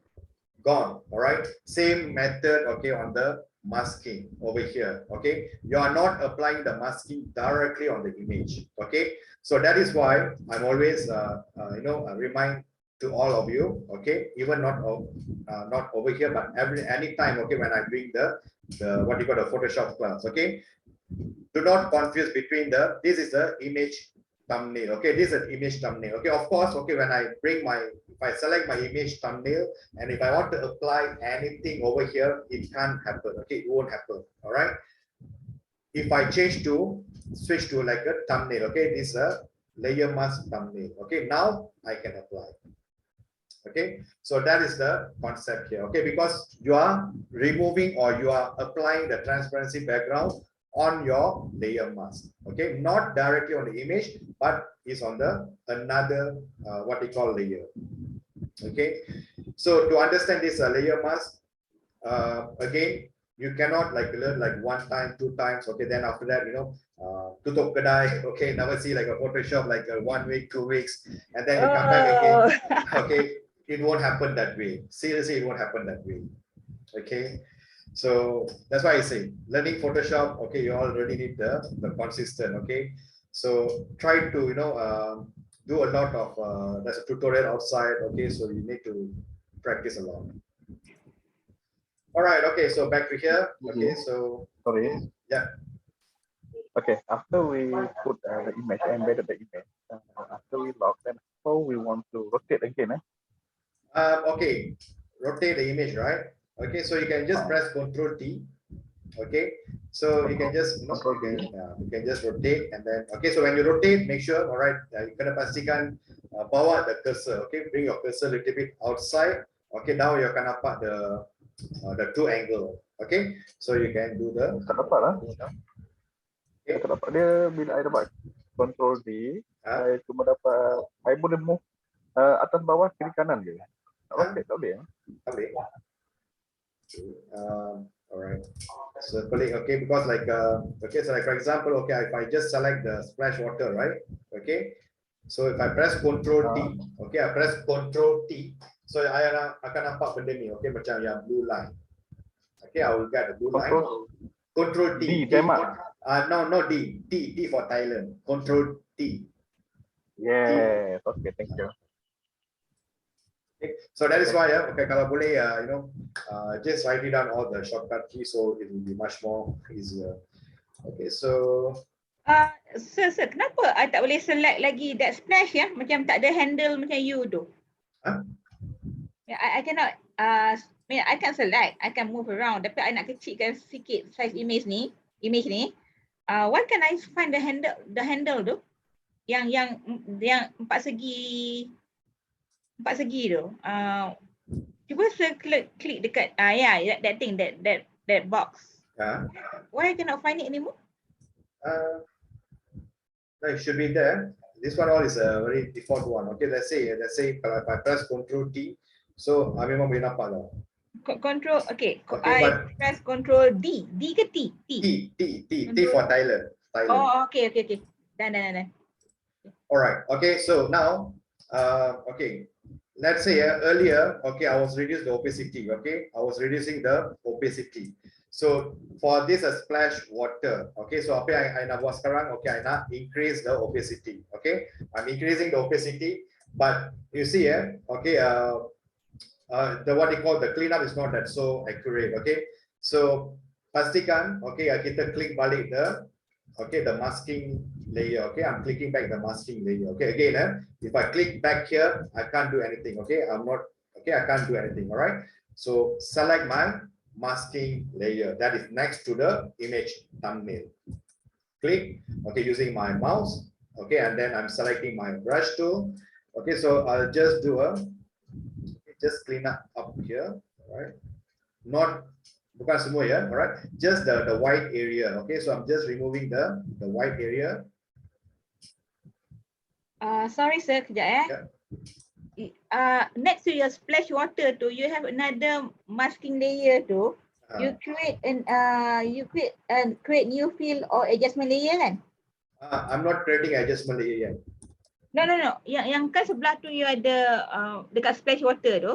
A: gone. All right. Same method. Okay, on the masking over here. Okay, you are not applying the masking directly on the image. Okay, so that is why I'm always remind to all of you, okay, even not over here, but any time, okay, when I'm doing the what you call the Photoshop class, okay. Do not confuse between this is the image thumbnail, okay, this is an image thumbnail, okay. Of course, okay, when I if I select my image thumbnail and if I want to apply anything over here, it can't happen, okay, it won't happen. All right, if I switch to like a thumbnail, okay, this is a layer mask thumbnail, okay, now I can apply. Okay, so that is the concept here, okay, because you are removing or you are applying the transparency background on your layer mask, okay, not directly on the image, but is on the another what we call layer. Okay, so to understand this layer mask, again, you cannot like learn like 1 time, 2 times, okay, then after that, you know, tutup kedai, okay, never see like a Photoshop like 1 week, 2 weeks, and then you come back again. Okay, it won't happen that way. Seriously, it won't happen that way. Okay, so that's why I say learning Photoshop, okay, you already need the consistent, okay. So try to, you know, do a lot of there's a tutorial outside, okay, so you need to practice a lot. All right, okay, so back to here. Okay, so
D: Sorry.
A: yeah.
D: Okay, after we put the image, embedded the image, after we lock, then how we want to rotate again?
A: Okay, rotate the image, right? Okay, so you can just press Ctrl T. Okay, so you can just, you know, you can just rotate, and then okay, so when you rotate, make sure, all right, you kena pastikan bawa the cursor. Okay, bring your cursor a little bit outside. Okay, now you akan nampak the two angle. Okay, so you can do the.
D: Tak dapat lah. Okay. Tak dapat dia bila I dapat Ctrl D, I cuma dapat, I boleh move atas bawah kiri kanan je. Tak rotate, tak boleh.
A: Okay. All right. So okay, because like okay, so like for example, okay, if I just select the splash water, right? Okay. So if I press Ctrl T, okay, I press Ctrl T, so I akan nampak benda ni, okay, macam yang blue line. Okay, I will get the blue line. Ctrl T. No, D. T for Thailand. Ctrl T.
D: Yes. Okay, thank you.
A: Okay. So that is why, okay, kalau boleh, you know, just write it down all the shortcut keys, so it will be much more easier. Okay, so.
B: Sir, kenapa I tak boleh select lagi that splash ya? Macam tak ada handle macam you tu.
A: Huh?
B: Yeah, I cannot. I can select, I can move around. Tapi I nak kecilkan sikit size image ni. Why can I find the handle tu? Yang empat segi tu. Cuba saya klik dekat that thing, that box. Why I cannot find it anymore?
A: No, it should be there. This one all is a very default one. Okay, let's say if I press Ctrl T, so I memang boleh nampak lah.
B: Control, okay. I press Control D. D ke T?
A: T for Thailand.
B: Oh, okay. Done.
A: All right. Okay, so now, okay. Let's say earlier, okay, I was reducing the opacity. Okay, I was reducing the opacity. So for this splash water, okay, so apa yang I nak buat sekarang, okay, I nak increase the opacity. Okay, I'm increasing the opacity, but you see, okay, the what they call the cleanup is not that so accurate. Okay, so pastikan, okay, kita klik balik the masking layer. Okay, I'm clicking back the masking layer. Okay, again, if I click back here, I can't do anything. Okay, I can't do anything. All right, so select my masking layer that is next to the image thumbnail. Click, okay, using my mouse. Okay, and then I'm selecting my brush tool. Okay, so I'll just do just clean up here. All right, bukan semua ya, all right, just the white area. Okay, so I'm just removing the white area.
B: Sorry sir, kejap ya. Next to your splash water tu, you have another masking layer tu. You create create new fill or adjustment layer kan?
A: I'm not creating adjustment layer yet. No.
B: Yang kan sebelah tu you ada dekat splash water tu,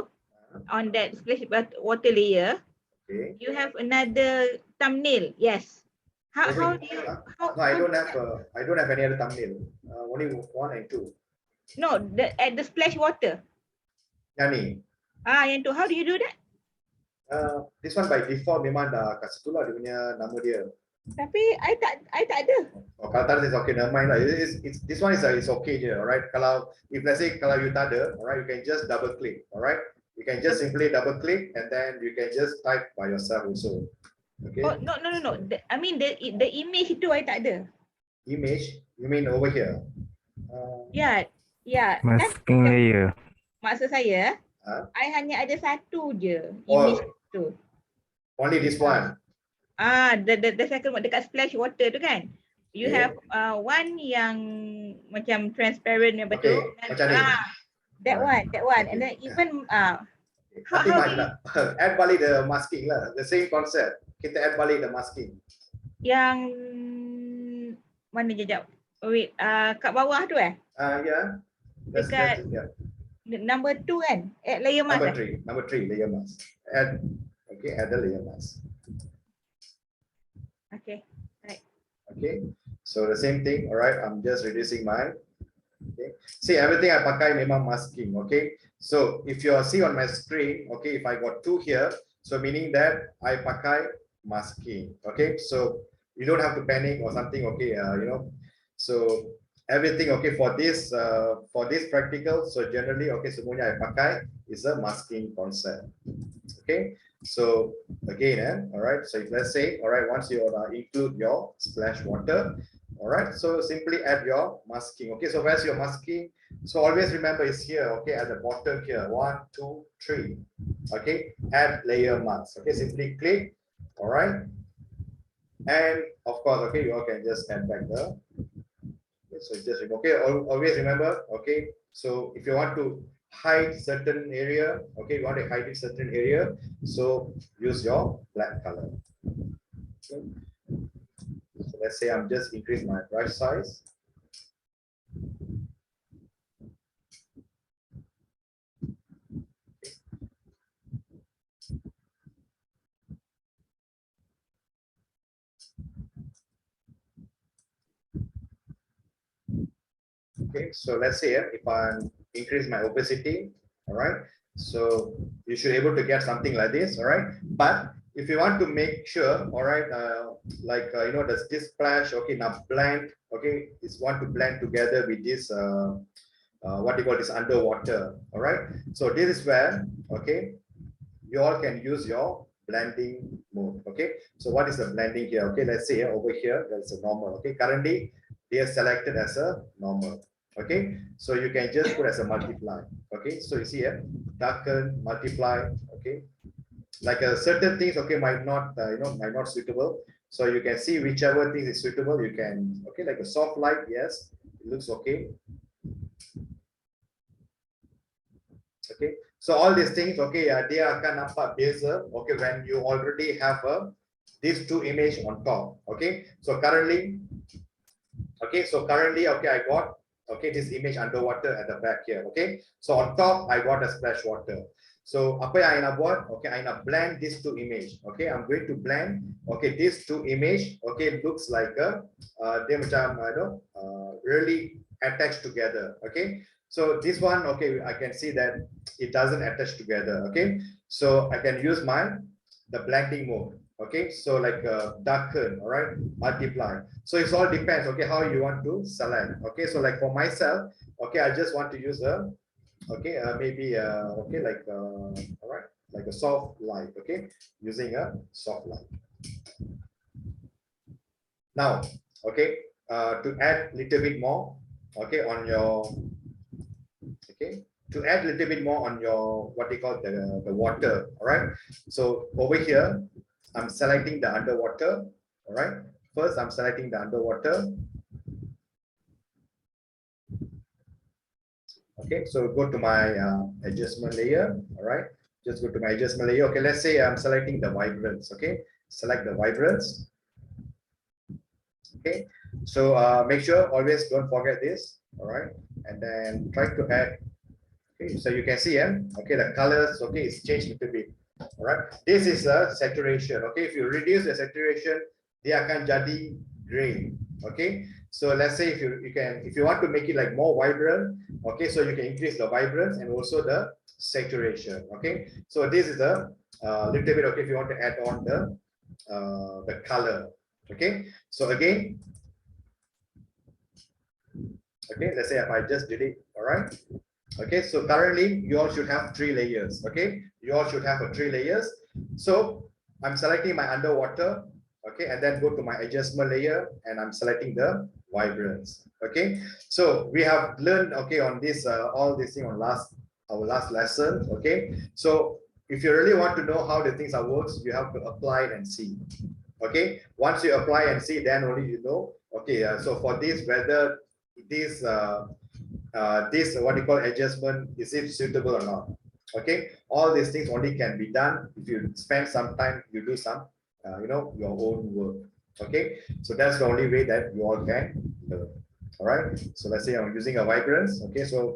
B: on that splash water layer. Okay. You have another thumbnail. Yes. How do you?
A: No, I don't have any other thumbnail. Only 1 and 2.
B: No, at the splash water.
A: Yang ni.
B: Yang tu, how do you do that?
A: This one by default memang dah kat situ lah dia punya nama dia.
B: Tapi I tak ada.
A: Oh, kalau tak ada, it's okay, never mind lah. This one is okay je, alright. Kalau if let's say kalau you tak ada, alright, you can just double click, alright. You can just simply double click and then you can just type by yourself also. Okay.
B: Oh, no. I mean the image tu I tak ada.
A: Image, you mean over here?
B: Ya.
F: Masking layer.
B: Maksud saya, I hanya ada satu je image tu.
A: Only this one.
B: The second one dekat splash water tu kan. You have one yang macam transparent yang betul.
A: Okay, macam ni.
B: That one. And then even
A: Nanti mana add balik the masking lah. The same concept. Kita add balik the masking.
B: yang mana jejak? Wait, kat bawah tu
A: Yeah.
B: Dekat number 2 kan? Add layer mask.
A: Number 3 layer mask. Add the layer mask. Okay, so the same thing, all right. I'm just reducing mine. Okay, see everything I pakai memang masking. Okay, so if you see on my screen, okay, if I got 2 here, so meaning that I pakai masking. Okay, so you don't have to panic or something. Okay, so everything okay for this practical. So generally, okay, semuanya I pakai is a masking concept. Okay. So again, all right. So if let's say, all right, once you include your splash water, all right. So simply add your masking. Okay. So where's your masking? So always remember it's here. Okay, at the bottom here. 1, 2, 3. Okay. Add layer mask. Okay. Simply click. All right. And of course, okay, you all can just add back the. Okay, so just okay. Always remember. Okay. So if you want to hide certain area, okay, you want to hide in certain area, so use your black color. Okay. So let's say I'm just increase my brush size. Okay, so let's say if I increase my opacity, all right, so you should able to get something like this, all right. But if you want to make sure, all right, does this splash, okay, now blend, okay, is want to blend together with this what you call this underwater, all right. So this is where, okay, you all can use your blending mode. Okay, so what is the blending here? Okay, let's say over here that's a normal. Okay, currently they are selected as a normal. Okay, so you can just put as a multiply. Okay, so you see here, darken, multiply. Okay, like certain things, okay, might not might not suitable. So you can see whichever thing is suitable. You can, okay, like a soft light, yes, it looks okay. Okay, so all these things, okay, they akan nampak beza, okay, when you already have these 2 image on top. Okay, so currently, okay, I got, okay, this image underwater at the back here. Okay, so on top I got a splash water. So apa yang I nak buat? Okay, I nak blend these 2 image. Okay, I'm going to blend. Okay, these 2 image. Okay, looks like they macam really attached together. Okay, so this one, okay, I can see that it doesn't attach together. Okay, so I can use the blending mode. Okay, so like darken, all right, multiply. So it all depends, okay, how you want to select. Okay, so like for myself, okay, I just want to use okay, maybe okay, like all right, like a soft light. Okay, using a soft light. Now, okay, to add little bit more, okay, on your, okay, to add a little bit more on your what they call the water. All right, so over here I'm selecting the underwater. All right, first I'm selecting the underwater. Okay, so go to my adjustment layer. All right, just go to my adjustment layer. Okay, let's say I'm selecting the vibrance. Okay, select the vibrance. Okay, so make sure always don't forget this. All right, and then try to add. Okay, so you can see, okay, the colors, okay, it's changed a little bit. All right, this is a saturation. Okay, if you reduce the saturation, dia akan jadi gray. Okay, So let's say if you want to make it like more vibrant, okay, so you can increase the vibrance and also the saturation. Okay, so this is a little bit, okay, if you want to add on the color. Okay, so again, okay, let's say if I just delete, all right. Okay, so currently you all should have 3 layers. Okay, you all should have 3 layers. So I'm selecting my underwater, okay, and then go to my adjustment layer and I'm selecting the vibrance. Okay, so we have learned, okay, on this all this thing on our last lesson. Okay, so if you really want to know how the things are works, you have to apply it and see. Okay, once you apply and see, then only you know. Okay, so for this, whether this this what you call adjustment, is it suitable or not? Okay, all these things only can be done if you spend some time, you do some your own work. Okay, so that's the only way that you all can learn. All right, so let's say I'm using a vibrance. Okay, so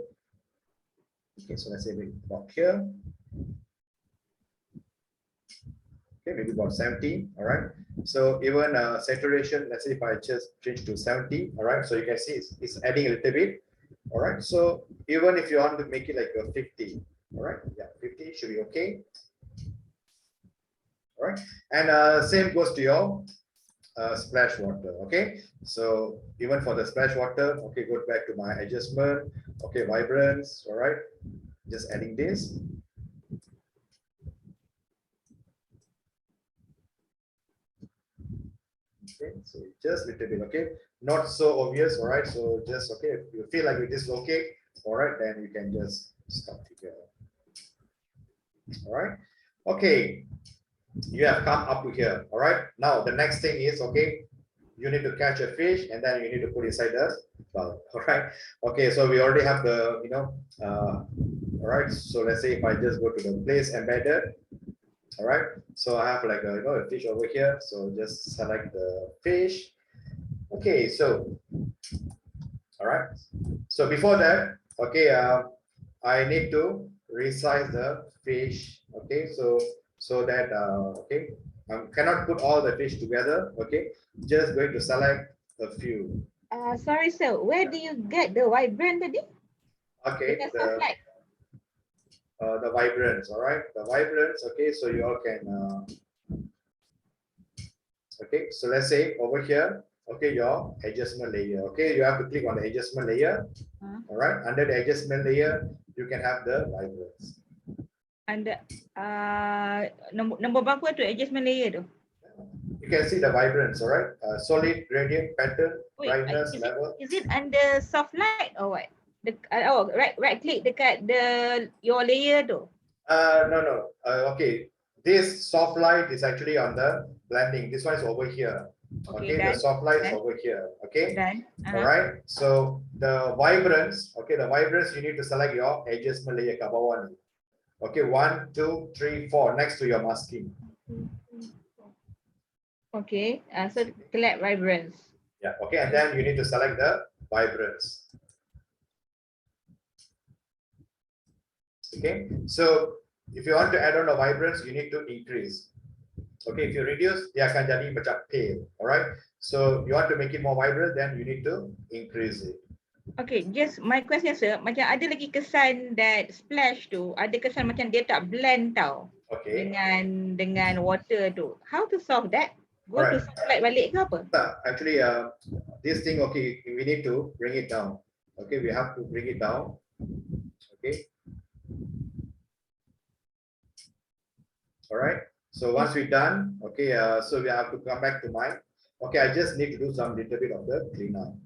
A: let's say we about here. Okay, maybe about 70. All right, so even saturation, let's say if I just change to 70. All right, so you can see it's adding a little bit. All right, so even if you want to make it like a 50, all right, yeah, 50 should be okay. All right, and same goes to your splash water. Okay, so even for the splash water, okay, go back to my adjustment. Okay, vibrance. All right, just adding this. Okay, so just little bit, okay, not so obvious. All right, so just okay, if you feel like it is okay, all right, then you can just stop here. All right, okay, you have come up to here. All right, now the next thing is, okay, you need to catch a fish and then you need to put inside the bulb. All right, okay, so we already have the all right, so let's say if I just go to the place embedded. All right, so I have like a fish over here, so just select the fish. Okay, so all right, so before that, okay, I need to resize the fish. Okay, so that okay, I cannot put all the fish together. Okay, just going to select a few.
B: Sorry, sir. Where do you get the vibrant tadi?
A: Okay,
B: Because of like
A: the vibrance. All right, the vibrance. Okay, so you all can okay, so let's say over here, okay, your adjustment layer. Okay, you have to click on the adjustment layer. All right, under the adjustment layer, you can have the vibrance.
B: and nombor berapa tu adjustment layer tu?
A: You can see the vibrance. All right, solid, gradient, pattern,
B: Wait,
A: brightness, level.
B: is it under soft light or what? Right click dekat your layer tu.
A: No. Okay, this soft light is actually on the blending. This one is over here. Okay, the soft light is over here. Okay.
B: Done.
A: All right. So the vibrance. Okay, the vibrance you need to select your adjustment layer ke bawah ni. Okay, 1, 2, 3, 4 next to your masking.
B: Okay. So select vibrance.
A: Yeah. Okay, and then you need to select the vibrance. Okay, so if you want to add on a vibrance, you need to increase. Okay, if you reduce, dia akan jadi macam pale. Alright, so you want to make it more vibrant, then you need to increase it.
B: Okay, just my question, sir, macam ada lagi kesan that splash tu, ada kesan macam dia tak blend tau.
A: Okay.
B: Dengan water tu. How to solve that? Go to soft light balik ke apa?
A: Actually, this thing, okay, we need to bring it down. Okay, we have to bring it down. Okay. All right, so once we're done, okay, so we have to come back to mine. Okay, I just need to do some little bit of the cleanup.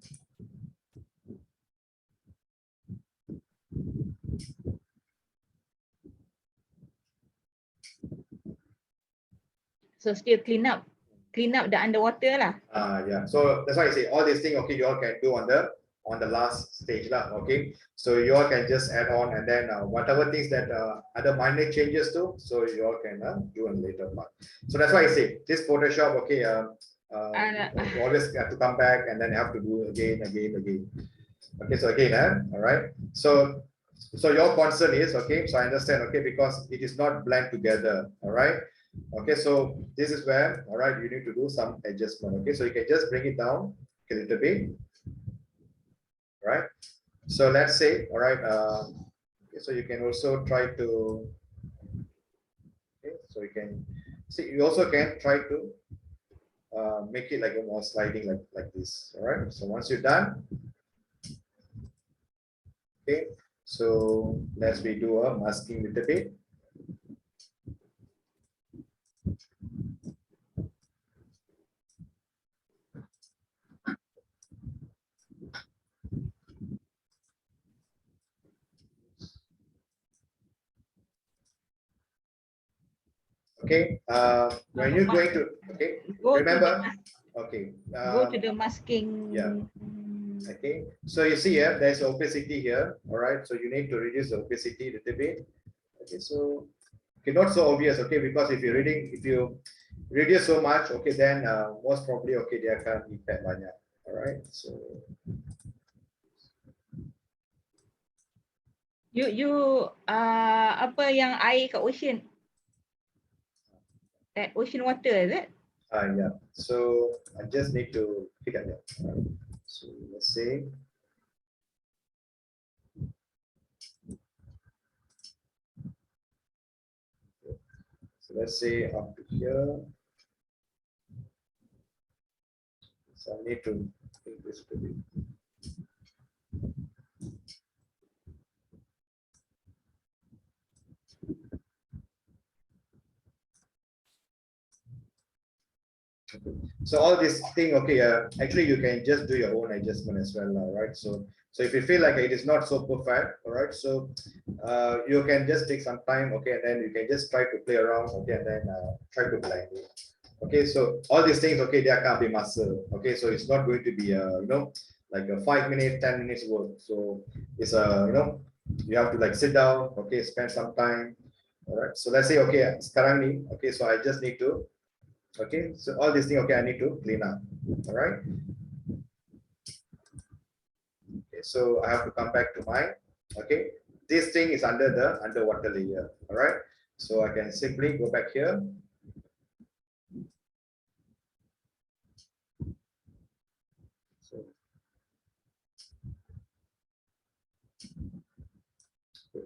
B: So still clean up the underwater lah.
A: Yeah, so that's why I say all these things, okay, you all can do on the last stage lah. Okay, so you all can just add on, and then whatever things that other minor changes to, so you all can do on later part. So that's why I say this Photoshop, okay, you always have to come back and then you have to do again. Okay, so again, all right, so your concern is, okay, so I understand, okay, because it is not blend together. All right, okay, so this is where, all right, you need to do some adjustment. Okay, so you can just bring it down a little bit. right? So let's say, all right, okay, so you can also try to, okay, so you can see, you also can try to make it like a more sliding like this, all right? So once you're done, okay, so let's we do a masking little bit. Okay, when you're going to, okay,
B: Go to the
A: remember,
B: mas-
A: okay,
B: go to the masking.
A: yeah. Okay, so you see here, there's opacity here, all right, so you need to reduce the opacity a little bit. Okay, so okay, not so obvious, okay, because if you reduce so much, okay, then most probably, okay, dia akan impact banyak, all right, so
B: You apa yang air kat ocean? That ocean water, is it?
A: yeah, so I just need to pick up that, all right? So let's say, so let's say up to here. So I need to take this to be. So all this thing, okay, actually you can just do your own adjustment as well, right? So if you feel like it is not so perfect, all right, so you can just take some time, okay, and then you can just try to play around, okay, and then try to blend it. Okay, so all these things, okay, they can't be muscle, okay, so it's not going to be like a 5 minute, 10 minutes work. So it's you have to like sit down, okay, spend some time, all right. So let's say, okay, sekarang ni, okay, so I just need to, okay, so all these things, okay, I need to clean up, all right. Okay, so I have to come back to my, okay, this thing is under the underwater layer, all right. So I can simply go back here.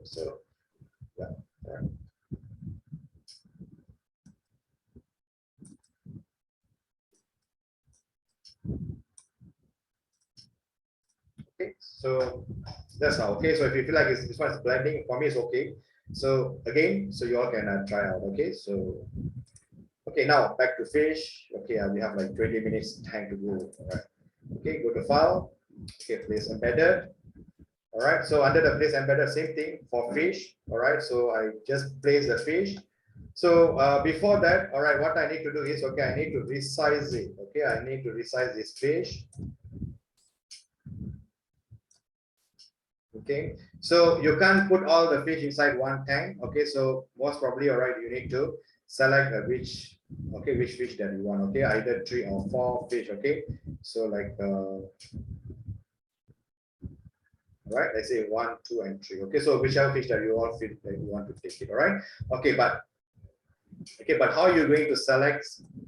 A: So yeah, all right. Okay, so that's how. Okay, so if you feel like this one is blending, for me it's okay. So again, so you all can try out. Okay, so okay, now back to fish. Okay, we have like 20 minutes time to go. All right. Okay, go to file. Okay, place embedded. All right, so under the place embedded, same thing for fish. All right, so I just place the fish. So before that, all right, what I need to do is, okay, I need to resize it. Okay, I need to resize this fish. Okay, so you can't put all the fish inside one tank. Okay, so most probably, all right, you need to select which fish that you want. Okay, either 3 or 4 fish. Okay, so like right, let's say 1, 2, and 3. Okay, so whichever fish that you all feel that you want to take it. All right, okay, but how are you going to select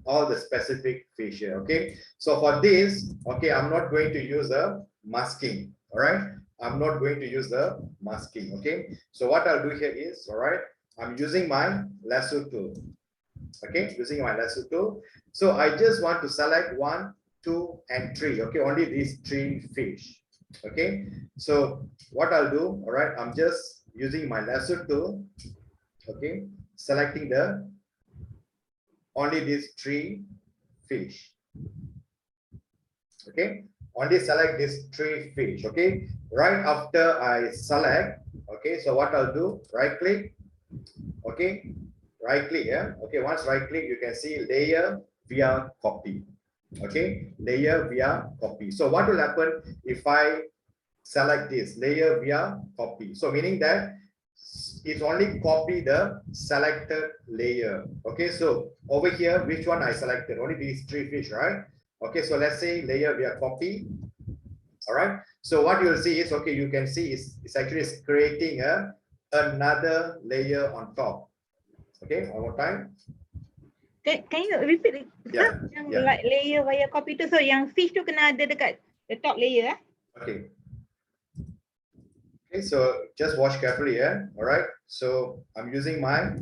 A: all the specific fish here? Okay, so for this, okay, I'm not going to use a masking. All right, I'm not going to use the masking. Okay, so what I'll do here is, all right, I'm using my lasso tool. Okay, using my lasso tool. So I just want to select 1, 2, and 3. Okay, only these 3 fish. Okay, so what I'll do, all right, I'm just using my lasso tool. Okay, selecting only these 3 fish. Okay, only select these 3 fish. Okay, right after I select, okay, so what I'll do, right click. Okay, right click. Yeah, okay, once right click, you can see layer via copy. Okay, layer via copy. So what will happen if I select this layer via copy? So meaning that it's only copy the selected layer. Okay, so over here, which one I selected? Only these 3 fish, right? Okay, so let's say layer via copy. All right, so what you'll see is, okay, you can see it's actually creating another layer on top. Okay, one more time.
B: Can you repeat?
A: Yeah,
B: Yang like layer via copy tu, so yang fish tu kena ada dekat the top layer.
A: Okay. Okay, so just watch carefully here. All right. So I'm using my,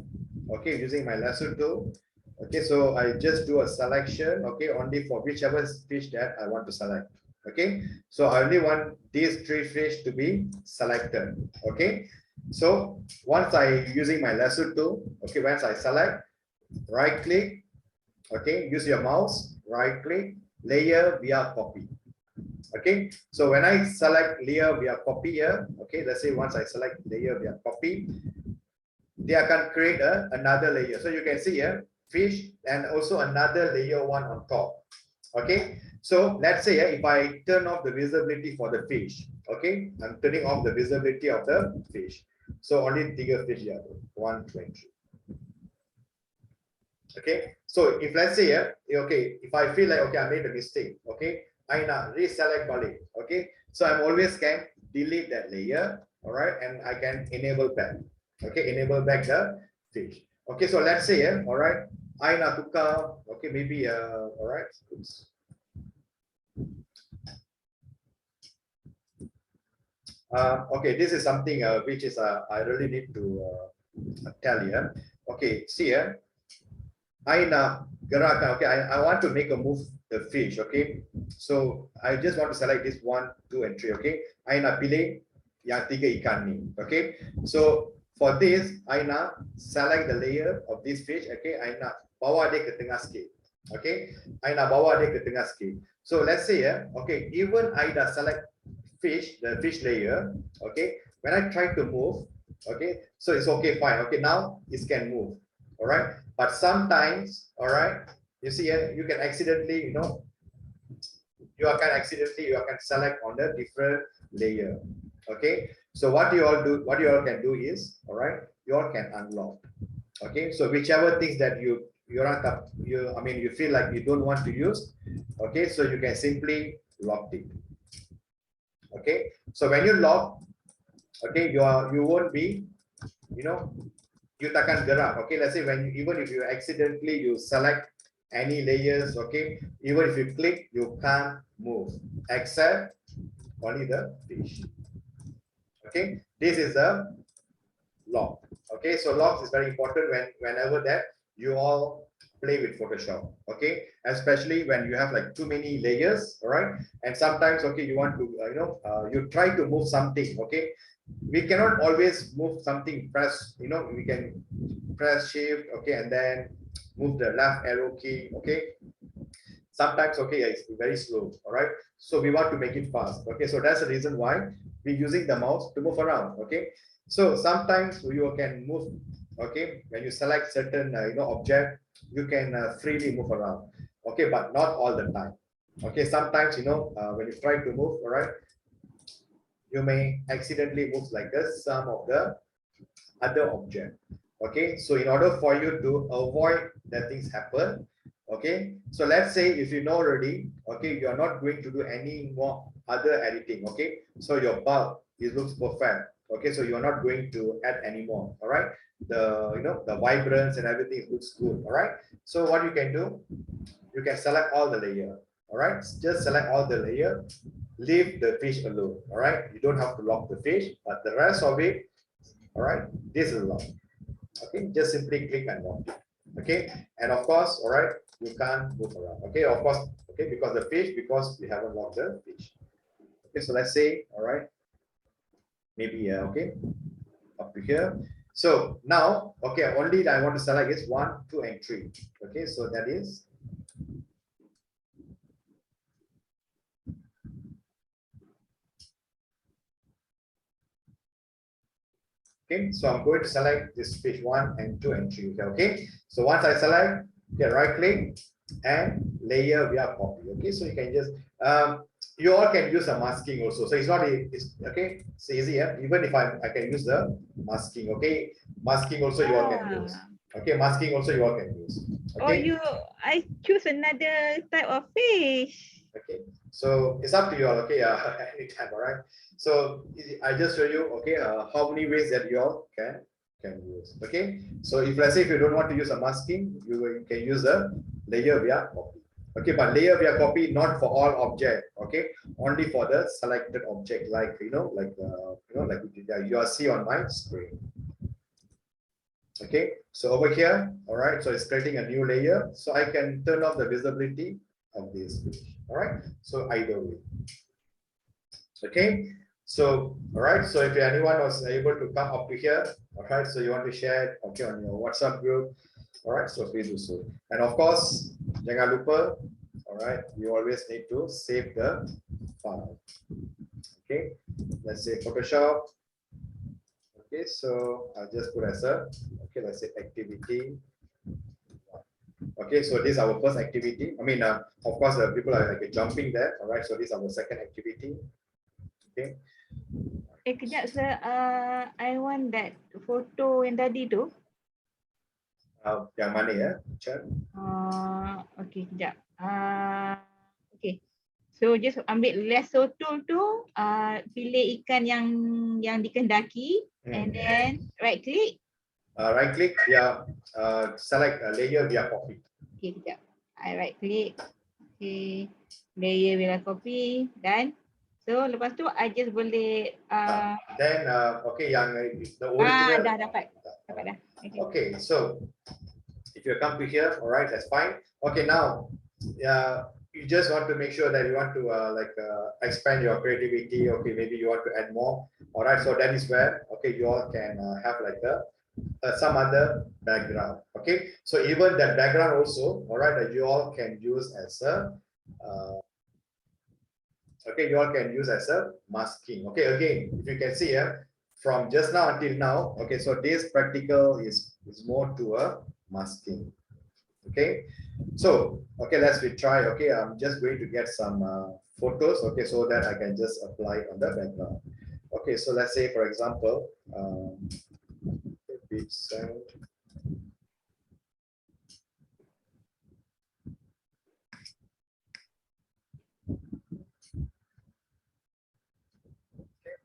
A: okay, using my lasso tool. Okay, so I just do a selection, okay, only for whichever fish that I want to select. Okay, so I only want these 3 fish to be selected. Okay, so once I using my lasso tool, okay, once I select, right click, okay, use your mouse, right click, layer via copy. Okay, so when I select layer via copy here, okay, let's say once I select layer via copy, they can create another layer. So you can see here fish and also another layer 1 on top. Okay, so let's say if I turn off the visibility for the fish, okay, I'm turning off the visibility of the fish. So only 3 fish here, 1, 2, and 3. Okay, so if let's say here, okay, if I feel like, okay, I made a mistake, okay, I now reselect balik. Okay, so I'm always can delete that layer, all right, and I can enable back. Okay, enable back the fish. Okay, so let's say here, all right, I now tukar, okay, maybe all right, oops. Okay, this is something which is I really need to tell you. Okay, see here, I now gerakan. Okay, I want to make a move the fish. Okay, so I just want to select this 1, 2, and 3. Okay, I nak pilih yang 3 ikan ni. Okay, so for this I nak select the layer of this fish. Okay, I nak bawa dia ke tengah sikit. Okay, I nak bawa dia ke tengah sikit. So let's say okay, even I dah select fish, the fish layer. Okay, when I try to move, okay, so it's okay, fine. Okay, now it can move. All right, but sometimes, all right, you see here, you can accidentally, you can select on the different layer. Okay, so what you all can do is, all right, you all can unlock. Okay, so whichever things that you feel like you don't want to use, okay, so you can simply lock it. Okay, so when you lock, okay, you won't be, you takkan gerak. Okay, let's say even if you accidentally you select any layers, okay, even if you click, you can't move except only the fish. Okay, this is the lock. Okay, so locks is very important whenever that you all play with Photoshop. Okay, especially when you have like too many layers, all right, and sometimes, okay, you want to you try to move something. Okay, we cannot always move something, we can press shift, okay, and then move the left arrow key. Okay, sometimes, okay, it's very slow. All right, so we want to make it fast. Okay, so that's the reason why we're using the mouse to move around. Okay, so sometimes you can move. Okay, when you select certain object, you can freely move around. Okay, but not all the time. Okay, sometimes when you try to move, all right, you may accidentally move like this some of the other object. Okay, so in order for you to avoid that things happen, okay, so let's say if you know already, okay, you're not going to do any more other editing. Okay, so your bulb, it looks perfect. Okay, so you're not going to add anymore. All right, the vibrance and everything looks good. All right, so what you can do, you can select all the layer. All right, just select all the layer, leave the fish alone. All right, you don't have to lock the fish, but the rest of it, all right, this is locked. Okay, just simply click and lock. Okay, and of course, all right, you can't move around. Okay, of course, okay, because we haven't locked the fish. Okay, so let's say, all right, maybe okay, up to here. So now, okay, only I want to select is 1, 2, and 3. Okay, so that is okay. So I'm going to select this fish 1 and 2 and 3. Okay, so once I select, okay, right click and layer via copy. Okay, so you can just you all can use a masking also. So it's not okay. It's easy. Even if I can use the masking. Okay, masking also you all can use. Okay, masking also you all can use. Okay.
B: I choose another type of fish.
A: Okay, so it's up to you all. Okay, anytime. All right. So I just show you. Okay, how many ways that you all can use. Okay, so if let's say if you don't want to use a masking, you can use a layer via copy. Okay, but layer via copy not for all object. Okay, only for the selected object, like like you see on my screen. Okay, so over here, all right, so it's creating a new layer, so I can turn off the visibility of this page. All right, so either way. Okay, so all right, so if anyone was able to come up to here, all right, so you want to share it, okay, on your WhatsApp group, all right, so please do so. And of course, jangan lupa, all right, you always need to save the file. Okay, let's say Photoshop. Okay, so I'll just put as a, okay, let's say activity. Okay, so this is our first activity. I mean, of course, the people are like jumping there. All right, so this is our second activity. Okay.
B: Kejap sir, I want that photo yang tadi tu.
A: Yang mana ya? Chat.
B: Okay, kejap. Okay. So just ambil lasso tool tu, pilih ikan yang dikendaki, and then right click.
A: Right click, yeah, select a layer via copy.
B: Okay, kejap. I right click. Okay, layer via copy, dan so lepas tu I just boleh
A: Then okay, yang the original.
B: dah dapat dah.
A: Okay, so if you come to here, all right, that's fine. Okay, now you just want to make sure that you want to expand your creativity. Okay, maybe you want to add more. All right, so that is where, okay, you all can have like some other background. Okay, so even that background also, all right, that you all can use as a okay, you all can use as a masking. Okay, again, if you can see here, from just now until now, okay, so this practical is more to a masking. Okay, so okay, let's retry. Okay, I'm just going to get some photos, okay, so that I can just apply on the background. Okay, so let's say, for example, beach sand.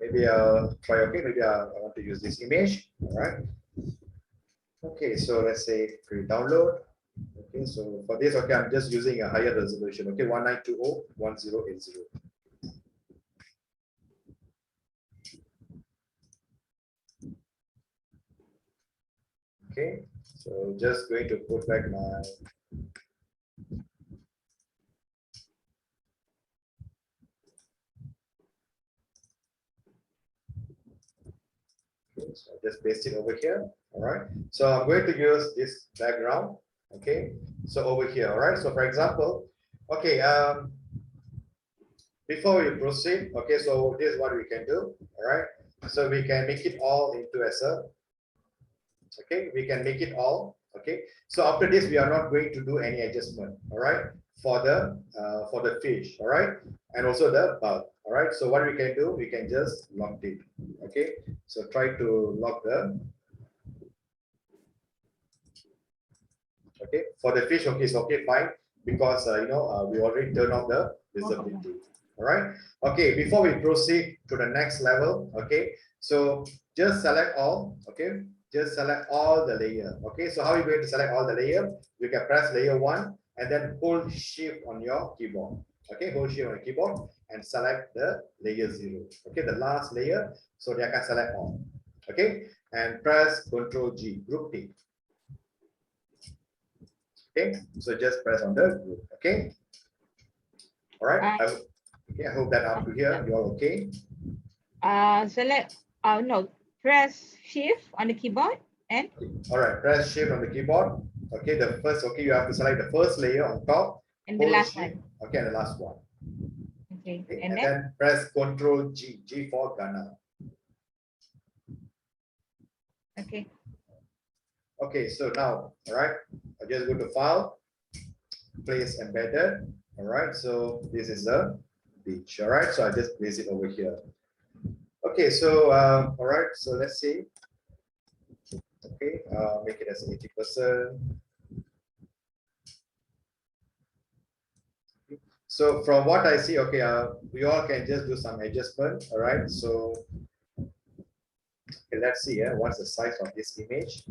A: Maybe I'll try. Okay, maybe I want to use this image. All right. Okay, so let's say free download. Okay, so for this, okay, I'm just using a higher resolution. Okay, 1920 1080. Okay, so just going to put back my. Okay, so I just paste it over here. All right. So I'm going to use this background. Okay. So over here. All right. So for example, okay. Before we proceed, okay. So this is what we can do. All right. So we can make it all into as a. Okay. We can make it all. Okay. So after this, we are not going to do any adjustment. All right. For the fish. All right. And also the bulb. All right. So what we can do, we can just lock it. Okay. So try to lock the. Okay, for the fish, okay, it's okay, fine, because we already turned off the visibility. All right. Okay, before we proceed to the next level, okay, so just select all. Okay, just select all the layer. Okay, so how are you going to select all the layer? You can press layer 1 and then hold shift on your keyboard. Okay, hold shift on your keyboard and select the layer 0. Okay, the last layer. So they can select all. Okay, and press Ctrl G, group T. Okay, so just press on the group. Okay, all right. Okay, I hope that up to here you all okay.
B: Select. No, press shift on the keyboard and.
A: All right, press shift on the keyboard. Okay, the first. Okay, you have to select the first layer on top.
B: And the last
A: shift.
B: one.
A: Okay, and the last one.
B: Okay,
A: okay. And then press Ctrl G, G for Ghana.
B: Okay.
A: Okay, so now, all right, I just go to File, Place Embedded. All right, so this is the beach. All right, so I just place it over here. Okay, so all right, so let's see. Okay, make it as 80%. So from what I see, okay, we all can just do some adjustment. All right, so okay, let's see. What's the size of this image?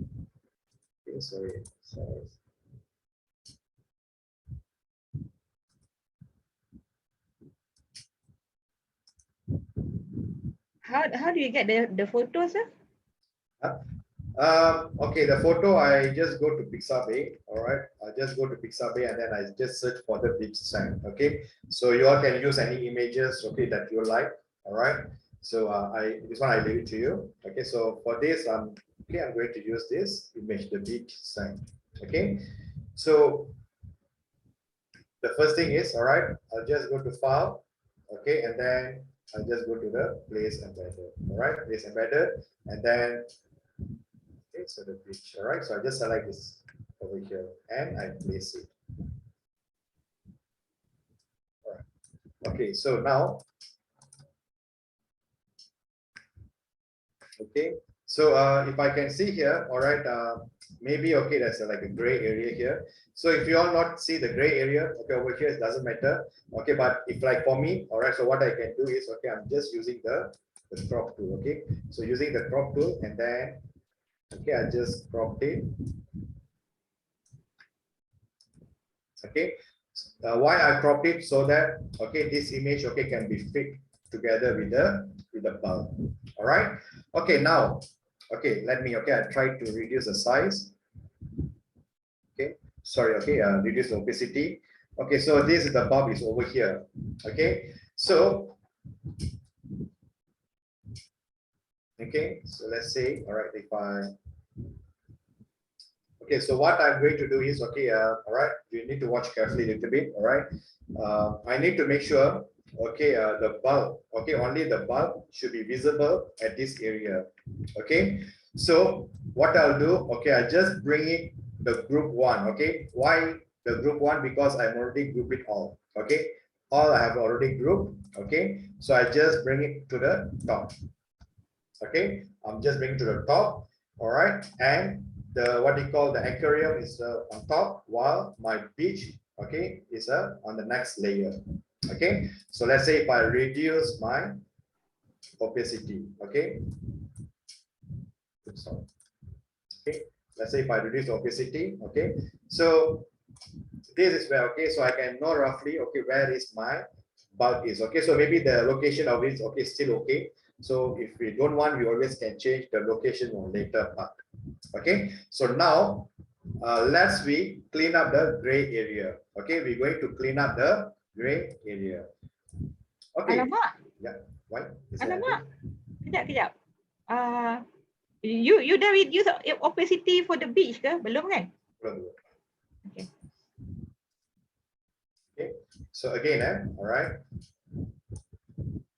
A: Okay, sorry, size.
B: how do you get the photos?
A: Okay, the photo, I just go to Pixabay. All right, I just go to Pixabay and then I just search for the beach sign. Okay, so you all can use any images, okay, that you like. All right, so this one I leave it to you. Okay, so for this, I'm going to use this image, the beach sign. Okay, so the first thing is, all right, I'll just go to file. Okay, and then I'll just go to the place embedded. All right, place embedded, and then okay, so the beach. All right, so I just select this over here and I place it. All right. Okay, so now, okay, so if I can see here, all right, maybe okay, that's like a gray area here. So if you all not see the gray area, okay, over here, it doesn't matter. Okay, but if like for me, all right, so what I can do is, okay, I'm just using the crop tool. Okay, so using the crop tool, and then okay, I just cropped it. Okay, why I cropped it? So that okay, this image okay can be fit together with the bulb. All right. Okay, now okay, let me okay, I try to reduce the size. Okay, sorry, okay, reduce the opacity. Okay, so this is the bulb is over here. Okay, so okay, so let's say, all right, if I okay, so what I'm going to do is, okay, all right, you need to watch carefully a little bit, all right. I need to make sure, okay, the bulb, okay, only the bulb should be visible at this area, okay. So what I'll do, okay, I just bring it the group one, okay. Why the group one? Because I'm already grouped it all, okay. All I have already grouped, okay. So I just bring it to the top, okay. I'm just bringing to the top, all right, and the what you call the aquarium is on top, while my beach okay is on the next layer. Okay, so let's say if I reduce my opacity, okay, okay, let's say if I reduce opacity, okay, so this is where okay, so I can know roughly okay where is my bulb is. Okay, so maybe the location of it is okay, still okay. So if we don't want, we always can change the location on later part. Okay, so now let's we clean up the gray area. Okay, we're going to clean up the gray area. Okay.
B: Alamak.
A: Yeah. Why? Is there
B: Alamak. Kejap. You dah reduce opacity for the beach ke? Belum kan?
A: anything?
B: Okay.
A: Okay. So again, all right.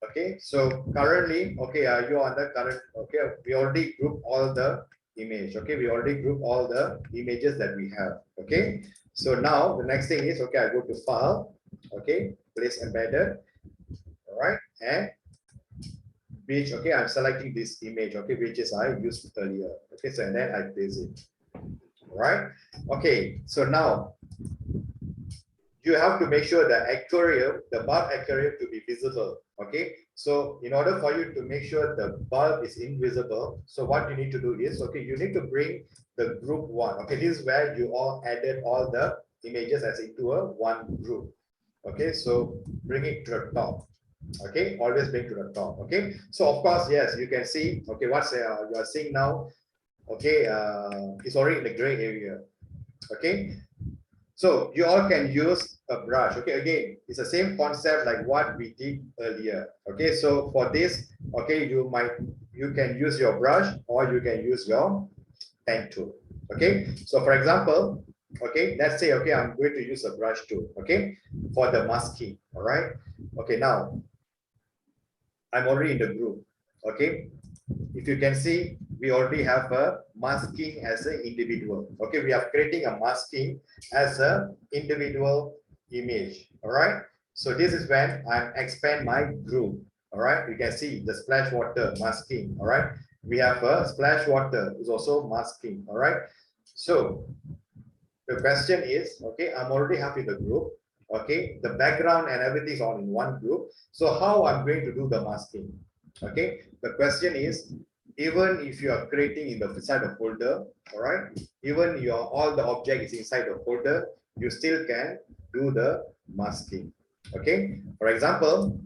A: Okay. So currently, okay, you are on the current. Okay, we already group all the image. Okay, we already group all the images that we have. Okay. So now the next thing is okay. I go to file. Okay, place embedded. All right, and beach. Okay, I'm selecting this image. Okay, which is I used earlier. Okay, so and then I place it. All right. Okay, so now you have to make sure the aquarium, the bulb aquarium to be visible. Okay, so in order for you to make sure the bulb is invisible, so what you need to do is okay, you need to bring the group one. Okay, this is where you all added all the images as into a one group. Okay, so bring it to the top. Okay, always bring to the top. Okay, so of course, yes, you can see okay what's you are seeing now. Okay, it's already in the gray area. Okay, so you all can use a brush. Okay, again, it's the same concept like what we did earlier. Okay, so for this, okay, you can use your brush or you can use your pen tool. Okay, so for example, okay, let's say okay, I'm going to use a brush tool. Okay, for the masking. All right. Okay, now I'm already in the group. Okay, if you can see, we already have a masking as an individual. Okay, we are creating a masking as an individual image. All right, so this is when I expand my group. All right, you can see the splash water masking. All right, we have a splash water is also masking. All right, so the question is okay, I'm already happy the group. Okay, the background and everything is all in one group. So how I'm going to do the masking? Okay, the question is, even if you are creating in the inside the folder, all right, even all the object is inside the folder, you still can do the masking. Okay, for example,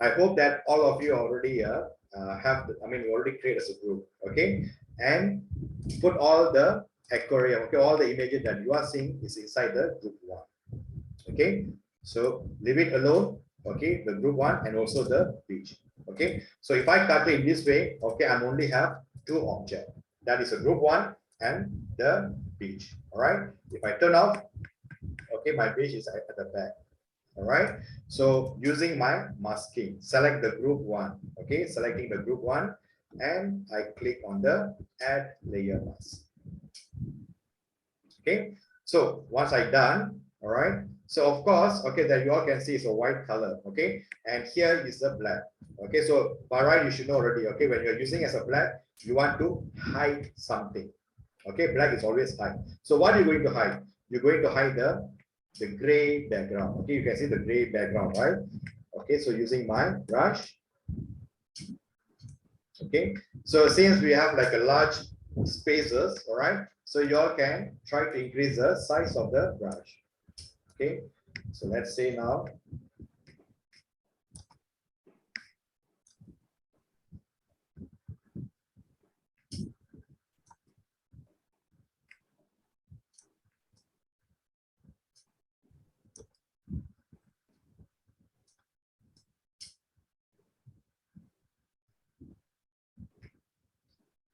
A: I hope that all of you already we already create as a group, okay, and put all the aquarium, okay, all the images that you are seeing is inside the group one, okay. So leave it alone, okay, the group one and also the beach, okay. So if I calculate in this way, okay, I only have two objects, that is a group one and the beach. All right, if I turn off, okay, my beach is at the back. All right, so using my masking, select the group one, okay, selecting the group one, and I click on the add layer mask. Okay, so once I done, all right, so of course, okay, that you all can see it's a white color, okay, and here is the black. Okay, so by right you should know already, okay, when you're using as a black, you want to hide something. Okay, black is always hide. So what are you going to hide? You're going to hide the gray background. Okay, you can see the gray background, right? Okay, so using my brush. Okay, so since we have like a large spaces, all right, so you all can try to increase the size of the brush. Okay, so let's say now.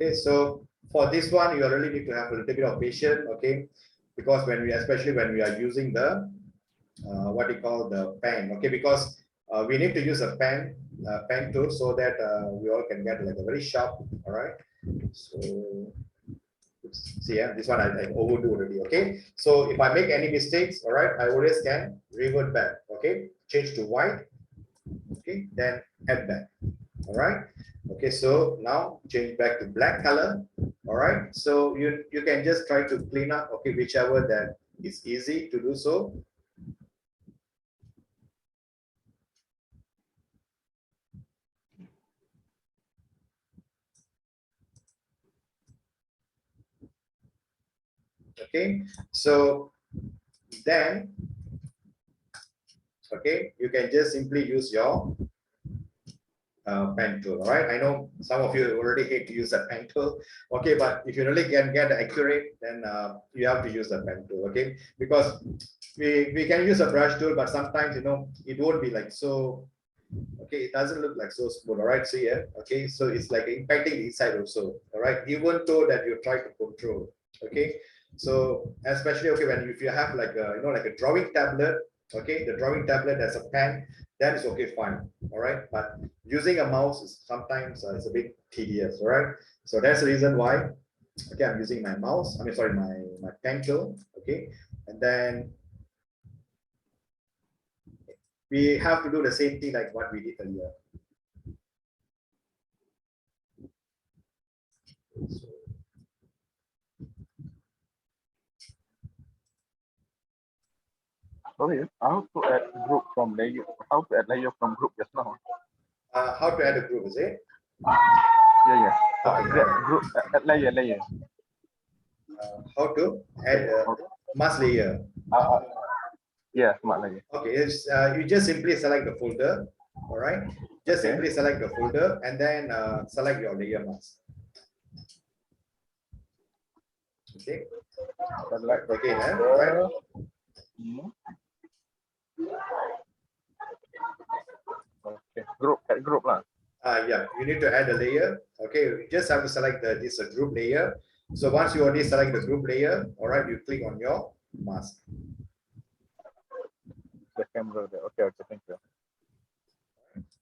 A: Okay, so for this one, you really need to have a little bit of patience, okay, because especially when we are using the what you call the pen, okay, because we need to use a pen tool so that we all can get like a very sharp. All right, so see, yeah, this one I overdo already. Okay, so if I make any mistakes, all right, I always can revert back. Okay, change to white. Okay, then add back. All right. Okay, so now change back to black color. All right, so you can just try to clean up, okay, whichever that is easy to do so. Okay, so then, okay, you can just simply use your pen tool. All right, I know some of you already hate to use a pen tool, okay, but if you really can get accurate, then you have to use the pen tool, okay, because we can use a brush tool, but sometimes, you know, it won't be like so, okay, it doesn't look like so smooth. All right, see here, okay, so it's like impacting the inside also. All right, even though that you try to control, okay, so especially, okay, when if you have like a, you know, like a drawing tablet, okay, the drawing tablet has a pen, that is okay, fine. All right, but using a mouse is sometimes it's a bit tedious. All right, so that's the reason why, okay, I'm using my mouse, I mean, sorry, my pen tool, okay, and then we have to do the same thing like what we did earlier. So,
D: Sorry, how to add group from layer? How to add layer from group just now?
A: how to add a group, is it?
D: Yeah.
A: Okay.
D: Group add layer.
A: How to add a mask layer?
D: Yeah, smart layer.
A: Okay, you just simply select the folder. All right, just simply select the folder and then select your layer mask. Okay.
D: Select the
A: Again,
D: folder.
A: right?
D: Okay, add group lah.
A: Yeah, you need to add a layer. Okay, you just have to select this group layer. So once you already select the group layer, all right, you click on your mask.
D: The camera there. Okay, thank you.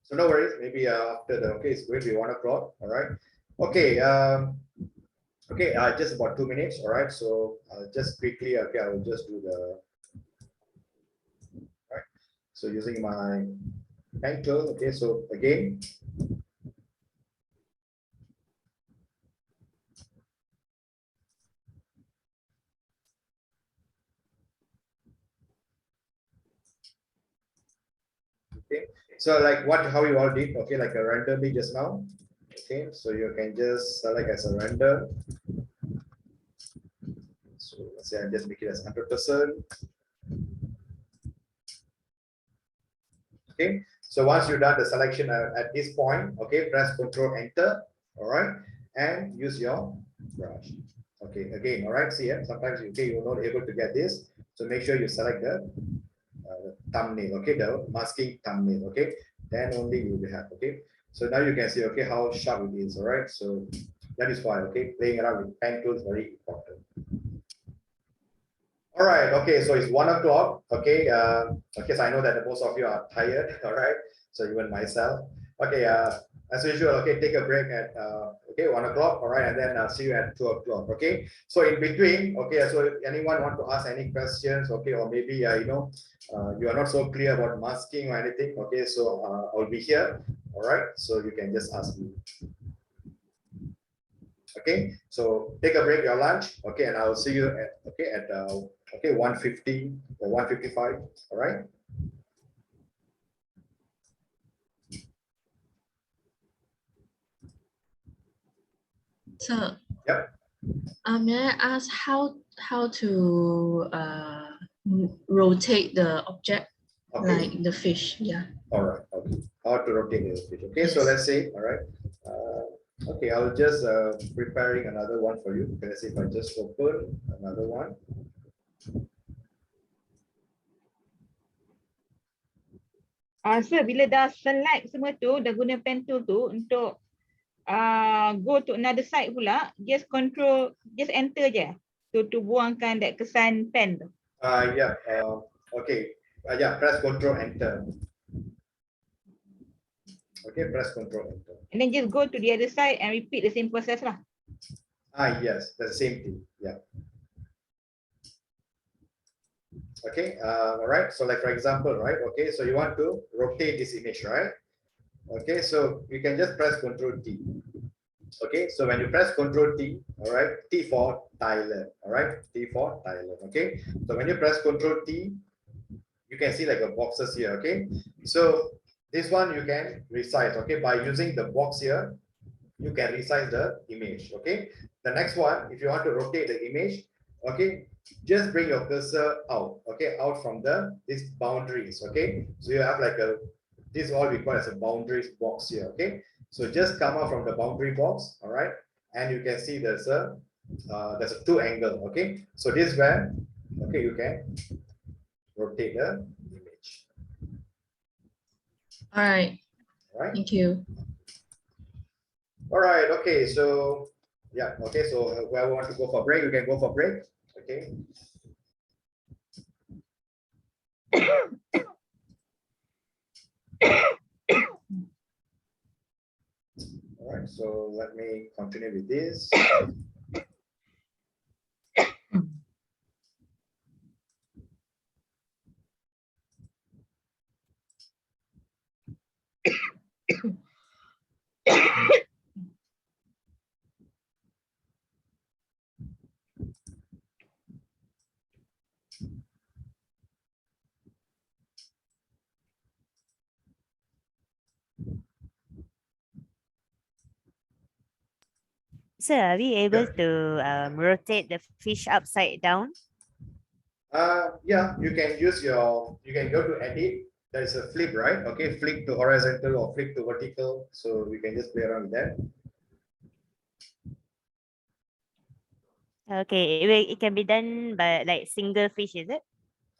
A: So no worries. Maybe after the it's going to be 1 o'clock. All right. Okay. Okay. Just about 2 minutes. All right. So just quickly. Okay, I will just do the. All right. So using my pen tool. Okay. So again. Okay, so like how you all did, okay, like a randomly just now. Okay, so you can just select as a render. So let's say I just make it as 100%. Okay, So once you've done the selection at this point, okay, press Control Enter, all right, and use your brush. Okay, again, all right, see here, sometimes you're not able to get this, so make sure you select the thumbnail, okay, the masking thumbnail, okay, then only you will have, okay. So now you can see, okay, how sharp it is, all right. So that is why, okay, playing around with pen tools is very important. All right, okay, so it's 1 o'clock, okay. Okay, so I know that most of you are tired, all right. So even myself, okay. As usual, okay, take a break at okay 1 o'clock, all right, and then I'll see you at 2 o'clock, okay. So in between, okay, so if anyone want to ask any questions, okay, or maybe you know you are not so clear about masking or anything, okay, so I'll be here, all right. So you can just ask me. Okay, so take a break, your lunch, okay, and I'll see you at okay 1:50 or 1:55, all right.
E: So,
A: Yep.
E: may I ask how to rotate the object,
A: Okay.
E: like the fish? Yeah.
A: All right. Okay. How to rotate the fish? Okay. So
E: Yes.
A: let's say, all right. Okay. I'll just preparing another one for you. Okay, let's see if I just open another one.
B: Sir, bila dah select semua tu, dah guna pen tool tu untuk go to another side pula, just enter je to buangkan that kesan pen tu.
A: Yeah. Okay. Yeah. Press Control Enter. Okay. Press Control Enter.
B: And then just go to the other side and repeat the same process lah.
A: Yes. That's the same thing. Yeah. Okay. All right. So like for example, right? Okay. So you want to rotate this image, right? Okay. So you can just press Control T. Okay, so when you press Control T, all right, T for Thailand, all right, T for Thailand. Okay, so when you press Control T, you can see like a boxes here. Okay, so this one you can resize. Okay, by using the box here, you can resize the image. Okay, the next one, if you want to rotate the image, okay, just bring your cursor out. Okay, out from these boundaries. Okay, so you have like this is all we call as a boundaries box here. Okay, so just come out from the boundary box, all right, and you can see there's a 2 angle. Okay, so this is where, okay, you can rotate the image.
E: All right.
A: All right.
E: Thank you.
A: All right. Okay. So yeah. Okay. So whoever wants to go for break, you can go for break. Okay. All right. So let me continue with this.
C: So are we able
A: Yeah.
C: to rotate the fish upside down?
A: Yeah, you can you can go to edit. There is a flip, right? Okay, flip to horizontal or flip to vertical. So we can just play around with that.
C: Okay, it can be done by like single fish, is it?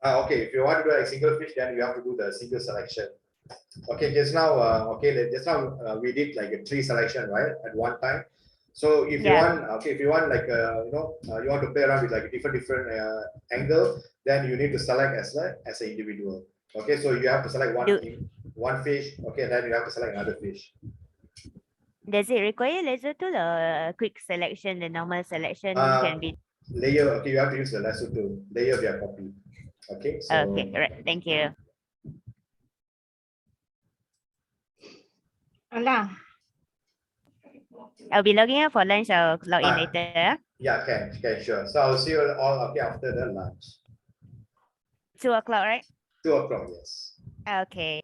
A: Okay, if you want to do a single fish, then you have to do the single selection. Okay, just now, we did like a 3 selection, right, at one time. So if you want, okay, if you want like you want to play around with like a different angle, then you need to select as an individual. Okay, so you have to select one fish. Okay, then you have to select another fish.
C: Does it require laser tool or a quick selection? The normal selection can be
A: layer. Okay, you have to use the lasso tool. Layer via copy. Okay. So,
C: okay, right. Thank you.
B: Alah.
C: I'll be logging out for lunch. I'll log in later.
A: Yeah, can sure. So I'll see you all okay after the lunch.
C: 2 o'clock, right?
A: 2 o'clock, yes.
C: Okay.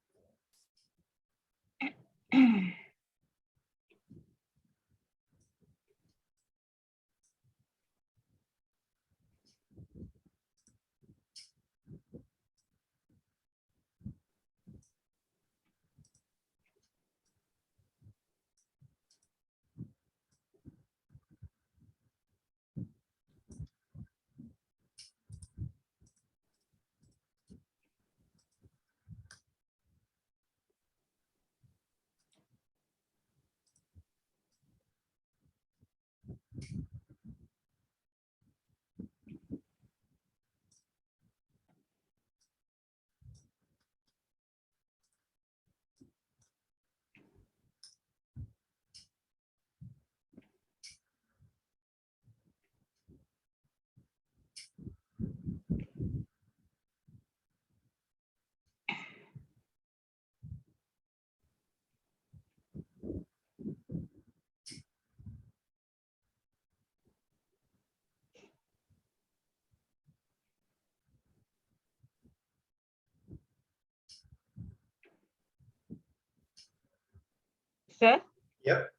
B: Sir,
A: Yep.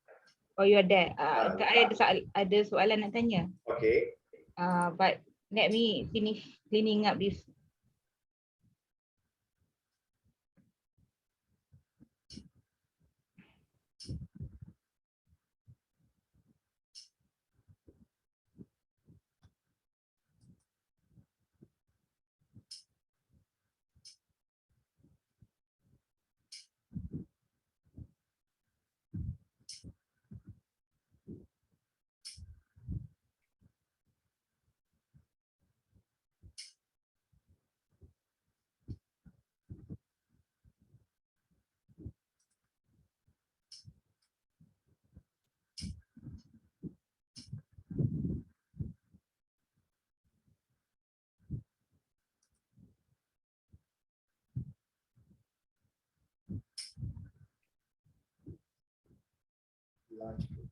B: oh you are there.
A: Ah,
B: Ada soalan nak tanya.
A: Okay.
B: But let me finish cleaning up this.
A: Large group.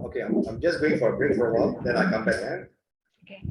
A: Okay, I'm just going for a break for a while, then I come back.
B: Okay.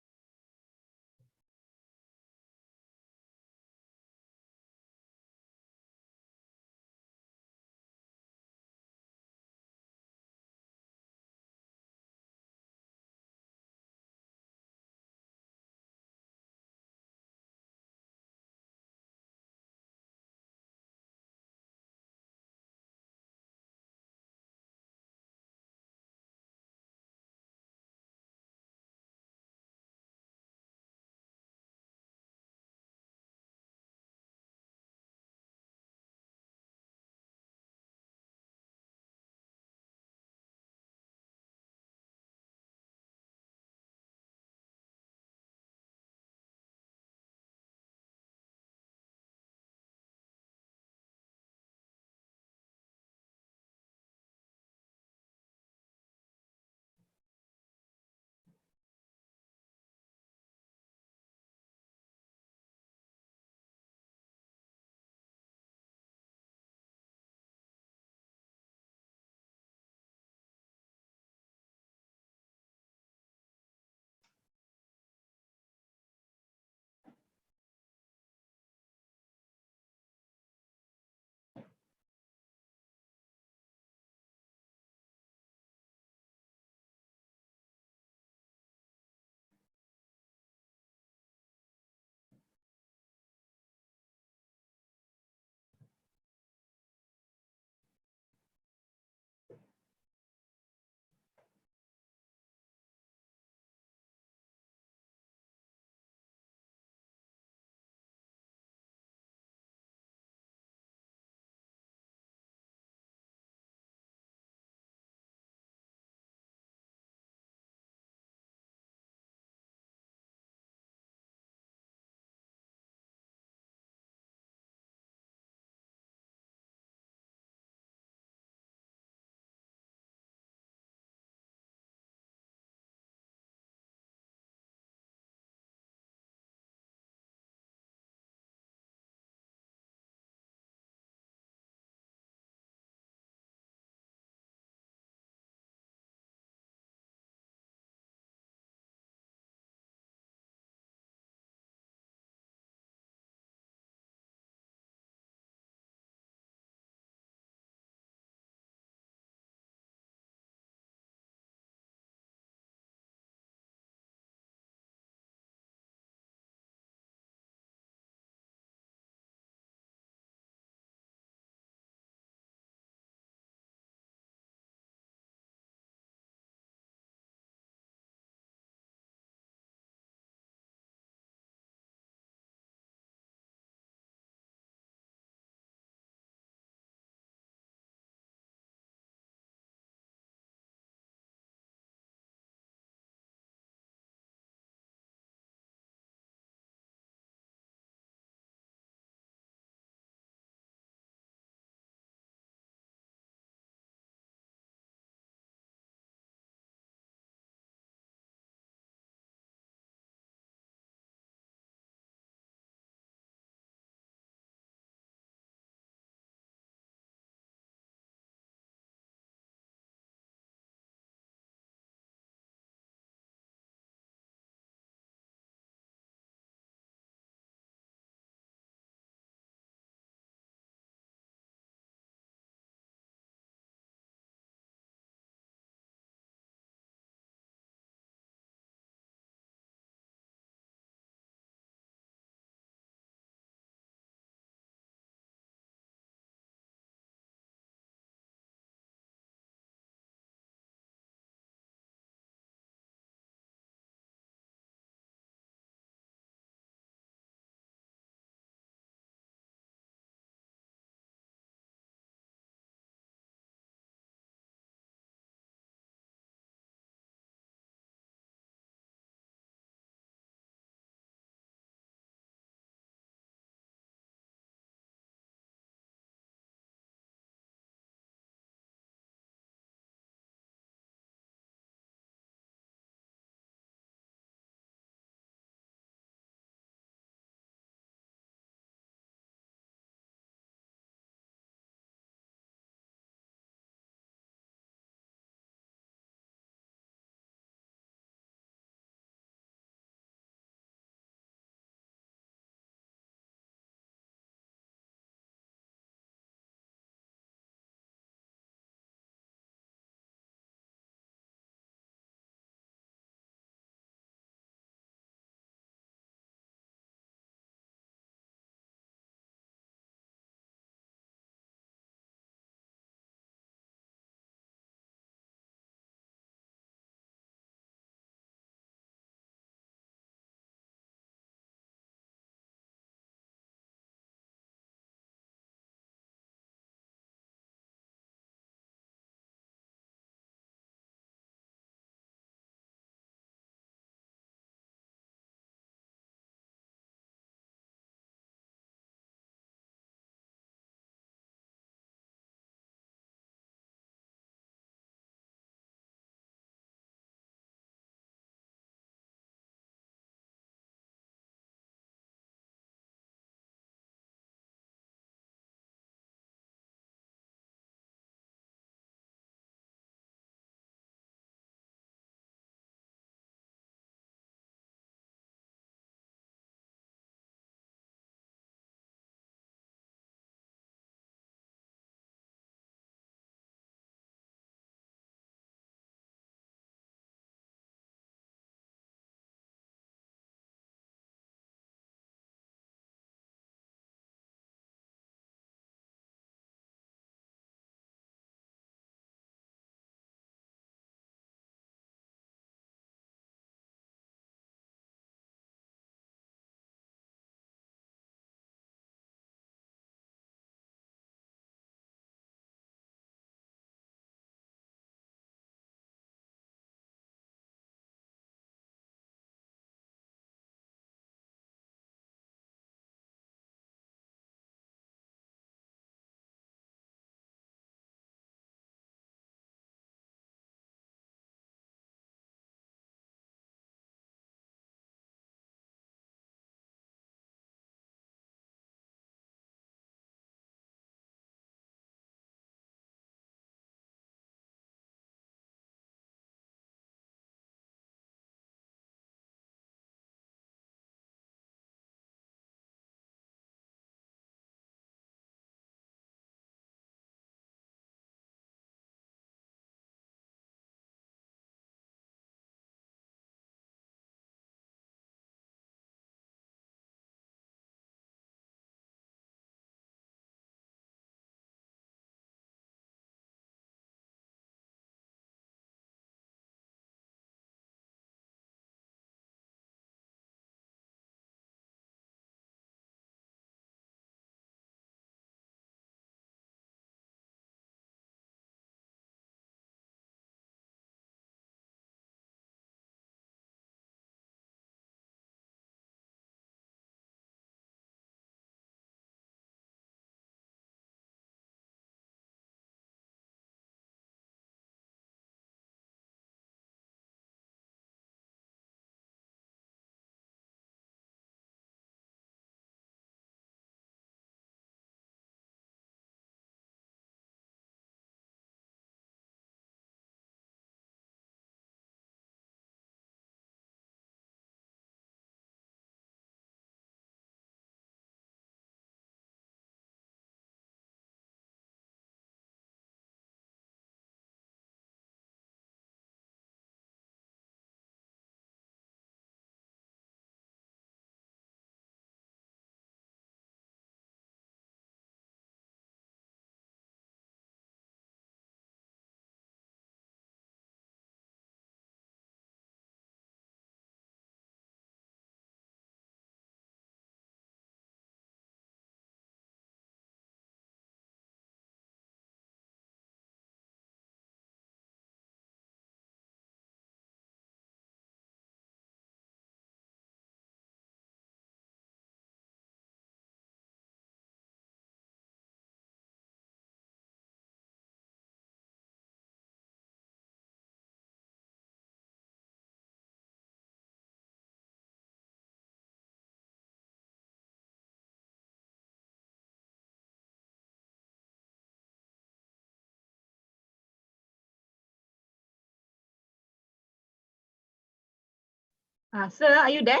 B: Sir, are you there?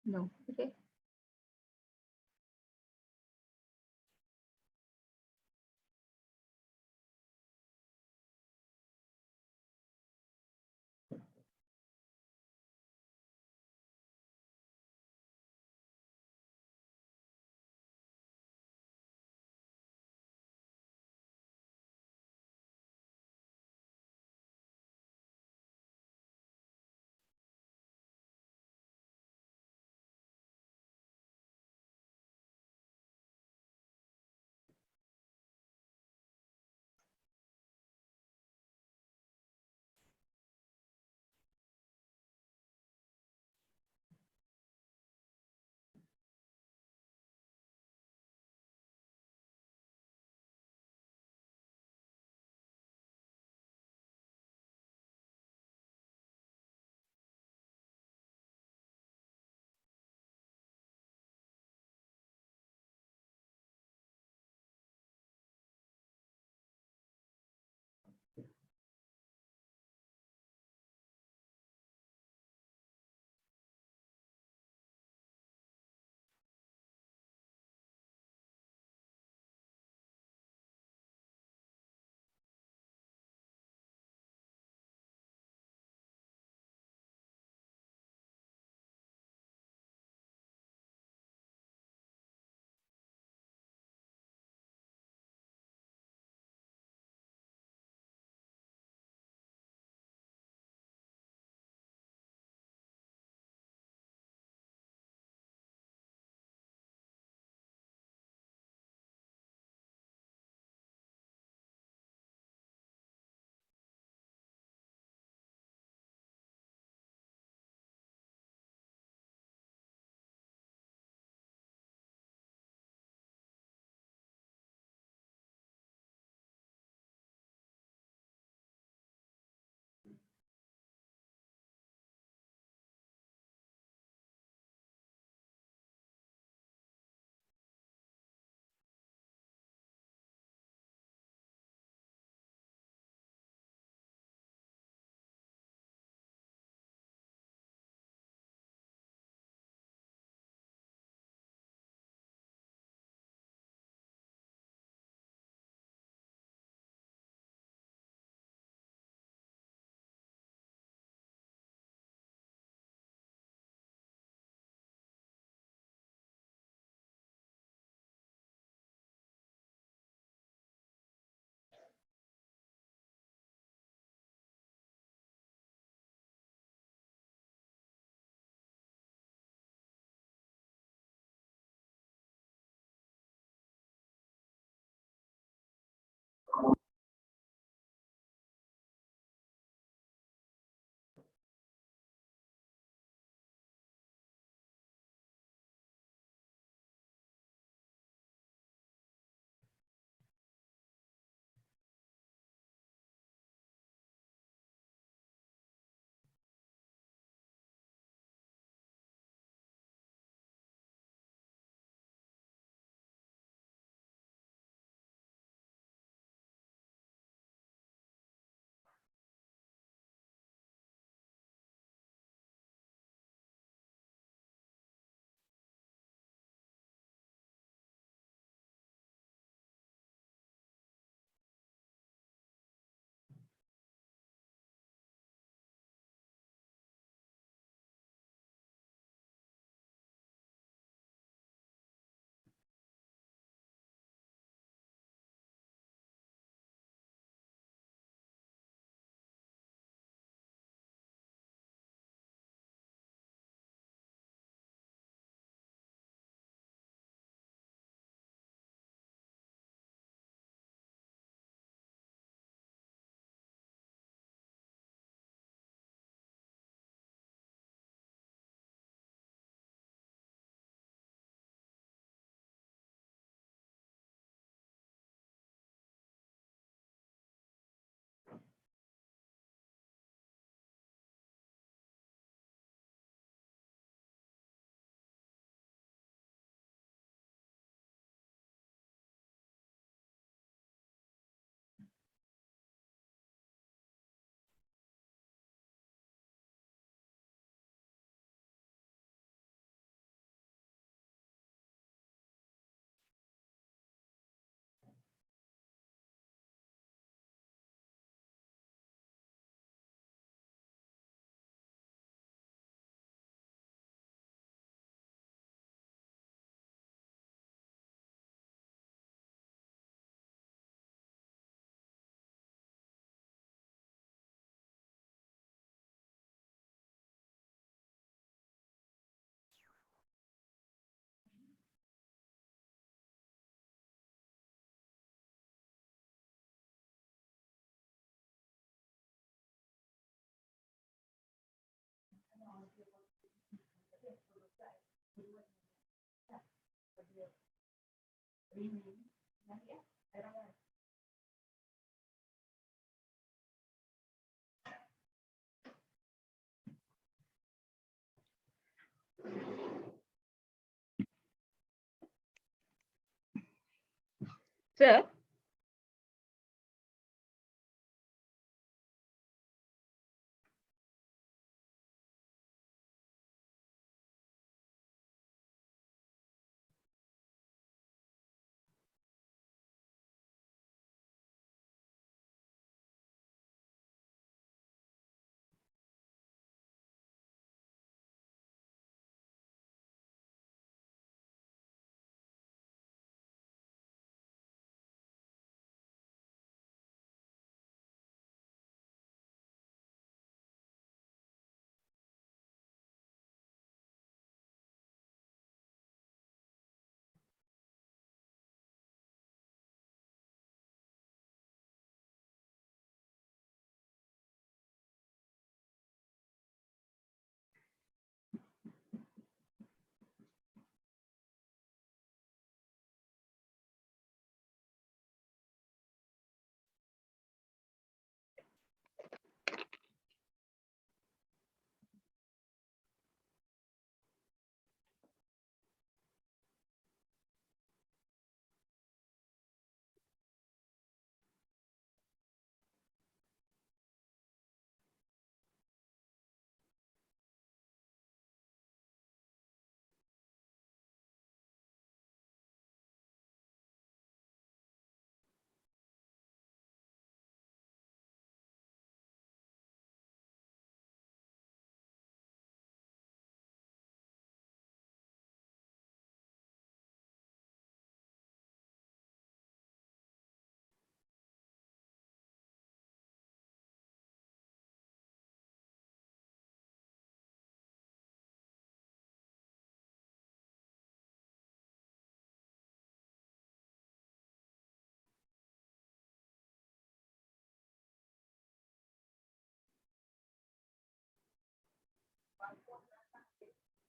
B: No. Okay. Sir,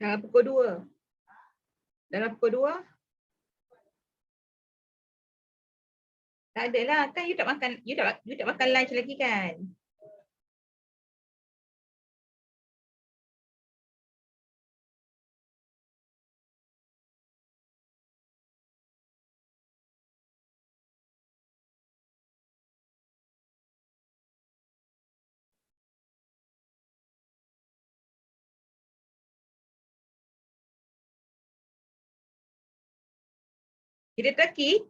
B: dalam pukul 2. Dalam pukul 2? Tak ada lah, kan you tak makan, you tak makan lunch lagi kan? Kita Turkey?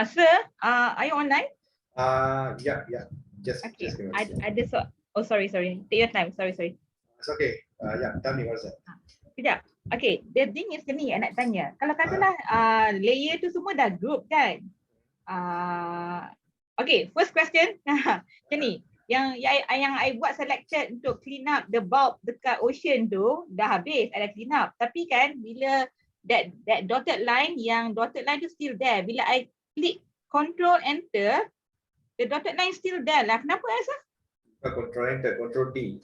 B: Sir, are you online?
A: Yeah. Just
B: Okay.
A: give me a second.
B: Ada oh, sorry. Take your time. Sorry.
A: It's okay. Yeah, tell me what's that?
B: Sekejap. Okay, the thing is ni, I nak tanya. Kalau katalah layer tu semua dah group kan? Okay, first question. Macam ni. Yang I buat selected untuk clean up the bulb dekat ocean tu dah habis, I dah clean up. Tapi kan bila that dotted line, yang dotted line tu still there. Bila I click control enter, the dotted line still there lah. Kenapa Asa?
A: Control enter, control D.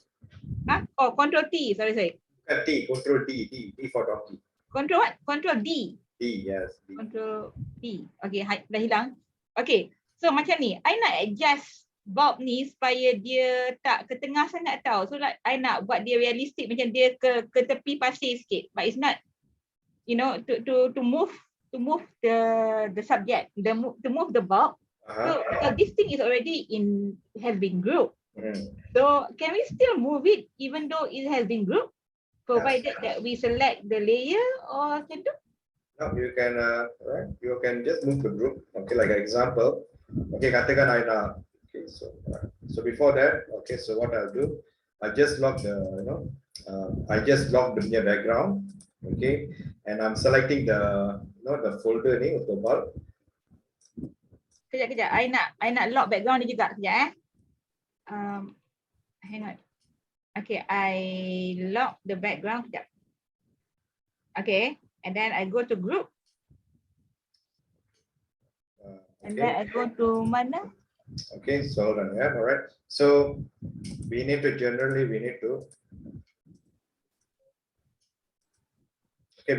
B: Oh, control T. Sorry.
A: T, control D for donkey.
B: Control what? Control D.
A: D, yes. D.
B: Control D. Okay, dah hilang. Okay, so macam ni, I nak adjust bulb ni supaya dia tak ke tengah sangat tau. So like, I nak buat dia realistic macam dia ke tepi pasir sikit. But it's not, you know, to move the subject, to move the bulb. So this thing is already has been grouped. So can we still move it even though it has been grouped, provided that we select the layer or can do?
A: No, you can right? You can just move the group. Okay, like an example. Okay, katakan I nak. Okay, so before that, okay, so what I'll do, I just lock the I just lock the background. Okay, and I'm selecting the the folder ni untuk bulb.
B: Kejap. I nak lock background ni juga. Kejap hang on. Okay, I lock the background. Kejap. Okay, and then I go to group. And then I go to mana?
A: Okay, so hold on. Yeah, all right. So we need to okay,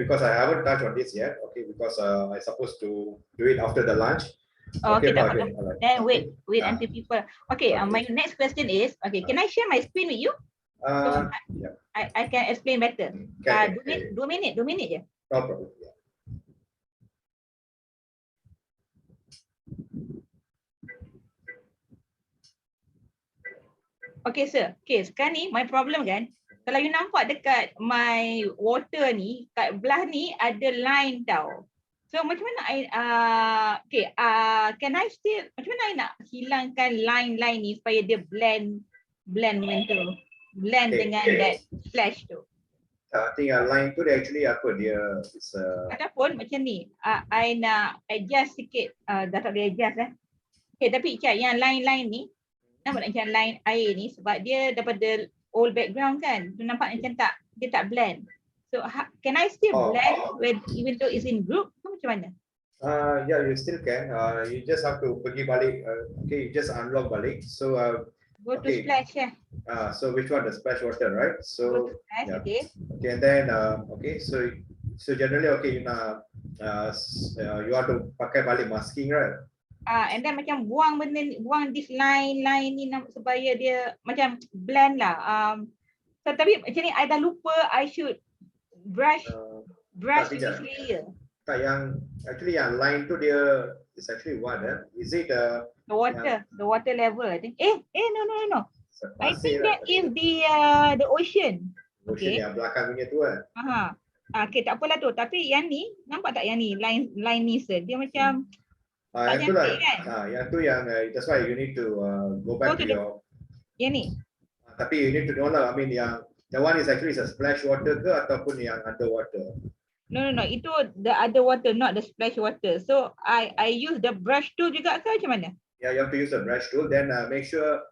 A: because I haven't touched on this yet. Okay, because I supposed to do it after the lunch.
B: Oh, okay,
A: right.
B: then wait until people. Okay, my next question is, okay, can I share my screen with you?
A: Yeah.
B: I can explain better.
A: Okay.
B: 2 minit je.
A: No problem. Yeah.
B: Okay, sir. Okay, sekarang ni my problem kan, kalau you nampak dekat my water ni, kat belah ni ada line tau. So macam mana can I still, macam mana I nak hilangkan line ni supaya dia blend dengan that flash tu.
A: I think line tu dia actually is
B: ataupun macam ni, I nak adjust sikit, dah tak boleh adjust Okay, tapi yang line ni, nampak macam line air ni sebab dia daripada old background kan, tu nampak macam dia tak blend. So can I still blend even though it's in group? Tu macam mana?
A: Yeah, you still can. You just have to pergi balik. Okay, you just unlock balik. So
B: go to splash.
A: So which one? The splash water, right? So
B: go to splash, yeah. Okay,
A: and then so generally you have to pakai balik masking, right?
B: And then macam buang this line ni supaya dia macam blend lah. So tapi macam ni I dah lupa I should brush this layer.
A: Tak, yang actually yang line tu dia is actually what? Is it
B: The water level, I think. No. I
A: pasir
B: think that is the ocean.
A: ocean
B: okay.
A: yang belakang punya tu kan?
B: Aha. Okay, tak apalah tu. Tapi yang ni, nampak tak yang ni? Line ni, sir. Dia macam tak
A: Yang tu lah.
B: cantik kan?
A: Yang tu yang that's why you need to go back to
B: Go to the-
A: your.
B: Yang ni.
A: Tapi you need to know lah. I mean yang the one is actually is a splash water ke ataupun yang underwater?
B: No. Itu the underwater, not the splash water. So I use the brush tool juga ke macam mana?
A: Yeah, you have to use a brush tool. Then make sure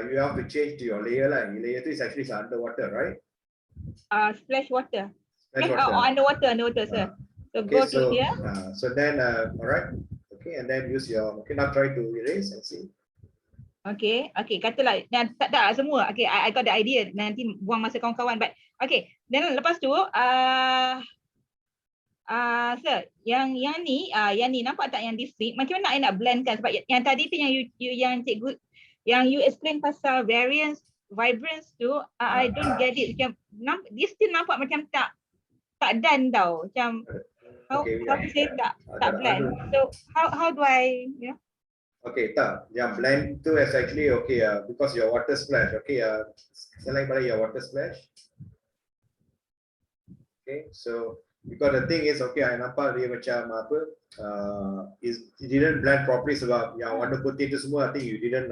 A: you have to change to your layer lah. Your layer tu is actually underwater, right?
B: Splash water.
A: Splash
B: Underwater, sir. So
A: Okay,
B: go to here.
A: so then alright. Okay, and then use your. Okay, now try to erase and see.
B: Okay, katalah tak semua. Okay, I got the idea. Nanti buang masa kawan-kawan. But okay, then lepas tu sir, yang ni nampak tak yang this thing? Macam mana I nak blend kan? Sebab yang tadi tu yang cikgu yang you explain pasal variance, vibrance tu, I don't get it. Macam dia still nampak macam tak done tau. Macam how to say tak blend. So how do I, you know?
A: Okay, tak. Yang blend tu is actually okay because your water splash. Okay, select balik your water splash. Okay, so because the thing is okay, I nampak dia macam apa? It didn't blend properly sebab yang warna putih tu semua. I think you didn't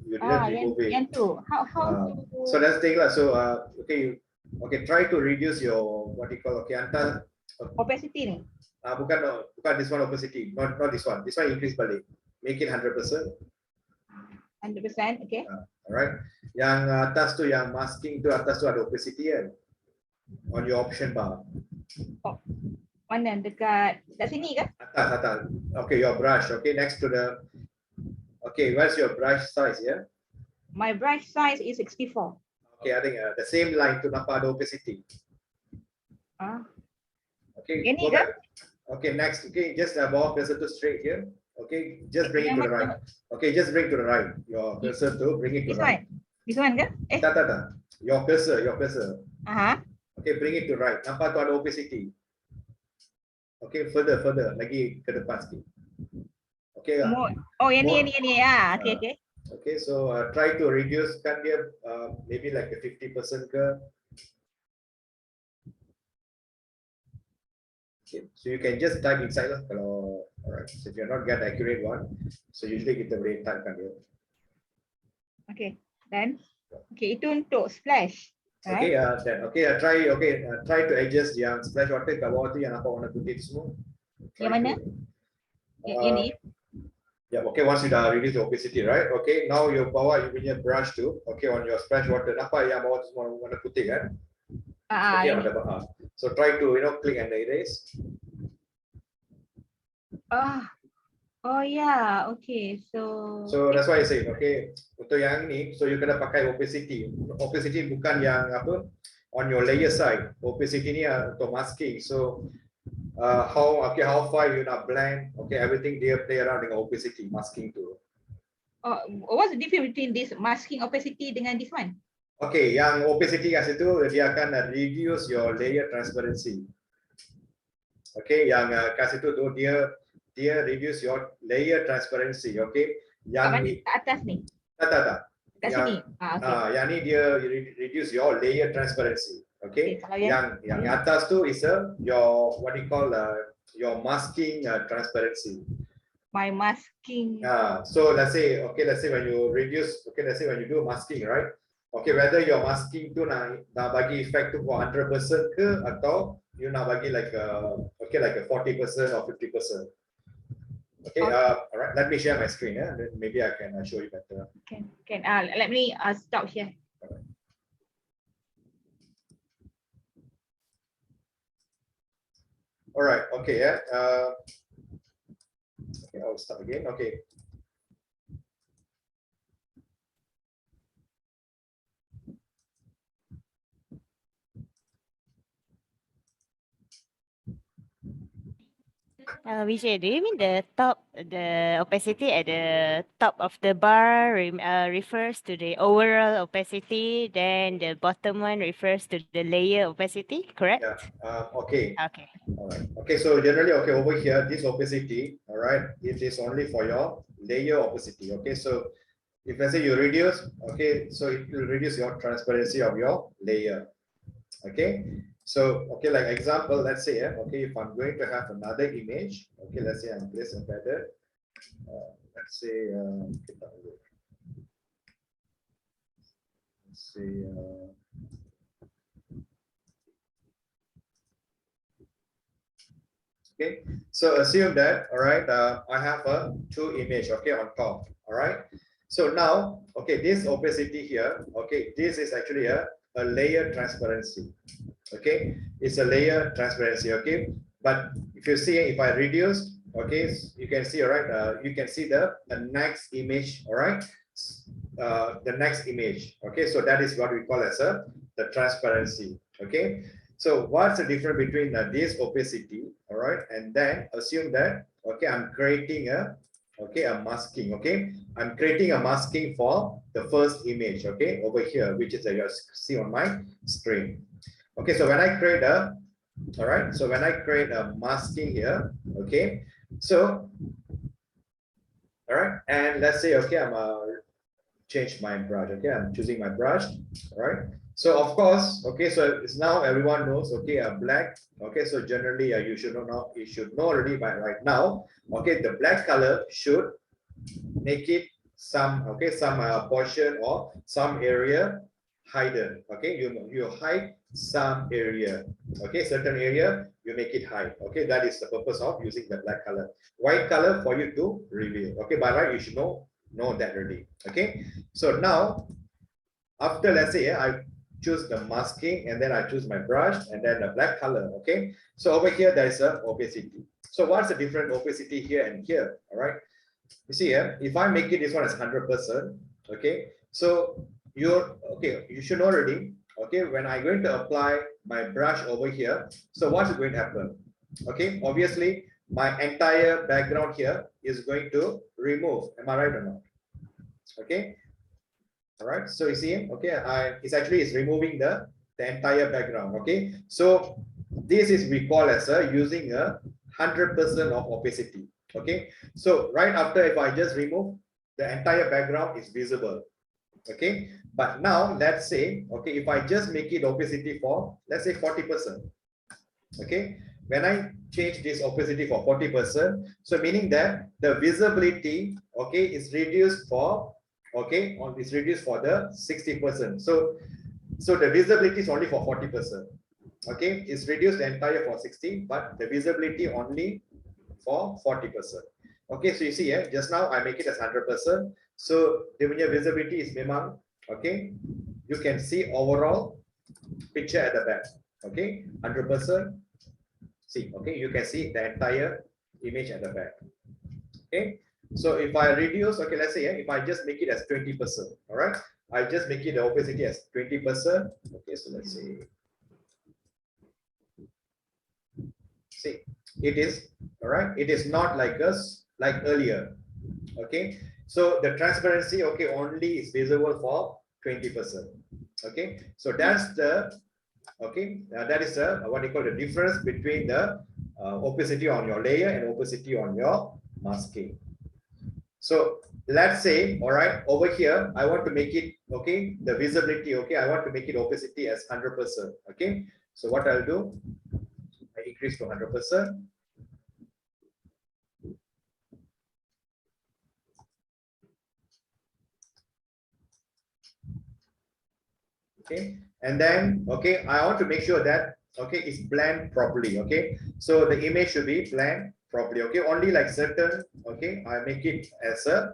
A: remove it.
B: Yang tu. How to?
A: So that's the thing lah. So okay, try to reduce your what you call hantar.
B: Opacity ni.
A: Bukan this one opacity, not this one. This one increase balik. Make it 100%.
B: 100%, okay.
A: Alright. Yang atas tu yang masking tu atas tu ada opacity kan? On your option bar.
B: Mana? Dekat sini ke?
A: Atas. Okay, your brush. Okay, next to the. Okay, what's your brush size? Yeah.
B: My brush size is 64.
A: Okay, I think the same line tu nampak ada opacity. Okay.
B: Ini
A: Go
B: ke?
A: back. Okay, next. Okay, just bawa cursor to straight here. Okay, just bring it to the right. Okay, just bring to the right. Your cursor to bring it to the right.
B: This one ke?
A: Tak. Your cursor. Okay, bring it to right. Nampak tu ada opacity. Okay, further. Lagi ke depan sikit. Okay.
B: Yang ni. Okay.
A: Okay, so try to reduce kan dia maybe like a 50% ke. Okay, so you can just type inside lah kalau alright. So if you're not get the accurate one, so usually kita boleh type kan dia.
B: Okay, then okay itu untuk splash.
A: Okay, then try to adjust yang splash water kat bawah tu yang nampak warna putih tu semua.
B: Yang mana? Yang ni.
A: Yeah, okay, once you dah reduce the opacity, right? Okay, now you bawa you punya brush tu, okay, on your splash water, nampak yang bawah tu semua warna putih kan? Okay, so try to click and erase.
B: Okay, so
A: that's why I say, okay, untuk yang ini, so you kena pakai opacity. Opacity bukan yang apa on your layer side. Opacity ni untuk masking. So how far you nak blend? Okay, everything dia play around dengan opacity masking tu.
B: What's the difference between this masking opacity dengan this one?
A: Okay, yang opacity kat situ dia akan reduce your layer transparency. Okay, yang kat situ tu dia reduce your layer transparency. Okay, yang ni
B: atas ni.
A: Tak.
B: Kat sini.
A: Yang ni dia reduce your layer transparency. Okay, yang atas tu is your what you call your masking transparency.
B: My masking.
A: So let's say when you do masking, right? Okay, whether your masking tu nak bagi effect tu for 100% ke atau you nak bagi like a 40% or 50%. Okay, alright, let me share my screen, then maybe I can show you better.
B: Can let me stop here.
A: Alright, okay, okay, I'll start again. Okay.
C: Vijay, do you mean the top, the opacity at the top of the bar refers to the overall opacity, then the bottom one refers to the layer opacity, correct?
A: Yeah. Okay.
C: Okay.
A: All right. Okay. So generally, okay, over here, this opacity, all right, it is only for your layer opacity. Okay. So if let's say you reduce, okay, so it will reduce your transparency of your layer. Okay. So, okay, like example, let's say, okay, if I'm going to have another image, okay, let's say I'm place embedded, let's say, let's say, okay, so assume that, all right, I have a two image, okay, on top, all right. So now, okay, this opacity here, okay, this is actually a layer transparency, okay, it's a layer transparency, okay. But if you see, if I reduce, okay, you can see, all right, you can see the next image, all right, the next image, okay. So that is what we call as the transparency, okay. So what's the difference between this opacity, all right, and then assume that, okay, I'm creating a, okay, a masking, okay, I'm creating a masking for the first image, okay, over here, which is you see on my screen. Okay, so when I create a, all right, so when I create a masking here, okay, so, all right, and let's say, okay, I'm change my brush, okay, I'm choosing my brush, all right. So of course, okay, so it's now everyone knows, okay, a black, okay, so generally you should know already by right now, okay, the black color should make it some, okay, some portion or some area hidden, okay, you hide some area, okay, certain area you make it hide, okay, that is the purpose of using the black color. White color for you to reveal, okay, by right you should know that already, okay. So now after, let's say, I choose the masking and then I choose my brush and then the black color, okay. So over here there is a opacity. So what's the different opacity here and here, all right. You see here, if I make it this one as 100%, okay, so you're, okay, you should already, okay, when I'm going to apply my brush over here, so what's going to happen, okay, obviously my entire background here is going to remove, am I right or not? Okay, all right, so you see, okay, it's actually is removing the entire background, okay. So this is we call as using a 100% of opacity, okay. So right after, if I just remove, the entire background is visible, okay. But now let's say, okay, if I just make it opacity for, let's say 40%, okay, when I change this opacity for 40%, so meaning that the visibility, okay, is reduced for, okay, is reduced for the 60%. So the visibility is only for 40%, okay, it's reduced the entire for 60, but the visibility only for 40%. Okay, so you see here, just now I make it as 100%. So the visibility is memang, okay, you can see overall picture at the back, okay, 100%. See, okay, you can see the entire image at the back. Okay, so if I reduce, okay, let's say if I just make it as 20%, all right, I just make it the opacity as 20%. Okay, so let's see, it is, all right, it is not like us like earlier, okay. So the transparency, okay, only is visible for 20%, okay. So that's the, okay, that is what you call the difference between the opacity on your layer and opacity on your masking. So let's say, all right, over here I want to make it, okay, the visibility, okay, I want to make it opacity as 100%, okay. So what I'll do, I increase to 100%. Okay, and then, okay, I want to make sure that, okay, it's blend properly, okay. So the image should be blend properly, okay, only like certain, okay, I make it as a,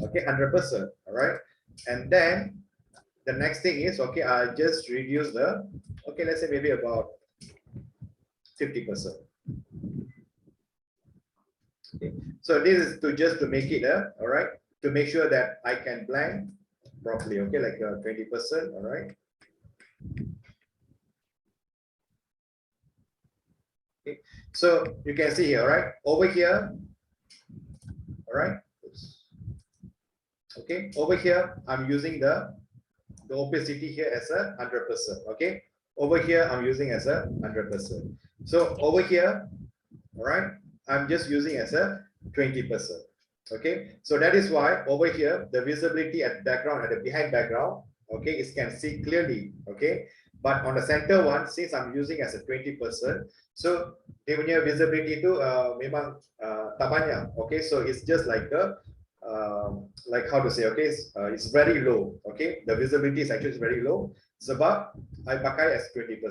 A: okay, 100%, all right. And then the next thing is, okay, I just reduce the, okay, let's say maybe about 50%. Okay. So this is to just to make it all right, to make sure that I can blend properly, okay, like 20%, all right. Okay. So you can see here, right? Over here, all right. Okay, over here, I'm using the opacity here as a 100%. Okay, over here, I'm using as a 100%. So over here, all right, I'm just using as a 20%. Okay, so that is why over here, the visibility at background and the behind background, okay, it can see clearly. Okay, but on the center one, since I'm using as a 20%, so dia punya visibility tu memang tak banyak. Okay, so it's just like a like how to say, okay, it's very low. Okay, the visibility is actually very low. Sebab I pakai as 20%.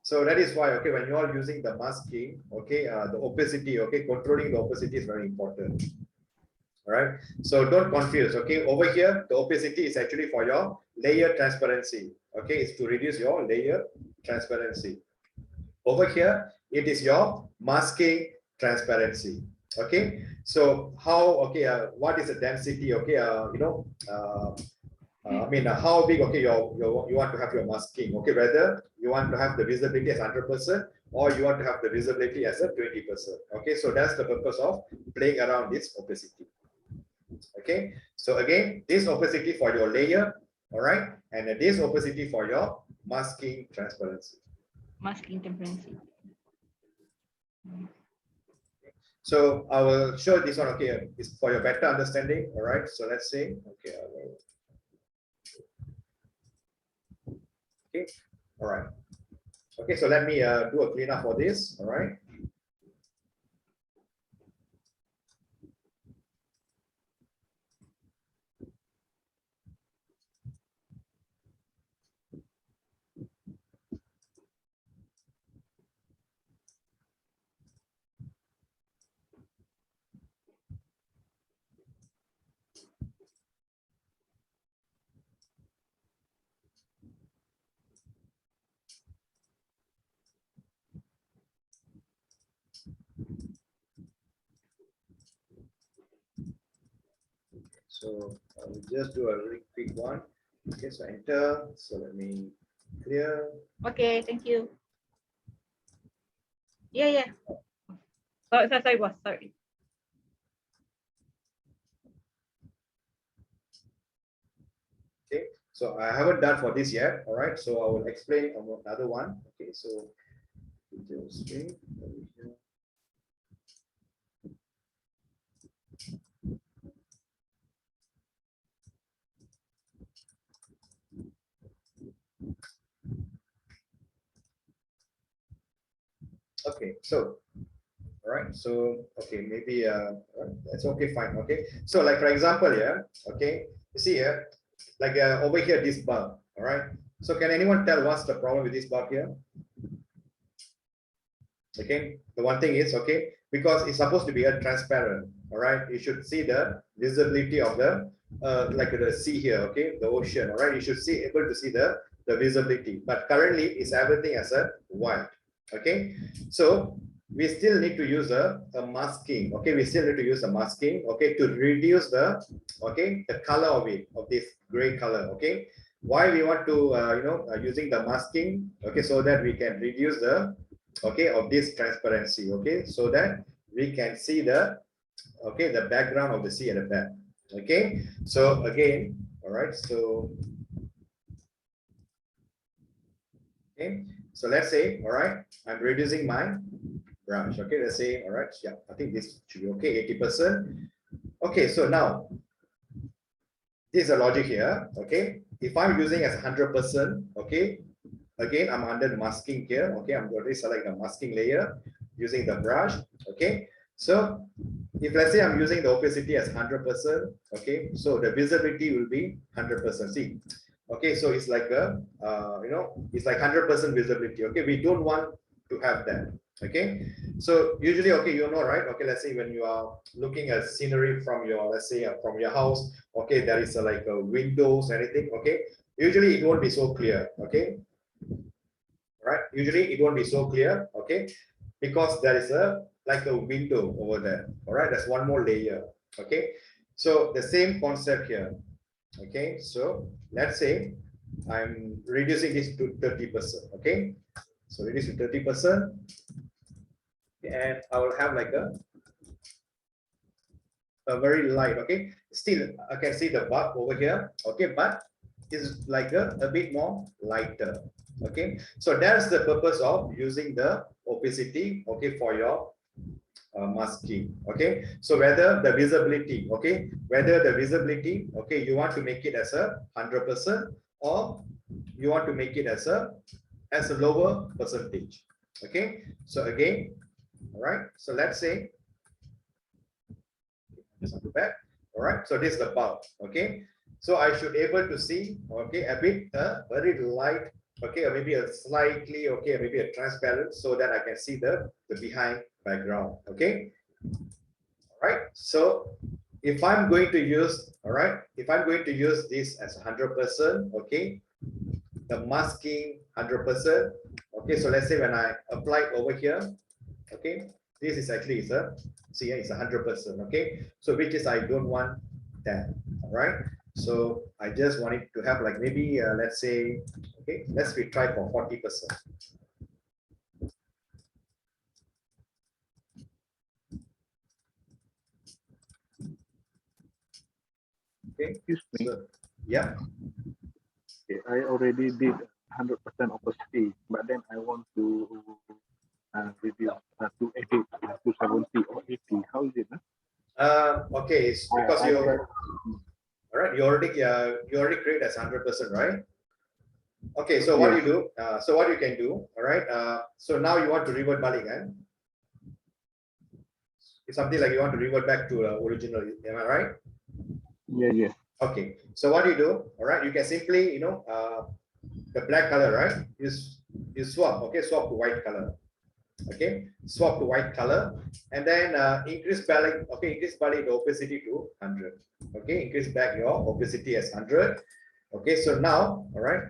A: So that is why, okay, when you are using the masking, okay, the opacity, okay, controlling the opacity is very important. All right, so don't confuse. Okay, over here, the opacity is actually for your layer transparency. Okay, it's to reduce your layer transparency. Over here, it is your masking transparency. Okay, so how, okay, what is the density? Okay, I mean, how big, okay, you want to have your masking, okay, whether you want to have the visibility as 100% or you want to have the visibility as a 20%. Okay, so that's the purpose of playing around this opacity. Okay, so again, this opacity for your layer, all right, and this opacity for your masking transparency.
B: Masking transparency.
A: So I will show this one, okay, is for your better understanding. All right, so let's say, okay, okay, all right, okay, so let me do a cleanup for this. All right. So I will just do a very quick one. Okay, so enter. So let me clear.
B: Okay, thank you. Yeah. Sorry, boss. Sorry.
A: Okay, so I haven't done for this yet. All right, so I will explain on another one. Okay, so string. Okay, so all right, so okay, maybe that's okay, fine. Okay, so like for example here, okay, you see here, like over here this bug. All right, so can anyone tell what's the problem with this bug here? Okay, the one thing is, okay, because it's supposed to be a transparent. All right, you should see the visibility of the like the sea here, okay, the ocean. All right, you should see able to see the visibility, but currently it's everything as a white. Okay, so we still need to use a masking. Okay, we still need to use a masking, okay, to reduce the, okay, the color of it, of this gray color. Okay, why we want to using the masking, okay, so that we can reduce the, okay, of this transparency, okay, so that we can see the, okay, the background of the sea at the back. Okay, so again, all right, so okay, so let's say, all right, I'm reducing my brush. Okay, let's say, all right, yeah, I think this should be okay, 80%. Okay, so now this is a logic here. Okay, if I'm using as 100%, okay, again, I'm under masking here. Okay, I'm going to select the masking layer using the brush. Okay, so if let's say I'm using the opacity as 100%, okay, so the visibility will be 100%. See, okay, so it's like a it's like 100% visibility. Okay, we don't want to have that. Okay, so usually, okay, you know, right? Okay, let's say when you are looking at scenery from your, let's say from your house, okay, there is like a windows, anything. Okay, usually it won't be so clear. Okay, right? Usually it won't be so clear. Okay, because there is a like a window over there. All right, that's one more layer. Okay, so the same concept here. Okay, so let's say I'm reducing this to 30%. Okay, so reduce to 30%. and I will have like a very light. Okay, still I can see the bulb over here. Okay, but is like a bit more lighter. Okay, so that's the purpose of using the opacity. Okay, for your masking. Okay, so whether the visibility, okay, okay, you want to make it as a 100% or you want to make it as a lower percentage. Okay, so again, all right, so let's say just go back. All right, so this is the bulb. Okay, so I should able to see, okay, a bit very light, okay, or maybe a slightly, okay, maybe a transparent, so that I can see the behind background. Okay, all right, so if I'm going to use, all right, if I'm going to use this as 100%, okay, the masking 100%, okay, so let's say when I apply over here, okay, this is actually is a, see, it's 100%. Okay, so which is I don't want that. All right, so I just want it to have like maybe let's say, okay, let's retry for 40%. Okay,
D: Excuse me.
A: so yeah,
D: Okay, I already did 100% opacity, but then I want to reduce to edit to 70 or 80. How is it?
A: okay, it's because you, all right, you already create as 100%, right? Okay, so what you do, so what you can do, all right, so now you want to revert balik, kan? It's something like you want to revert back to original, am I right?
D: Yes.
A: Okay, so what you do, all right, you can simply, you know, the black color, right, you swap, okay, swap to white color. Okay, swap to white color, and then increase balik, okay, increase balik the opacity to 100. Okay, increase back your opacity as 100. Okay, so now, all right,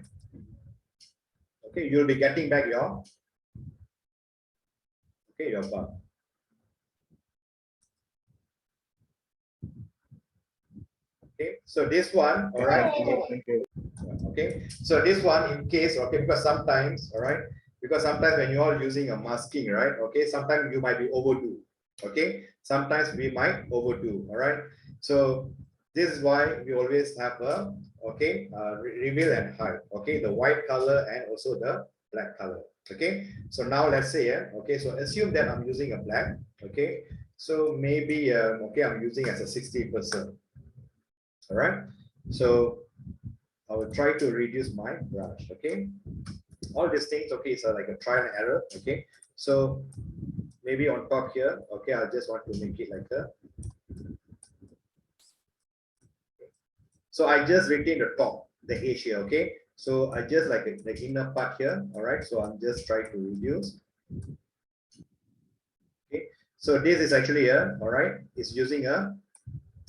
A: okay, you'll be getting back your, okay, your bar. Okay, so this one, all right, okay, so this one in case, okay, because sometimes, all right, because sometimes when you are using a masking, right, okay, sometimes you might be overdo. Okay, sometimes we might overdo. All right, so this is why we always have a, okay, reveal and hide, okay, the white color and also the black color. Okay, so now let's say, okay, so assume that I'm using a black. Okay, so maybe okay, I'm using as a 60%. All right, so I will try to reduce my brush. Okay, all these things, okay, so like a trial and error. Okay, so maybe on top here, okay, I just want to make it like a, so I just retain the top, the edge here. Okay, so I just like the inner part here. All right, so I'm just trying to reduce. Okay, so this is actually a, all right, it's using a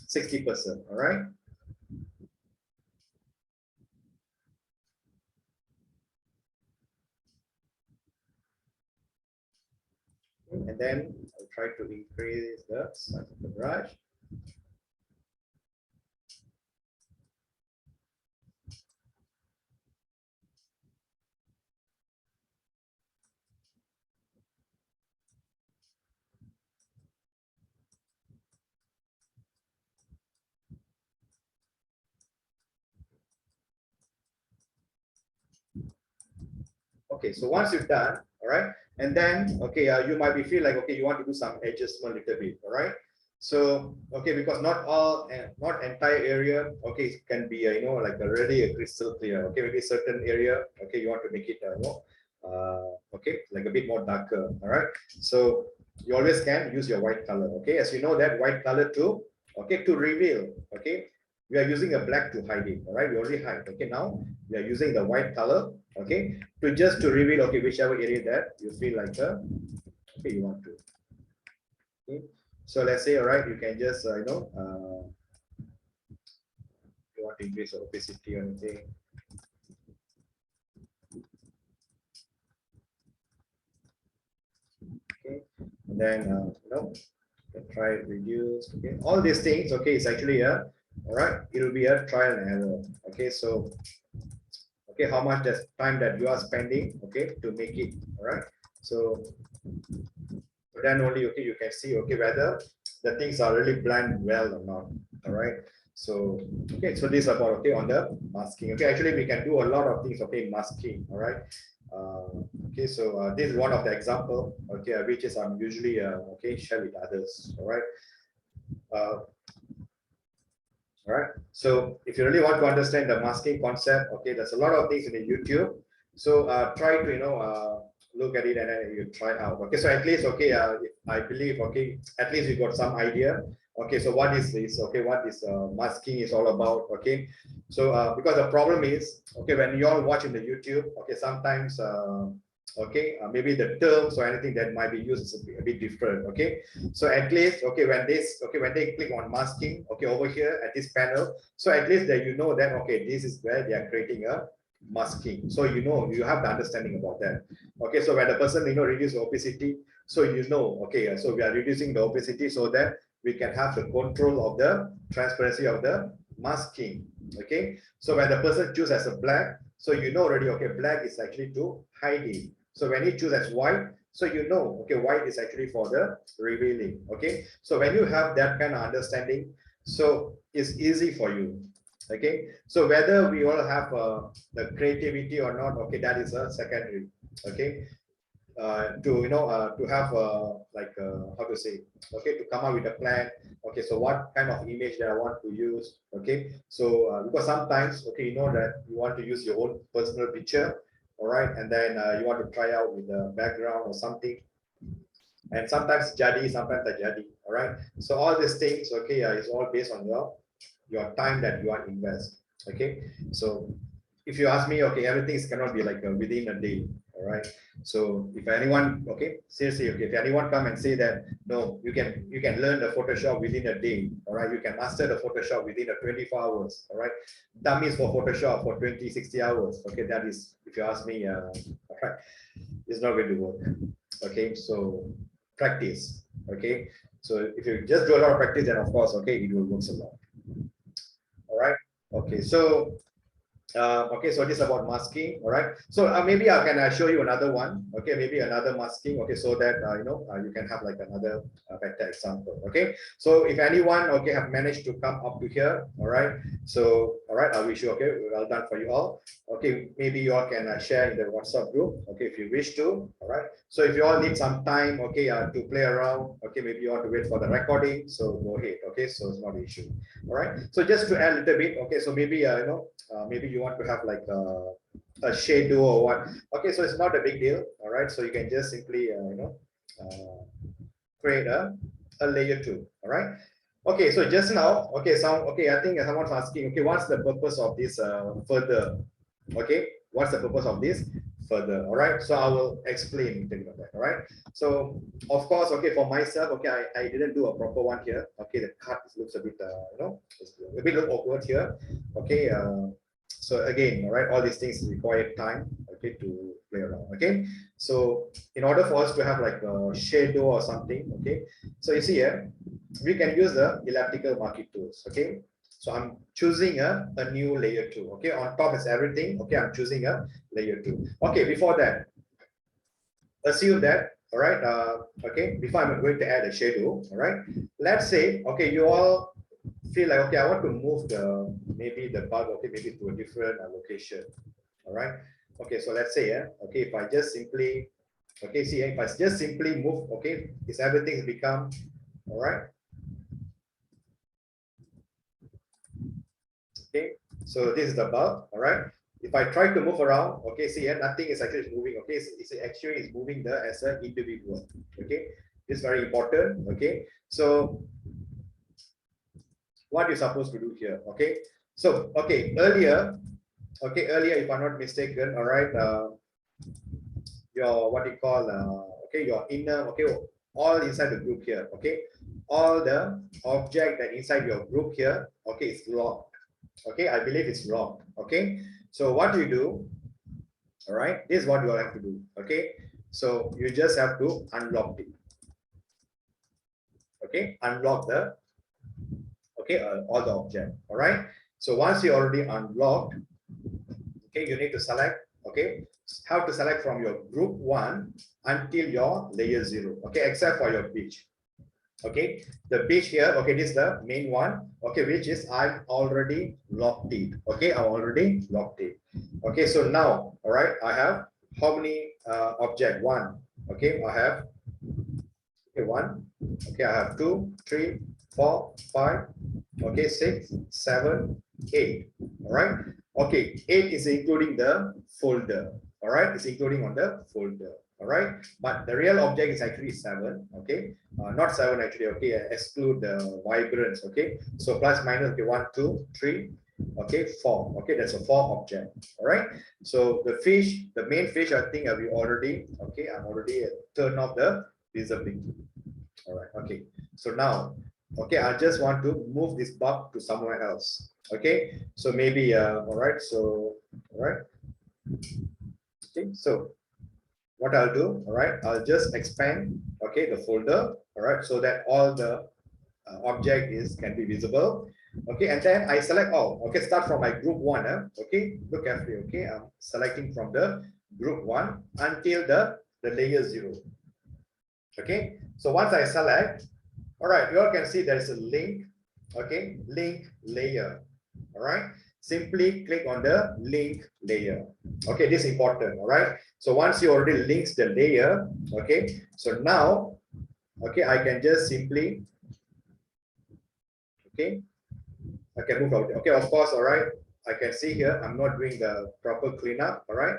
A: 60%. All right, and then I'll try to increase the size of the brush. Okay, so once you've done, all right, and then, okay, you might be feel like, okay, you want to do some adjustment a little bit, all right. So, okay, because not all, not entire area, okay, can be, you know, like already a crystal clear. Okay, maybe certain area, okay, you want to make it, you know, okay, like a bit more darker, all right. So you always can use your white color. Okay, as you know that white color too, okay, to reveal. Okay, we are using a black to hide it. All right, we already hide. Okay, now we are using the white color. Okay, to just to reveal, okay, whichever area that you feel like okay, you want to. Okay, so let's say, all right, you can just you know, you want to increase the opacity or anything. Okay, and then you know, you can try reduce. Okay, all these things, okay, it's actually a, all right, it will be a trial and error. Okay, so okay, how much time that you are spending, okay, to make it. All right, so then only, okay, you can see, okay, whether the things are really blend well or not. All right. So, okay, so this is about, okay, on the masking. Okay, actually we can do a lot of things, okay, in masking. All right. Okay, so this is one of the example, okay, which is I'm usually, okay, share with others. All right. All right. So if you really want to understand the masking concept, okay, there's a lot of things in the YouTube. So try to, look at it and then you try out. Okay, so at least, okay, I believe, okay, at least you got some idea. Okay, so what is this? Okay, what is masking is all about? Okay, so because the problem is, okay, when you all watch in the YouTube, okay, sometimes okay, maybe the terms or anything that might be used is a bit different. Okay, so at least, okay, when they click on masking, okay, over here at this panel, so at least that you know that, okay, this is where they are creating a masking. So you have the understanding about that. Okay, so when the person reduce opacity, so okay, so we are reducing the opacity so that we can have the control of the transparency of the masking. Okay, so when the person choose as a black, so already, okay, black is actually to hide it. So when you choose as white, so okay, white is actually for the revealing. Okay, so when you have that kind of understanding, so it's easy for you. Okay, so whether we all have the creativity or not, okay, that is a secondary. Okay, to have like how to say, okay, to come up with a plan. Okay, so what kind of image that I want to use. Okay, so because sometimes, okay, that you want to use your own personal picture, all right, and then you want to try out with the background or something, and sometimes jadi, sometimes tak jadi. All right, so all these things, okay, is all based on your time that you want to invest. Okay, so if you ask me, okay, everything cannot be like within a day. All right, so if anyone, okay, seriously, okay, if anyone come and say that no, you can learn the Photoshop within a day. All right, you can master the Photoshop within a 24 hours. All right, dummies for Photoshop for 20-60 hours. Okay, that is, if you ask me, all right, it's not going to work. Okay, so practice. Okay, so if you just do a lot of practice, then of course, okay, it will work a lot. All right, okay, so okay, so this is about masking. All right, so maybe I can show you another one. Okay, maybe another masking. Okay, so that you can have like another better example. Okay, so if anyone, okay, have managed to come up to here, all right, so all right, I wish you, okay, well done for you all. Okay, maybe you all can share in the WhatsApp group, okay, if you wish to. All right, so if you all need some time, okay, to play around, okay, maybe you want to wait for the recording, so go ahead. Okay, so it's not an issue. All right, so just to add a little bit, okay, so maybe maybe you want to have like a shadow or what. Okay, so it's not a big deal. All right, so you can just simply create a layer 2. All right, okay, so just now, okay, I think someone's asking, okay, what's the purpose of this further? Okay, what's the purpose of this further? All right, so I will explain about that. All right, so of course, okay, for myself, okay, I didn't do a proper one here. Okay, the cut looks a bit it's a bit awkward here. Okay, so again, all right, all these things require time, okay, to play around. Okay, so in order for us to have like a shadow or something, okay, so you see here, we can use the elliptical marquee tools. Okay, so I'm choosing a new layer 2. Okay, on top is everything. Okay, I'm choosing a layer 2. Okay, before that, assume that, all right, okay, before I'm going to add a shadow, all right, let's say, okay, you all feel like, okay, I want to move maybe the bug, okay, maybe to a different location. All right, okay, so let's say, okay, if I just simply, okay, see, if I just simply move, okay, is everything become, all right, okay, so this is the bug. All right, if I try to move around, okay, see here, nothing is actually moving. Okay, it's actually is moving there as an individual. Okay, this is very important. Okay, so what you're supposed to do here. Okay, so okay, earlier, if I'm not mistaken, all right, your what you call okay, your inner, okay, all inside the group here. Okay, all the object that inside your group here, okay, is locked. Okay, I believe it's locked. Okay, so what you do, all right, this is what you have to do. Okay, so you just have to unlock it. Okay, unlock the, okay, all the object. All right, so once you already unlocked, okay, you need to select, Okay, how to select from your group 1 until your layer 0. Okay, except for your beach. Okay, the beach here, okay, this is the main one, okay, which is I'm already locked it. Okay, I'm already locked it. Okay, so now, all right, I have how many object? 1. Okay, I have okay, 1. Okay, I have 2, 3, 4, 5. Okay, 6, 7, 8. All right. Okay, 8 is including the folder. All right, it's including on the folder. All right, but the real object is actually 7. Okay, not 7 actually. Okay, exclude the vibrance. Okay, so plus minus. Okay, 1, 2, 3. Okay, 4. Okay, that's a 4 object. All right. So the fish, the main fish, I think we already. Okay, I'm already turned off the visibility. All right. Okay. So now, okay, I just want to move this bug to somewhere else. Okay. So maybe all right. So all right. Okay. So what I'll do, all right, I'll just expand, okay, the folder, all right, so that all the object can be visible. Okay, and then I select all. Okay, start from my group 1. Okay, look carefully. Okay, I'm selecting from the group 1 until the layer 0. Okay, so once I select, all right, you all can see there is a link. Okay, link layer. All right, simply click on the link layer. Okay, this is important. All right, so once you already links the layer, okay, so now, okay, I can just simply, okay, I can move out. Okay, of course, all right, I can see here I'm not doing the proper cleanup. All right,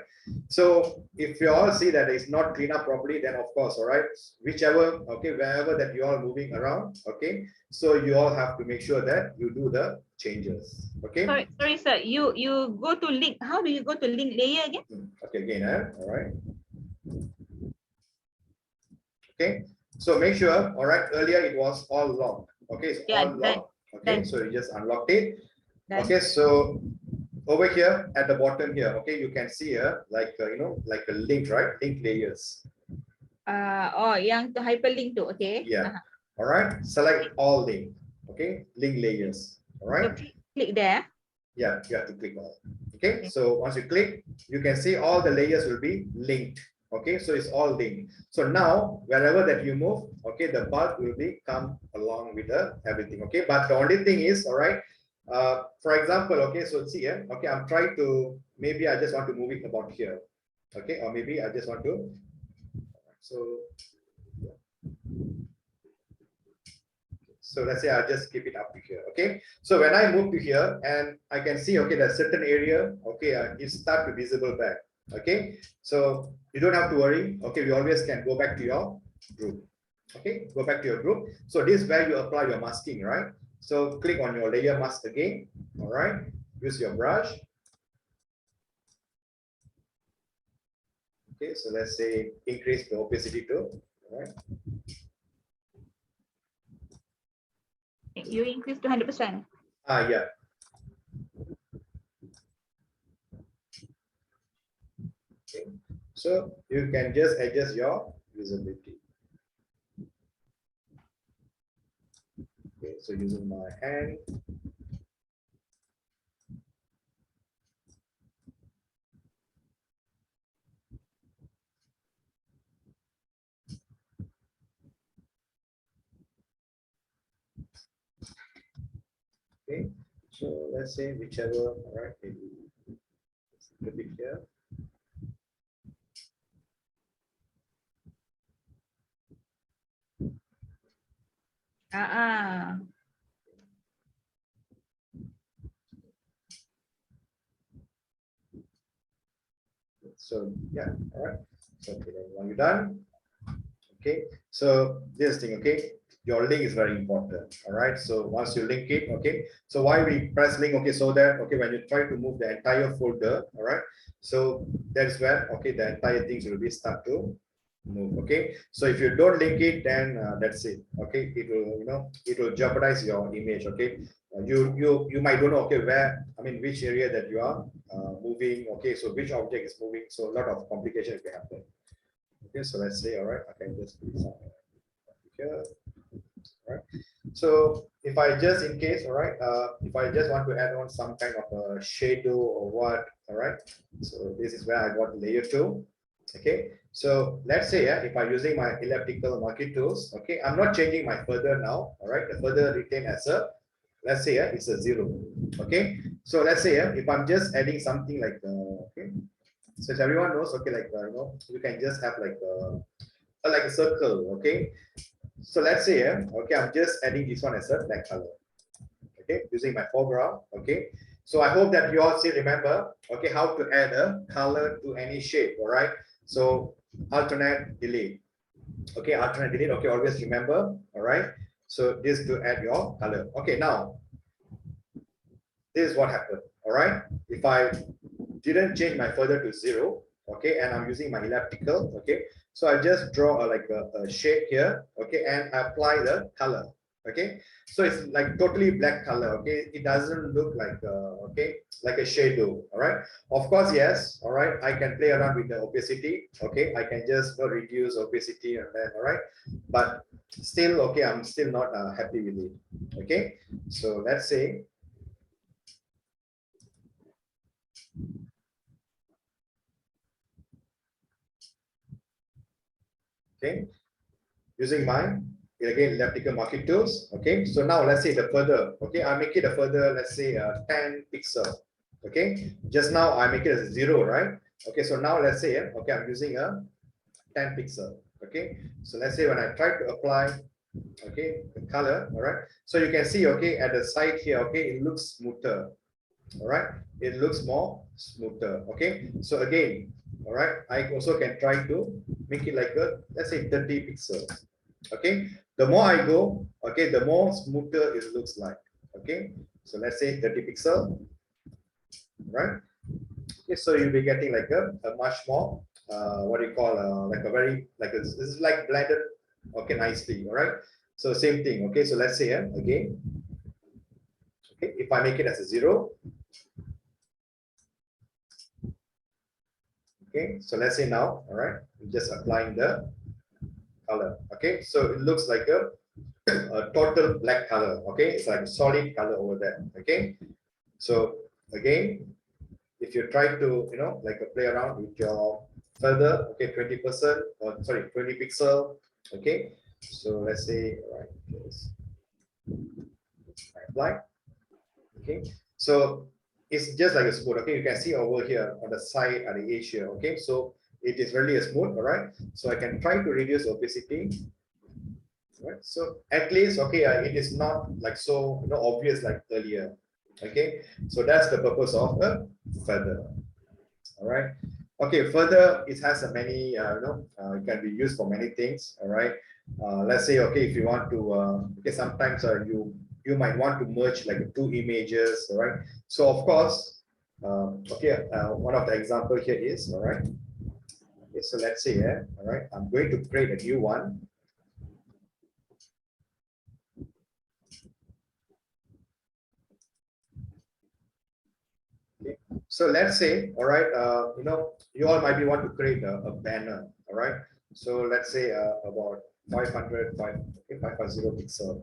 A: so if you all see that it's not cleaned up properly, then of course, all right, whichever, okay, wherever that you are moving around, okay, so you all have to make sure that you do the changes. Okay,
B: sorry sir, you go to link. How do you go to link layer again?
A: Okay, again, all right. Okay, so make sure, all right, earlier it was all locked. Okay, it's all locked. Okay, so you just unlocked it.
B: Done.
A: Okay, so over here at the bottom here, okay, you can see here like you know, like a link, right? Link layers.
B: Oh, yang to hyperlink to, okay.
A: Yeah. All right, select all link. Okay, link layers. All right.
B: So click there.
A: Yeah, you have to click all. Okay, so once you click, you can see all the layers will be linked. Okay, so it's all linked. So now wherever that you move, okay, the bulb will be come along with the everything. Okay, but the only thing is, all right, for example, okay, so see here, okay, I'm trying to, maybe I just want to move it about here. Okay, or maybe I just want to, so yeah. So let's say I just keep it up to here. Okay, so when I move to here and I can see, okay, that certain area, okay, it start to visible back. Okay, so you don't have to worry. Okay, we always can go back to your group. Okay, go back to your group. So this is where you apply your masking, right? So click on your layer mask again. All right, use your brush. Okay, so let's say increase the opacity to, all right.
B: You increase to 100%.
A: Yeah. Okay. So you can just adjust your visibility. Okay, so using my hand. Okay, so let's say whichever, all right, maybe a bit here. So yeah, all right. So okay, then when you're done, okay. So this thing, okay, your link is very important. All right. So once you link it, okay. So why we press link? Okay, so that okay, when you try to move the entire folder, all right. So that's where okay, the entire things will be start to move. Okay, so if you don't link it, then that's it. Okay, it will it will jeopardize your image. Okay, you might don't know, okay, where, I mean, which area that you are moving. Okay, so which object is moving, so a lot of complications can happen. Okay, so let's say, all right, I can just put it somewhere here. All right, So if I just in case, all right, if I just want to add on some kind of a shadow or what, all right. So this is where I got layer 2. Okay, so let's say if I'm using my elliptical marquee tools, okay, I'm not changing my further now, all right, the further retain as a, let's say it's a 0. Okay, so let's say if I'm just adding something like okay, so everyone knows, okay, like you can just have like a circle. Okay, so let's say okay, I'm just adding this one as a black color, okay, using my foreground. Okay, so I hope that you all still remember, okay, how to add a color to any shape. All right, so alternate delete, okay, alternate delete, okay, always remember. All right, so this to add your color. Okay, now this is what happened. All right, if I didn't change my further to 0, okay, and I'm using my elliptical, okay, so I just draw a shape here, okay, and apply the color. Okay, so it's like totally black color. Okay, it doesn't look like okay, like a shadow. All right, of course, yes. All right, I can play around with the opacity. Okay, I can just reduce opacity and then, all right, but still, okay, I'm still not happy with it. Okay, so let's say okay, using my again elliptical marquee tools. Okay, so now let's say the further, okay, I make it a further, let's say 10 pixel. Okay, just now I make it as 0, right? Okay, so now let's say okay, I'm using a 10 pixel. Okay, so let's say when I try to apply, okay, the color, all right, so you can see, okay, at the side here, okay, it looks smoother. All right, it looks more smoother. Okay, so again, all right, I also can try to make it like a, let's say 30 pixels. Okay, the more I go, okay, the more smoother it looks like. Okay, so let's say 30 pixel, right? Okay, so you'll be getting like a much more what do you call like a very like this is like blended, okay, nicely. All right, so same thing. Okay, so let's say again, okay, if I make it as a 0, okay, so let's say now, all right, I'm just applying the color. Okay, so it looks like a total black color. Okay, it's like a solid color over there. Okay, so again, if you try to like play around with your further, okay, 20% or sorry 20 pixel. Okay, so let's say, all right, yes, apply. Okay, so it's just like a smooth. Okay, you can see over here on the side at the edge here. Okay, so it is really a smooth. All right, so I can try to reduce opacity. Right, so at least, okay, it is not like so obvious like earlier. Okay, so that's the purpose of a feather. All right, okay, further it has a many it can be used for many things. All right, let's say, okay, if you want to okay, sometimes you might want to merge like two images. All right, so of course, okay, one of the example here is, all right, okay, so let's say all right, I'm going to create a new one. Okay. So let's say, all right, you all might be want to create a banner. All right, so let's say about 500 pixel.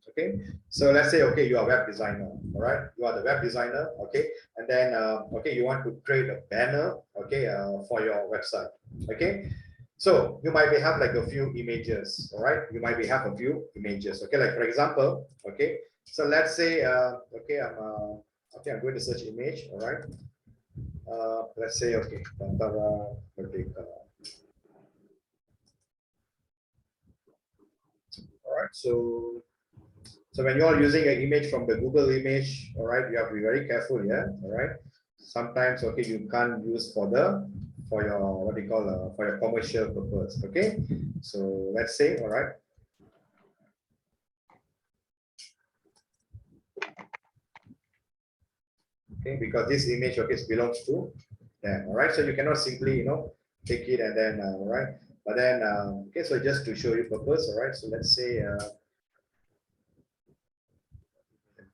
A: Okay, so let's say, okay, you are a web designer. All right, you are the web designer. Okay, and then okay, you want to create a banner, okay, for your website. Okay, so you might be have like a few images. All right, you might be have a few images. Okay, like for example, okay, so let's say okay, I'm going to search image. All right, let's say, okay, all right, so when you are using an image from the Google image, all right, you have to be very careful. Yeah, all right, sometimes, okay, you can't use for your what do you call for your commercial purpose. Okay, so let's say, all right, okay, because this image, okay, belongs to them. All right, so you cannot simply take it and then all right, but then okay, so just to show you purpose. All right, so let's say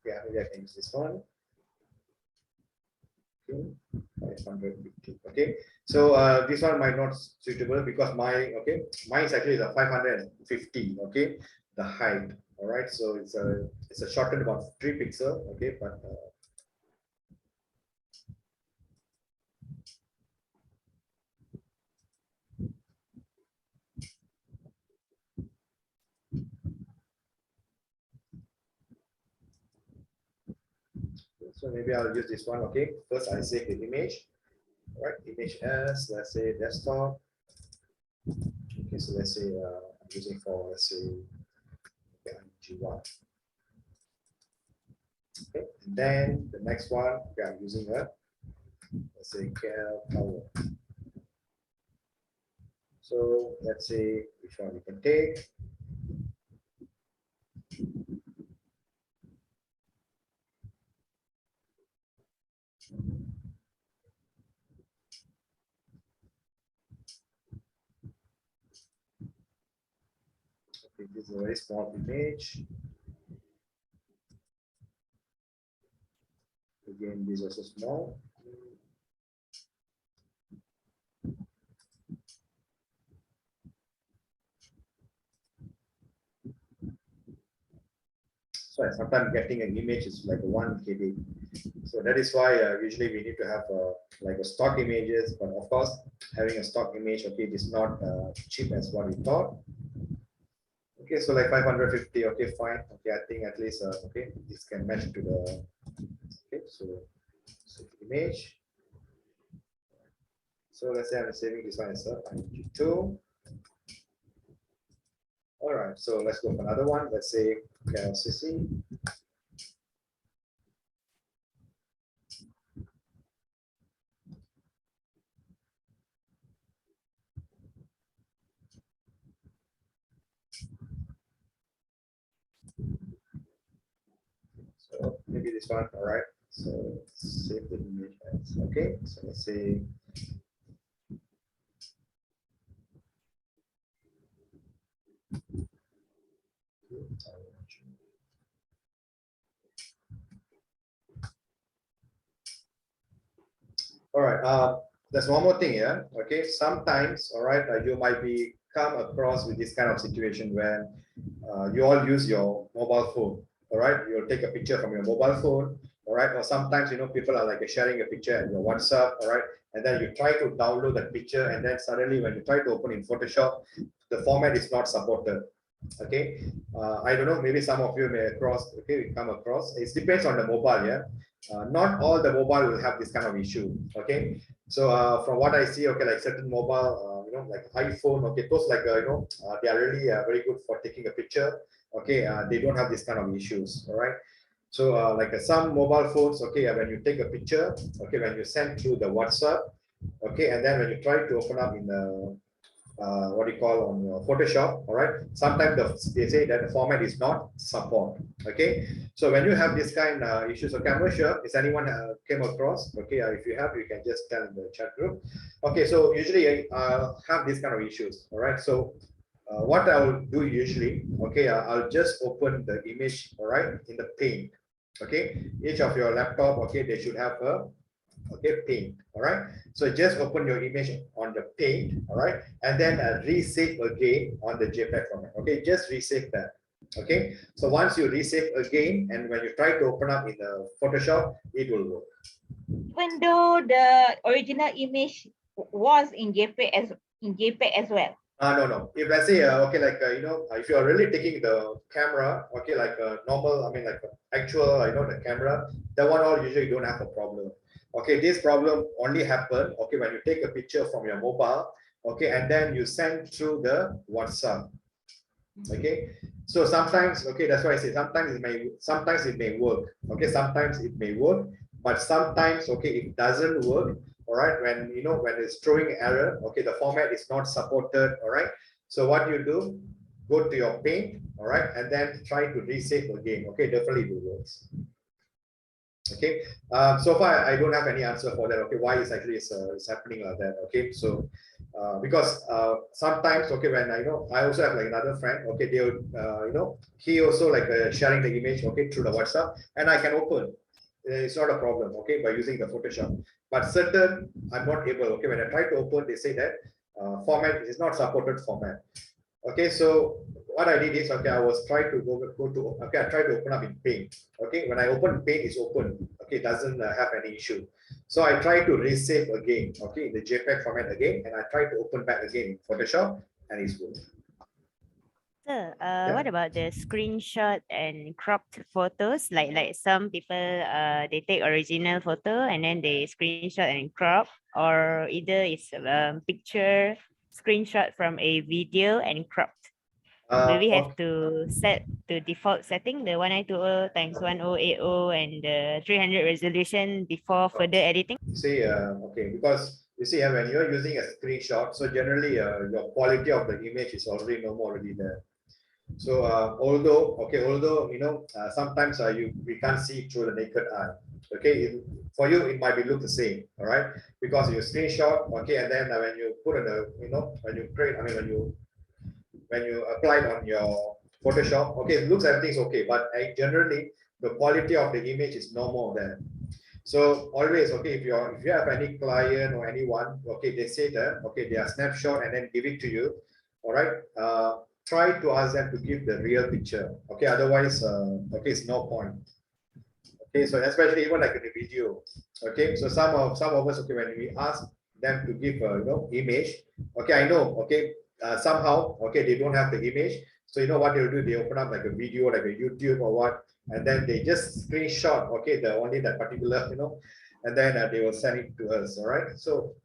A: yeah, maybe I can use this one. Okay, 550. Okay, so this one might not suitable because mine is actually the 550. Okay, the height. All right, so it's a shortened about 3 pixel. Okay, but so maybe I'll use this one. Okay, first I save the image. All right, image as, let's say desktop. Okay, so let's say I'm using for, let's say, G1. Okay, and then the next one, okay, I'm using let's say color. So let's say which one we can take. Okay, this is a very small image. Again, this is also small. So sometimes getting an image is like 1 KB. So that is why usually we need to have like a stock images, but of course having a stock image, okay, it is not cheap as what we thought. Okay, so like 550, okay, fine. Okay, I think at least okay, this can match to the okay, so image. So let's say I'm saving this one as a IMG2. All right, so let's go for another one. Let's say CC. So maybe this one. All right. So save the image as okay. So let's say all right. There's one more thing here. Okay. Sometimes, all right, you might be come across with this kind of situation where you all use your mobile phone. All right. You'll take a picture from your mobile phone. All right. Or sometimes, people are like sharing a picture in your WhatsApp. All right. And then you try to download that picture, and then suddenly when you try to open in Photoshop, the format is not supported. Okay. I don't know. Maybe some of you may come across. It depends on the mobile. Yeah. Not all the mobile will have this kind of issue. Okay. So from what I see, okay, like certain mobile, like iPhone, okay, those like they are really very good for taking a picture. Okay, they don't have this kind of issues. All right. So like some mobile phones, okay, when you take a picture, okay, when you send through the WhatsApp, okay, and then when you try to open up in the what do you call on Photoshop, all right, sometimes they say that the format is not support. Okay, so when you have this kind of issues, okay, I'm not sure is anyone came across. Okay, if you have, you can just tell in the chat group. Okay, so usually I have this kind of issues. All right, so what I'll do usually, okay, I'll just open the image, all right, in the Paint. Okay, each of your laptop, okay, they should have a Paint. All right, so just open your image on the Paint, all right, and then resave again on the JPEG format. Okay, just resave that. Okay, so once you resave again, and when you try to open up in the Photoshop, it will work.
B: Even though the original image was in JPEG as well.
A: No. If let's say, okay, like, if you are really taking the camera, okay, like normal, I mean, like actual, the camera, that one all usually don't have a problem. Okay, this problem only happen, okay, when you take a picture from your mobile, okay, and then you send through the WhatsApp. Okay, so sometimes, okay, that's why I say sometimes it may work. Okay, sometimes it may work, but sometimes, okay, it doesn't work. All right, when when it's throwing error, okay, the format is not supported. All right, so what you do, go to your Paint, all right, and then try to resave again. Okay, definitely it works. Okay, so far I don't have any answer for that. Okay, why is actually it's happening like that? Okay, so because sometimes, okay, when I also have like another friend, okay, they would he also like sharing the image, okay, through the WhatsApp, and I can open. It's not a problem, okay, by using the Photoshop. But certain I'm not able. Okay, when I try to open, they say that format is not supported format. Okay, so what I did is, okay, I was trying to go to, okay, I tried to open up in Paint. Okay, when I open Paint, it's open. Okay, it doesn't have any issue. So I try to resave again, okay, in the JPEG format again, and I try to open back again in Photoshop, and it's good.
C: Sir,
A: Yeah.
C: what about the screenshot and cropped photos? Like some people, they take original photo and then they screenshot and crop, or either it's picture screenshot from a video and cropped. Will we have to set the default setting, the 1920 times 1080 and the 300 resolution before further editing?
A: You see, okay, because you see, when you're using a screenshot, so generally your quality of the image is already already there. So although you know, sometimes we can't see through the naked eye. Okay, for you it might be look the same, all right? Because you screenshot, okay, and then when you put in the, you know, when you create, I mean, when you apply it on your Photoshop, okay, it looks everything's okay, but generally the quality of the image is no more there. So always, okay, if you have any client or anyone, okay, they say that, okay, they are snapshot and then give it to you, all right. Try to ask them to give the real picture, okay, otherwise, okay, it's no point. Okay, so especially even like in the video, okay, so some of us, okay, when we ask them to give you know, image, okay, I know, okay, somehow, okay, they don't have the image, so you know what they'll do, they open up like a video, like a YouTube or what, and then they just screenshot, okay, the only that particular, you know, and then they will send it to us, all right. So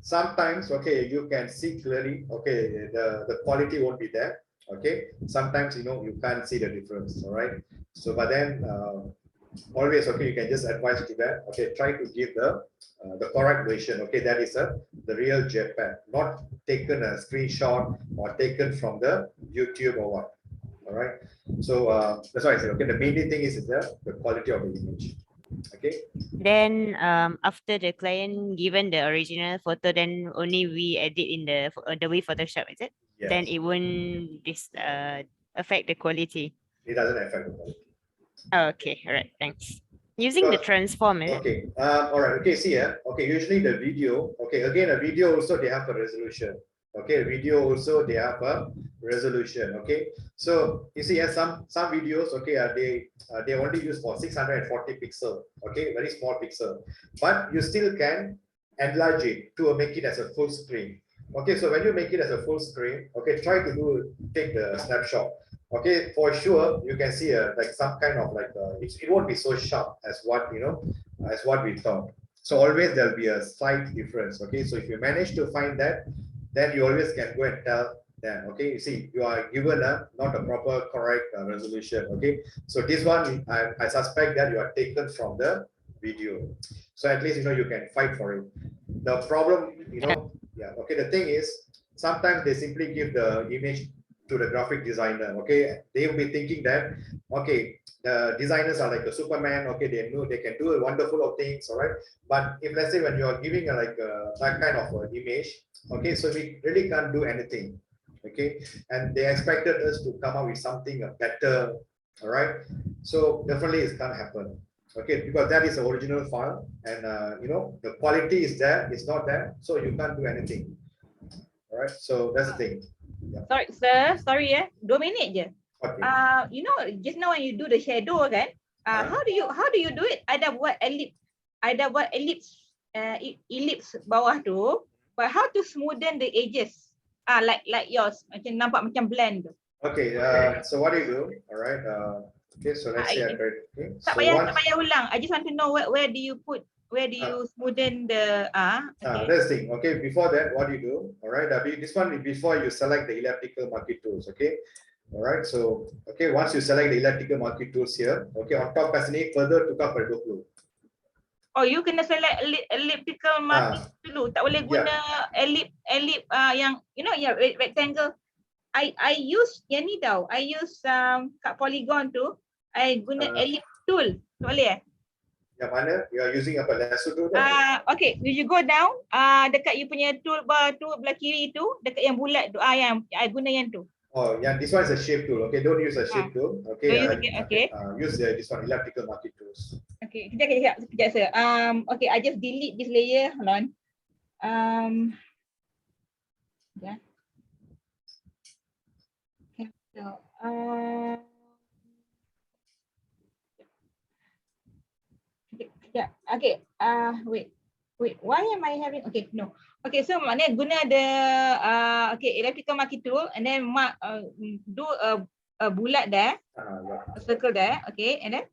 A: sometimes, okay, you can see clearly, okay, the quality won't be there, okay, sometimes, you know, you can't see the difference, all right. So but then always, okay, you can just advise to that, okay, try to give the correct version, okay, that is the real JPEG, not taken a screenshot or taken from the YouTube or what, all right. So that's why I said, okay, the main thing is the quality of the image. Okay.
C: Then after the client given the original photo, then only we edit in the way Photoshop, is it?
A: Yes.
C: Then it won't affect the quality.
A: It doesn't affect the quality.
C: Okay, all right, thanks. Using the transform, is it?
A: Okay. All right. Okay. See here. Okay. Usually the video. Okay. Again, a video also they have a resolution. Okay. Video also they have a resolution. Okay. So you see, some videos. Okay. They only use for 640 pixel. Okay. Very small pixel, but you still can enlarge it to make it as a full screen. Okay. So when you make it as a full screen, okay, try to take the snapshot. Okay, for sure you can see like some kind of like it won't be so sharp as what, you know, as what we thought. So always there'll be a slight difference. Okay, so if you manage to find that, then you always can go and tell them. Okay, you see, you are given not a proper correct resolution. Okay, so this one I suspect that you are taken from the video, so at least, you know, you can fight for it. The problem, you know, yeah, okay, the thing is sometimes they simply give the image to the graphic designer. Okay, they will be thinking that, okay, the designers are like a Superman. Okay, they know they can do a wonderful of things, all right. But if let's say when you are giving that kind of image, okay, so we really can't do anything. Okay, and they expected us to come up with something better, all right. So definitely it can't happen. Okay, because that is the original file, and you know, the quality is there, it's not there, so you can't do anything. All right, so that's the thing. Yeah.
B: Sorry, sir. Sorry, 2 minit je.
A: Okay.
B: You know, just now when you do the shadow, kan? How do you do it? Ada buat ellipse, ellipse bawah tu. But how to smoothen the edges? Like yours, macam nampak macam blend tu.
A: Okay. So what do you do? All right. Okay. So let's say I try. Okay.
B: Tak payah ulang. I just want to know where do you put. Where do you smoothen the okay.
A: That's the thing. Okay, before that, what do you do? All right, this one before you select the elliptical marquee tools. Okay, all right. So okay, once you select the elliptical marquee tools here, okay, on top kat sini further tukar pada 20.
B: Oh, you kena select elliptical marquee dulu. Tak boleh guna ellipse yang, you know, yang rectangle. I use yang ni tau. I use kat polygon tu. I guna ellipse tool. Tak boleh
A: Yang mana? You are using apa? Lasso tool?
B: Okay, you go down, dekat you punya toolbar tu belah kiri tu, dekat yang bulat tu, yang I guna yang tu.
A: Oh, yang this one is a shape tool. Okay, don't use a shape tool. Okay.
B: Okay.
A: Use this one, elliptical marquee tools.
B: Okay, kejap sir. Okay, I just delete this layer. Hold on. Yeah. So, yeah. Okay. Wait. Why am I having? Okay. No. Okay. So maknanya guna the okay, electrical marking tool and then do a bulat there,
A: Yeah.
B: a circle there. Okay. And then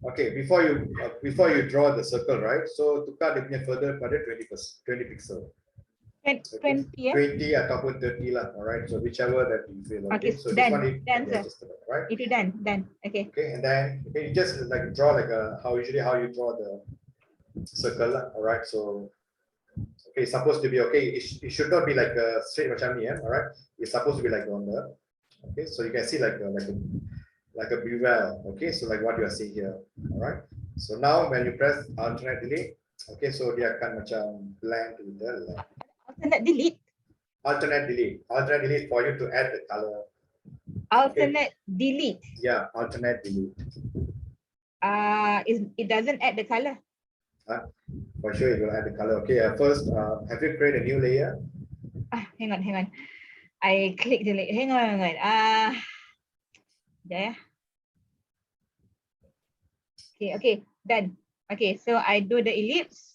A: Okay, before you draw the circle, right? So tukar dia punya further pada 20 pixel.
B: 20. Yeah.
A: 20 ataupun 30 lah, alright. So whichever that you feel.
B: Okay.
A: Okay, so this one
B: Done.
A: it
B: Done,
A: can be
B: sir.
A: adjusted, right?
B: Itu done. Done. Okay.
A: Okay, and then you just like draw like how you draw the circle lah, alright. So okay, it's supposed to be okay. It should not be like a straight macam ni, yeah, alright. It's supposed to be like on the okay. So you can see like a bevel. Okay, so like what you are seeing here, alright. So now when you press alternate delete, okay, so dia akan macam blend with the line.
B: Alternate delete.
A: Alternate delete for you to add the color.
B: Alternate delete.
A: Yeah, alternate delete.
B: It doesn't add the color.
A: For sure, it will add the color. Okay, first, have you created a new layer?
B: Hang on. I click delete. Hang on. There. Okay, done. Okay, so I do the ellipse.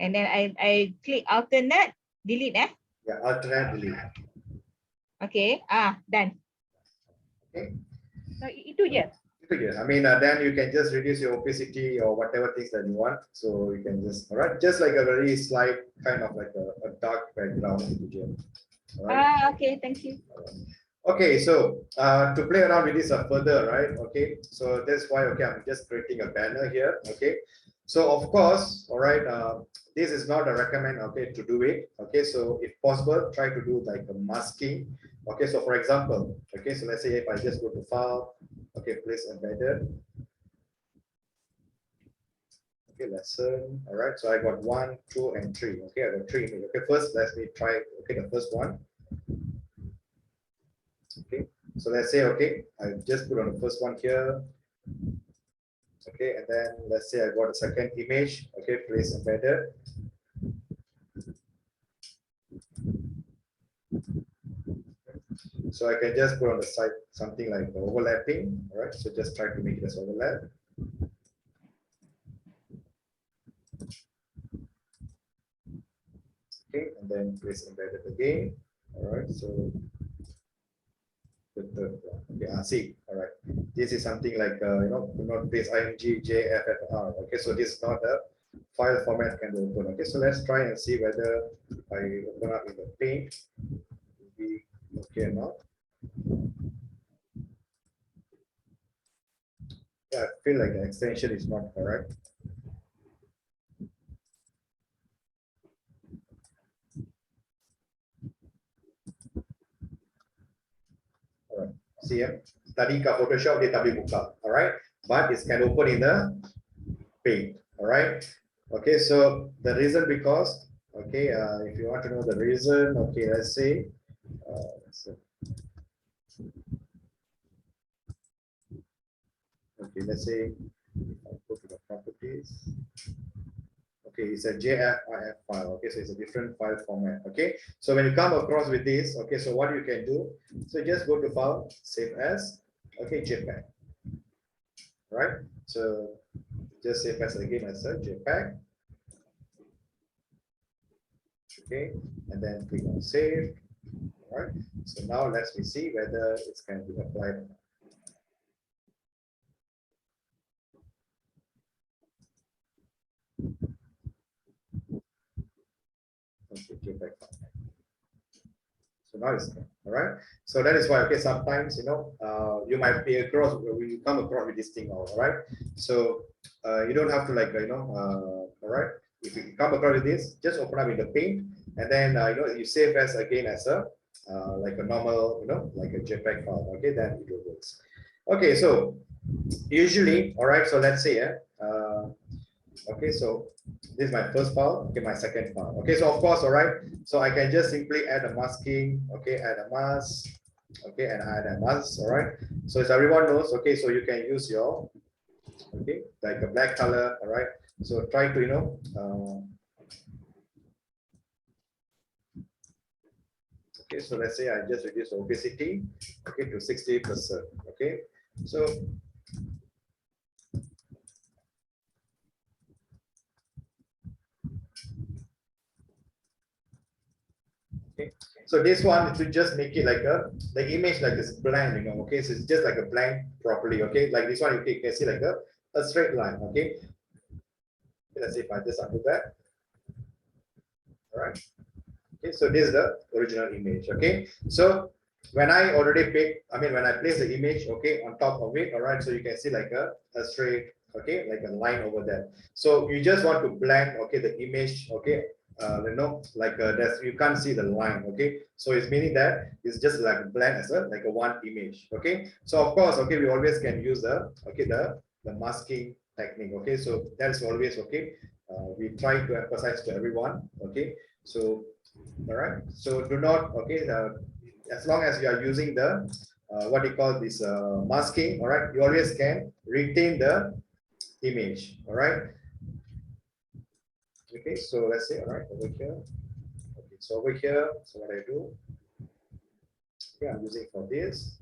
B: And then I click alternate delete.
A: Yeah, alternate delete.
B: Okay. Done.
A: Okay.
B: So itu je.
A: I mean, then you can just reduce your opacity or whatever things that you want. So you can just, all right, just like a very slight kind of like a dark background. All right.
B: Okay, thank you.
A: Okay, so to play around with this further, right? Okay, so that's why, okay, I'm just creating a banner here. Okay, so of course, all right, this is not a recommend, okay, to do it. Okay, so if possible, try to do like a masking. Okay, so for example, okay, so let's say if I just go to file, okay, place embedded. Okay, lesson. All right, so I got 1, 2, and 3. Okay, I got 3. Okay, first let me try. Okay, the first one. Okay, so let's say, okay, I just put on the first one here. Okay, and then let's say I got a second image. Okay, place embedded. So I can just put on the side something like overlapping. All right, so just try to make this overlap. Okay, and then place embedded again. All right, so the third one. Okay, see, all right. This is something like do not place img jffr. Okay, so this is not a file format can open. Okay, so let's try and see whether I open up in the paint. Be okay or not. Yeah, I feel like the extension is not correct. Alright, see ya. Tadi kat Photoshop dia tak boleh buka, alright, but it can open in the paint, alright. Okay, so the reason because, okay, if you want to know the reason, okay, let's say, okay, let's say, if I go to the properties. Okay, it's a JFIF file. Okay, so it's a different file format. Okay, so when you come across with this, okay, so what you can do, so just go to file, save as, okay, JPEG. Right, so just save as again as a JPEG. Okay, and then click on save. All right, so now let's see whether it's can be applied or not. So now it's done. All right. So that is why, okay, sometimes, you might be across, you come across with this thing, all right. So you don't have to all right. If you come across with this, just open up in the paint, and then you save as again as a like a normal, like a JPEG file. Okay, then it will work. Okay, so usually, all right. So let's say, okay, so this is my first file, okay, my second file. Okay, so of course, all right, so I can just simply add a masking, okay, add a mask, okay, and add a mask, all right. So as everyone knows, okay, so you can use your, okay, like a black color, all right. So try to, okay, Okay, so let's say I just reduce opacity, okay, to 60%. Okay, so okay, so this one to just make it like the image like this blank, you know. Okay, so it's just like a blank properly. Okay, like this one you can see like a straight line. Okay, let's see if I just undo that. All right. Okay, so this is the original image. Okay, so when I already pick, I mean, when I place the image, okay, on top of it, all right, so you can see like a straight, okay, like a line over there. So you just want to blend, okay, the image, okay, you know, like that's, you can't see the line, okay, so it's meaning that it's just like blend as a like a one image. Okay, so of course, okay, we always can use the okay the masking technique. Okay, so that's always okay. We try to emphasize to everyone. Okay, so all right, so do not, okay, as long as you are using the what you call this masking, all right, you always can retain the image. All right, okay, so let's say, all right, over here, okay, so over here, so what I do, okay, I'm using for this.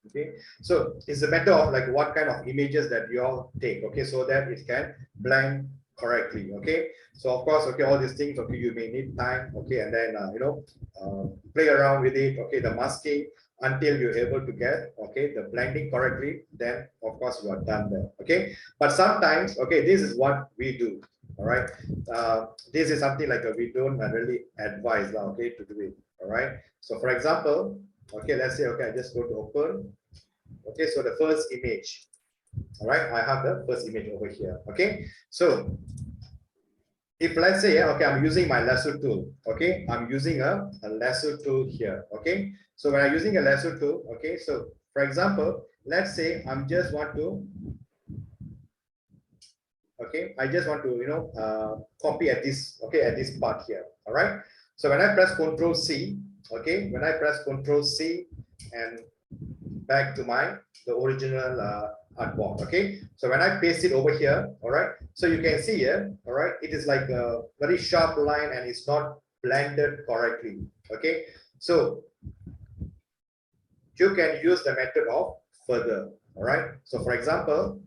A: Okay, so it's a matter of like what kind of images that you all take, okay, so that it can blend correctly. Okay, so of course, okay, all these things, okay, you may need time, okay, and then you know, play around with it, okay, the masking until you're able to get, okay, the blending correctly, then of course you are done there. Okay, but sometimes, okay, this is what we do. All right, this is something like we don't really advise, okay, to do it. All right, so for example, okay, let's say, okay, I just go to open. Okay, so the first image. All right, I have the first image over here. Okay, so if let's say, okay, I'm using my lasso tool. Okay, I'm using a lasso tool here. Okay, so when I'm using a lasso tool, okay, so for example, let's say I'm just want to, okay, I just want to, you know, copy at this, okay, at this part here. All right, so when I press Control C, okay, when I press Control C and back to the original artboard. Okay, so when I paste it over here, all right, so you can see here, all right, it is like a very sharp line and it's not blended correctly. Okay, so you can use the method of further. All right, so for example,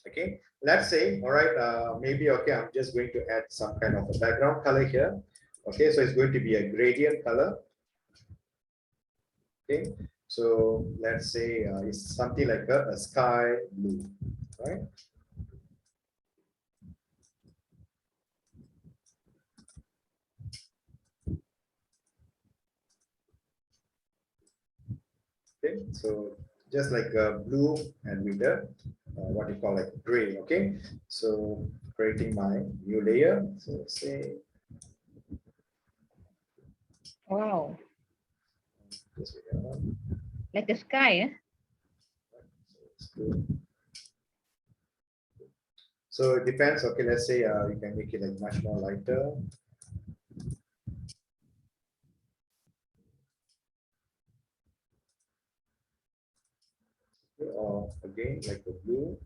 A: okay, let's say, all right, maybe, okay, I'm just going to add some kind of a background color here. Okay, so it's going to be a gradient color. Okay, so let's say it's something like a sky blue, right? Okay, so just like blue and with the what you call like gray. Okay, so creating my new layer. So let's say,
B: Wow,
A: just
B: like the sky, eh?
A: so it depends. Okay, let's say you can make it like much more lighter. Or again like the blue.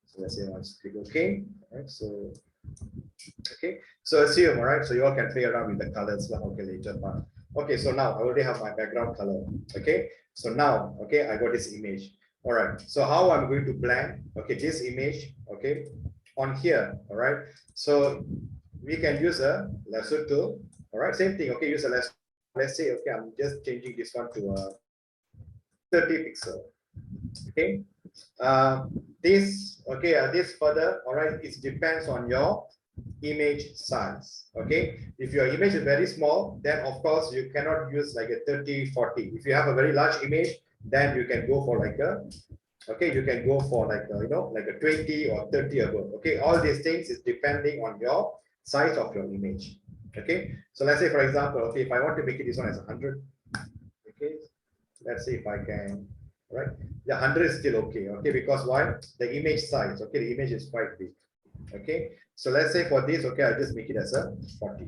A: So let's say I just click OK. All right, so okay, so assume, all right, so you all can play around with the colors, okay, later on. Okay, so now I already have my background color. Okay, so now, okay, I got this image. All right, so how I'm going to blend, okay, this image, okay, on here. All right, so we can use a lasso tool. All right, same thing. Okay, use a lasso. Let's say, okay, I'm just changing this one to 30 pixel. Okay, this, okay, this further, all right, it depends on your image size. Okay, if your image is very small, then of course you cannot use like a 30-40. If you have a very large image, then you can go for like a, okay, you can go for like a, you know, like a 20 or 30 above. Okay, all these things is depending on your size of your image. Okay, so let's say, for example, okay, if I want to make it this one as 100, okay, let's see if I can. All right, the 100 is still okay. Okay, because why? The image size, okay, the image is quite big. Okay, so let's say for this, okay, I'll just make it as a 40.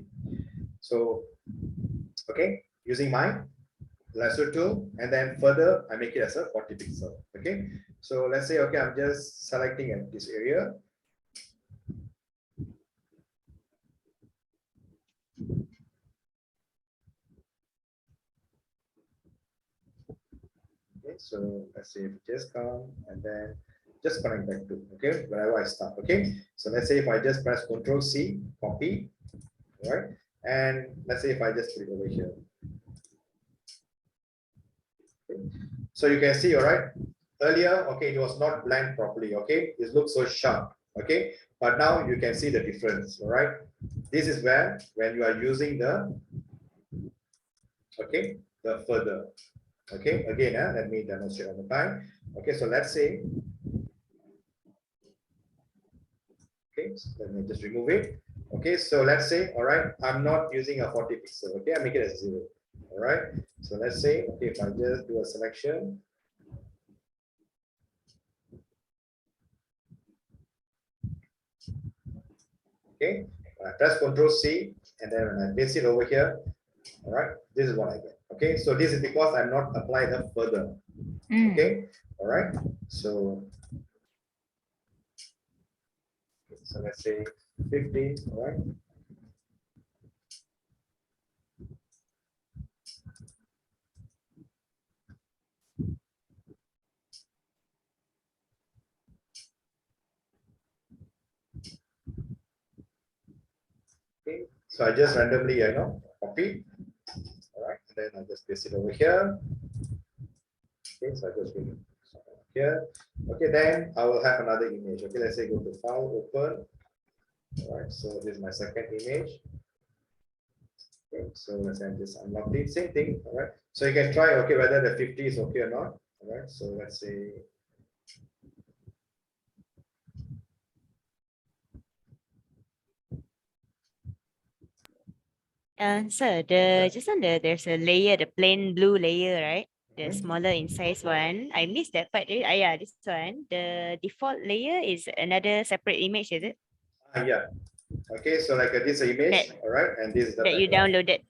A: So, okay, using my lasso tool, and then further I make it as a 40 pixel. Okay, so let's say, okay, I'm just selecting at this area. Okay, so let's say if you just come and then just connect back to, okay, wherever I start. Okay, so let's say if I just press Ctrl C, copy, right, and let's say if I just click over here. Okay. So you can see, all right, earlier, okay, it was not blend properly. Okay, it looks so sharp. Okay, but now you can see the difference. All right, this is where when you are using the, okay, the further. Okay, again, let me demonstrate on the time. Okay, so let's say, okay, so let me just remove it. Okay, so let's say, all right, I'm not using a 40 pixel. Okay, I make it as 0. All right, so let's say, okay, if I just do a selection. Okay, I press Ctrl C, and then when I paste it over here, all right, this is what I get. Okay, so this is because I'm not applying the further. Okay, all right, so let's say 50, all right. Okay, so I just randomly, copy. All right, and then I just paste it over here. Okay, so I just bring it here. Okay, then I will have another image. Okay, let's say go to File, Open. All right, so this is my second image. Okay, so let's say just unlock it. Same thing. All right, so you can try, okay, whether the 50 is okay or not. All right, so let's say.
C: Sir, just on there's a layer, the plain blue layer, right? The smaller in size one. I missed that part. Yeah, this one. The default layer is another separate image, is it?
A: Yeah. Okay, so like this image, all right, and this is the
C: that you downloaded.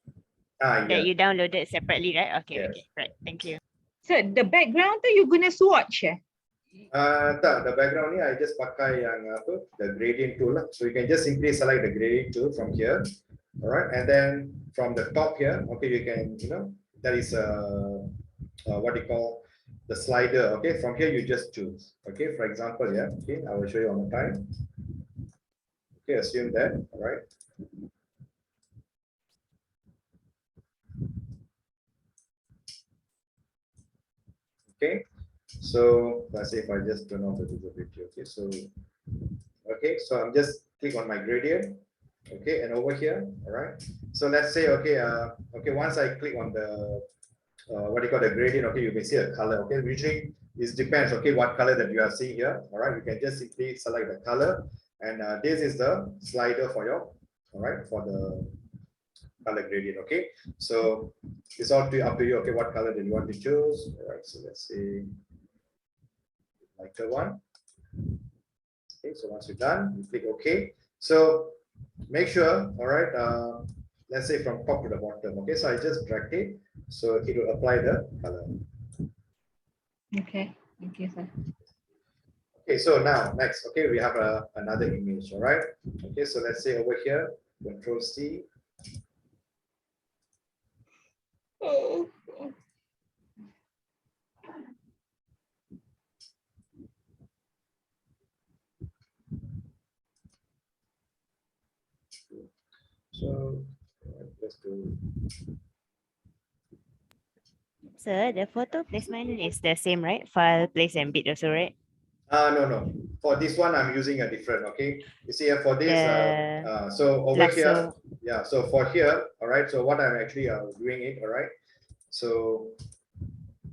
A: yeah.
C: That you downloaded separately, right? Okay,
A: Yes.
C: okay, right. Thank you.
B: So the background tu you guna swatch
A: Tak, the background ni I just pakai yang apa, the gradient tool lah. So you can just simply select the gradient tool from here, all right, and then from the top here, okay, you can, that is what you call the slider. Okay, from here you just choose. Okay, for example, yeah, okay, I will show you on the time. Okay, assume that, all right. Okay, so let's say if I just turn off the visibility. Okay, so I'm just click on my gradient. Okay, and over here, all right. So let's say, okay, okay, once I click on the what you call the gradient, okay, you may see a color. Okay, usually it depends, okay, what color that you are seeing here. All right, you can just simply select the color, and this is the slider for your, all right, for the color gradient. Okay, so it's all up to you. Okay, what color do you want to choose? All right, so let's say like the one. Okay, so once you're done, you click OK. So make sure, all right, let's say from top to the bottom. Okay, so I just dragged it, so it will apply the color.
B: Okay, thank you, sir.
A: Okay, so now next, okay, we have another image. All right. Okay, so let's say over here, Control C. So let's do.
C: Sir, the photo placement is the same, right? File, place, and bit also, right?
A: No. For this one, I'm using a different. Okay, you see here for this. So over
C: lasso.
A: here, yeah. So for here, all right. So what I'm actually doing it. All right. So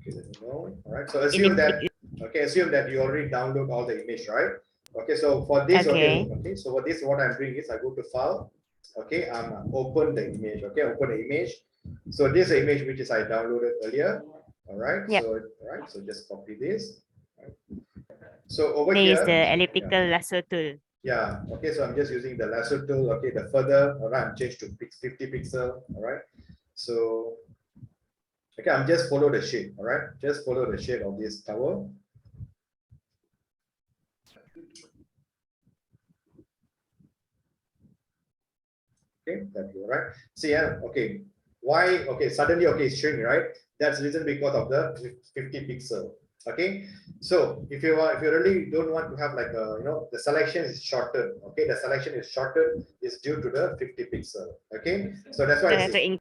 A: okay, let me know. All right. So assume that. Okay, assume that you already download all the image, right? Okay. So for this, okay. So for this, what I'm doing is I go to File. Okay, I'm open the image. Okay, open the image. So this image which is I downloaded earlier. All right.
C: Yep.
A: So all right. So just copy this. So over
C: There
A: here
C: is the elliptical lasso tool.
A: Yeah. Okay. So I'm just using the lasso tool. Okay. The further, all right, I'm changed to 50 pixel. All right. So Okay, I'm just follow the shape, all right? Just follow the shape of this tower. Okay, that's all right. See, yeah, okay. Why? Okay, suddenly, okay, it's shrink, right? That's the reason because of the 50 pixel. Okay, so if you really don't want to have like a, the selection is shorter. Okay, the selection is shorter is due to the 50 pixel. Okay, so that's why
C: So have
A: it's,
C: to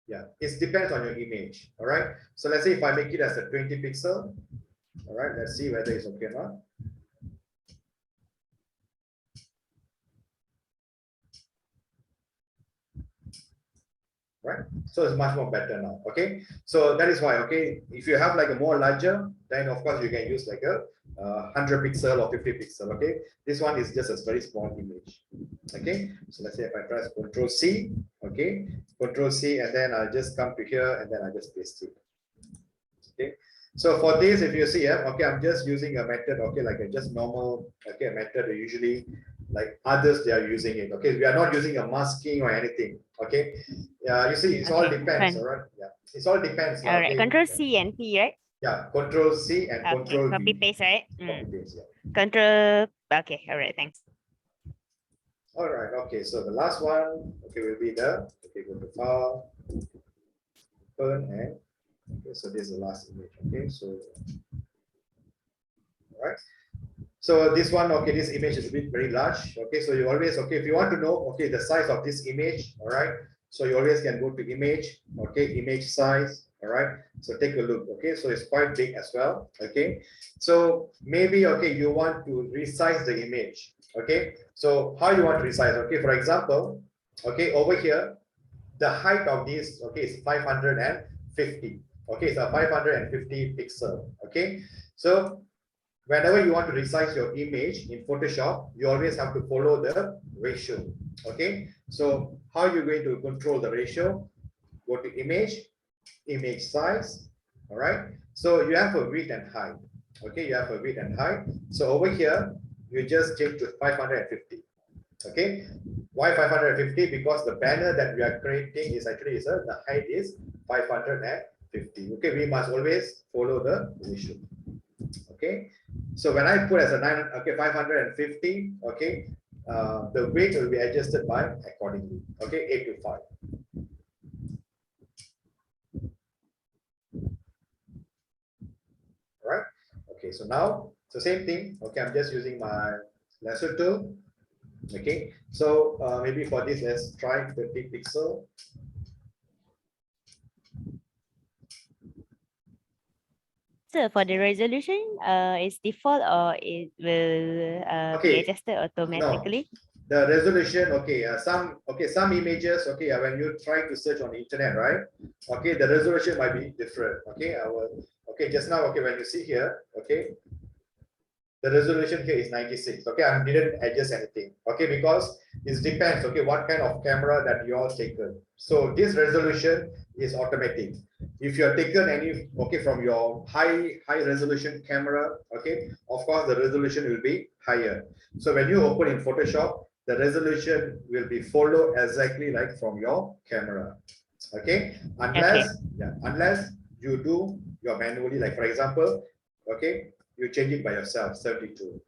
A: yeah, it depends on your image. All right, so let's say if I make it as a 20 pixel. All right, let's see whether it's okay or not. Right, so it's much more better now. Okay, so that is why, okay, if you have like a more larger, then of course you can use like a 100 pixel or 50 pixel. Okay, this one is just a very small image. Okay, so let's say if I press Control C, okay, Control C, and then I'll just come to here and then I just paste it. Okay, so for this, if you see, okay, I'm just using a method, okay, like a just normal, okay, a method usually like others they are using it. Okay, we are not using a masking or anything. Okay, you see, it's all
C: Okay,
A: depends,
C: fine.
A: all right? Yeah, it's all depends.
C: All right,
A: Okay?
C: Control C and P, right?
A: Yeah, Control C and
C: Okay,
A: Control
C: copy
A: V.
C: paste, right?
A: Copy paste, yeah.
C: Control. Okay, all right, thanks.
A: All right, okay, so the last one, okay, will be the, okay, go to file, open, and okay, so this is the last image. Okay, so all right. So this one, okay, this image is a bit very large. Okay, so you always, okay, if you want to know, okay, the size of this image, all right, so you always can go to image, okay, image size, all right. So take a look, okay, so it's quite big as well. Okay, so maybe, okay, you want to resize the image. Okay, so how you want to resize? Okay, for example, okay, over here, the height of this, okay, is 550. Okay, so 550 pixel. Okay, so whenever you want to resize your image in Photoshop, you always have to follow the ratio. Okay, so how are you going to control the ratio? Go to image, image size. All right, so you have a width and height. Okay, you have a width and height. So over here, you just change to 550. Okay, why 550? Because the banner that we are creating is actually the height is 550. Okay, we must always follow the ratio. Okay, so when I put as a 550, okay, the weight will be adjusted by accordingly. Okay, 8 to 5. All right. Okay, so now so same thing. Okay, I'm just using my lasso tool. Okay, so maybe for this, let's try 30 pixel.
C: So for the resolution, is default or it will be
A: Okay,
C: adjusted automatically?
A: The resolution, okay, some images, okay, when you try to search on the internet, right? Okay, the resolution might be different. Okay, okay, just now, okay, when you see here, okay, the resolution here is 96. Okay, I didn't adjust anything. Okay, because it depends. Okay, what kind of camera that you all taken. So this resolution is automatic. If you are taken any, okay, from your high resolution camera, okay, of course the resolution will be higher. So when you open in Photoshop, the resolution will be followed exactly like from your camera. Okay, unless you do your manually, like for example, okay, you change it by yourself, 72.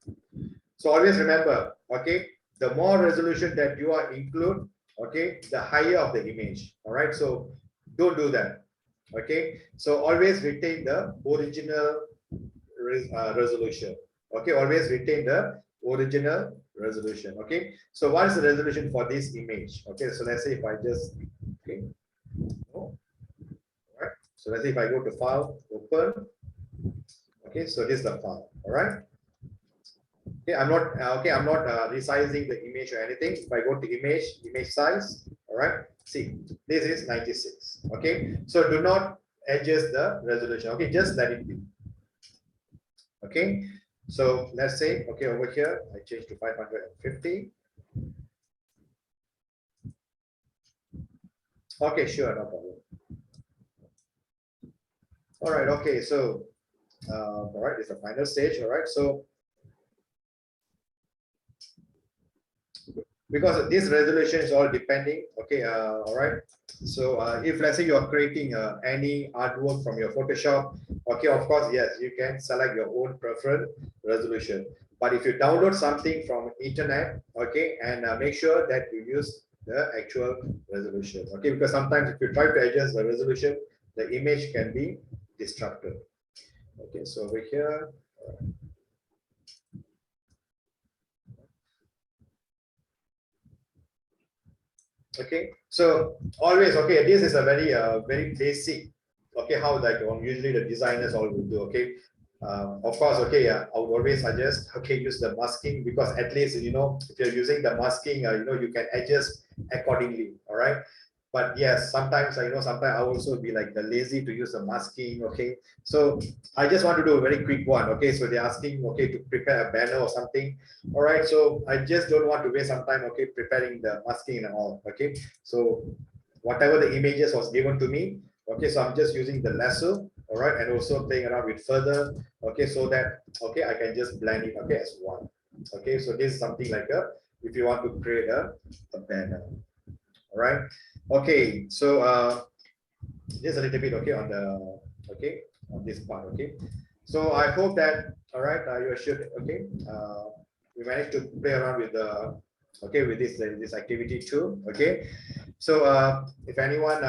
A: So always remember, okay, the more resolution that you are include, okay, the higher of the image. All right, so don't do that. Okay, so always retain the original resolution. Okay, always retain the original resolution. Okay, so what is the resolution for this image? Okay, so let's say if I just, okay, all right, so let's say if I go to file, open. Okay, so this is the file. All right. Okay, I'm not resizing the image or anything. If I go to image size, all right. See, this is 96. Okay, so do not adjust the resolution. Okay, just let it be. Okay, so let's say, okay, over here I change to 550. Okay, sure, no problem. All right. Okay, so all right, it's the final stage. All right, so because this resolution is all depending. Okay, all right. So if let's say you are creating any artwork from your Photoshop, okay, of course, yes, you can select your own preferred resolution. But if you download something from internet, okay, and make sure that you use the actual resolution, okay, because sometimes if you try to adjust the resolution, the image can be disrupted. Okay, so over here. Okay, so always, okay, this is a very basic, okay, how like usually the designers all will do. Okay, of course, okay, I would always suggest, okay, use the masking, because at least, you know, if you're using the masking, you know, you can adjust accordingly. All right. But yes, sometimes sometimes I also be like the lazy to use the masking. Okay, so I just want to do a very quick one. Okay, so they're asking, okay, to prepare a banner or something. All right, so I just don't want to waste some time, okay, preparing the masking and all. Okay, so whatever the images was given to me, okay, so I'm just using the lasso, all right, and also playing around with further, okay, so that, okay, I can just blend it, okay, as one. Okay, so this is something like if you want to create a banner. All right. Okay, so just a little bit, okay, on the, okay, on this part. Okay, so I hope that, all right, you should, okay, we managed to play around with the, okay, with this activity too. Okay, so if anyone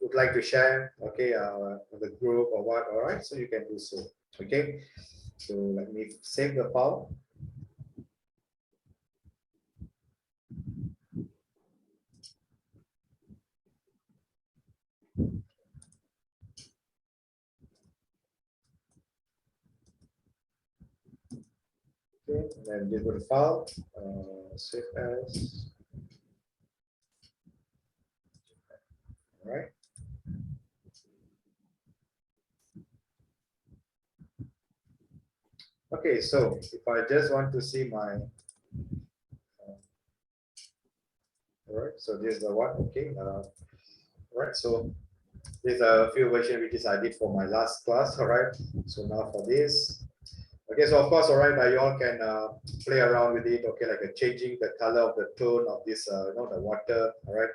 A: would like to share, okay, the group or what, all right, so you can do so. Okay, so let me save the file. Okay, and then just go to file, save as. All right. Okay, so if I just want to see my, all right, so this is the one. Okay, all right, so there's a few versions which is I did for my last class. All right, so now for this. Okay, so of course, all right, you all can play around with it. Okay, like changing the color of the tone of this, the water. All right,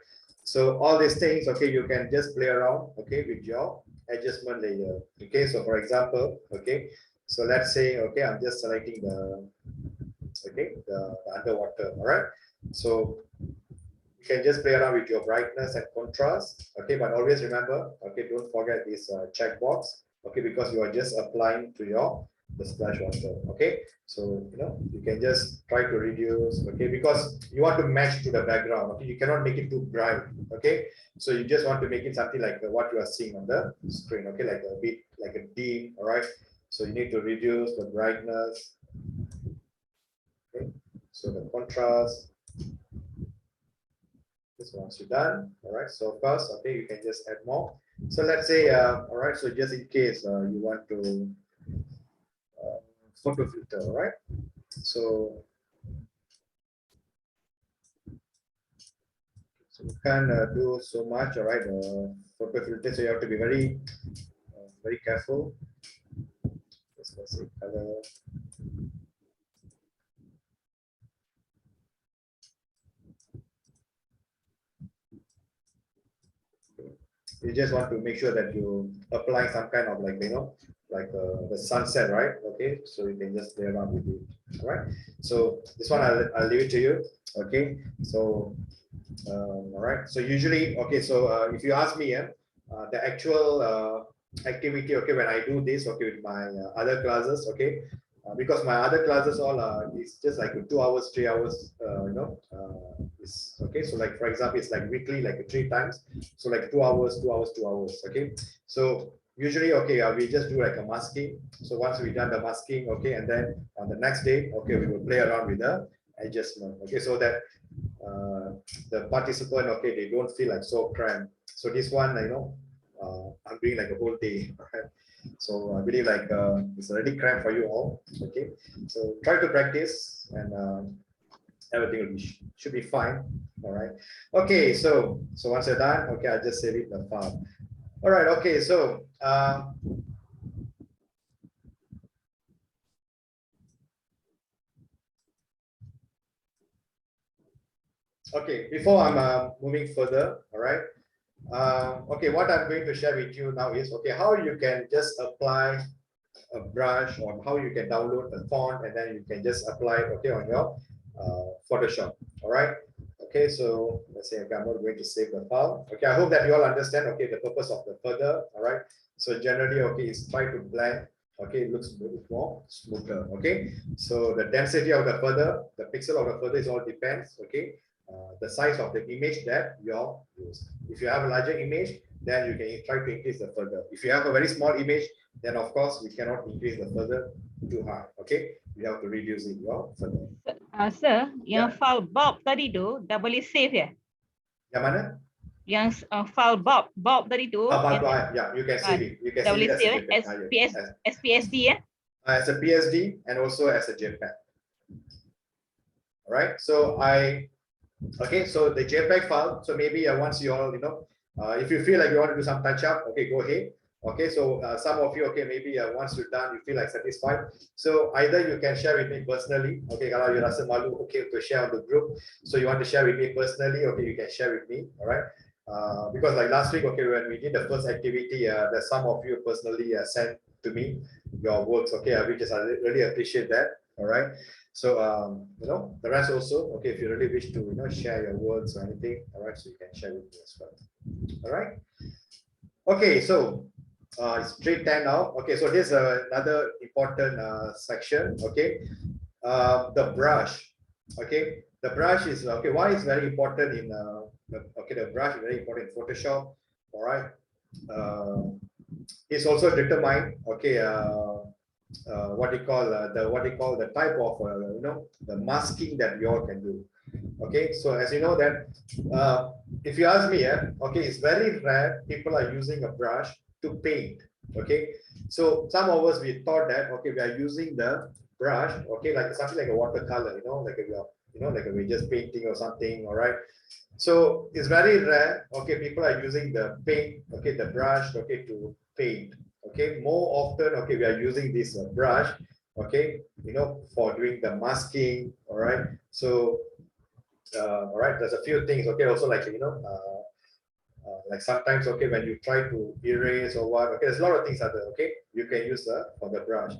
A: so all these things, okay, you can just play around, okay, with your adjustment layer. Okay, so for example, okay, so let's say, okay, I'm just selecting the, okay, the underwater. All right, so you can just play around with your brightness and contrast. Okay, but always remember, okay, don't forget this checkbox. Okay, because you are just applying to your the splash water. Okay, so you can just try to reduce. Okay, because you want to match to the background. Okay, you cannot make it too bright. Okay, so you just want to make it something like what you are seeing on the screen. Okay, like a bit like a dim. All right, so you need to reduce the brightness. Okay, so the contrast. This once you're done, all right, so of course, okay, you can just add more. So let's say, all right, so just in case you want to photo filter, all right, so you can't do so much, all right, photo filter, so you have to be very careful. Let's say color. You just want to make sure that you apply some kind of like like the sunset, right? Okay, so you can just play around with it. All right, so this one I'll leave it to you. Okay, so all right, so usually, okay, so if you ask me, the actual activity, okay, when I do this, okay, with my other classes, okay, because my other classes all is just like 2 hours, 3 hours, is okay. So like for example, it's like weekly, like 3 times, so like 2 hours, 2 hours, 2 hours. Okay, so usually, okay, we just do like a masking. So once we done the masking, okay, and then on the next day, okay, we will play around with the adjustment. Okay, so that the participant, okay, they don't feel like so cramped. So this one, I'm doing like a whole day. Right? So I believe like it's already cramped for you all. Okay, so try to practice and everything will be should be fine. All right. Okay, so once you're done, okay, I'll just save it in the file. All right. Okay, so Okay, before I'm moving further, all right. Okay, what I'm going to share with you now is, okay, how you can just apply a brush, or how you can download a font and then you can just apply it, okay, on your Photoshop. All right. Okay, so let's say, okay, I'm not going to save the file. Okay, I hope that you all understand, okay, the purpose of the feather. All right. So generally, okay, it's try to blend. Okay, it looks more smoother. Okay, so the density of the feather, the pixel of the feather is all depends. Okay, the size of the image that you all use. If you have a larger image, then you can try to increase the feather. If you have a very small image, then of course we cannot increase the feather too high. Okay, we have to reduce it your feather.
B: Sir, yang
A: Yeah.
B: file Bob tadi tu dah boleh save ya?
A: Yang mana?
B: Yang file Bob tadi tu yang
A: Yeah, you can save it. You can
B: dah
A: save
B: boleh
A: it as a
B: save
A: JPEG.
B: SPSD ya?
A: As a PSD and also as a JPEG. All right. So okay, so the JPEG file. So maybe once you all, if you feel like you want to do some touch up, okay, go ahead. Okay, so some of you, okay, maybe once you're done, you feel like satisfied. So either you can share with me personally. Okay, kalau you rasa malu, okay, to share on the group. So you want to share with me personally, okay, you can share with me. All right. Because like last week, okay, when we did the first activity, there's some of you personally sent to me your works. Okay, which is I really appreciate that. All right. So the rest also, okay, if you really wish to share your words or anything, all right, so you can share with me as well. All right. Okay, so it's 3:10 now. Okay, so here's another important section. Okay, the brush. Okay, the brush is okay. Why is very important in the brush is very important in Photoshop. All right, it's also determined. Okay, what they call the type of the masking that you all can do. Okay, so as you know that if you ask me, okay, it's very rare people are using a brush to paint. Okay, so some of us we thought that okay, we are using the brush, okay, like something like a watercolor, like we're just painting or something. All right, so it's very rare. Okay, people are using the paint, okay, the brush, okay, to paint. Okay, more often, okay, we are using this brush, okay, for doing the masking. All right, so all right, there's a few things, okay, also like like sometimes, okay, when you try to erase or what, okay, there's a lot of things out there, okay, you can use for the brush,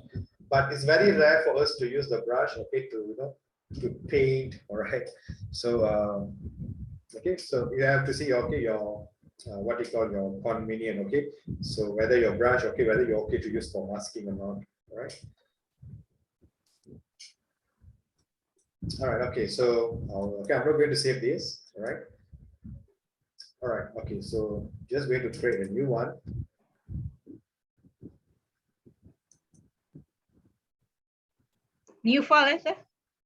A: but it's very rare for us to use the brush, okay, to paint. All right, so okay, so you have to see, okay, your what you call your convenient, okay, so whether your brush, okay, whether you're okay to use for masking or not. All right. All right, okay, so okay, I'm not going to save this. All right. All right, okay, so just going to create a new one.
B: New file, sir?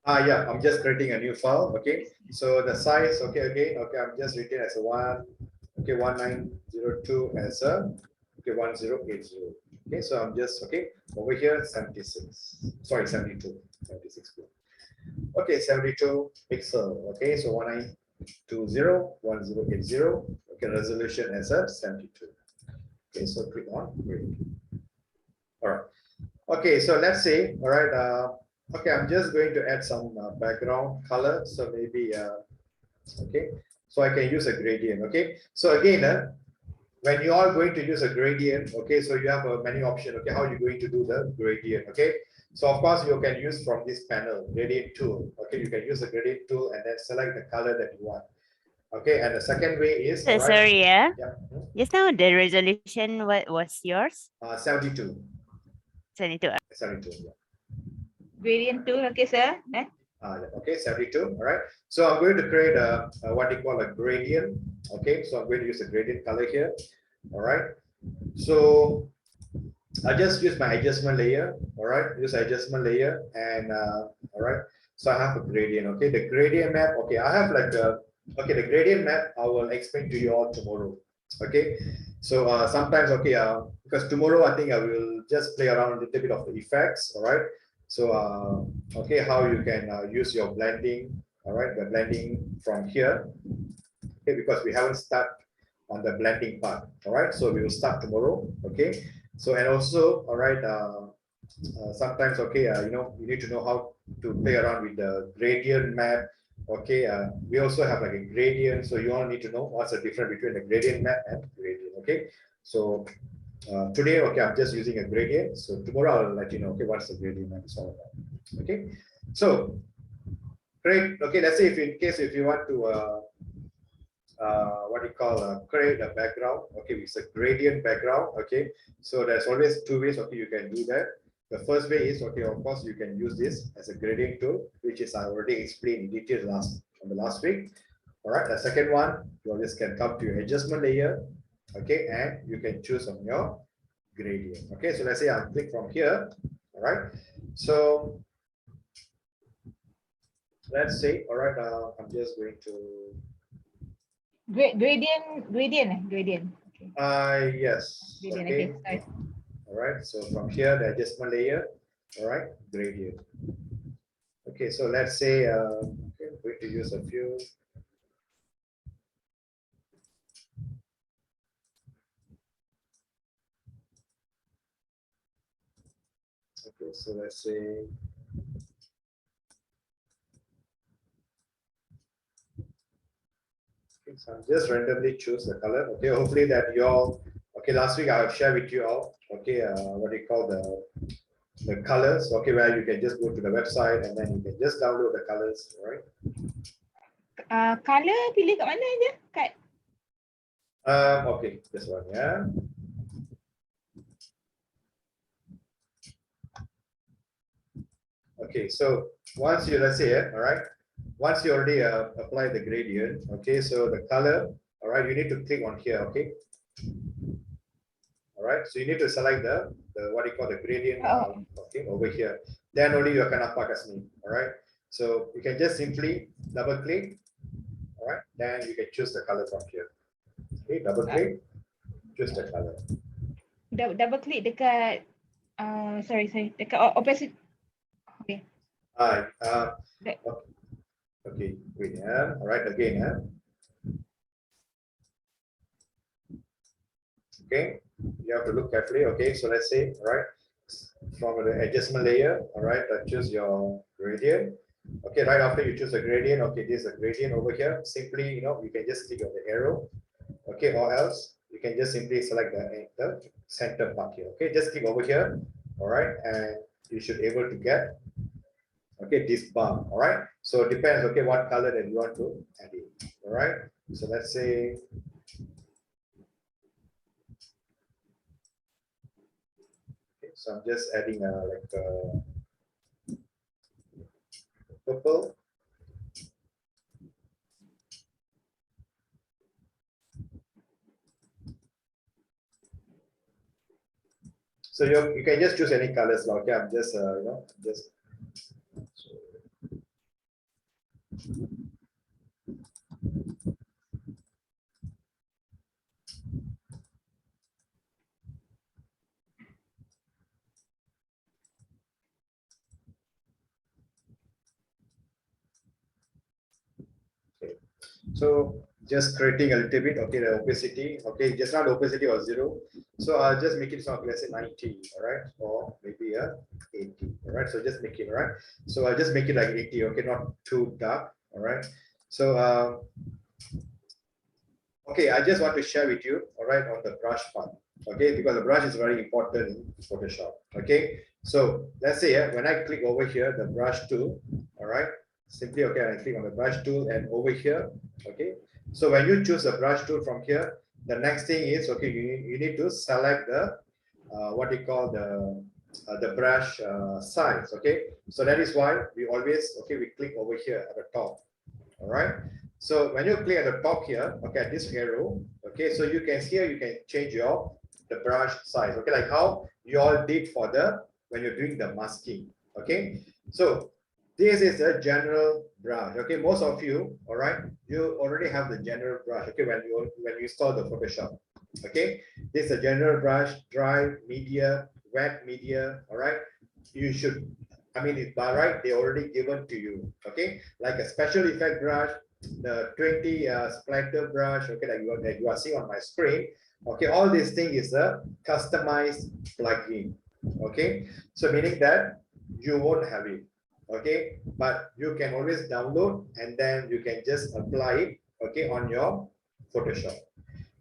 A: Yeah, I'm just creating a new file. Okay, so the size, okay, again, okay, I'm just written as a 1902 as a 1080. Okay, so I'm just over here 76. Sorry, 72, 76. Okay, 72 pixel. Okay, so 1920 1080. Okay, resolution as a 72. Okay, so click on create. All right. Okay, so let's say, all right, okay, I'm just going to add some background color. So maybe, okay, so I can use a gradient. Okay, so again, when you are going to use a gradient, okay, so you have many options. Okay, how are you going to do the gradient? Okay, so of course you can use from this panel, gradient tool. Okay, you can use the gradient tool and then select the color that you want. Okay, and the second way is
C: So, sorry,
A: yeah.
C: Just now the resolution, what was yours?
A: 72.
C: 72.
A: 72. Yeah.
B: Gradient tool, okay, sir.
A: Yeah, okay, 72. All right. So I'm going to create a what you call a gradient. Okay, so I'm going to use a gradient color here. All right. So I just use my adjustment layer. All right, use adjustment layer, and all right. So I have a gradient. Okay, the gradient map. Okay, I have like the gradient map. I will explain to you all tomorrow. Okay, so sometimes, okay, because tomorrow I think I will just play around a little bit of the effects. All right. So okay, how you can use your blending. All right, the blending from here. Okay, because we haven't started on the blending part. All right, so we will start tomorrow. Okay, so and also, all right, sometimes, okay, you need to know how to play around with the gradient map. Okay, we also have like a gradient, so you all need to know what's the difference between the gradient map and gradient. Okay, so today, okay, I'm just using a gradient. So tomorrow I'll let you know, okay, what's the gradient map is all about. Okay, so great. Okay, let's say if in case if you want to what you call create a background. Okay, it's a gradient background. Okay, so there's always two ways. Okay, you can do that. The first way is, okay, of course you can use this as a gradient tool, which is I already explained in detail on the last week. All right, the second one, you always can come to your adjustment layer. Okay, and you can choose on your gradient. Okay, so let's say I'll click from here. All right, so let's say, all right, I'm just going to
B: Gradient. Okay.
A: yes.
B: Gradient.
A: Okay.
B: Okay. Sorry.
A: All right, so from here, the adjustment layer, all right, gradient. Okay, so let's say, okay, I'm going to use a few. Okay, so let's say, okay, so I'm just randomly choose the color. Okay, hopefully that you all, okay, last week I've shared with you all, okay, what do you call the colors, okay, where you can just go to the website and then you can just download the colors, all right?
B: Color pilih kat mana je? Kat
A: Okay, this one, yeah. Okay, so once you, let's say, all right, once you already apply the gradient, okay, so the color, all right, you need to click on here, okay. All right, so you need to select the what do you call the gradient, okay, over here. Then only you can apply as me, all right. So you can just simply double click, all right, then you can choose the color from here. Okay, double click, choose the color.
B: double click dekat sorry dekat opacity. Okay.
A: Okay, wait, yeah, all right, again, yeah. Okay, you have to look carefully. Okay, so let's say, all right, from the adjustment layer, all right, choose your gradient. Okay, right after you choose the gradient, okay, this is a gradient over here. Simply, you know, you can just click on the arrow. Okay, or else you can just simply select the center part here. Okay, just click over here. All right, and you should able to get, okay, this bar. All right, so it depends, okay, what color that you want to add in. All right, so let's say, okay, so I'm just adding like purple. So you can just choose any colors. Okay, I'm just you know, just. Okay. So just creating a little bit, okay, the opacity, okay, just not opacity or 0. So I'll just make it something, let's say 90, all right, or maybe 80, all right. So just make it, all right. So I'll just make it like 80, okay, not too dark, all right. So okay, I just want to share with you, all right, on the brush part, okay, because the brush is very important in Photoshop, okay. So let's say when I click over here, the brush tool, all right, simply, okay, I click on the brush tool and over here, okay. So when you choose the brush tool from here, the next thing is, okay, you need to select the what you call the brush size, okay. So that is why we always, okay, we click over here at the top, all right. So when you click at the top here, okay, at this arrow, okay, so you can here you can change the brush size, okay, like how you all did for when you're doing the masking, okay. So this is a general brush, okay. Most of you, all right, you already have the general brush, okay, when you install the Photoshop, okay. This is a general brush, dry, media, wet, media, all right. You should, I mean, it's by right, they already given to you, okay, like a special effect brush, the 20 splatter brush, okay, that you are seeing on my screen, okay. All these thing is a customized plugin, okay. So meaning that you won't have it, okay, but you can always download and then you can just apply it, okay, on your Photoshop.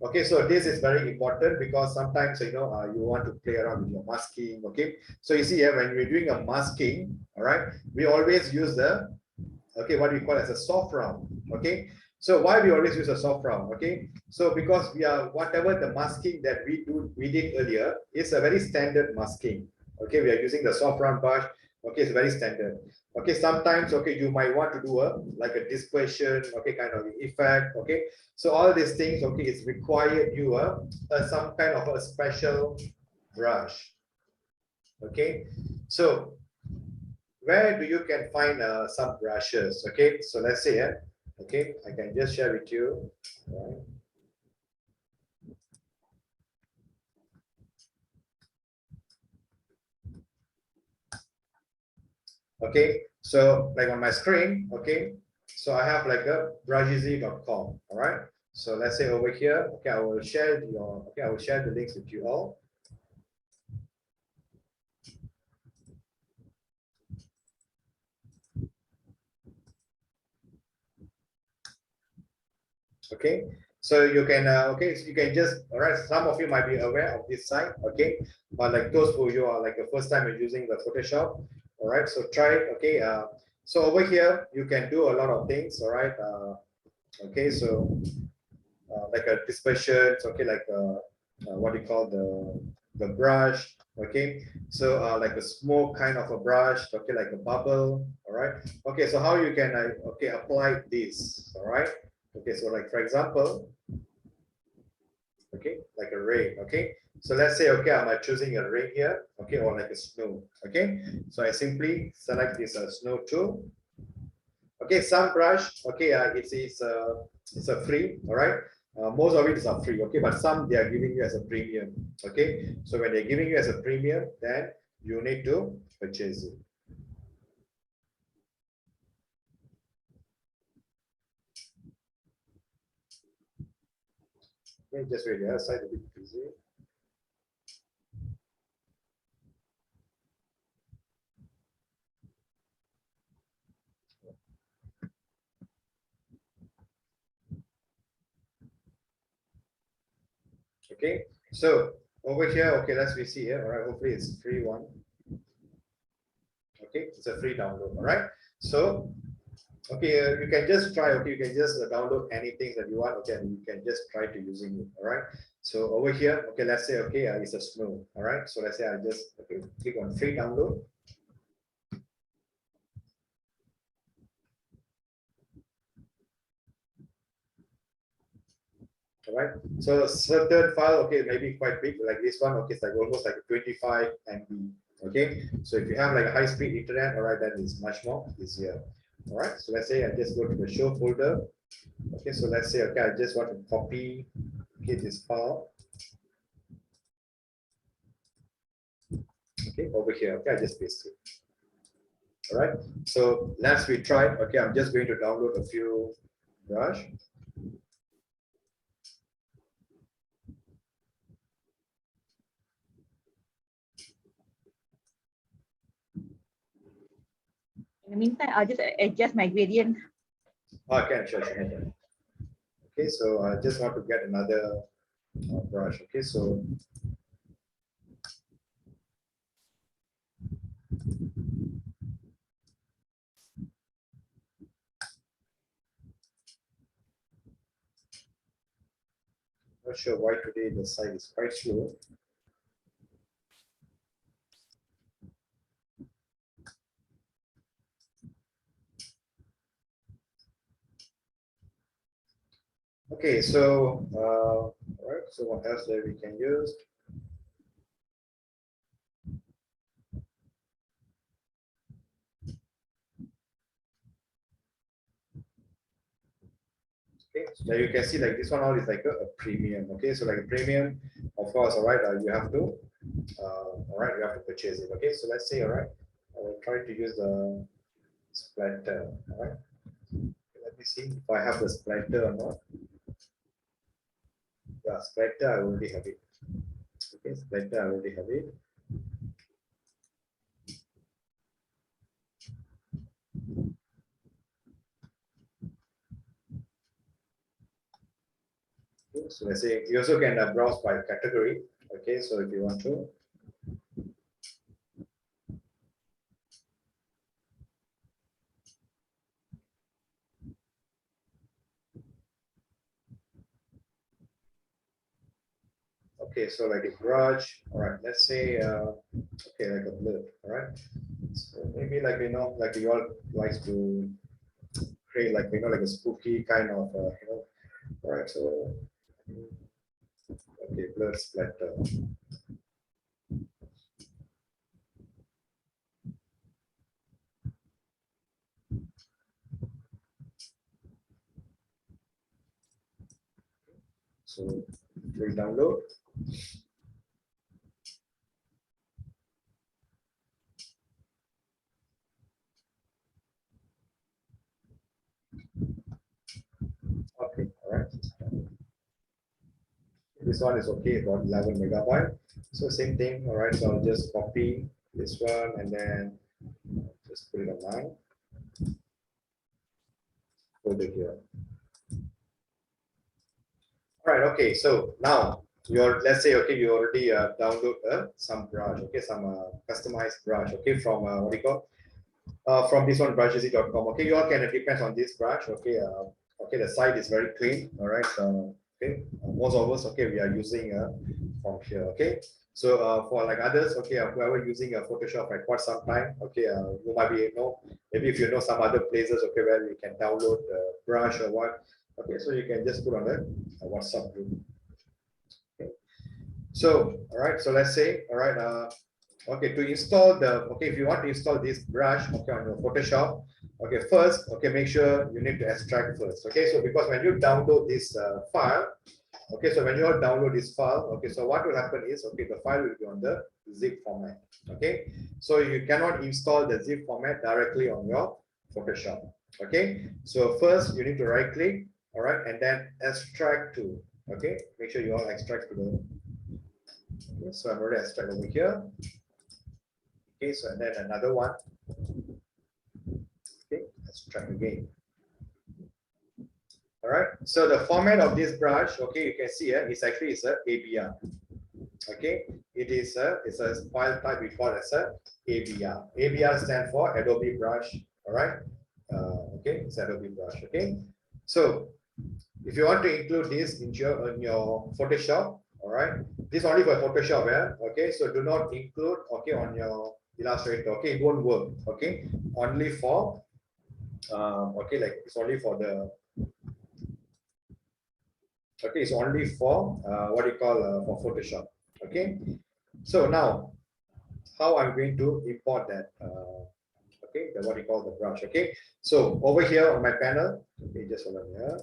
A: Okay, so this is very important because sometimes you want to play around with your masking. Okay, so you see here when we're doing a masking, all right, we always use the what we call as a soft round. Okay, so why we always use a soft round? Okay, so because we are whatever the masking that we did earlier is a very standard masking. Okay, we are using the soft round brush. Okay, it's very standard. Okay, sometimes you might want to do a dispersion, kind of effect. Okay, so all these things, it's required you some kind of a special brush. Okay, so where do you can find some brushes? Okay, so let's say I can just share with you. Right. Okay, so like on my screen, okay, so I have like a brushizy.com. All right, so let's say over here, okay, I will share the links with you all. Okay, so you can so you can just, all right, some of you might be aware of this site, okay, but like those who you are like the first time you're using the Photoshop, all right, so try it. Okay, so over here you can do a lot of things. All right, okay, so like a dispersion, okay, like what do you call the brush. Okay, so like a smoke kind of a brush, okay, like a bubble. All right, okay, so how you can apply this. All right, okay, so like for example, okay, like a rain. Okay, so let's say I'm choosing a rain here, okay, or like a snow. Okay, so I simply select this snow tool. Okay, some brush, okay, it's a free. All right, most of it is a free. Okay, but some they are giving you as a premium. Okay, so when they're giving you as a premium, then you need to purchase it. Okay, just wait there, side a bit busy. Okay, so over here, okay, let's see here. All right, hopefully it's a free one. Okay, it's a free download. All right, so okay, you can just try. Okay, you can just download anything that you want. Okay, and you can just try to using it. All right, so over here, okay, let's say it's a snow. All right, so let's say I just click on free download. All right, so certain file, okay, maybe quite big, like this one, okay, it's like almost like 25 MB. Okay, so if you have like a high-speed internet, all right, that is much more easier. All right, so let's say I just go to the show folder. Okay, so let's say I just want to copy this file. Okay, over here, okay, I just paste it. All right, so let's retry. Okay, I'm just going to download a few brush.
B: In the meantime, I'll just adjust my gradient.
A: Okay, sure. Okay, so I just want to get another brush. Okay, so not sure why today the site is quite slow. Okay, so all right, so what else that we can use? Okay, so you can see like this one all is like a premium. Okay, so like a premium, of course, all right, you have to you have to purchase it. Okay, so let's say, all right, I will try to use the splatter. All right, let me see if I have the splatter or not. Yeah, splatter, I already have it. Okay, splatter, I already have it. So let's say you also can browse by category. Okay, so if you want to. Okay, so like a brush, all right, let's say, okay, like a blur, all right. So maybe like, like you all likes to create like, like a spooky kind of, all right, so, okay, blur splatter. So we download. Okay, all right. This one is okay, about 11 megabyte. So same thing, all right. So I'll just copy this one and then just put it online. Put it here. All right, okay. So now let's say, okay, you already download some brush, okay, some customized brush, okay, from what do you call? From this one, brushesy.com. Okay, you all can depend on this brush. Okay, okay, the site is very clean. All right, okay, most of us, okay, we are using from here. Okay, so for like others, okay, whoever using Photoshop for quite some time, okay, you might be maybe if you know some other places, okay, where you can download the brush or what. Okay, so you can just put on the WhatsApp group. Okay, so all right, so let's say, all right, okay, to install if you want to install this brush, okay, on your Photoshop, okay, first, okay, make sure you need to extract first, okay, so because when you download this file, okay, so when you download this file, okay, so what will happen is, okay, the file will be on the zip format, okay, so you cannot install the zip format directly on your Photoshop, okay, so first you need to right click, all right, and then extract to, okay, make sure you all extract to the, okay, so I'm already extract over here. Okay, so and then another one. Okay, let's try again. All right. So the format of this brush, okay, you can see here, it's actually a ABR. Okay, it's a file type we call as a ABR. ABR stands for Adobe Brush. All right. Okay, it's Adobe Brush. Okay. So if you want to include this in your Photoshop, all right, this only for Photoshop, yeah. Okay, so do not include, okay, on your Illustrator, okay, it won't work, okay, only for okay, like it's only for the, okay, it's only for what you call for Photoshop. Okay, so now how I'm going to import that, okay, the what you call the brush. Okay, so over here on my panel, okay, just hold on here.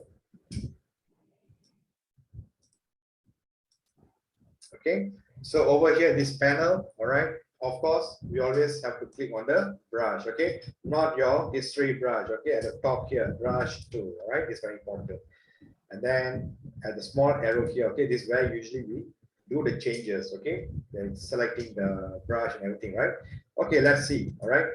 A: Okay, so over here this panel, all right, of course we always have to click on the brush, okay, not your history brush, okay, at the top here, brush tool, all right, it's very important. And then at the small arrow here, okay, this is where usually we do the changes, okay, then selecting the brush and everything, right? Okay, let's see, all right.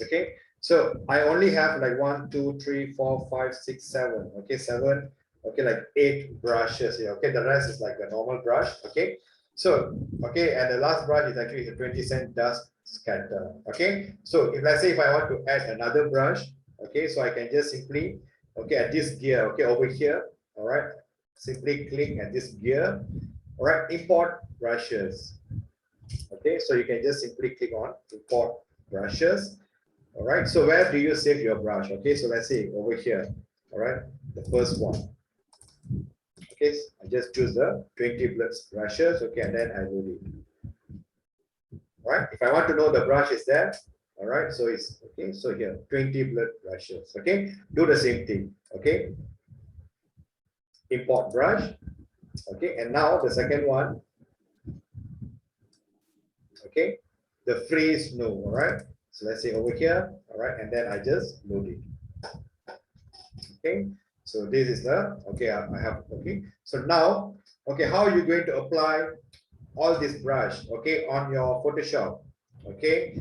A: Okay, so I only have like 1, 2, 3, 4, 5, 6, 7. Okay, 7. Okay, like 8 brushes here. Okay, the rest is like a normal brush. Okay, so okay, and the last brush is actually a 20-cent dust scatter. Okay, so if let's say if I want to add another brush, okay, so I can just simply, okay, at this gear, okay, over here, all right, simply click at this gear, all right, import brushes. Okay, so you can just simply click on import brushes. All right, so where do you save your brush? Okay, so let's say over here, all right, the first one. Okay, I just choose the 20 brushes, okay, and then I load it. All right, if I want to know the brush is there, all right, so it's okay, so here 20 brushes, okay, do the same thing, okay, import brush, okay, and now the second one, okay, the freeze no, all right. So let's say over here, all right, and then I just load it. Okay, so this is the, okay, I have, okay. So now, okay, how are you going to apply all this brush, okay, on your Photoshop? Okay,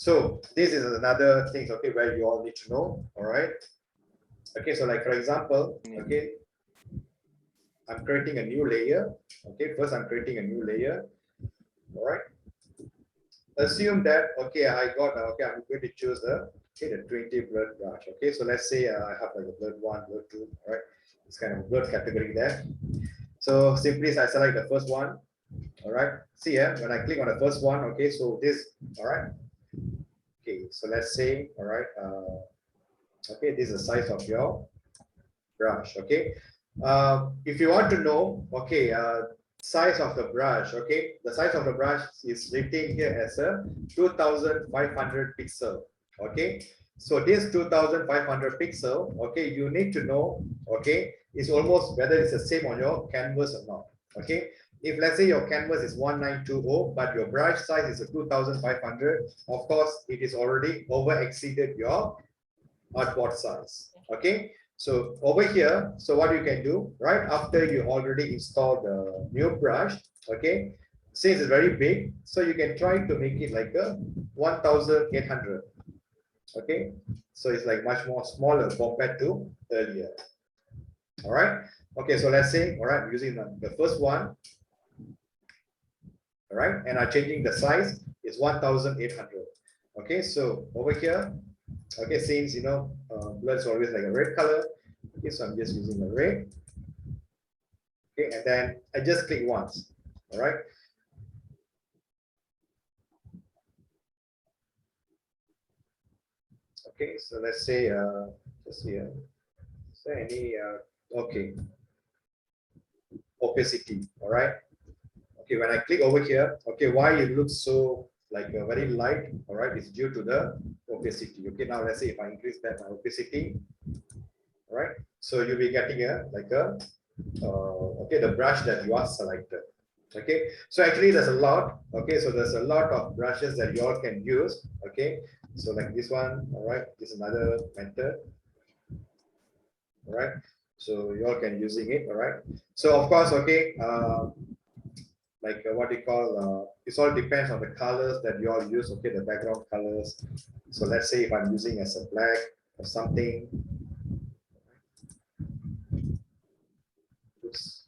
A: So this is another thing, okay, where you all need to know, all right? Okay, so like for example, okay, I'm creating a new layer. Okay, first I'm creating a new layer, all right? Assume that, okay, I'm going to choose the 20 blurred brush. Okay, so let's say I have like a blurred one, blurred two, all right? It's kind of a blurred category there. So simply I select the first one, all right? See here, when I click on the first one, okay, so this, all right? Okay, so let's say, all right, okay, this is the size of your brush, okay? If you want to know, okay, size of the brush, okay, the size of the brush is written here as a 2500 pixel, okay? So this 2500 pixel, okay, you need to know, okay, is almost whether it's the same on your canvas or not, okay? If let's say your canvas is 1920, but your brush size is a 2500, of course, it is already over exceeded your artboard size, okay? So over here, so what you can do, right after you already installed the new brush, okay, since it's very big, so you can try to make it like a 1800, okay? So it's like much more smaller compared to earlier, all right? Okay, so let's say, all right, using the first one, all right, and I'm changing the size is 1800, okay? So over here, okay, since you know blood is always like a red color, okay, so I'm just using the red, okay, and then I just click once, all right. Okay, so let's say just here, is there any okay, opacity, all right. Okay, when I click over here, okay, why it looks so like very light, all right, it's due to the opacity. Okay, now let's say if I increase that opacity, all right, so you'll be getting a like a okay, the brush that you are selected. Okay, so actually there's a lot, okay, so there's a lot of brushes that you all can use, okay, so like this one, all right, this is another method, all right, so you all can using it, all right. So of course, okay, like what you call it all depends on the colors that you all use, okay, the background colors. So let's say if I'm using as a black or something, oops.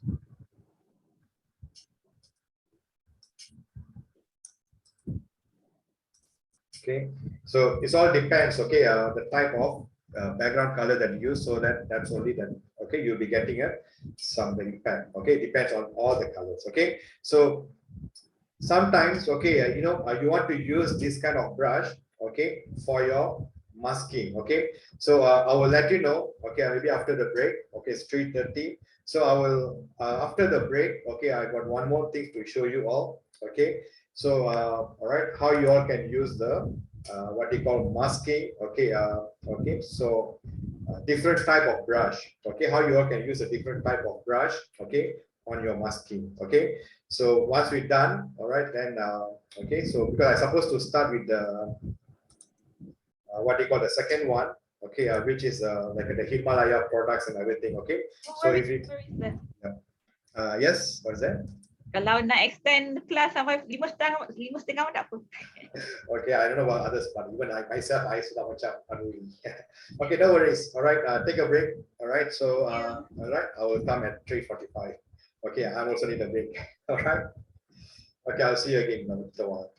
A: Okay, so it all depends, okay, the type of background color that you use, so that's only that, okay, you'll be getting a some impact, okay, depends on all the colors, okay. So sometimes, okay, you want to use this kind of brush, okay, for your masking, okay. So I will let you know, okay, maybe after the break, okay, it's 3:30. So I will after the break, okay, I got one more thing to show you all, okay. So all right, how you all can use the what you call masking, okay, okay. So different type of brush, okay, how you all can use a different type of brush, okay, on your masking, okay. So once we're done, all right, then okay, so because I'm supposed to start with the what do you call the second one, okay, which is like the Himalaya products and everything, okay. So if you yes, what is that?
B: Kalau nak extend kelas sampai 5:30, 5:30 tak apa.
A: Okay, I don't know about others, but even I myself, I sudah macam aduh. Okay, no worries. All right, take a break. All right, so all right, I will come at 3:45. Okay, I'm also need a break. All right. Okay, I'll see you again in a while.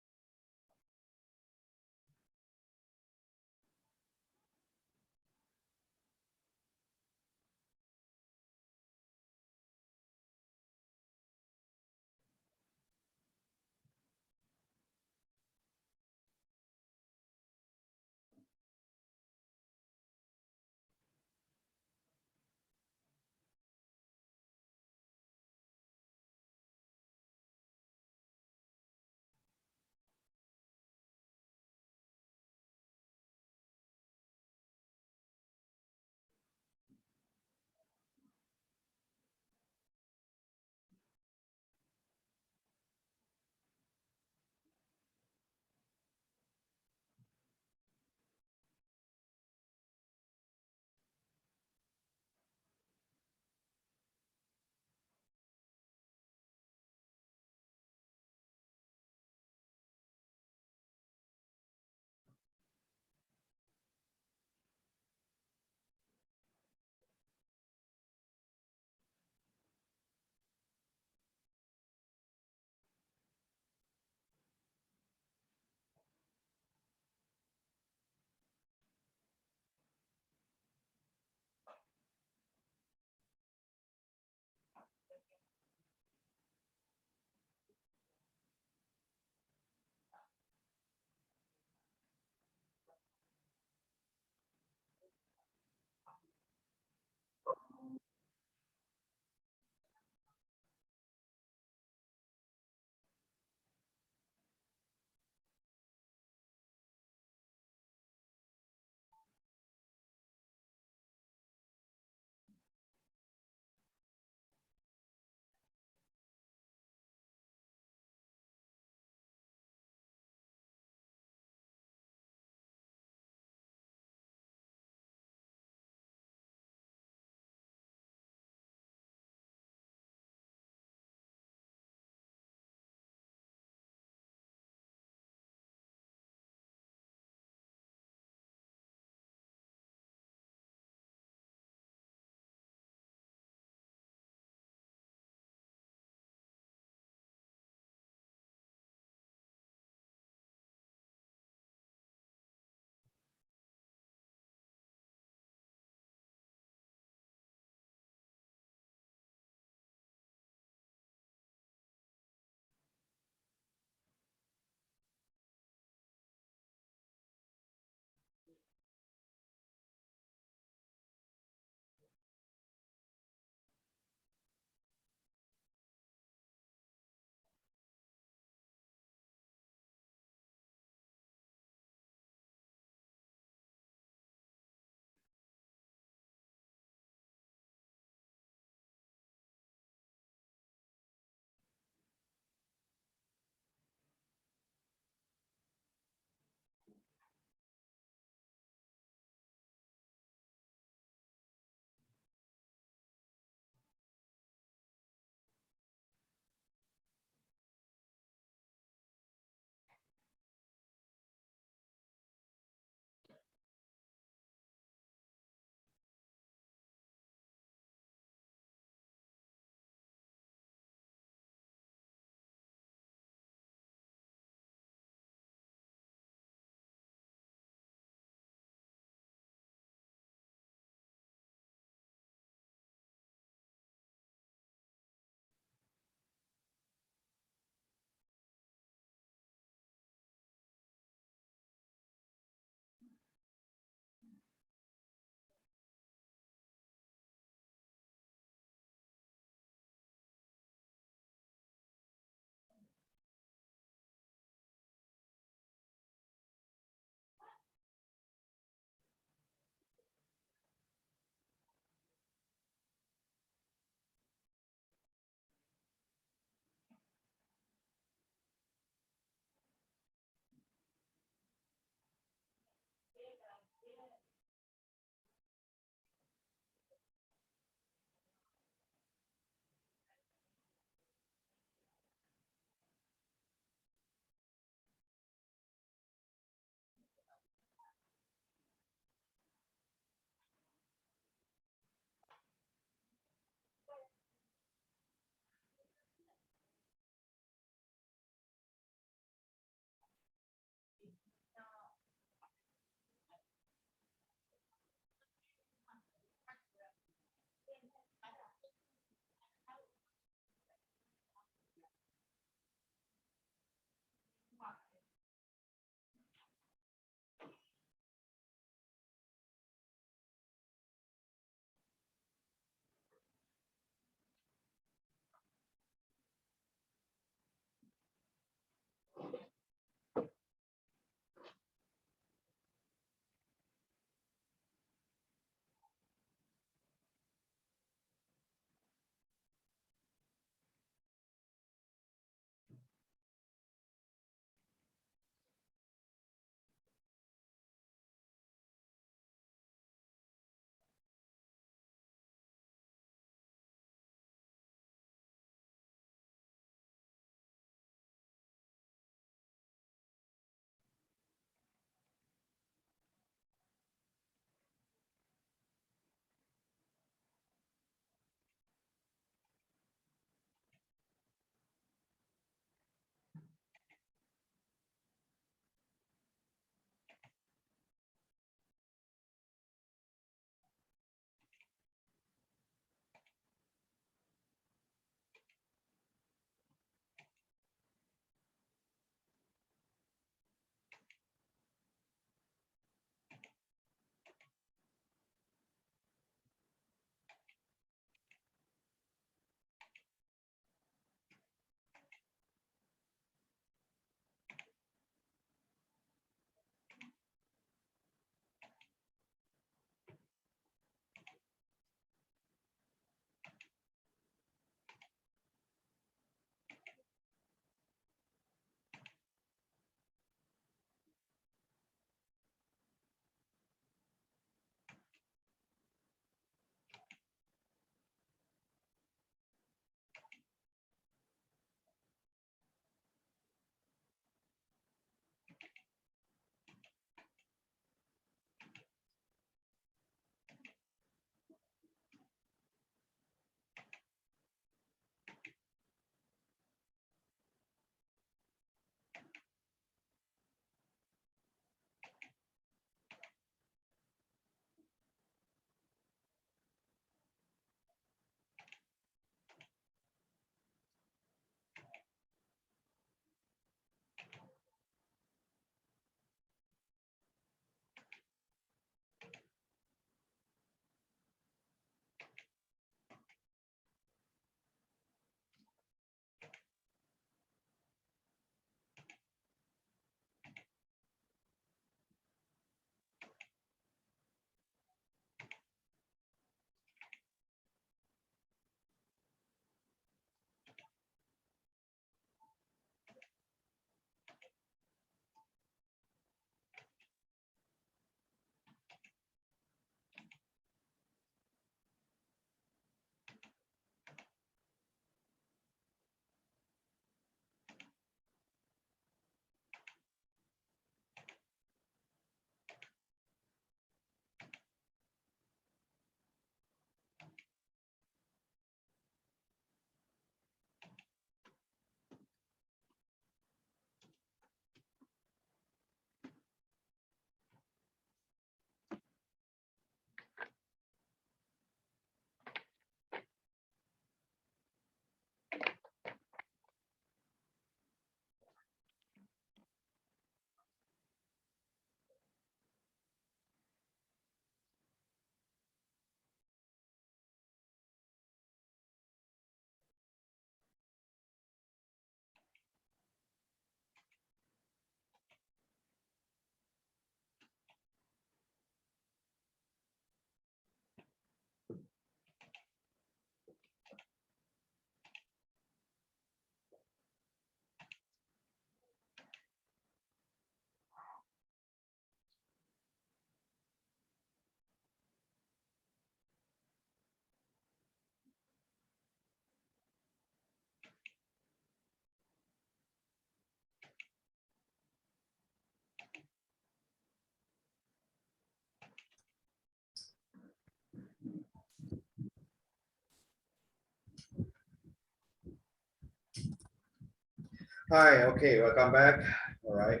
A: Hi, okay, welcome back. All right,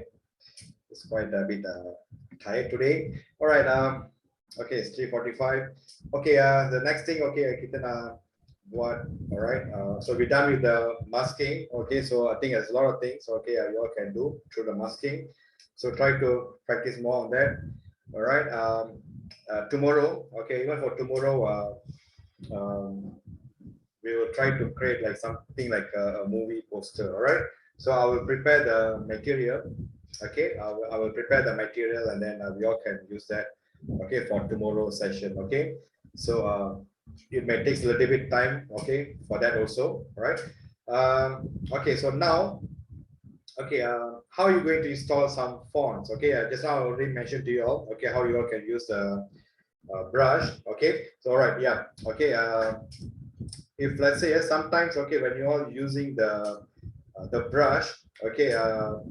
A: it's quite a bit tired today. All right, okay, it's 3:45. Okay, the next thing, okay, kita nak buat. All right, so we're done with the masking. Okay, so I think there's a lot of things. Okay, you all can do through the masking. So try to practice more on that. All right, tomorrow, okay, even for tomorrow, we will try to create like something like a movie poster. All right, so I will prepare the material. Okay, I will prepare the material and then we all can use that. Okay, for tomorrow's session. Okay, so it may take a little bit time. Okay, for that also. All right. Okay, so now, okay, how are you going to install some fonts? Okay, just now I already mentioned to you all. Okay, how you all can use the brush. Okay, so all right, yeah. Okay, if let's say sometimes, okay, when you're all using the brush, okay,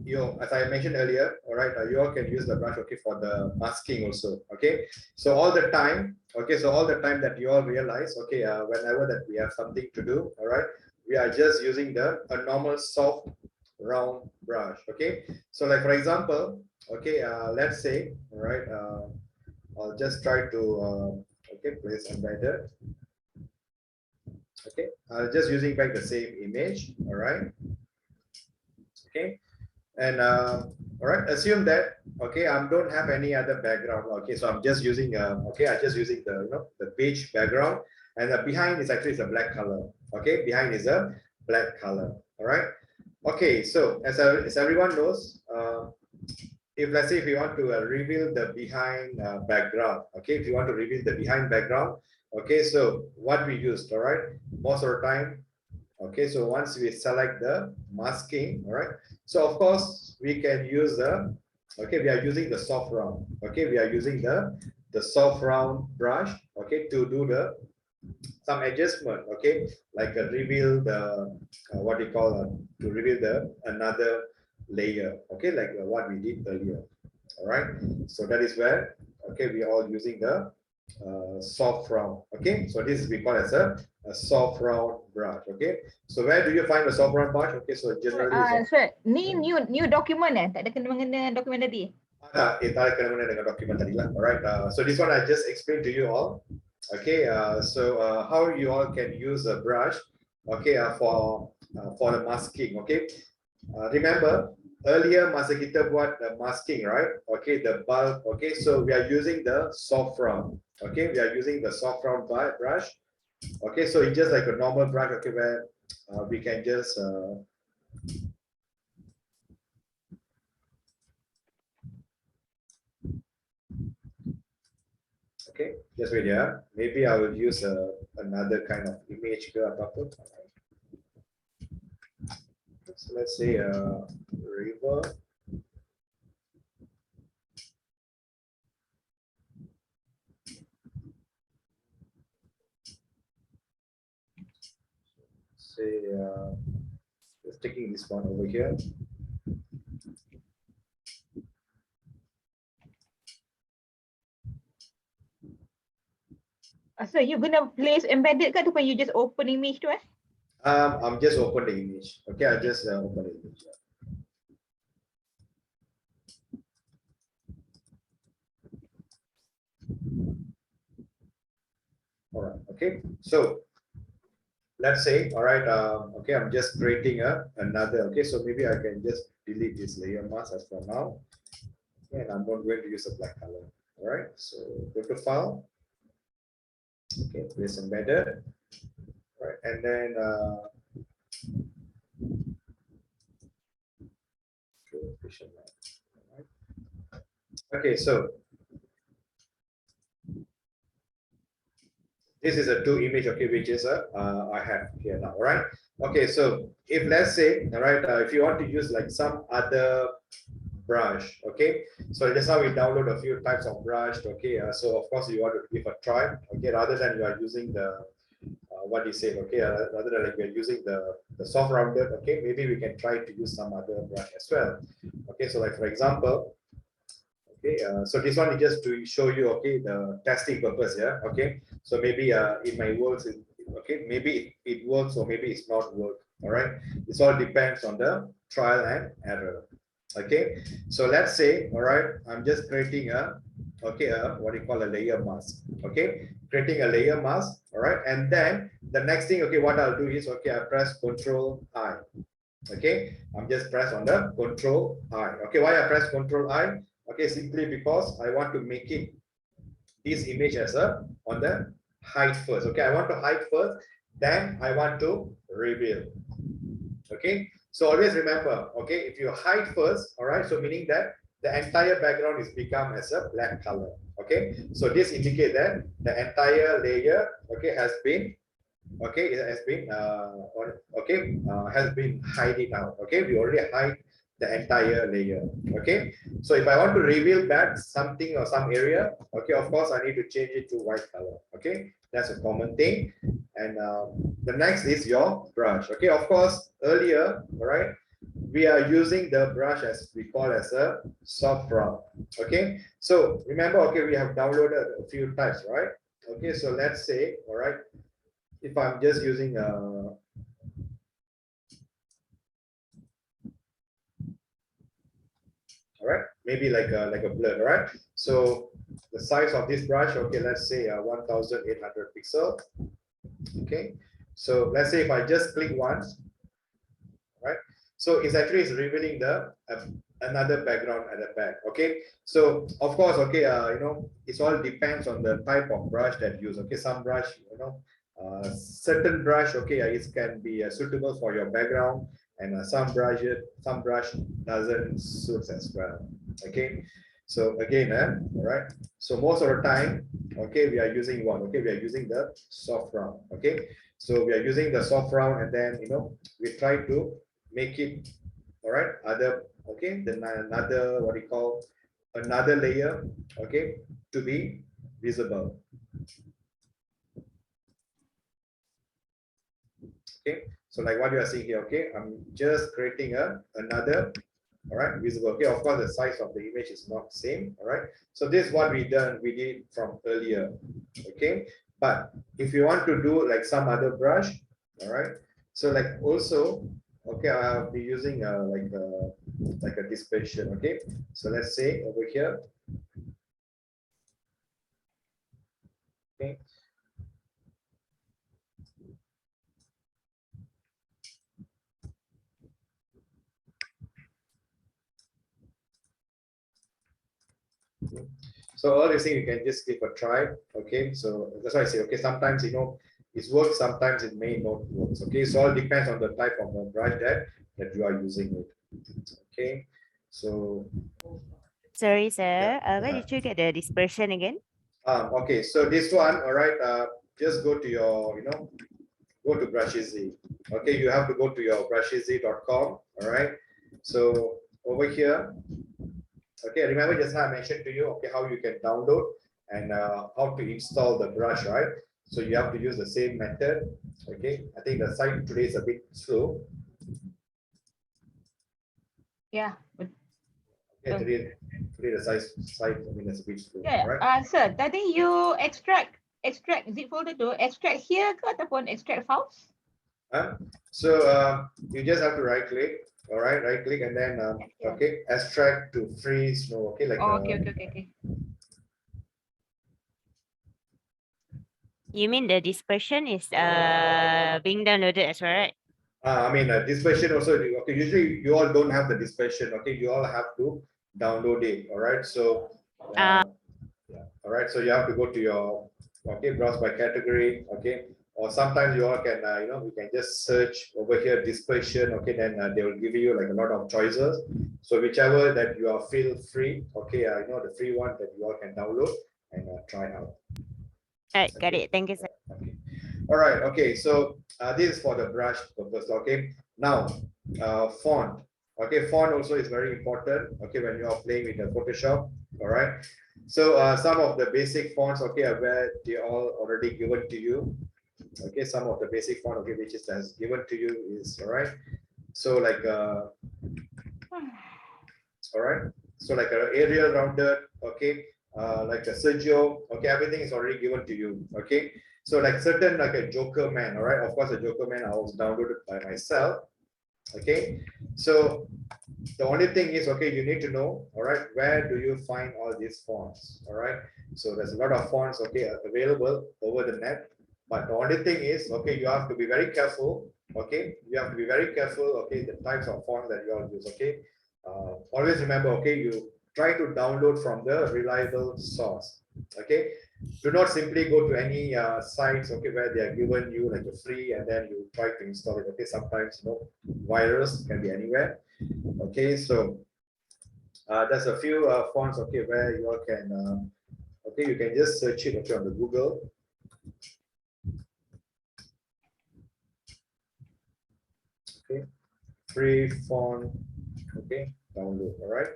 A: you know, as I mentioned earlier, all right, you all can use the brush, okay, for the masking also. Okay, so all the time, okay, so all the time that you all realize, okay, whenever that we have something to do, all right, we are just using a normal soft round brush. Okay, so like for example, okay, let's say, all right, I'll just try to okay, place embedded. Okay, just using back the same image. All right. Okay, and all right, assume that, okay, I don't have any other background. Okay, so I'm just using okay, I'm just using the, you know, the page background, and the behind is actually a black color. Okay, behind is a black color. All right. Okay, so as everyone knows, if let's say if you want to reveal the behind background, okay, if you want to reveal the behind background, okay, so what we used, all right, most of the time, okay, so once we select the masking, all right, so of course we can use the, okay, we are using the soft round, okay, we are using the soft round brush, okay, to do the some adjustment, okay, like reveal the what we call to reveal the another layer, okay, like what we did earlier. All right, so that is where, okay, we are all using the soft round. Okay, so this is we call as a soft round brush. Okay, so where do you find the soft round brush? Okay, so generally
B: So ni new document tak ada kena-mengena dokumen tadi.
A: tak ada kena-mengena dengan dokumen tadi lah. Alright, so this one I just explained to you all. Okay, so how you all can use a brush, okay, for the masking. Okay, remember earlier masa kita buat the masking, right? Okay, the bulb. Okay, so we are using the soft round. Okay, we are using the soft round brush. Okay, so it's just like a normal brush. Okay, where we can just okay, just wait here. Maybe I will use another kind of image ke apapun. So let's say river. Say just taking this one over here.
B: So you gonna place embedded ke ataupun you just open image tu eh?
A: I'm just open the image. Okay, I just open the image. All right. Okay. So let's say, all right. Okay, I'm just creating another. Okay, so maybe I can just delete this layer mask as for now, and I'm not going to use a black color. All right. So go to file. Okay, place embedded. All right, and then okay, so this is a 2 image, okay, which is I have here now, all right? Okay, so if let's say, all right, if you want to use like some other brush, okay, so just how we download a few types of brush, okay, so of course you want to give a try, okay, rather than you are using the what you say, okay, rather than like we're using the soft rounded, okay, maybe we can try to use some other brush as well. Okay, so like for example, okay, so this one is just to show you, okay, the testing purpose, yeah, okay, so maybe in my works Okay, maybe it works or maybe it's not work. All right, this all depends on the trial and error. Okay, so let's say, all right, I'm just creating a what do you call a layer mask. Okay, creating a layer mask. All right, and then the next thing, okay, what I'll do is, okay, I press Control I. Okay, I'm just press on the Control I. Okay, why I press Control I? Okay, simply because I want to make it this image as a on the hide first. Okay, I want to hide first, then I want to reveal. Okay, so always remember, okay, if you hide first, all right, so meaning that the entire background is become as a black color. Okay, so this indicates that the entire layer, okay, has been, okay, it has been has been hiding out. Okay, we already hide the entire layer. Okay, so if I want to reveal back something or some area, okay, of course I need to change it to white color. Okay, that's a common thing. And the next is your brush. Okay, of course earlier, all right, we are using the brush as we call as a soft round. Okay, so remember, okay, we have downloaded a few types, right? Okay, so let's say, all right, if I'm just using all right, maybe like a blur, right? So the size of this brush, okay, let's say 1800 pixel. Okay, so let's say if I just click once, right? So it's actually revealing the another background at the back. Okay, so of course, okay, you know, it all depends on the type of brush that you use. Okay, some brush, you know, certain brush, okay, it can be suitable for your background, and some brush doesn't suit as well. Okay, so again, all right, so most of the time, okay, we are using one. Okay, we are using the soft round. Okay, so we are using the soft round, and then, you know, we try to make it, all right, other, okay, then another, what do you call, another layer, okay, to be visible. Okay, so like what you are seeing here, okay, I'm just creating another, all right, visible. Okay, of course the size of the image is not the same. All right, so this is what we did from earlier. Okay, but if you want to do like some other brush, all right, so like also, okay, I'll be using like a dispersion. Okay, so let's say over here, okay, so all these things you can just give a try. Okay, so that's why I say, okay, sometimes, you know, it works, sometimes it may not work. Okay, so all depends on the type of the brush that you are using it. Okay, so
C: Sorry, sir.
A: Yeah,
C: Where did you get the dispersion again?
A: okay, so this one, all right, just go to your, you know, go to Brushizy. Okay, you have to go to your brushizy.com. All right, so over here, okay, remember just now I mentioned to you, okay, how you can download and how to install the brush, right? So you have to use the same method. Okay, I think the site today is a bit slow.
B: Yeah. But,
A: Okay, today the site, I mean, it's a bit slow.
B: yeah.
A: Right?
B: Sir, tadi you extract zip folder tu, extract here ke ataupun extract files?
A: So you just have to right click, all right, right click, and then okay, extract to freeze. No, okay, like
B: Okay.
C: You mean the dispersion is being downloaded as well, right?
A: I mean, dispersion also, okay, usually you all don't have the dispersion, okay, you all have to download it, all right, so yeah, all right, so you have to go to your, okay, browse by category, okay, or sometimes you all can, you know, you can just search over here dispersion, okay, then they will give you like a lot of choices, so whichever that you are feel free, okay, you know, the free one that you all can download and try out.
C: All right, got it. Thank you, sir.
A: Okay. All right. Okay. So this is for the brush purpose. Okay. Now, font. Okay, font also is very important. Okay, when you are playing with the Photoshop. All right. So some of the basic fonts. Okay, are where they all already given to you. Okay, some of the basic font. Okay, which is has given to you is all right. So like all right. So like Arial rounded. Okay. Like a Sergio, okay, everything is already given to you. Okay, So like certain like a Joker Man, all right. Of course, a Joker Man I was downloaded by myself. Okay, so the only thing is, okay, you need to know, all right, where do you find all these fonts, all right? So there's a lot of fonts, okay, available over the net, but the only thing is, okay, you have to be very careful, okay? You have to be very careful, okay, the types of fonts that you all use, okay? Always remember, okay, you try to download from the reliable source, okay? Do not simply go to any sites, okay, where they are given you like a free and then you try to install it, okay? Sometimes, you know, virus can be anywhere. Okay, so there's a few fonts, okay, where you all can, okay, you can just search it, okay, on the Google. Okay, free font, okay, download, all right.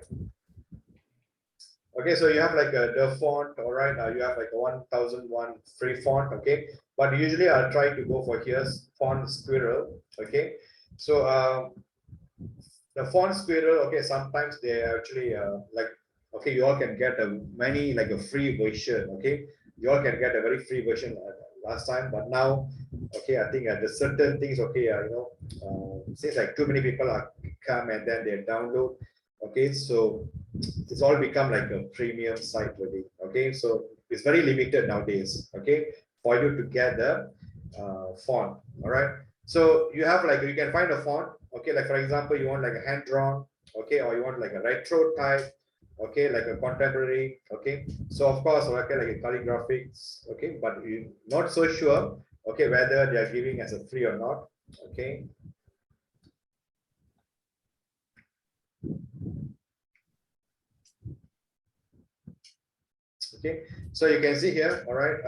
A: Okay, so you have like the font, all right, you have like a 1001 free font, okay, but usually I'll try to go for here's Font Squirrel, okay. So the Font Squirrel, okay, sometimes they actually like, okay, you all can get a many like a free version, okay, you all can get a very free version last time, but now, okay, I think there's certain things, okay, you know, since like too many people are come and then they download, okay, so it's all become like a premium site already, okay, so it's very limited nowadays, okay, for you to get the font, all right. So you have like, you can find a font, okay, like for example, you want like a hand drawn, okay, or you want like a retro type, okay, like a contemporary, okay. So of course, okay, like a calligraphics, okay, but you're not so sure, okay, whether they are giving as a free or not, okay. Okay, so you can see here, all right.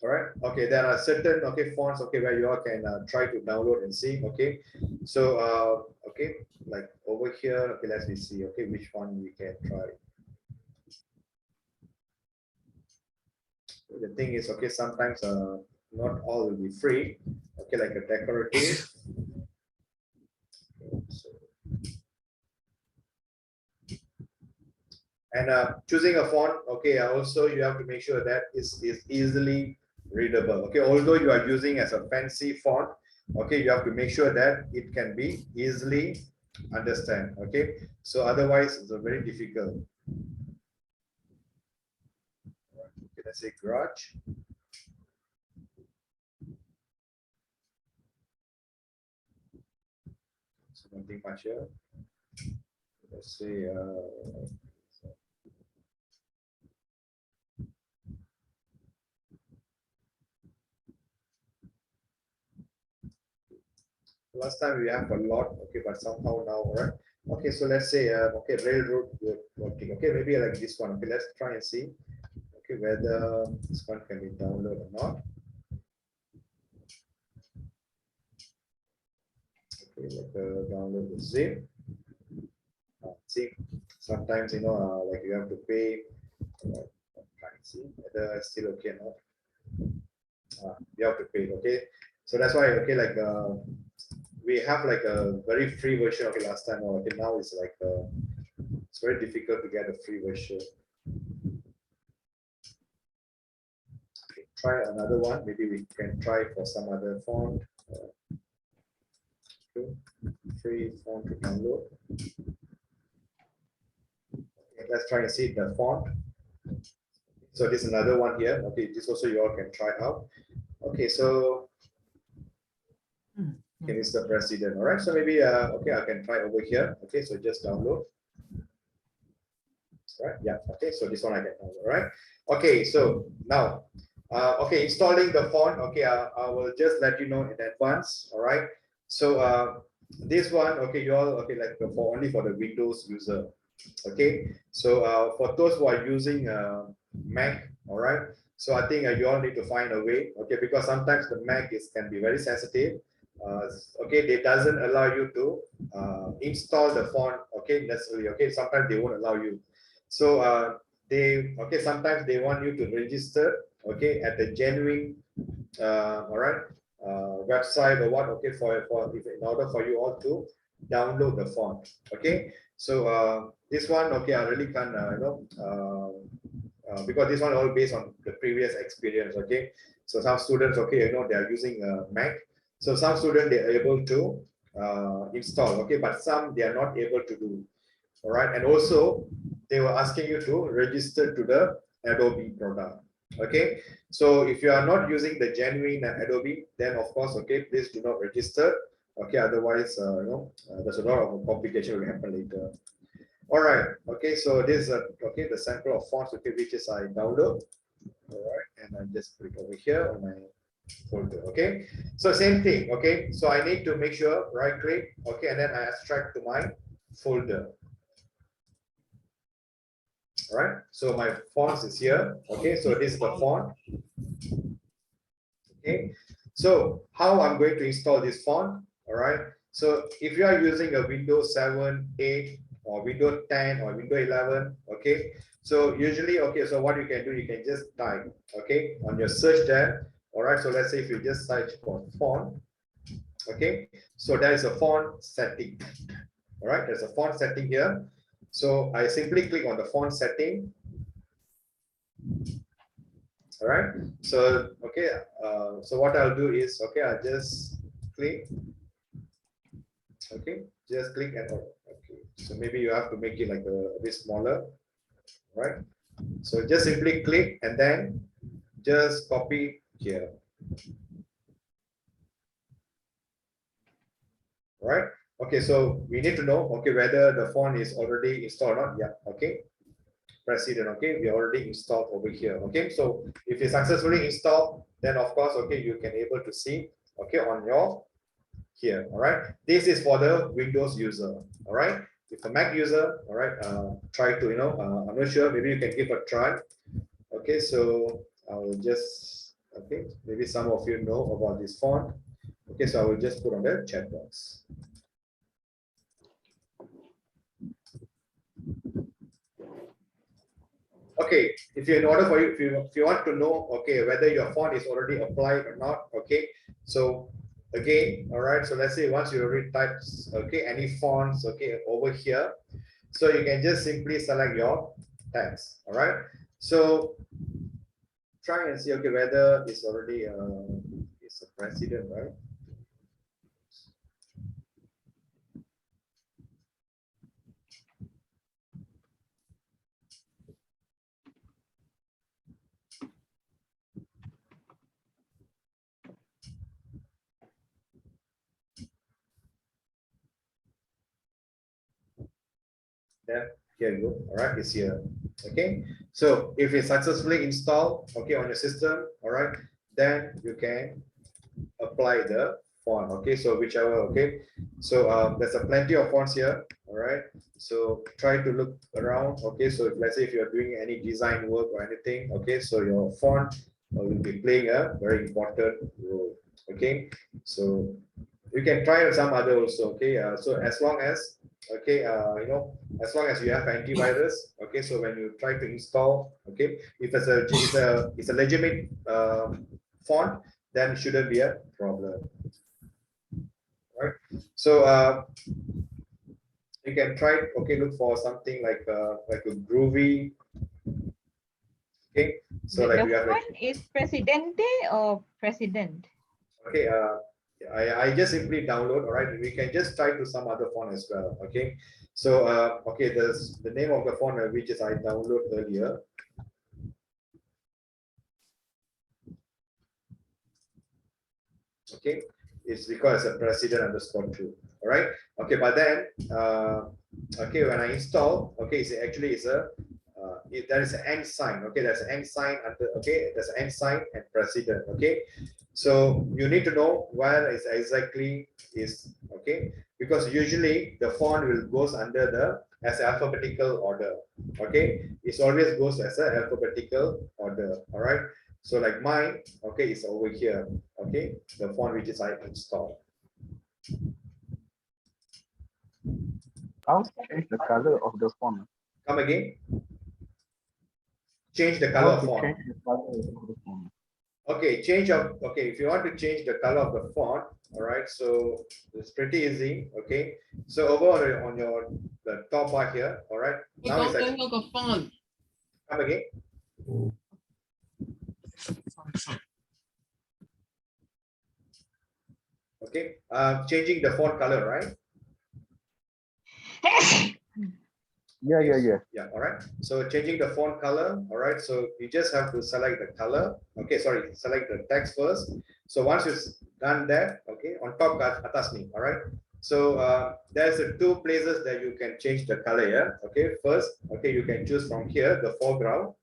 A: All right, okay, there are certain, okay, fonts, okay, where you all can try to download and see, okay. So okay, like over here, okay, let me see, okay, which one we can try. The thing is, okay, sometimes not all will be free, okay, like a decorative. And choosing a font, okay, also you have to make sure that is easily readable, okay, although you are using as a fancy font, okay, you have to make sure that it can be easily understand, okay, so otherwise it's a very difficult. Okay, let's say garage. So nothing much here. Let's say last time we have a lot, okay, but somehow now, all right. Okay, so let's say okay, railroad working, okay, maybe like this one, okay, let's try and see, okay, whether this one can be downloaded or not. Okay, like download the zip. See, sometimes, you know, like you have to pay. Try and see whether it's still okay or not. You have to pay, okay, so that's why, okay, like we have like a very free version, okay, last time, okay, now it's like it's very difficult to get a free version. Okay, try another one, maybe we can try for some other font. Okay, free font to download. Okay, let's try and see the font. So this is another one here, okay, this also you all can try out. Okay, so okay, Mr. President, all right, so maybe okay, I can try over here, okay, so just download. Right, yeah, okay, so this one I can download, right? Okay, so now okay, installing the font, okay, I will just let you know in advance, all right. So this one, okay, you all, okay, like for only for the Windows user, okay. So for those who are using Mac, all right, so I think you all need to find a way, okay, because sometimes the Mac can be very sensitive. Okay, they doesn't allow you to install the font, okay, necessarily, okay, sometimes they won't allow you. So they, okay, sometimes they want you to register, okay, at the genuine all right, website or what, okay, for if, in order for you all to download the font, okay. So this one, okay, I really can't you know because this one all based on the previous experience. Okay, so some students, okay, you know, they are using Mac. So some students, they are able to install, okay, but some they are not able to do. All right, and also they were asking you to register to the Adobe product. Okay, so if you are not using the genuine Adobe, then of course, okay, please do not register. Okay, otherwise, you know, there's a lot of complication will happen later. All right, okay, so this is okay, the sample of fonts, okay, which is I download. All right, and I just click over here on my folder. Okay, so same thing. Okay, so I need to make sure right click, okay, and then I extract to my folder. All right, so my fonts is here. Okay, so this is the font. Okay, so how I'm going to install this font. All right, so if you are using a Windows 7, 8, or Windows 10 or Windows 11, okay, so usually, okay, so what you can do, you can just type, okay, on your search there. All right, so let's say if you just search for font, okay, so there is a font setting. All right, there's a font setting here. So I simply click on the font setting. All right, so okay, so what I'll do is, okay, I'll just click, okay, just click and okay, so maybe you have to make it like a bit smaller, right? So just simply click and then just copy here. Right? Okay, so we need to know, okay, whether the font is already installed or not. Yeah, okay. President, okay, we already installed over here. Okay, so if you successfully installed, then of course, okay, you can able to see, okay, on your here. All right, this is for the Windows user. All right, if a Mac user, all right, try to, you know, I'm not sure, maybe you can give a try. Okay, so I will just, okay, maybe some of you know about this font. Okay, so I will just put on the chat box. Okay, if you, in order for you, if you want to know, okay, whether your font is already applied or not, okay, so again, all right, so let's say once you already typed, okay, any fonts, okay, over here, so you can just simply select your text. All right, so try and see, okay, whether it's already it's a president, right? Then here you go. All right, it's here. Okay, so if it's successfully installed, okay, on your system, all right, then you can apply the font. Okay, so whichever. Okay, so there's a plenty of fonts here. All right, so try to look around. Okay, so if, let's say if you're doing any design work or anything, okay, so your font will be playing a very important role. Okay, so you can try some other also. Okay, so as long as, okay, you know, as long as you have antivirus, okay, so when you try to install, okay, if it's a legitimate font, then it shouldn't be a problem. Right, so you can try, okay, look for something like a groovy, okay, so
B: The
A: like we have like,
B: font is Presidente or President?
A: okay, I just simply download. All right, we can just try to some other font as well. Okay, so okay, there's the name of the font which is I download earlier. Okay, it's because it's a president_2. All right, okay, but then okay, when I install, okay, it's actually is a there is an and sign. Okay, there's an and sign under, okay, there's an and sign and president. Okay, so you need to know where is exactly is, okay, because usually the font will goes under the as alphabetical order. Okay, it always goes as a alphabetical order. All right, so like mine, okay, it's over here. Okay, the font which is I installed.
D: How to change the color of the font?
A: Come again. Change the color
D: How
A: of
D: to
A: font.
D: change the color of the font?
A: Okay, change of, okay, if you want to change the color of the font, all right, so it's pretty easy. Okay, so over on your the top bar here, all right, now it's actually,
G: Look a font.
A: come again. Okay, changing the font color, right?
D: Yeah.
A: Yeah, all right. So changing the font color, all right. So you just have to select the color. Okay, sorry, select the text first. So once you've done that, okay, on top atas ni, all right. So there's the two places that you can change the color here. Okay, first, okay, you can choose from here the foreground.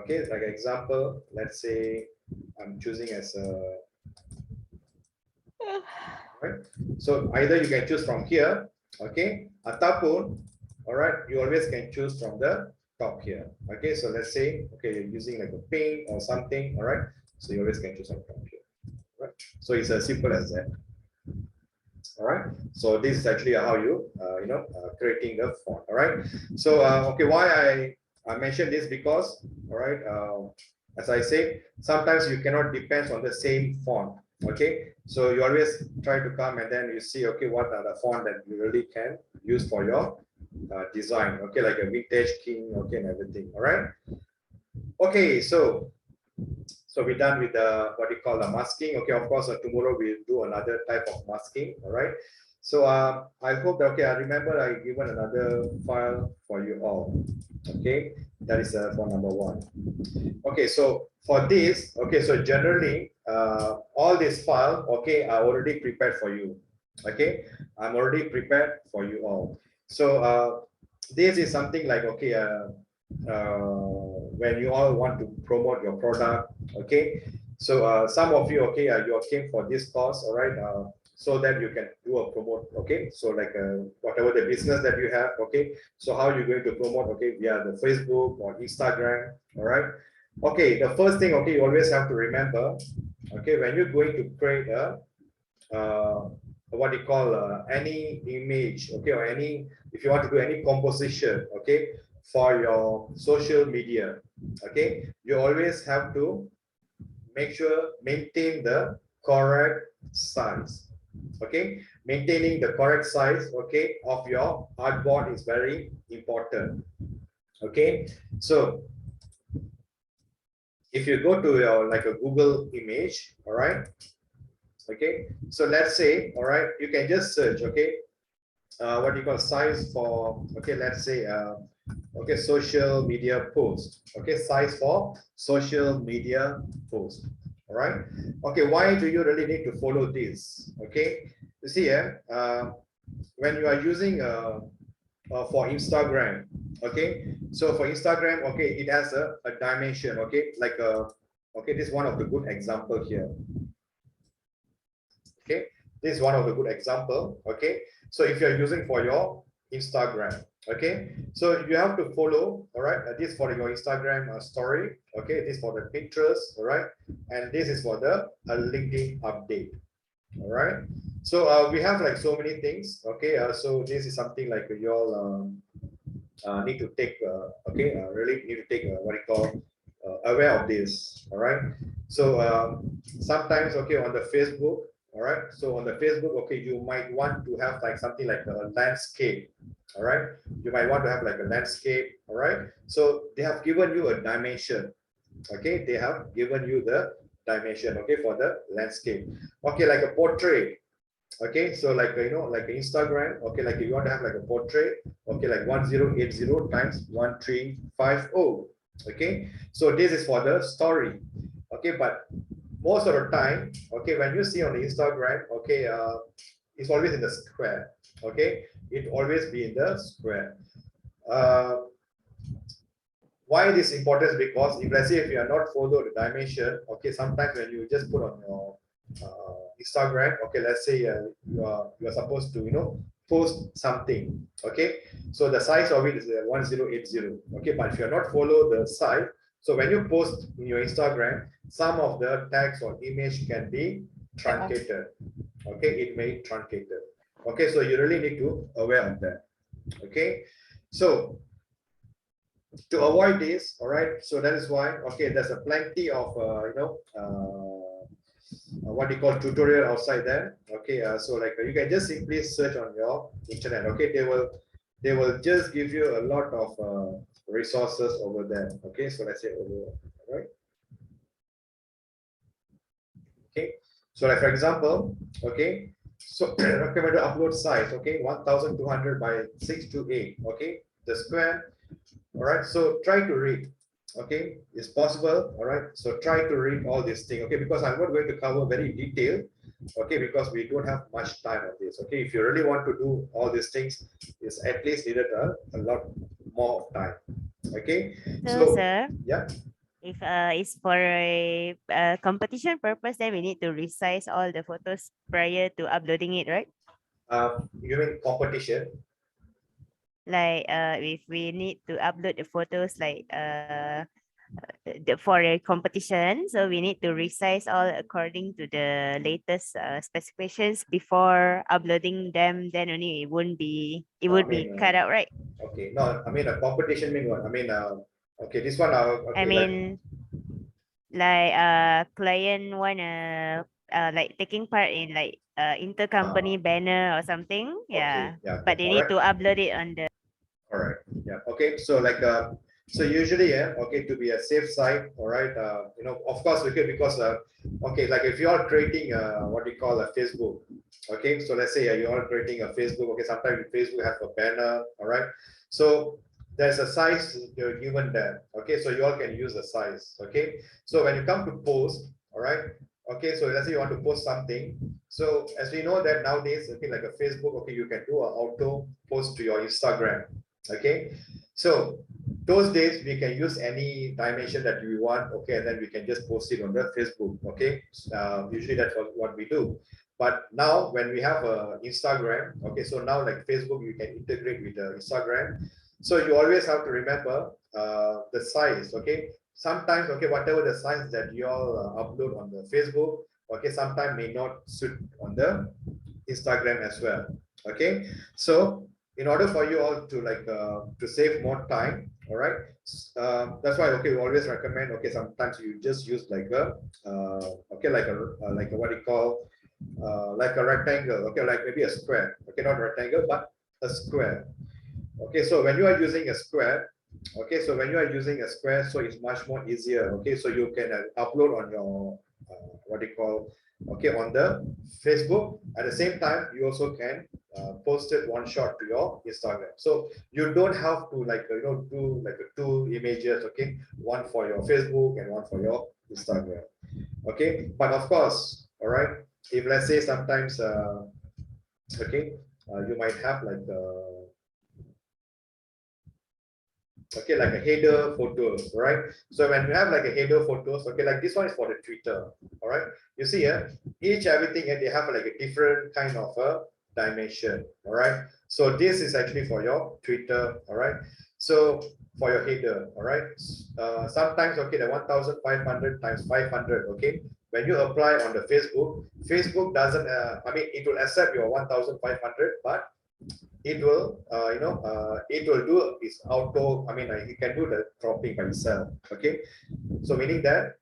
A: Okay, like example, let's say I'm choosing as a, right. So either you can choose from here, okay, ataupun, all right, you always can choose from the top here. Okay, so let's say, okay, you're using like a pink or something, all right, so you always can choose from top here, right? So it's as simple as that. All right, so this is actually how you creating the font. All right, so okay, why I mentioned this because, all right, as I say, sometimes you cannot depend on the same font. Okay, so you always try to come and then you see, okay, what are the font that you really can use for your design. Okay, like a vintage king, okay, and everything. All right, okay, so we're done with the what we call the masking. Okay, of course, tomorrow we'll do another type of masking. All right, so I hope that, okay, I remember I given another file for you all. Okay, that is for number 1. Okay, so for this, okay, so generally all this file, okay, are already prepared for you. Okay, I'm already prepared for you all. So this is something like, okay, when you all want to promote your product, okay, so some of you, okay, you came for this course, all right, so that you can do a promote. Okay, so like whatever the business that you have, okay, so how you're going to promote, okay, via the Facebook or Instagram. All right, okay, the first thing, okay, you always have to remember, okay, when you're going to create a what you call any image, okay, or any, if you want to do any composition, okay, for your social media, okay, you always have to make sure maintain the correct size. Okay, maintaining the correct size, okay, of your artboard is very important. Okay, so if you go to your like a Google image, all right, okay, so let's say, all right, you can just search, okay, what you call size for, okay, let's say okay, social media post, okay, size for social media post. All right, okay, why do you really need to follow this? Okay, you see here, when you are using for Instagram, okay, so for Instagram, okay, it has a dimension, okay, like okay, this is one of the good example here. Okay, this is one of the good example. Okay, so if you're using for your Instagram, okay, so you have to follow, all right, this for your Instagram story, okay, this for the Pinterest, all right, and this is for the LinkedIn update. All right, so we have like so many things. Okay, so this is something like you all need to take okay, really need to take what you call aware of this. All right, so sometimes, okay, on the Facebook, all right, so on the Facebook, okay, you might want to have like something like a landscape. All right, you might want to have like a landscape. All right, so they have given you a dimension. Okay, they have given you the dimension, okay, for the landscape. Okay, like a portrait. Okay, so like like Instagram, okay, like if you want to have like a portrait, okay, like 1080 times 1350. Okay, so this is for the story. Okay, but most of the time, okay, when you see on the Instagram, okay, it's always in the square. Okay, it always be in the square. Why it is important is because if, let's say, if you are not follow the dimension, okay, sometimes when you just put on your Instagram, okay, let's say you are supposed to post something, okay, so the size of it is 1080, okay, but if you are not follow the size, so when you post in your Instagram, some of the text or image can be truncated. Okay, it may truncated. Okay, so you really need to aware of that. Okay, so to avoid this, all right, so that is why, okay, there's a plenty of what do you call tutorial outside there. Okay, so like you can just simply search on your internet. Okay, they will just give you a lot of resources over there. Okay, so let's say over, right? Okay, so like for example, okay, so recommended upload size, okay, 1200 by 628, okay, the square. All right, so try to read, okay, it's possible. All right, so try to read all these things, okay, because I'm not going to cover very detailed, okay, because we don't have much time on this. Okay, if you really want to do all these things, it's at least needed a lot more of time. Okay,
C: So, sir,
A: yeah,
C: if it's for a competition purpose, then we need to resize all the photos prior to uploading it, right?
A: you mean competition?
C: Like if we need to upload the photos like for a competition, so we need to resize all according to the latest specifications before uploading them. Then only it would be cut out, right?
A: Okay, no, I mean a competition mean what? I mean, okay, this one, okay,
C: I mean, like client wanna like taking part in like intercompany banner or something, yeah.
A: Okay, yeah,
C: But they need to upload it on the.
A: all right, yeah, okay, so like so usually, yeah, okay, to be a safe side, all right, you know, of course, because okay, like if you are creating what we call a Facebook, okay, so let's say you are creating a Facebook, okay, sometimes Facebook has a banner, all right, so there's a size you're given there, okay, so you all can use the size, okay, so when you come to post, all right, okay, so let's say you want to post something, so as we know that nowadays, okay, like a Facebook, okay, you can do an auto post to your Instagram. Okay, so those days we can use any dimension that we want, okay, and then we can just post it on the Facebook, okay, usually that's what we do. But now when we have Instagram, okay, so now like Facebook, you can integrate with Instagram, so you always have to remember the size, okay, sometimes, okay, whatever the size that you all upload on the Facebook, okay, sometimes may not suit on the Instagram as well, okay, so in order for you all to like to save more time, all right, that's why, okay, we always recommend, okay, sometimes you just use like a okay, like a what do you call like a rectangle, okay, like maybe a square, okay, not rectangle but a square, okay, so when you are using a square, okay, so when you are using a square, so it's much more easier, okay, so you can upload on your what do you call, okay, on the Facebook. At the same time, you also can post it one shot to your Instagram, so you don't have to like you know, do like two images, okay, one for your Facebook and one for your Instagram, okay, but of course, all right, if let's say sometimes okay, you might have like okay, like a header photos, right? So when you have like a header photos, okay, like this one is for the Twitter, all right, you see here, each everything here, they have like a different kind of a dimension, all right, so this is actually for your Twitter, all right, so for your header, all right, sometimes, okay, the 1500 times 500, okay, when you apply on the Facebook doesn't I mean, it will accept your 1500, but it will it will do its auto, I mean, you can do the cropping by itself, okay, so meaning that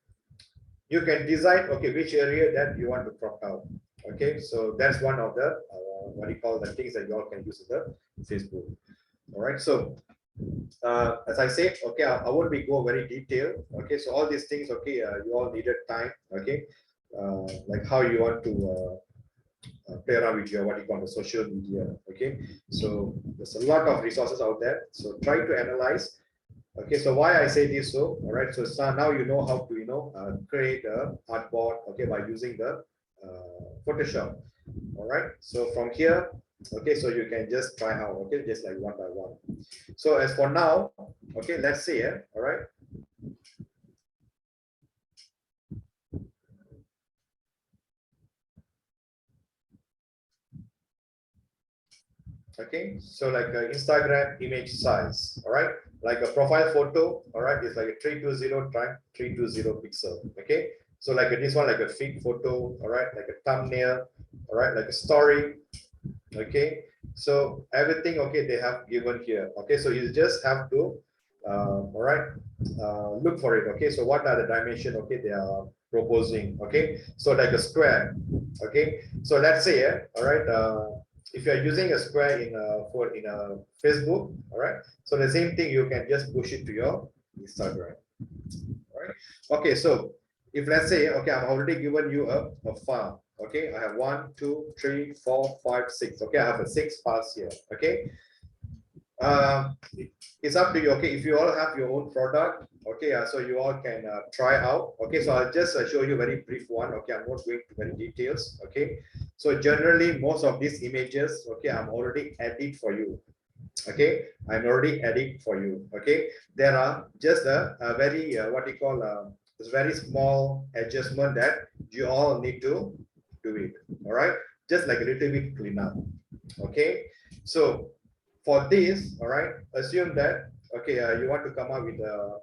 A: you can decide, okay, which area that you want to crop out, okay, so that's one of the what do you call, the things that you all can use in the Facebook, all right, so as I said, okay, I won't be go very detailed, okay, so all these things, okay, you all needed time, okay, like how you want to play around with your what you call the social media, okay, so there's a lot of resources out there, so try to analyze, okay, so why I say this, so all right, so now you know how to create a artboard, okay, by using the Photoshop, all right, so from here, okay, so you can just try out, okay, just like one by one. So as for now, okay, let's see it, all right. Okay, so like Instagram image size, all right, like a profile photo, all right, it's like a 320 times 320 pixel, okay, so like this one, like a feed photo, all right, like a thumbnail, all right, like a story, okay, so everything, okay, they have given here, okay, so you just have to all right, look for it, okay, so what are the dimension, okay, they are proposing, okay, so like a square, okay, so let's say all right, if you are using a square in a Facebook, all right, so the same thing, you can just push it to your Instagram. All right. Okay, so if let's say, okay, I've already given you a file. Okay, I have 1, 2, 3, 4, 5, 6. Okay, I have a 6 files here. Okay. It's up to you. Okay, if you all have your own product, okay, so you all can try out. Okay, so I'll just show you a very brief one. Okay, I'm not going to many details. Okay, so generally most of these images, okay, I'm already edit for you. Okay, I'm already edit for you. Okay, there are just a very what you call it's very small adjustment that you all need to do it. All right, just like a little bit clean up. Okay, so for this, all right, assume that okay, you want to come up with a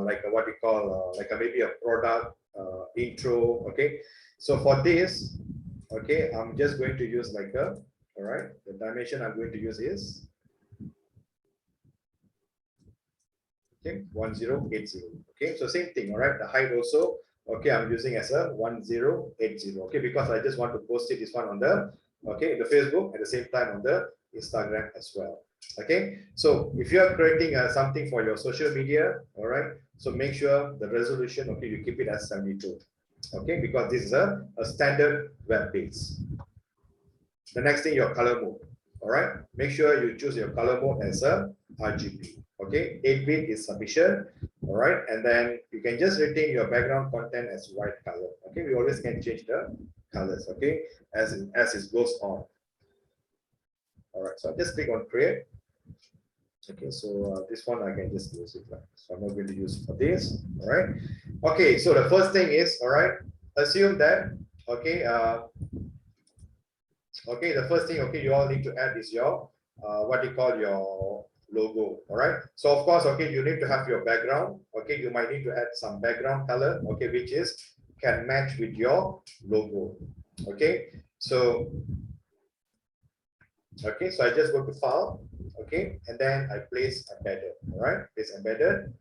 A: like a, what we call like a maybe a product intro. Okay, so for this, okay, I'm just going to use like a, all right, the dimension I'm going to use is okay 1080. Okay, so same thing. All right, the height also, okay, I'm using as a 1080. Okay, because I just want to post it this one on the okay the Facebook at the same time on the Instagram as well. Okay, so if you are creating something for your social media, all right, so make sure the resolution, okay, you keep it as 72. Okay, because this is a standard web page. The next thing, your color mode. All right, make sure you choose your color mode as a RGB. Okay, 8-bit is sufficient. All right, and then you can just retain your background content as white color. Okay, we always can change the colors. Okay, as it goes on. All right, so I just click on create. Okay, so this one I can just use it. So I'm not going to use for this. All right. Okay, so the first thing is, all right, assume that okay, okay, the first thing, okay, you all need to add is your what you call your logo. All right, so of course, okay, you need to have your background. Okay, you might need to add some background color, okay, which is can match with your logo. Okay, so okay, so I just go to file, okay, and then I place embedded. All right, place embedded.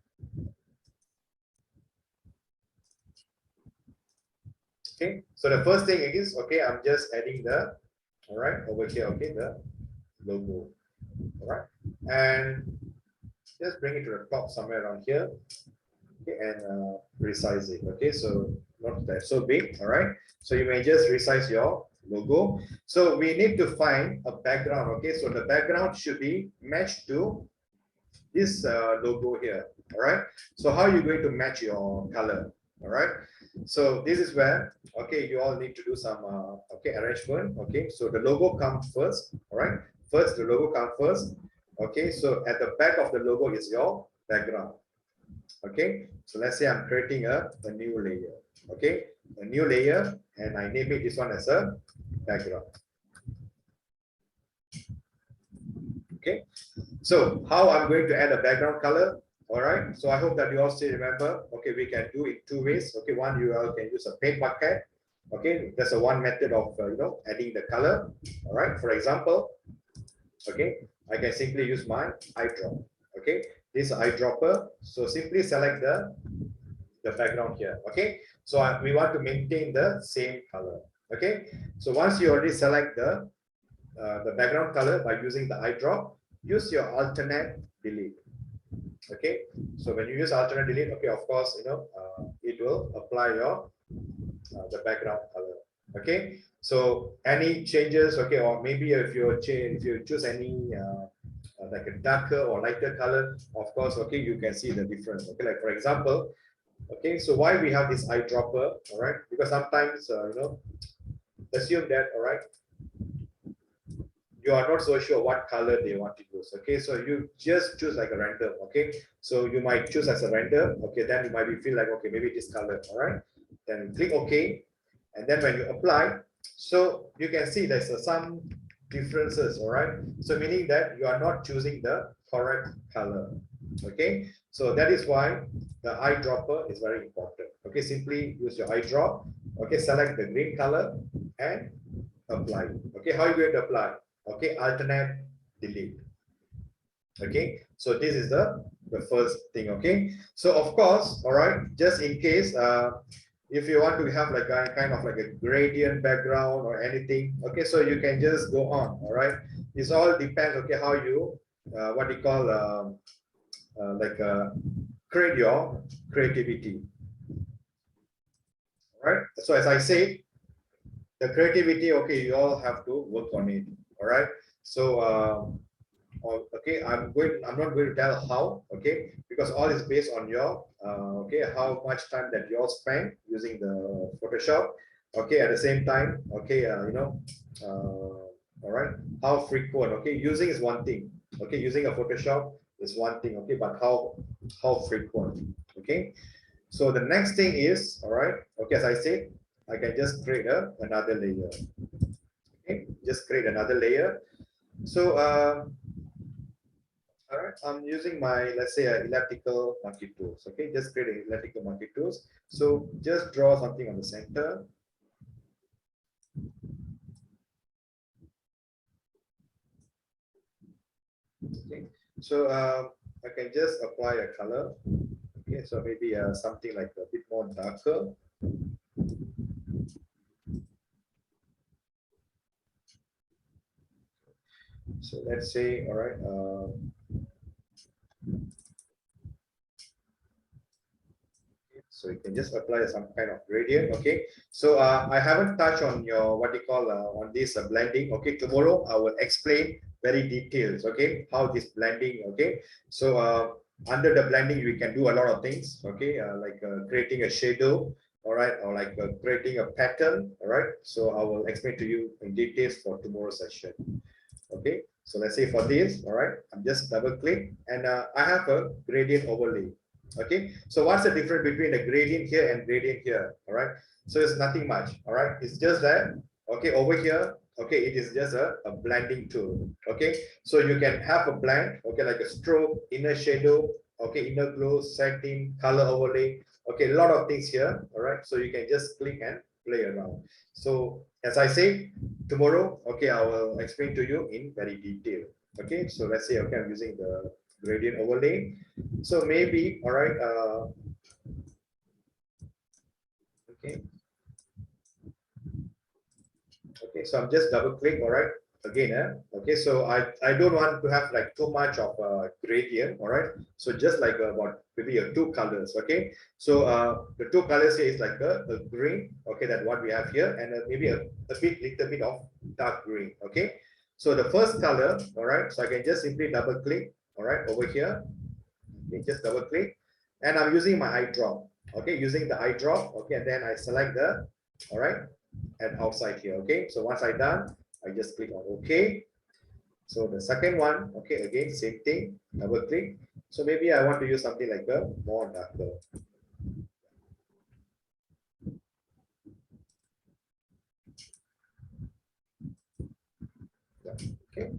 A: Okay, so the first thing is, okay, I'm just adding the, all right, over here, okay, the logo. All right, and just bring it to the top somewhere around here, okay, and resize it. Okay, so not that so big. All right, so you may just resize your logo. So we need to find a background. Okay, so the background should be matched to this logo here. All right, so how are you going to match your color? All right, so this is where, okay, you all need to do some okay arrangement. Okay, so the logo comes first. All right, first the logo comes first. Okay, so at the back of the logo is your background. Okay, so let's say I'm creating a new layer. Okay, a new layer, and I name it this one as a background. Okay, so how I'm going to add a background color? All right, so I hope that you all still remember. Okay, we can do it two ways. Okay, one, you all can use a paint bucket. Okay, that's a one method of adding the color. All right, for example, okay, I can simply use my eyedrop. Okay, this eyedropper. So simply select the background here. Okay, so we want to maintain the same color. Okay, so once you already select the background color by using the eyedrop, use your alternate delete. Okay, so when you use alternate delete, okay, of course, it will apply your the background color. Okay, so any changes, okay, or maybe if you choose any like a darker or lighter color, of course, okay, you can see the difference. Okay, like for example, okay, so why we have this eyedropper? All right, because sometimes assume that, all right, you are not so sure what color they want to use. Okay, so you just choose like a random. Okay, so you might choose as a random. Okay, then you might feel like, okay, maybe this color. All right, then click OK, and then when you apply, so you can see there's some differences. All right, so meaning that you are not choosing the correct color. Okay, so that is why the eyedropper is very important. Okay, simply use your eyedrop. Okay, select the green color and apply. Okay, how are you going to apply? Okay, alternate delete. Okay, so this is the first thing. Okay, so of course, all right, just in case if you want to have like a kind of like a gradient background or anything, okay, so you can just go on. All right, this all depends, okay, how you what you call create your creativity. All right, so as I say, the creativity, okay, you all have to work on it. All right, so okay, I'm not going to tell how, okay, because all is based on your okay, how much time that you all spend using the Photoshop. Okay, at the same time, okay, all right, how frequent, okay, using is one thing, okay, using a Photoshop is one thing, okay, but how frequent, okay. So the next thing is, all right, okay, as I said, I can just create another layer. Okay, just create another layer. So all right, I'm using my, let's say, elliptical monkey tools. Okay, just create an elliptical monkey tools. So just draw something on the center. Okay, so I can just apply a color. Okay, so maybe something like a bit more darker. So let's say, all right. So you can just apply some kind of gradient. Okay, so I haven't touched on your what you call on this blending. Okay, tomorrow I will explain very details. Okay, how this blending. Okay, so under the blending we can do a lot of things. Okay, like creating a shadow. All right, or like creating a pattern. All right, so I will explain to you in details for tomorrow's session. Okay, so let's say for this, all right, I'm just double click and I have a gradient overlay. Okay, so what's the difference between the gradient here and gradient here? All right, so it's nothing much. All right, it's just that, okay, over here, okay, it is just a blending tool. Okay, so you can have a blend, okay, like a stroke, inner shadow, okay, inner glow, setting, color overlay, okay, a lot of things here. All right, so you can just click and play around. So as I say, tomorrow, okay, I will explain to you in very detail. Okay, so let's say, okay, I'm using the gradient overlay. So maybe, all right, okay. Okay, so I'm just double click, all right, again, okay, so I don't want to have like too much of a gradient, all right, so just like about maybe two colors, okay, so the two colors here is like a green, okay, that what we have here, and maybe a little bit of dark green, okay, so the first color, all right, so I can just simply double click, all right, over here, okay, just double click, and I'm using my eye drop, okay, using the eye drop, okay, and then I select the, all right, and outside here. Okay, so once I done, I just click on OK. So the second one, okay, again same thing, double click. So maybe I want to use something like a more darker. Okay,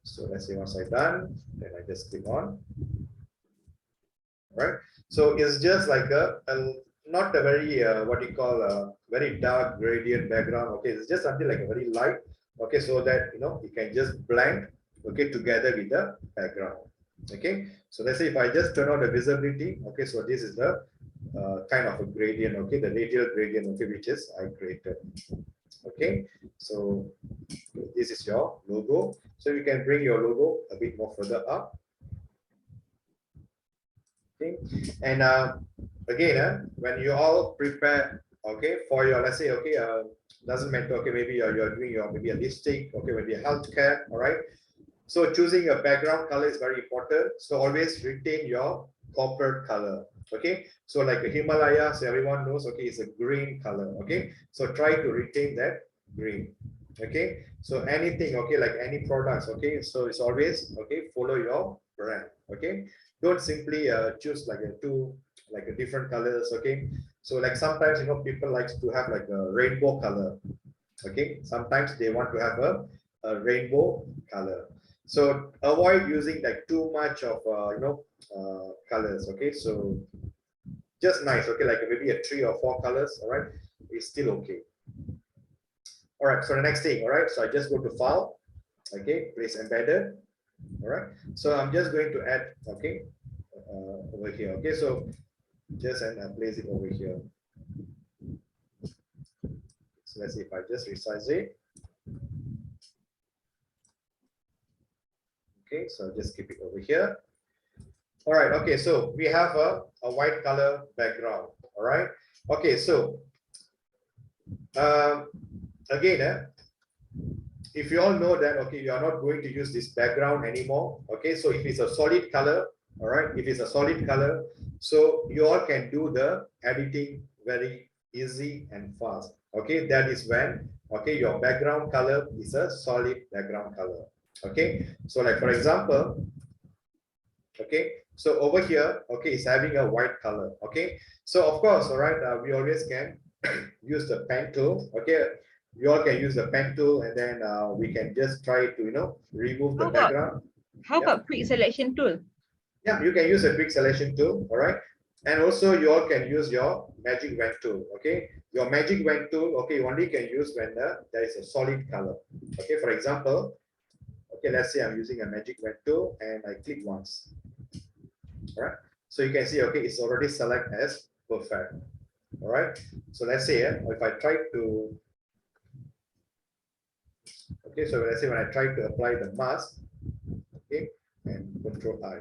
A: so let's say once I done, then I just click on. Right, so it's just like a not a very what you call a very dark gradient background. Okay, it's just something like a very light. Okay, so that you can just blend, okay, together with the background. Okay, so let's say if I just turn on the visibility. Okay, so this is the kind of a gradient. Okay, the radial gradient. Okay, which is I created. Okay, so this is your logo. So you can bring your logo a bit more further up. Okay, and again, when you all prepare, okay, for your, let's say, okay, doesn't matter, okay, maybe you're doing your maybe a lipstick, okay, maybe a healthcare, all right. So choosing a background color is very important. So always retain your corporate color. Okay, so like a Himalaya, so everyone knows, okay, it's a green color. Okay, so try to retain that green. Okay, so anything, okay, like any products, okay, so it's always, okay, follow your brand. Okay, don't simply choose like a different colors. Okay, so like sometimes people likes to have like a rainbow color. Okay, sometimes they want to have a rainbow color. So avoid using like too much of colors. Okay, so just nice. Okay, like maybe a 3 or 4 colors. All right, it's still okay. All right, so the next thing. All right, so I just go to file. Okay, place embedded. All right, so I'm just going to add, okay, over here. Okay, so just place it over here. So let's see if I just resize it. Okay, so just keep it over here. All right, okay, so we have a white color background. All right, okay, so again, if you all know that, okay, you are not going to use this background anymore. Okay, so if it's a solid color, all right, if it's a solid color, so you all can do the editing very easy and fast. Okay, that is when, okay, your background color is a solid background color. Okay, so like for example, okay, so over here, okay, it's having a white color. Okay, so of course, all right, we always can use the pen tool. Okay, you all can use the pen tool, and then we can just try to, you know, remove the background.
B: How
A: Yeah.
B: about quick selection tool?
A: Yeah, you can use a quick selection tool. All right, and also you all can use your magic wand tool. Okay, your magic wand tool, okay, you only can use when there is a solid color. Okay, for example, okay, let's say I'm using a magic wand tool and I click once. All right, so you can see, okay, it's already select as perfect. All right, so let's say if I try to, okay, so let's say when I try to apply the mask, okay, and Control I.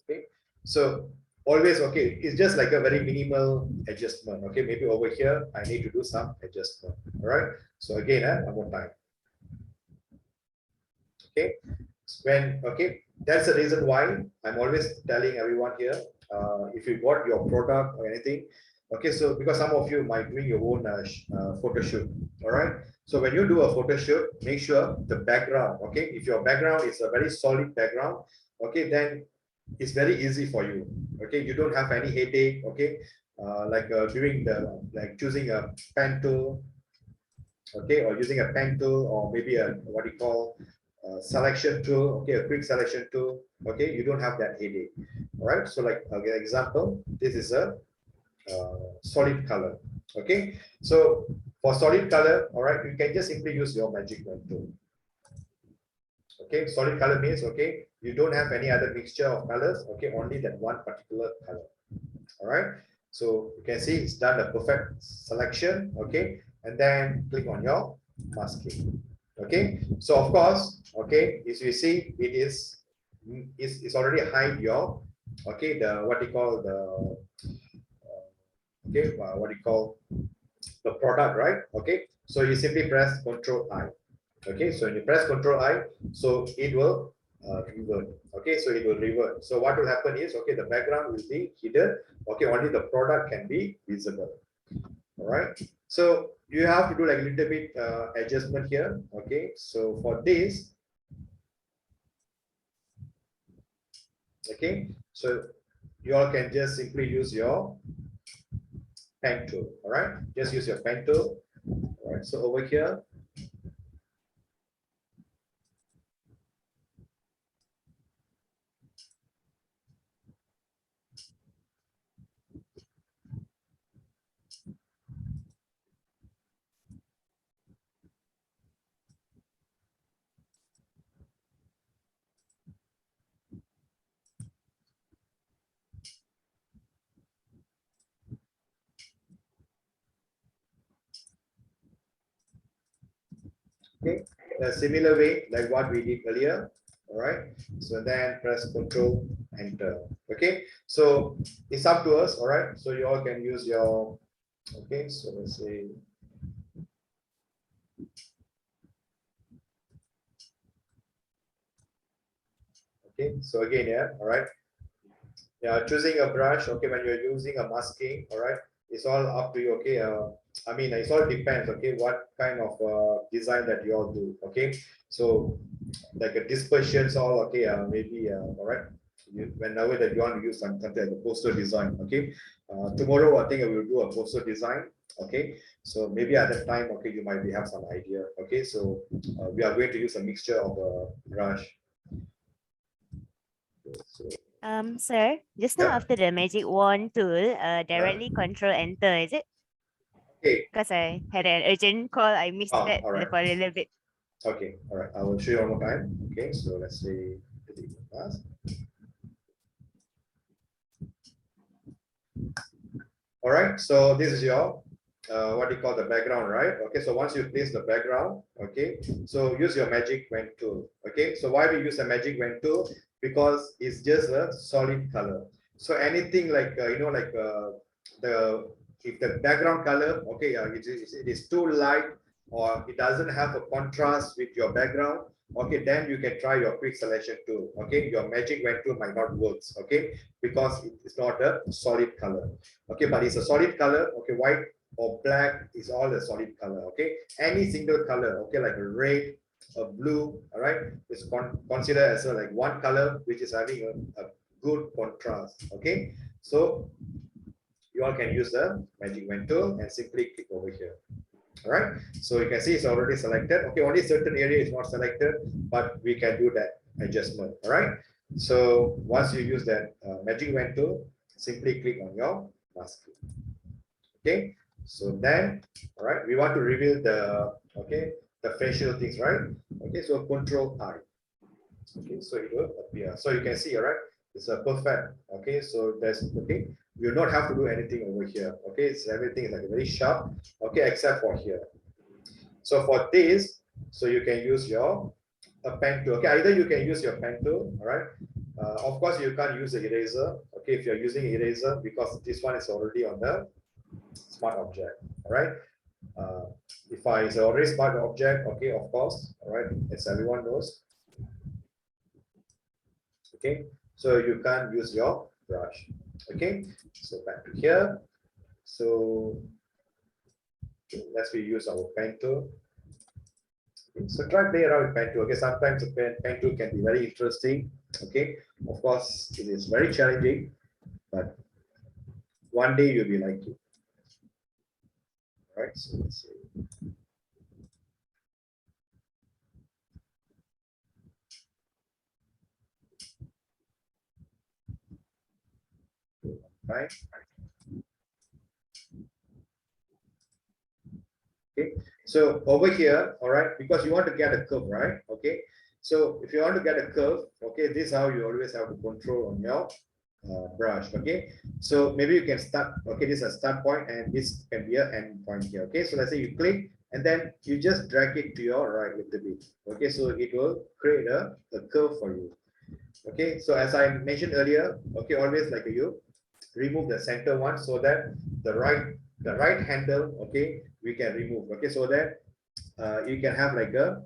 A: Okay, so always, okay, it's just like a very minimal adjustment. Okay, maybe over here I need to do some adjustment. All right, so again, one more time. Okay, when, okay, that's the reason why I'm always telling everyone here, if you bought your product or anything, okay, so because some of you might doing your own photo shoot. All right, so when you do a photo shoot, make sure the background, okay, if your background is a very solid background, okay, then it's very easy for you. Okay, you don't have any headache. Okay, like doing the, like choosing a pen tool, okay, or using a pen tool, or maybe a, what you call, selection tool, okay, a quick selection tool. Okay, you don't have that headache. All right, so like, okay, example, this is a solid color. Okay, so for solid color, all right, you can just simply use your magic wand tool. Okay, solid color means, okay, you don't have any other mixture of colors. Okay, only that one particular color. All right, so you can see it's done a perfect selection. Okay, and then click on your masking. Okay, so of course, okay, as you see, it is, it's already hide your, okay, the, what you call the, okay, what you call the product, right? Okay, so you simply press Control I. Okay, so when you press Control I, so it will revert. Okay, so it will revert. So what will happen is, okay, the background will be hidden. Okay, only the product can be visible. All right, so you have to do like a little bit adjustment here. Okay, so for this, okay, so you all can just simply use your pen tool. All right, just use your pen tool. All right, so over here, okay, a similar way like what we did earlier. All right, so then press Control Enter. Okay, so it's up to us. All right, so you all can use your, okay, so let's say, okay, so again, yeah, all right, yeah, choosing a brush, okay, when you're using a masking, all right, it's all up to you. Okay, I mean, it's all depends, okay, what kind of design that you all do. Okay, so like a dispersions, all, okay, maybe all right, whenever that you want to use something like a poster design. Okay, tomorrow I think I will do a poster design. Okay, so maybe at that time, okay, you might be have some idea. Okay, so we are going to use a mixture of brush. So,
C: Sir, just now
A: Yeah.
C: after the magic wand tool, directly Control Enter, is it?
A: okay,
C: Because I had an urgent call, I missed that
A: all right.
C: for a little bit.
A: Okay, all right, I will show you one more time. Okay, so let's say, all right, so this is your what you call the background, right? Okay, so once you place the background, okay, so use your magic wand tool. Okay, so why we use a magic wand tool? Because it's just a solid color. So anything like the if the background color, okay, it is too light or it doesn't have a contrast with your background, okay, then you can try your quick selection tool. Okay, your magic wand tool might not work, okay, because it is not a solid color. Okay, but it's a solid color. Okay, white or black is all a solid color. Okay, any single color, okay, like a red, a blue, all right, is considered as like one color which is having a good contrast. Okay, so you all can use the magic wand tool and simply click over here. All right, so you can see it's already selected. Okay, only certain area is not selected, but we can do that adjustment. All right, so once you use that magic wand tool, simply click on your mask. Okay, so then, all right, we want to reveal the the facial things, right? Okay, so Control I. Okay, so it will appear. So you can see, all right, it's a perfect. Okay, so there's you don't have to do anything over here. Okay, it's everything is like very sharp. Okay, except for here. So for this, so you can use your pen tool. Okay, either you can use your pen tool. All right. Of course, you can't use the eraser. Okay, if you're using eraser, because this one is already on the smart object. All right. If I is already smart object, okay, of course, all right, as everyone knows. Okay, so you can't use your brush. Okay, so back to here. So let's use our pen tool. Okay, so try play around with pen tool. Okay, sometimes the pen tool can be very interesting. Okay, of course, it is very challenging, but one day you'll be like it. All right, so let's see. Right. Okay, so over here, all right, because you want to get a curve, right? Okay, so if you want to get a curve, okay, this is how you always have to control on your brush. Okay, so maybe you can start. Okay, this is a start point, and this can be an end point here. Okay, so let's say you click, and then you just drag it to your right a little bit. Okay, so it will create a curve for you. Okay, so as I mentioned earlier, okay, always like you remove the center one so that the right handle, okay, we can remove. Okay, so that you can have like a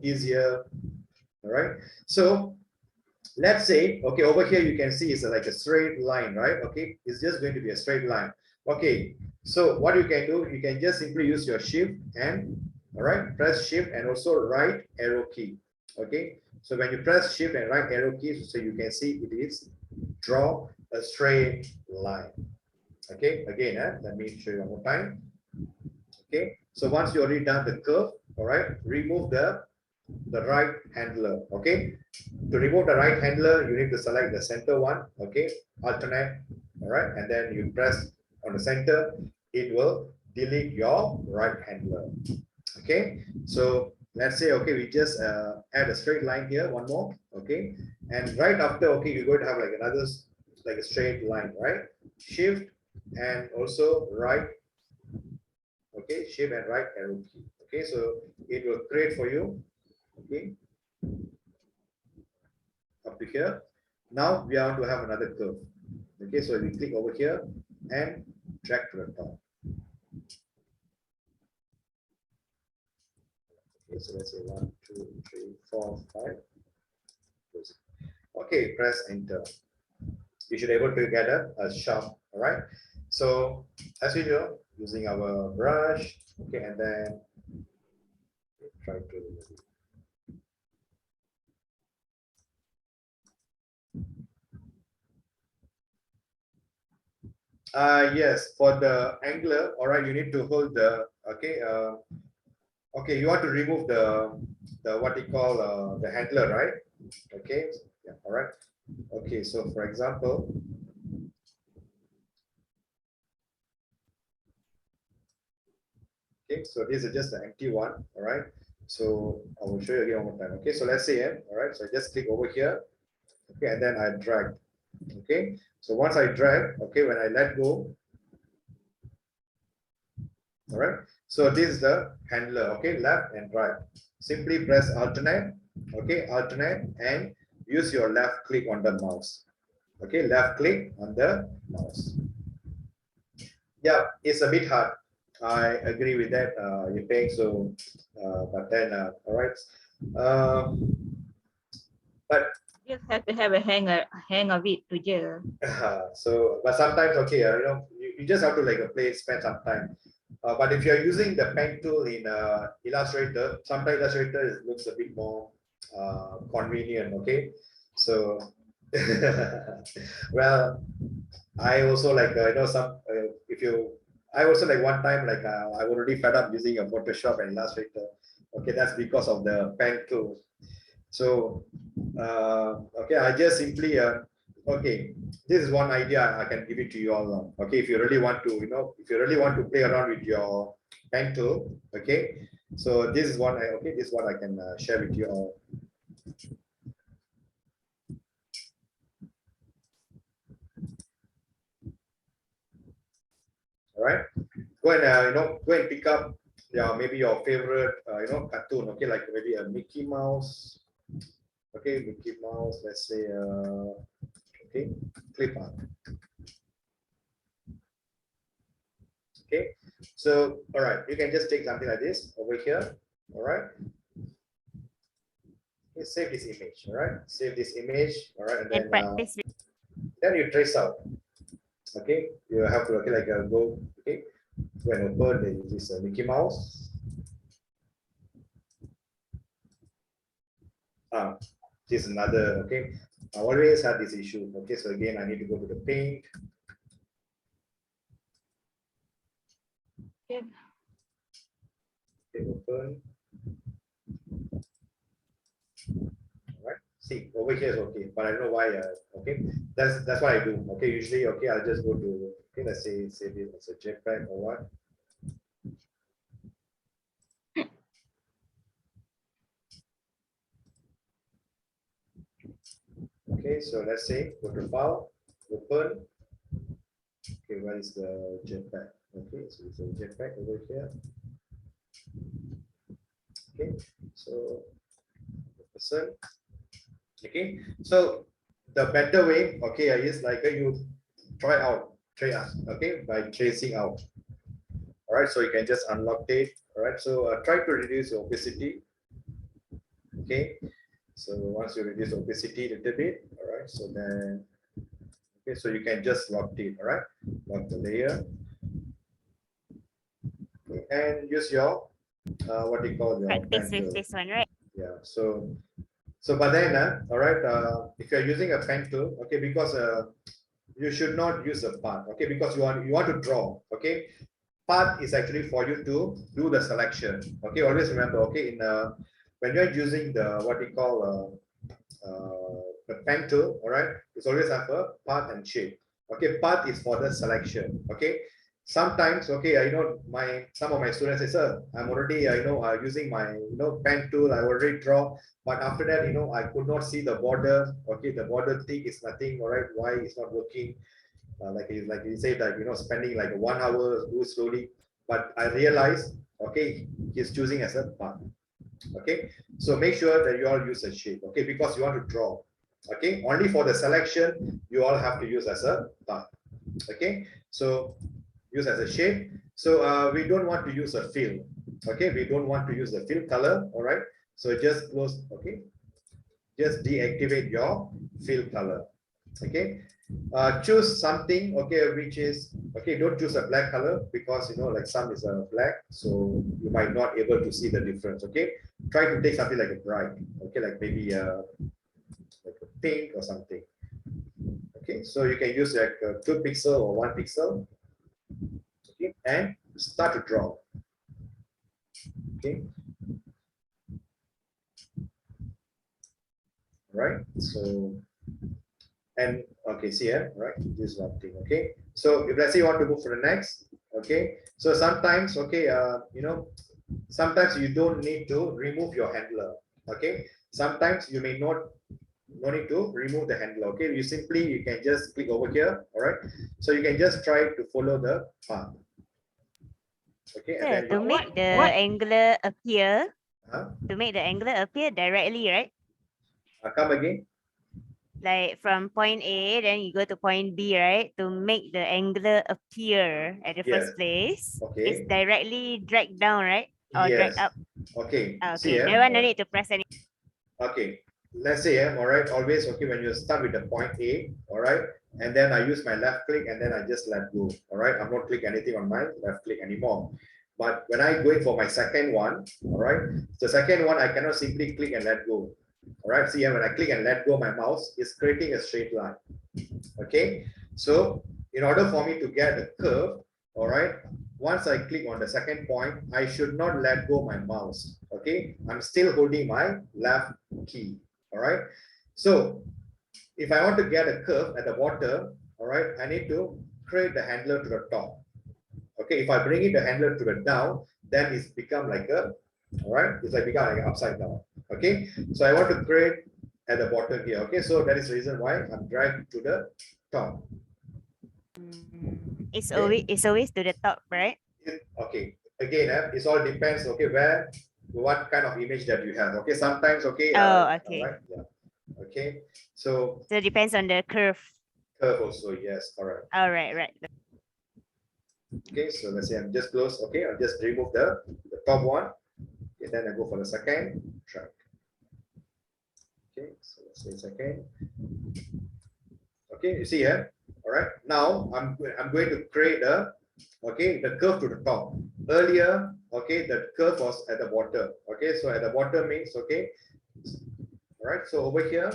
A: easier. All right, so let's say, okay, over here you can see it's like a straight line, right? Okay, it's just going to be a straight line. Okay, so what you can do, you can just simply use your shift and, all right, press shift and also right arrow key. Okay, so when you press shift and right arrow key, so you can see it is draw a straight line. Okay, again, let me show you one more time. Okay, so once you already done the curve, all right, remove the right handler. Okay, to remove the right handler, you need to select the center one. Okay, alternate, all right, and then you press on the center, it will delete your right handler. Okay, so let's say, okay, we just add a straight line here, one more. Okay, and right after, okay, you're going to have like another like a straight line, right? Shift and also right. Okay, shift and right arrow key. Okay, so it will create for you. Okay, up to here. Now we are going to have another curve. Okay, so we click over here and drag to the top. Okay, so let's say 1, 2, 3, 4, 5. Okay, press enter. You should be able to get a sharp. All right. So as usual, using our brush. Okay, and then try to. Yes, for the angler, all right, you need to hold the, okay, okay, you want to remove the what you call the handler, right? Okay, yeah, all right. Okay, so for example, okay, so this is just an empty one, all right. So I will show you again one more time. Okay, so let's say, all right, so I just click over here, okay, and then I drag. Okay, so once I drag, okay, when I let go, All right. So this is the handler. Okay, left and right. Simply press alternate. Okay, alternate and use your left click on the mouse. Okay, left click on the mouse. Yeah, it's a bit hard. I agree with that, Yipeng. So, but then, all right. But
B: Just have to have a hang of it to je.
A: so, but sometimes, okay, you just have to like spend some time. But if you're using the pen tool in Illustrator, sometimes Illustrator looks a bit more convenient. Okay, so well, I also like some if you I also like one time like I already fed up using a Photoshop and Illustrator. Okay, that's because of the pen tool. So okay, I just simply okay, this is one idea I can give it to you all. Okay, if you really want to, if you really want to play around with your pen tool, okay. So this is one. This is what I can share with you all. All right, go and go and pick up maybe your favorite cartoon. Okay, like maybe a Mickey Mouse. Okay, Mickey Mouse. Let's say okay, clip art. Okay, so all right, you can just take something like this over here. All right, okay, save this image. All right, save this image. All right, and then
C: practice.
A: then you trace out. Okay, you have to go. Okay, when open this Mickey Mouse. This is another. Okay, I always have this issue. Okay, so again, I need to go to the paint.
B: Yeah.
A: Okay, open. All right. See, over here is okay, but I don't know why. Okay, that's what I do. Okay, usually, okay, I'll just go to. Okay, let's say save it as a JPEG or what. Okay, so let's say go to file, open. Okay, where is the JPEG? Okay, so it's a JPEG over here. Okay, so person. Okay, so the better way, okay, is like you try out, okay, by tracing out. All right, so you can just unlock it. All right, so try to reduce your opacity. Okay, so once you reduce opacity a little bit, all right, so then okay, so you can just lock it. All right, lock the layer. Okay, and use your what do you call your
C: Practice
A: pen
C: with
A: tool.
C: this one, right?
A: Yeah, so but then all right, if you're using a pen tool, okay, because you should not use a path, okay, because you want to draw. Okay, path is actually for you to do the selection. Okay, always remember, okay, in when you're using the what we call the pen tool, all right, it's always have a path and shape. Okay, path is for the selection. Okay, sometimes, okay, I know some of my students say, sir, I'm already using my pen tool, I already draw, but after that, I could not see the border. Okay, the border thing is nothing. All right, why it's not working? Like he said, like spending like 1 hour, do slowly. But I realized, okay, he's choosing as a path. Okay, so make sure that you all use a shape. Okay, because you want to draw. Okay, only for the selection you all have to use as a path. Okay, so use as a shape. So we don't want to use a fill. Okay, we don't want to use the fill color. All right, so just close. Okay, just deactivate your fill color. Okay, choose something, okay, which is okay. Don't choose a black color because like some is a black, so you might not able to see the difference. Okay, try to take something like a bright, okay, like maybe like a pink or something. Okay, so you can use like a 2 pixel or 1 pixel. Okay, and start to draw. Okay, all right, so and okay, see here, right, this is one thing. Okay, so if let's say you want to go for the next, okay, so sometimes, okay, sometimes you don't need to remove your handler. Okay, sometimes you may not need to remove the handler. Okay, you can just click over here. All right, so you can just try to follow the path. Okay, and
C: Sir,
A: then
C: to
A: you,
C: make the
B: what-
C: angler appear,
A: huh?
C: directly, right?
A: Come again.
C: Like from point A, then you go to point B, right? To make the angler appear at the
A: Yes.
C: first place,
A: Okay.
C: it's directly dragged down, right? Or
A: Yes.
C: drag up.
A: Okay.
C: Okay,
A: See,
C: that one no need to press any.
A: okay, let's say, all right, always, okay, when you start with the point A, all right, and then I use my left click and then I just let go, all right, I'm not click anything on my left click anymore. But when I go for my second one, all right, the second one, I cannot simply click and let go, all right, see, when I click and let go my mouse, it's creating a straight line, okay, so in order for me to get a curve, all right, once I click on the second point, I should not let go my mouse. Okay, I'm still holding my left key. All right. So if I want to get a curve at the water, all right, I need to create the handler to the top. Okay, if I bring it the handler to the down, then it's become like a, all right, it's like become like upside down. Okay, so I want to create at the bottom here. Okay, so that is the reason why I'm dragged to the top.
C: It's
A: Okay.
C: always to the top, right?
A: Okay, again, it all depends. Okay, where, what kind of image that you have. Okay, sometimes, okay.
C: Oh, okay.
A: All right, yeah. Okay, so
C: So it depends on the curve.
A: curve also, yes, correct.
C: All right, right.
A: Okay, so let's say I'm just close. Okay, I'll just remove the top one. Okay, then I go for the second track. Okay, so let's say second. Okay, you see here. All right, now I'm going to create a, okay, the curve to the top. Earlier, okay, the curve was at the bottom. Okay, so at the bottom means, okay, all right, so over here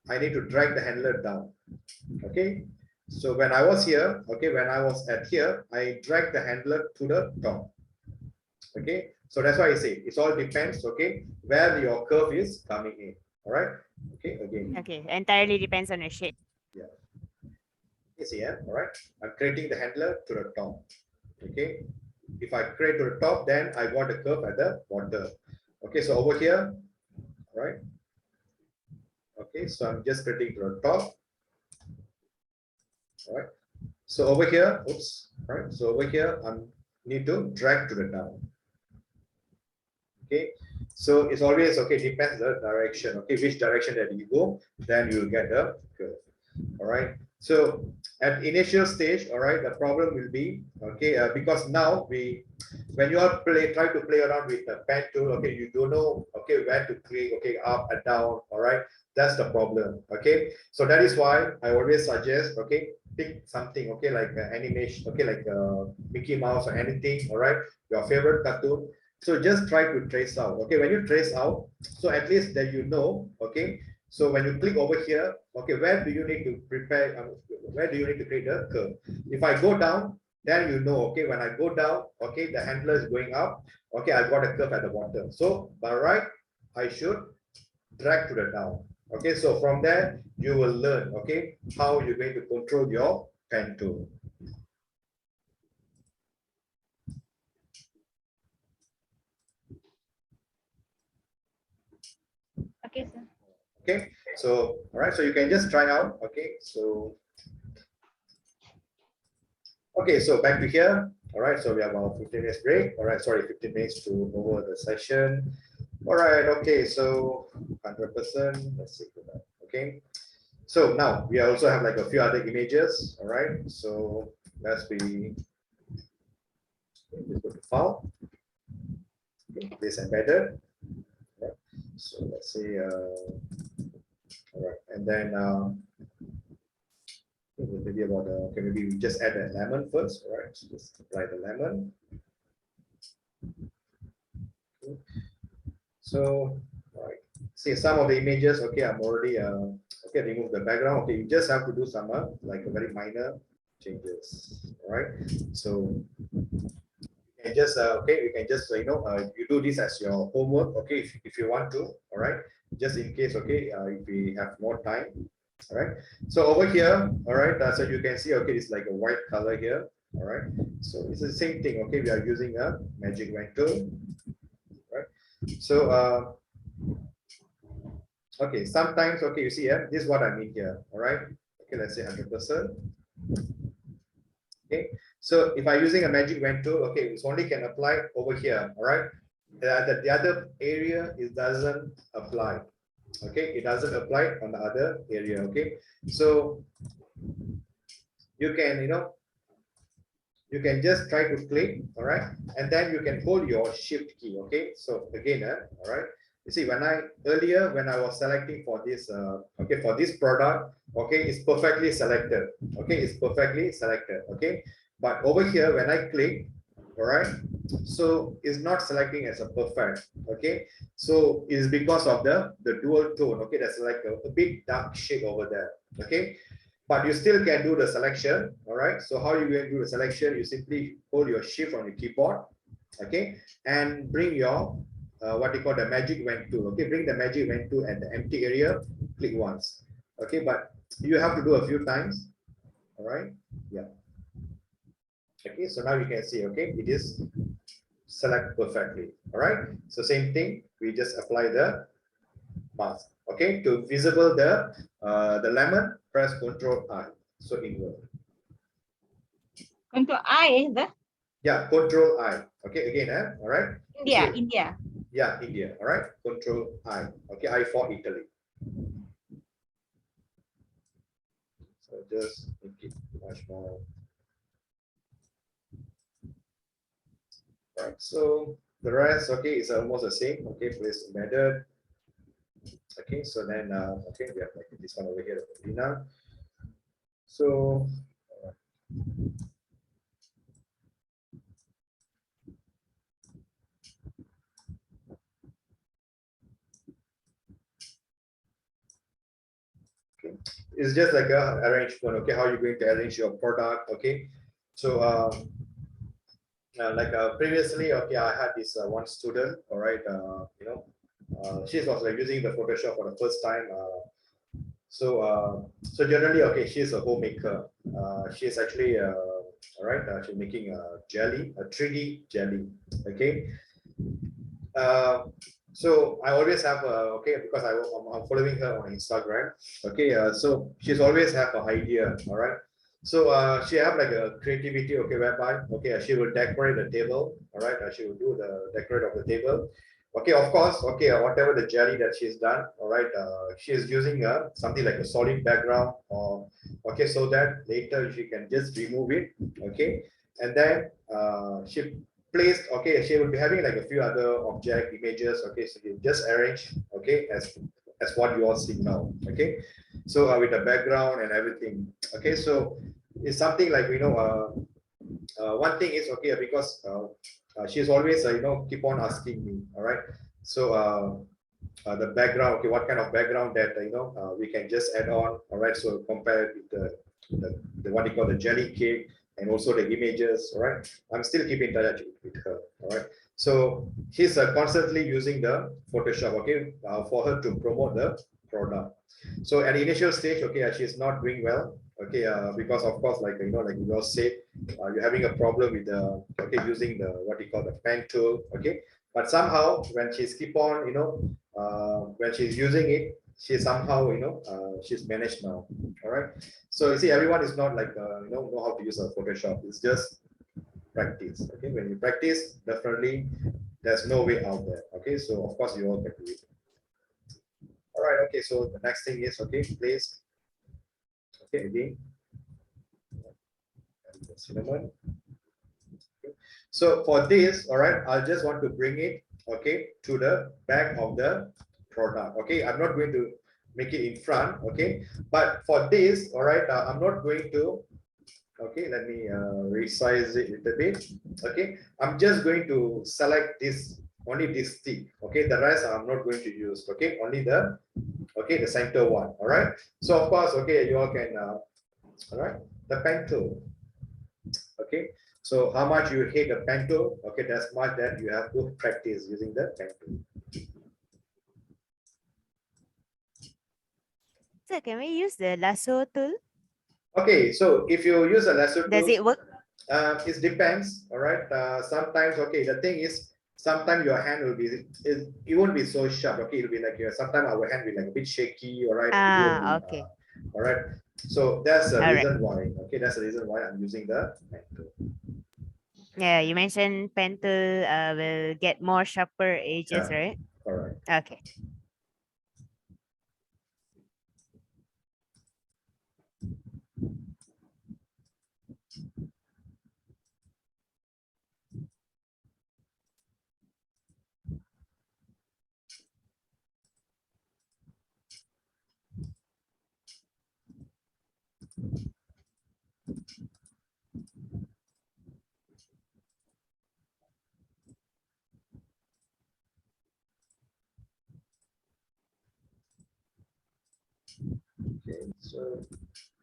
A: I need to drag the handler down. Okay, so when I was here, okay, when I was at here, I drag the handler to the top. Okay, so that's why I say it's all depends, okay, where your curve is coming in. All right, okay, again.
C: Okay, entirely depends on the shape.
A: You see here, all right, I'm creating the handler to the top. Okay, if I create to the top, then I want a curve at the bottom. Okay, so over here, all right. Okay, so I'm just creating to the top. All right. So over here, oops, all right. So over here, I need to drag to the down. Okay, so it's always, okay, depends the direction. Okay, which direction that you go, then you will get the curve. All right. So at initial stage, all right, the problem will be, okay, because now when you are try to play around with the pen tool, okay, you don't know, okay, where to click, okay, up and down, all right, that's the problem. Okay, so that is why I always suggest, okay, pick something, okay, like animation, okay, like Mickey Mouse or anything, all right, your favorite cartoon. So just try to trace out, okay, when you trace out, so at least that you know, okay. So when you click over here, okay, where do you need to prepare, where do you need to create a curve? If I go down, then you know, okay, when I go down, okay, the handler is going up, okay, I got a curve at the bottom. So by right, I should drag to the down. Okay, so from there, you will learn, okay, how you're going to control your pen tool.
B: Okay, sir.
A: Okay, so all right, so you can just try out. Okay, so back to here. All right, so we have our 15 minutes break. All right, sorry, 15 minutes to over the session. All right, okay, so 100%. Let's see for that. Okay, so now we also have like a few other images. All right, so let's be, just go to file. Okay, this embedded. All right. So let's say, all right, and then maybe about okay, maybe we just add a lemon first. All right, so just apply the lemon. Okay. So, all right, see some of the images. Okay, I'm already okay, remove the background. Okay, you just have to do some like a very minor changes. All right, so you can just okay, you can just you do this as your homework. Okay, if you want to. All right, just in case. Okay, if we have more time. All right, so over here, all right, so you can see, okay, it's like a white color here. All right, so it's the same thing. Okay, we are using a magic wand tool. Right, so okay, sometimes, okay, you see here, this is what I mean here. All right, okay, let's say 100%. Okay, So if I'm using a magic wand tool, okay, it's only can apply over here, all right? The other area, it doesn't apply. Okay, it doesn't apply on the other area. Okay, so you can, you can just try to click, all right, and then you can hold your shift key. Okay, so again, all right, you see when I was selecting for this okay, for this product, okay, it's perfectly selected. Okay, it's perfectly selected. Okay, but over here when I click, all right, so it's not selecting as a perfect. Okay, so it's because of the dual tone. Okay, that's like a big dark shade over there. Okay, but you still can do the selection. All right, so how you going to do the selection? You simply hold your shift on your keyboard, okay, and bring your what you call the magic wand tool. Okay, bring the magic wand tool at the empty area, click once. Okay, but you have to do a few times. All right, yeah. Okay, so now you can see, okay, it is select perfectly. All right, so same thing, we just apply the mask. Okay, to visible the lemon, press Ctrl I, so invert.
B: Control I is the
A: Yeah, Ctrl I. Okay, again, all right.
B: India,
A: See,
B: India.
A: yeah, India. All right, Ctrl I. Okay, I for Italy. So just make it much more. Right, so the rest, okay, is almost the same. Okay, place embedded. Okay, so then okay, we have like this one over here, Lina. So okay, it's just like a arrangement. Okay, how you're going to arrange your product. Okay, so like previously, okay, I had this one student. All right, she was like using the Photoshop for the first time. So generally, okay, she's a homemaker. She's actually all right. She's making a jelly, a 3D jelly. Okay. So I always have okay, because I'm following her on Instagram. Okay. So she's always have an idea. All right. So she have like a creativity. Okay, whereby okay, she will decorate the table. All right. She will do the decorate of the table. Okay, of course, okay, whatever the jelly that she's done, all right, she is using something like a solid background, or okay, so that later she can just remove it, okay, and then she placed, okay, she will be having like a few other object images, okay, so you just arrange, okay, as what you all see now, okay, so with the background and everything, okay, so it's something like one thing is okay because she's always keep on asking me, all right, so the background, okay, what kind of background that we can just add on, all right, so compare with the what you call the jelly cake and also the images, all right, I'm still keeping in touch with her, all right, so she's constantly using the Photoshop, okay, for her to promote the product. So at the initial stage, okay, she's not doing well, okay, because of course, like like you all said, you're having a problem with the okay using the what you call the pen tool, okay, but somehow when she's keep on when she's using it, she somehow she's managed now, all right. So you see, everyone is not like know how to use a Photoshop. It's just practice, okay. When you practice, definitely there's no way out there, okay. So of course you all can do it. All right, okay, so the next thing is, okay, place, okay, again, and the cinnamon. Okay. So for this, all right, I just want to bring it, okay, to the back of the product, okay. I'm not going to make it in front, okay, but for this, all right, I'm not going to, okay, let me resize it a little bit, okay. I'm just going to select this, only this stick, okay, the rest I'm not going to use, okay, only the okay, the center one, all right. So of course, okay, you all can all right, the pen tool, okay. So how much you hate the pen tool, okay, that's much that you have to practice using the pen tool.
C: So can we use the lasso tool?
A: Okay, so if you use a lasso tool,
C: Does it work?
A: it depends, all right. Sometimes, okay, the thing is, sometimes your hand will be, it won't be so sharp, okay, it'll be like sometimes our hand will be like a bit shaky, all right.
C: Ah, okay.
A: All right, So that's the
C: Alright.
A: reason why. Okay, that's the reason why I'm using the pen tool.
C: Yeah, you mentioned pen tool will get more sharper edges,
A: Yeah.
C: right?
A: All right.
C: Okay.
A: Okay, so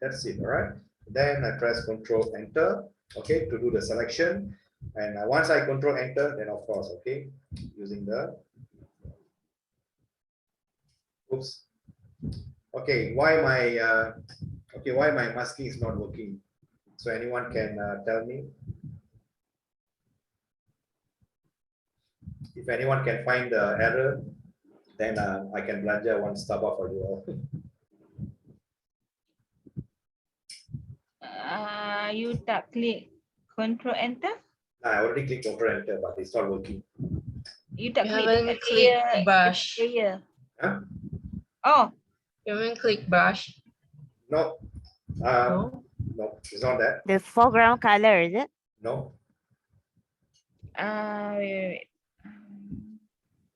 A: that's it. All right. Then I press Control Enter. Okay, to do the selection. And once I Control Enter, then of course, okay, using the. Oops. Okay, why my masking is not working? So anyone can tell me? If anyone can find the error, then I can belajar one Starbucks for you all.
B: You tak klik Control Enter.
A: I already clicked Control Enter, but it's not working.
B: You tak
E: You
B: klik
E: haven't
B: dekat
E: clicked
B: layer
E: brush.
B: layer.
A: Huh?
B: Oh,
E: You haven't clicked brush.
A: No.
E: No.
A: No, it's not that.
C: The foreground color, is it?
A: No.
B: wait.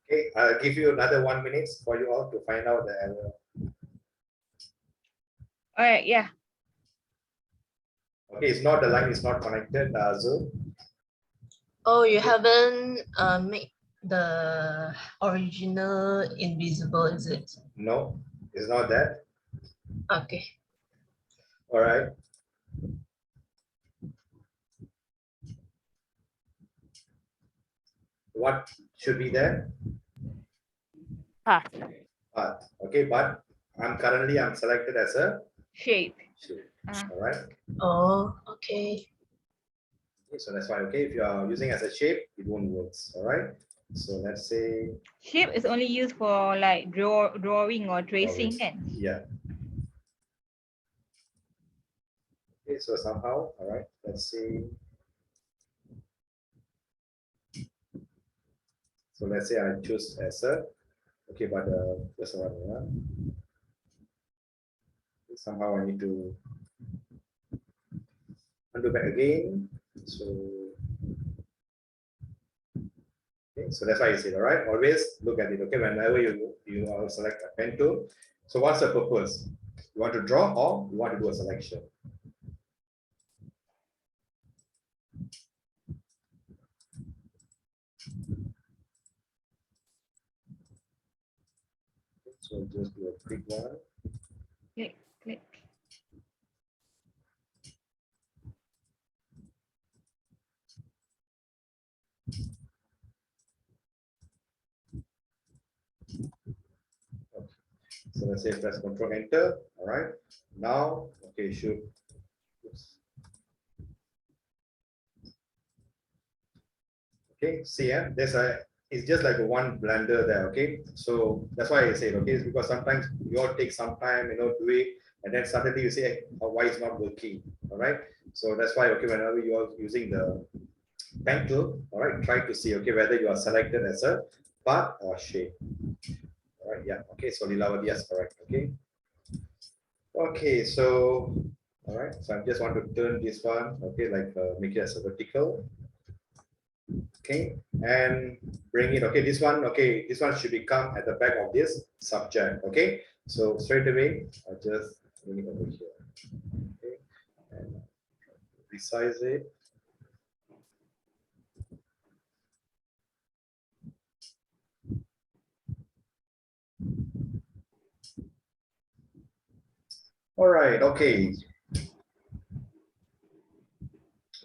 A: Okay, I'll give you another 1 minute for you all to find out the error.
B: Alright, yeah.
A: Okay, it's not the line is not connected, Zoom.
E: Oh, you haven't made the original invisible, is it?
A: No, it's not that.
E: Okay.
A: All right. What should be there?
C: Path.
A: Path. Okay, but I'm selected as a
B: Shape.
A: shape.
B: Ah.
A: All right.
E: Oh, okay.
A: Okay, so that's why. Okay, if you are using as a shape, it won't work. All right. So let's say.
B: Shape is only used for like drawing or tracing, kan?
A: Yeah. Okay, so somehow, all right. Let's see. So let's say I choose as a. Okay, but just one. Somehow I need to undo back again. So, okay, so that's why you see, all right. Always look at it. Okay, whenever you select a pen tool. So what's the purpose? You want to draw or you want to do a selection? So just do a quick one.
B: Click, click.
A: So let's say press Control Enter. All right. Now, okay, should. Oops. Okay, see, yeah, there's a. It's just like a one blender there. Okay, so that's why I say okay, it's because sometimes you all take some time, do it, and then suddenly you say, hey, why it's not working? All right. So that's why okay, whenever you are using the pen tool, all right, try to see okay whether you are selected as a path or shape. All right, yeah, okay, so Lilavati is correct. Okay. Okay, so all right, so I just want to turn this one, okay, like make it as a vertical. Okay, and bring it. Okay, this one. Okay, this one should become at the back of this subject. Okay, so straight away, I just bring it over here. Okay, and resize it. All right. Okay.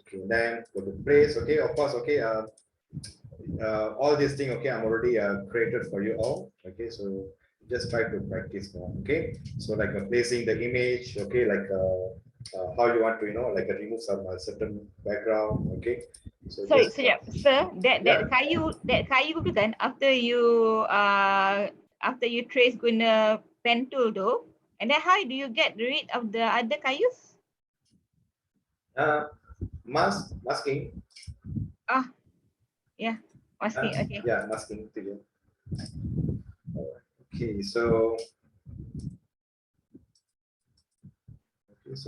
A: Okay. Then go to place. Okay. Of course. Okay. All these things. Okay. I'm already created for you all. Okay. So just try to practice more. Okay. So like placing the image. Okay. Like how you want to like remove some certain background. Okay. So
B: Sorry,
A: just,
B: sir. That
A: yeah.
B: kayu tu kan after you trace guna pen tool tu, And then how do you get rid of the other kayus?
A: Masking.
B: Masking, okay.
A: Yeah, masking to you. Okay, so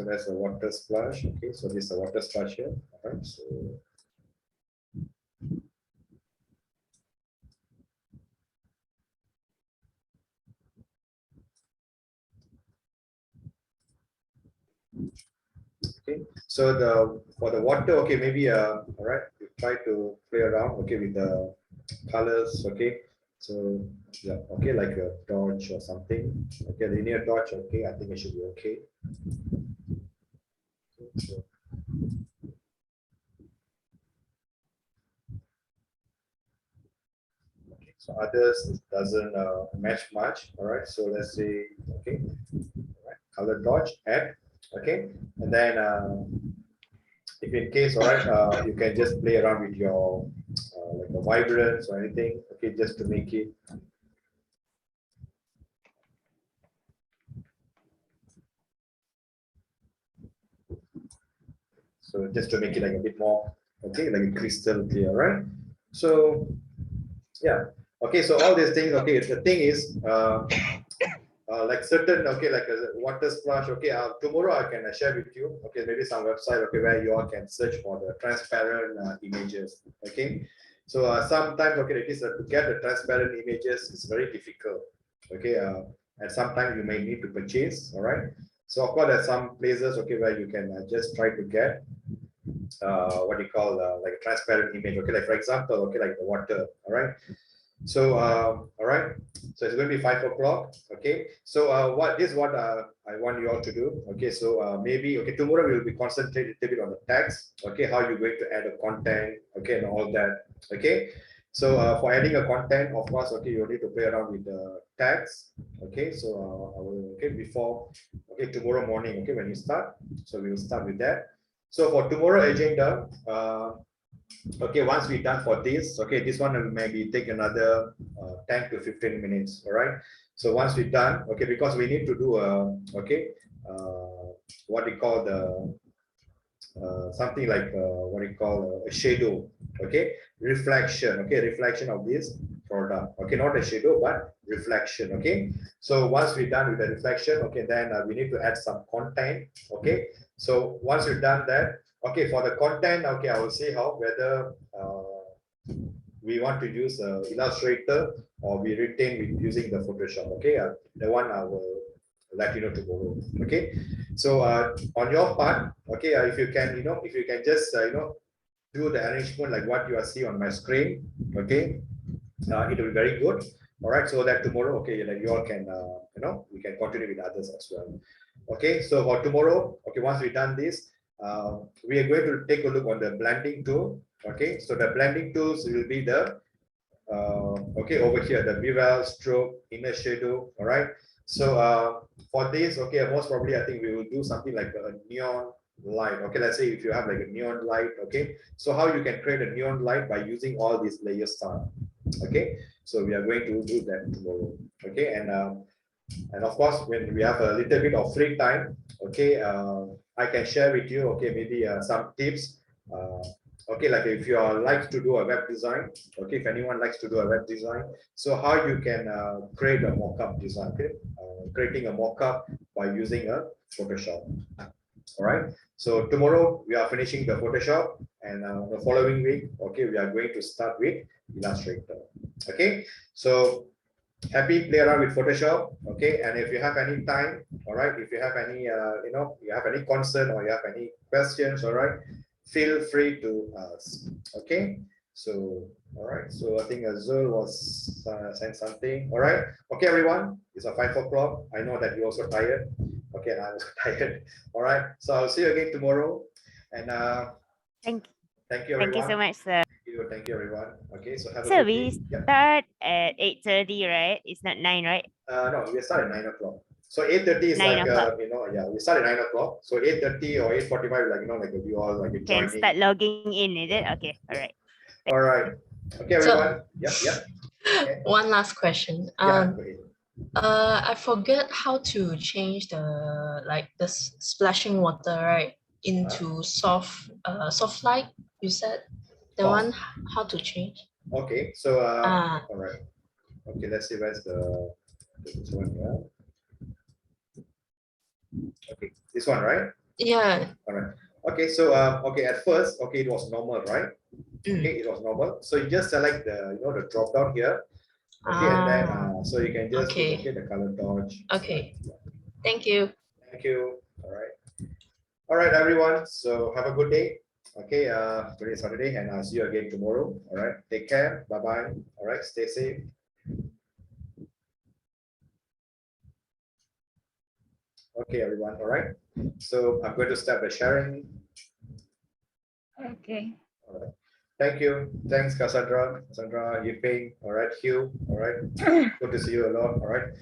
A: that's a water splash. Okay, so this is a water splash here. All right, so okay, so for the water, okay, maybe all right, you try to play around, okay, with the colors, okay. So yeah, okay, like a torch or something. Okay, linear torch, okay, I think it should be okay. So, okay, so others it doesn't match much. All right, so let's say okay, all right, color torch add, okay, and then if in case, all right, you can just play around with your like a vibrance or anything, okay, just to make it. So just to make it like a bit more, okay, like a crystal clear, right? So yeah, okay, so all these things, okay, the thing is, like certain, okay, like a water splash, okay, tomorrow I can share with you, okay, maybe some website, okay, where you all can search for the transparent images, okay. So sometimes, okay, it is to get the transparent images is very difficult, okay, and sometimes you may need to purchase, all right. So of course, there's some places, okay, where you can just try to get what you call like a transparent image, okay, like for example, okay, like the water, all right. So all right, so it's going to be 5 o'clock, okay. So what I want you all to do, okay. So maybe, okay, tomorrow we will be concentrating a bit on the text, okay, how you're going to add a content, okay, and all that, okay. So for adding a content, of course, okay, you need to play around with the tags, okay. So I will, okay, before, okay, tomorrow morning, okay, when you start, so we will start with that. So for tomorrow agenda, okay, once we're done for this, okay, this one will maybe take another 10 to 15 minutes, all right. So once we're done, okay, because we need to do okay, what we call the something like what we call a shadow, okay, reflection, okay, reflection of this product, okay, not a shadow but reflection, okay. So once we're done with the reflection, okay, then we need to add some content, okay. So once we've done that, okay, for the content, okay, I will see how whether we want to use Illustrator or we retain with using the Photoshop, okay. The one I will let you know tomorrow, okay. So on your part, okay, if you can, if you can just do the arrangement like what you are seeing on my screen, okay, it will be very good, all right, so that tomorrow, okay, like you all can we can continue with others as well, okay. So for tomorrow, okay, once we've done this, we are going to take a look on the blending tool, okay. So the blending tools will be the okay, over here, the bevel, stroke, inner shadow, all right. So for this, okay, most probably I think we will do something like a neon light, okay. Let's say if you have like a neon light, okay, so how you can create a neon light by using all these layers style, okay. So we are going to do that tomorrow, okay. And of course, when we have a little bit of free time, okay, I can share with you, okay, maybe some tips, okay, like if you are like to do a web design, okay, if anyone likes to do a web design, so how you can create a mock-up design, okay, creating a mock-up by using a Photoshop, all right. So tomorrow we are finishing the Photoshop, and the following week, okay, we are going to start with Illustrator, okay. So happy play around with Photoshop, okay. And if you have any time, all right, if you have any you have any concern or you have any questions, all right, feel free to ask, okay. So all right, so I think Azul was saying something, all right, okay, everyone, it's a 5 o'clock. I know that you're also tired, okay, and I'm also tired, all right. So I'll see you again tomorrow, and
C: Thank
A: thank you,
C: Thank you
A: everyone.
C: so much, sir.
A: Thank you, everyone. Okay, so have a
C: So
A: good
C: we
A: day. Yeah.
C: start at 8:30, right? It's not 9, right?
A: No, we start at 9 o'clock. So 8:30 is
C: 9
A: like
C: o'clock.
A: yeah, we start at 9 o'clock. So 8:30 or 8:45, like like we all like
C: Can
A: joining.
C: start logging in, is it? Okay, all right.
A: All right. Okay,
E: So-
A: everyone. Yep. Okay.
E: One last question.
A: Yeah, go ahead.
E: I forget how to change the like the splashing water, right? Into soft light, you said. The
A: Oh.
E: one how to change?
A: Okay, so
E: Ah,
A: all right. Okay, let's see where's the this one here. Okay, this one, right?
E: yeah.
A: All right. Okay, so okay, at first, okay, it was normal, right?
E: Mm.
A: Okay, it was normal. So you just select the the drop down here. Okay, and then so you can just
E: Okay.
A: okay the color dodge.
E: Okay. Thank you.
A: Thank you. All right, everyone. So have a good day. Okay, today is Saturday, and I'll see you again tomorrow. All right, take care. Bye bye. All right, stay safe. Okay, everyone. All right. So I'm going to start the sharing.
B: Okay.
A: All right. Thank you. Thanks, Cassandra. Cassandra, Yiping. All right, Hugh. All right. Good to see you a lot. All right.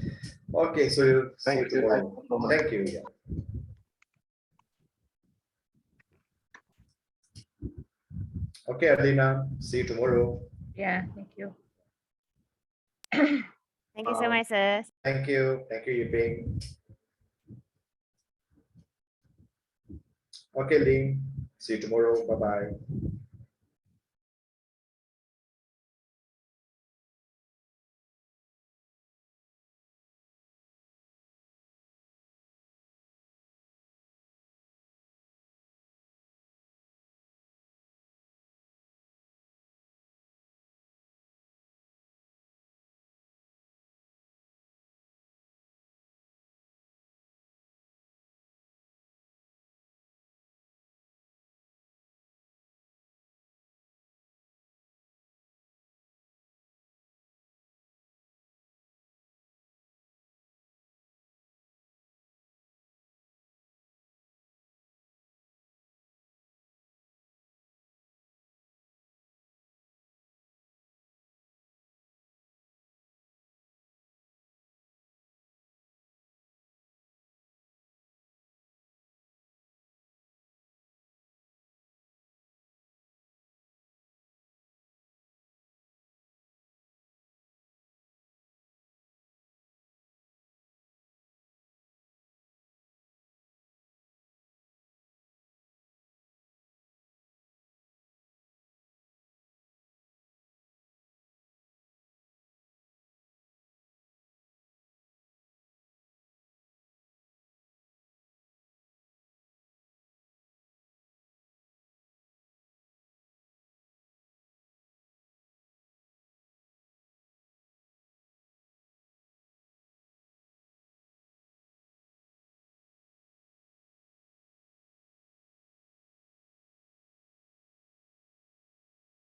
A: Okay, so you see you
D: Thank you.
A: tomorrow. Thank you. Yeah. Okay, Adelina. See you tomorrow.
B: Yeah, thank you.
C: Thank you so much, sir.
A: Thank you. Thank you, Yiping. Okay, Ling. See you tomorrow. Bye bye.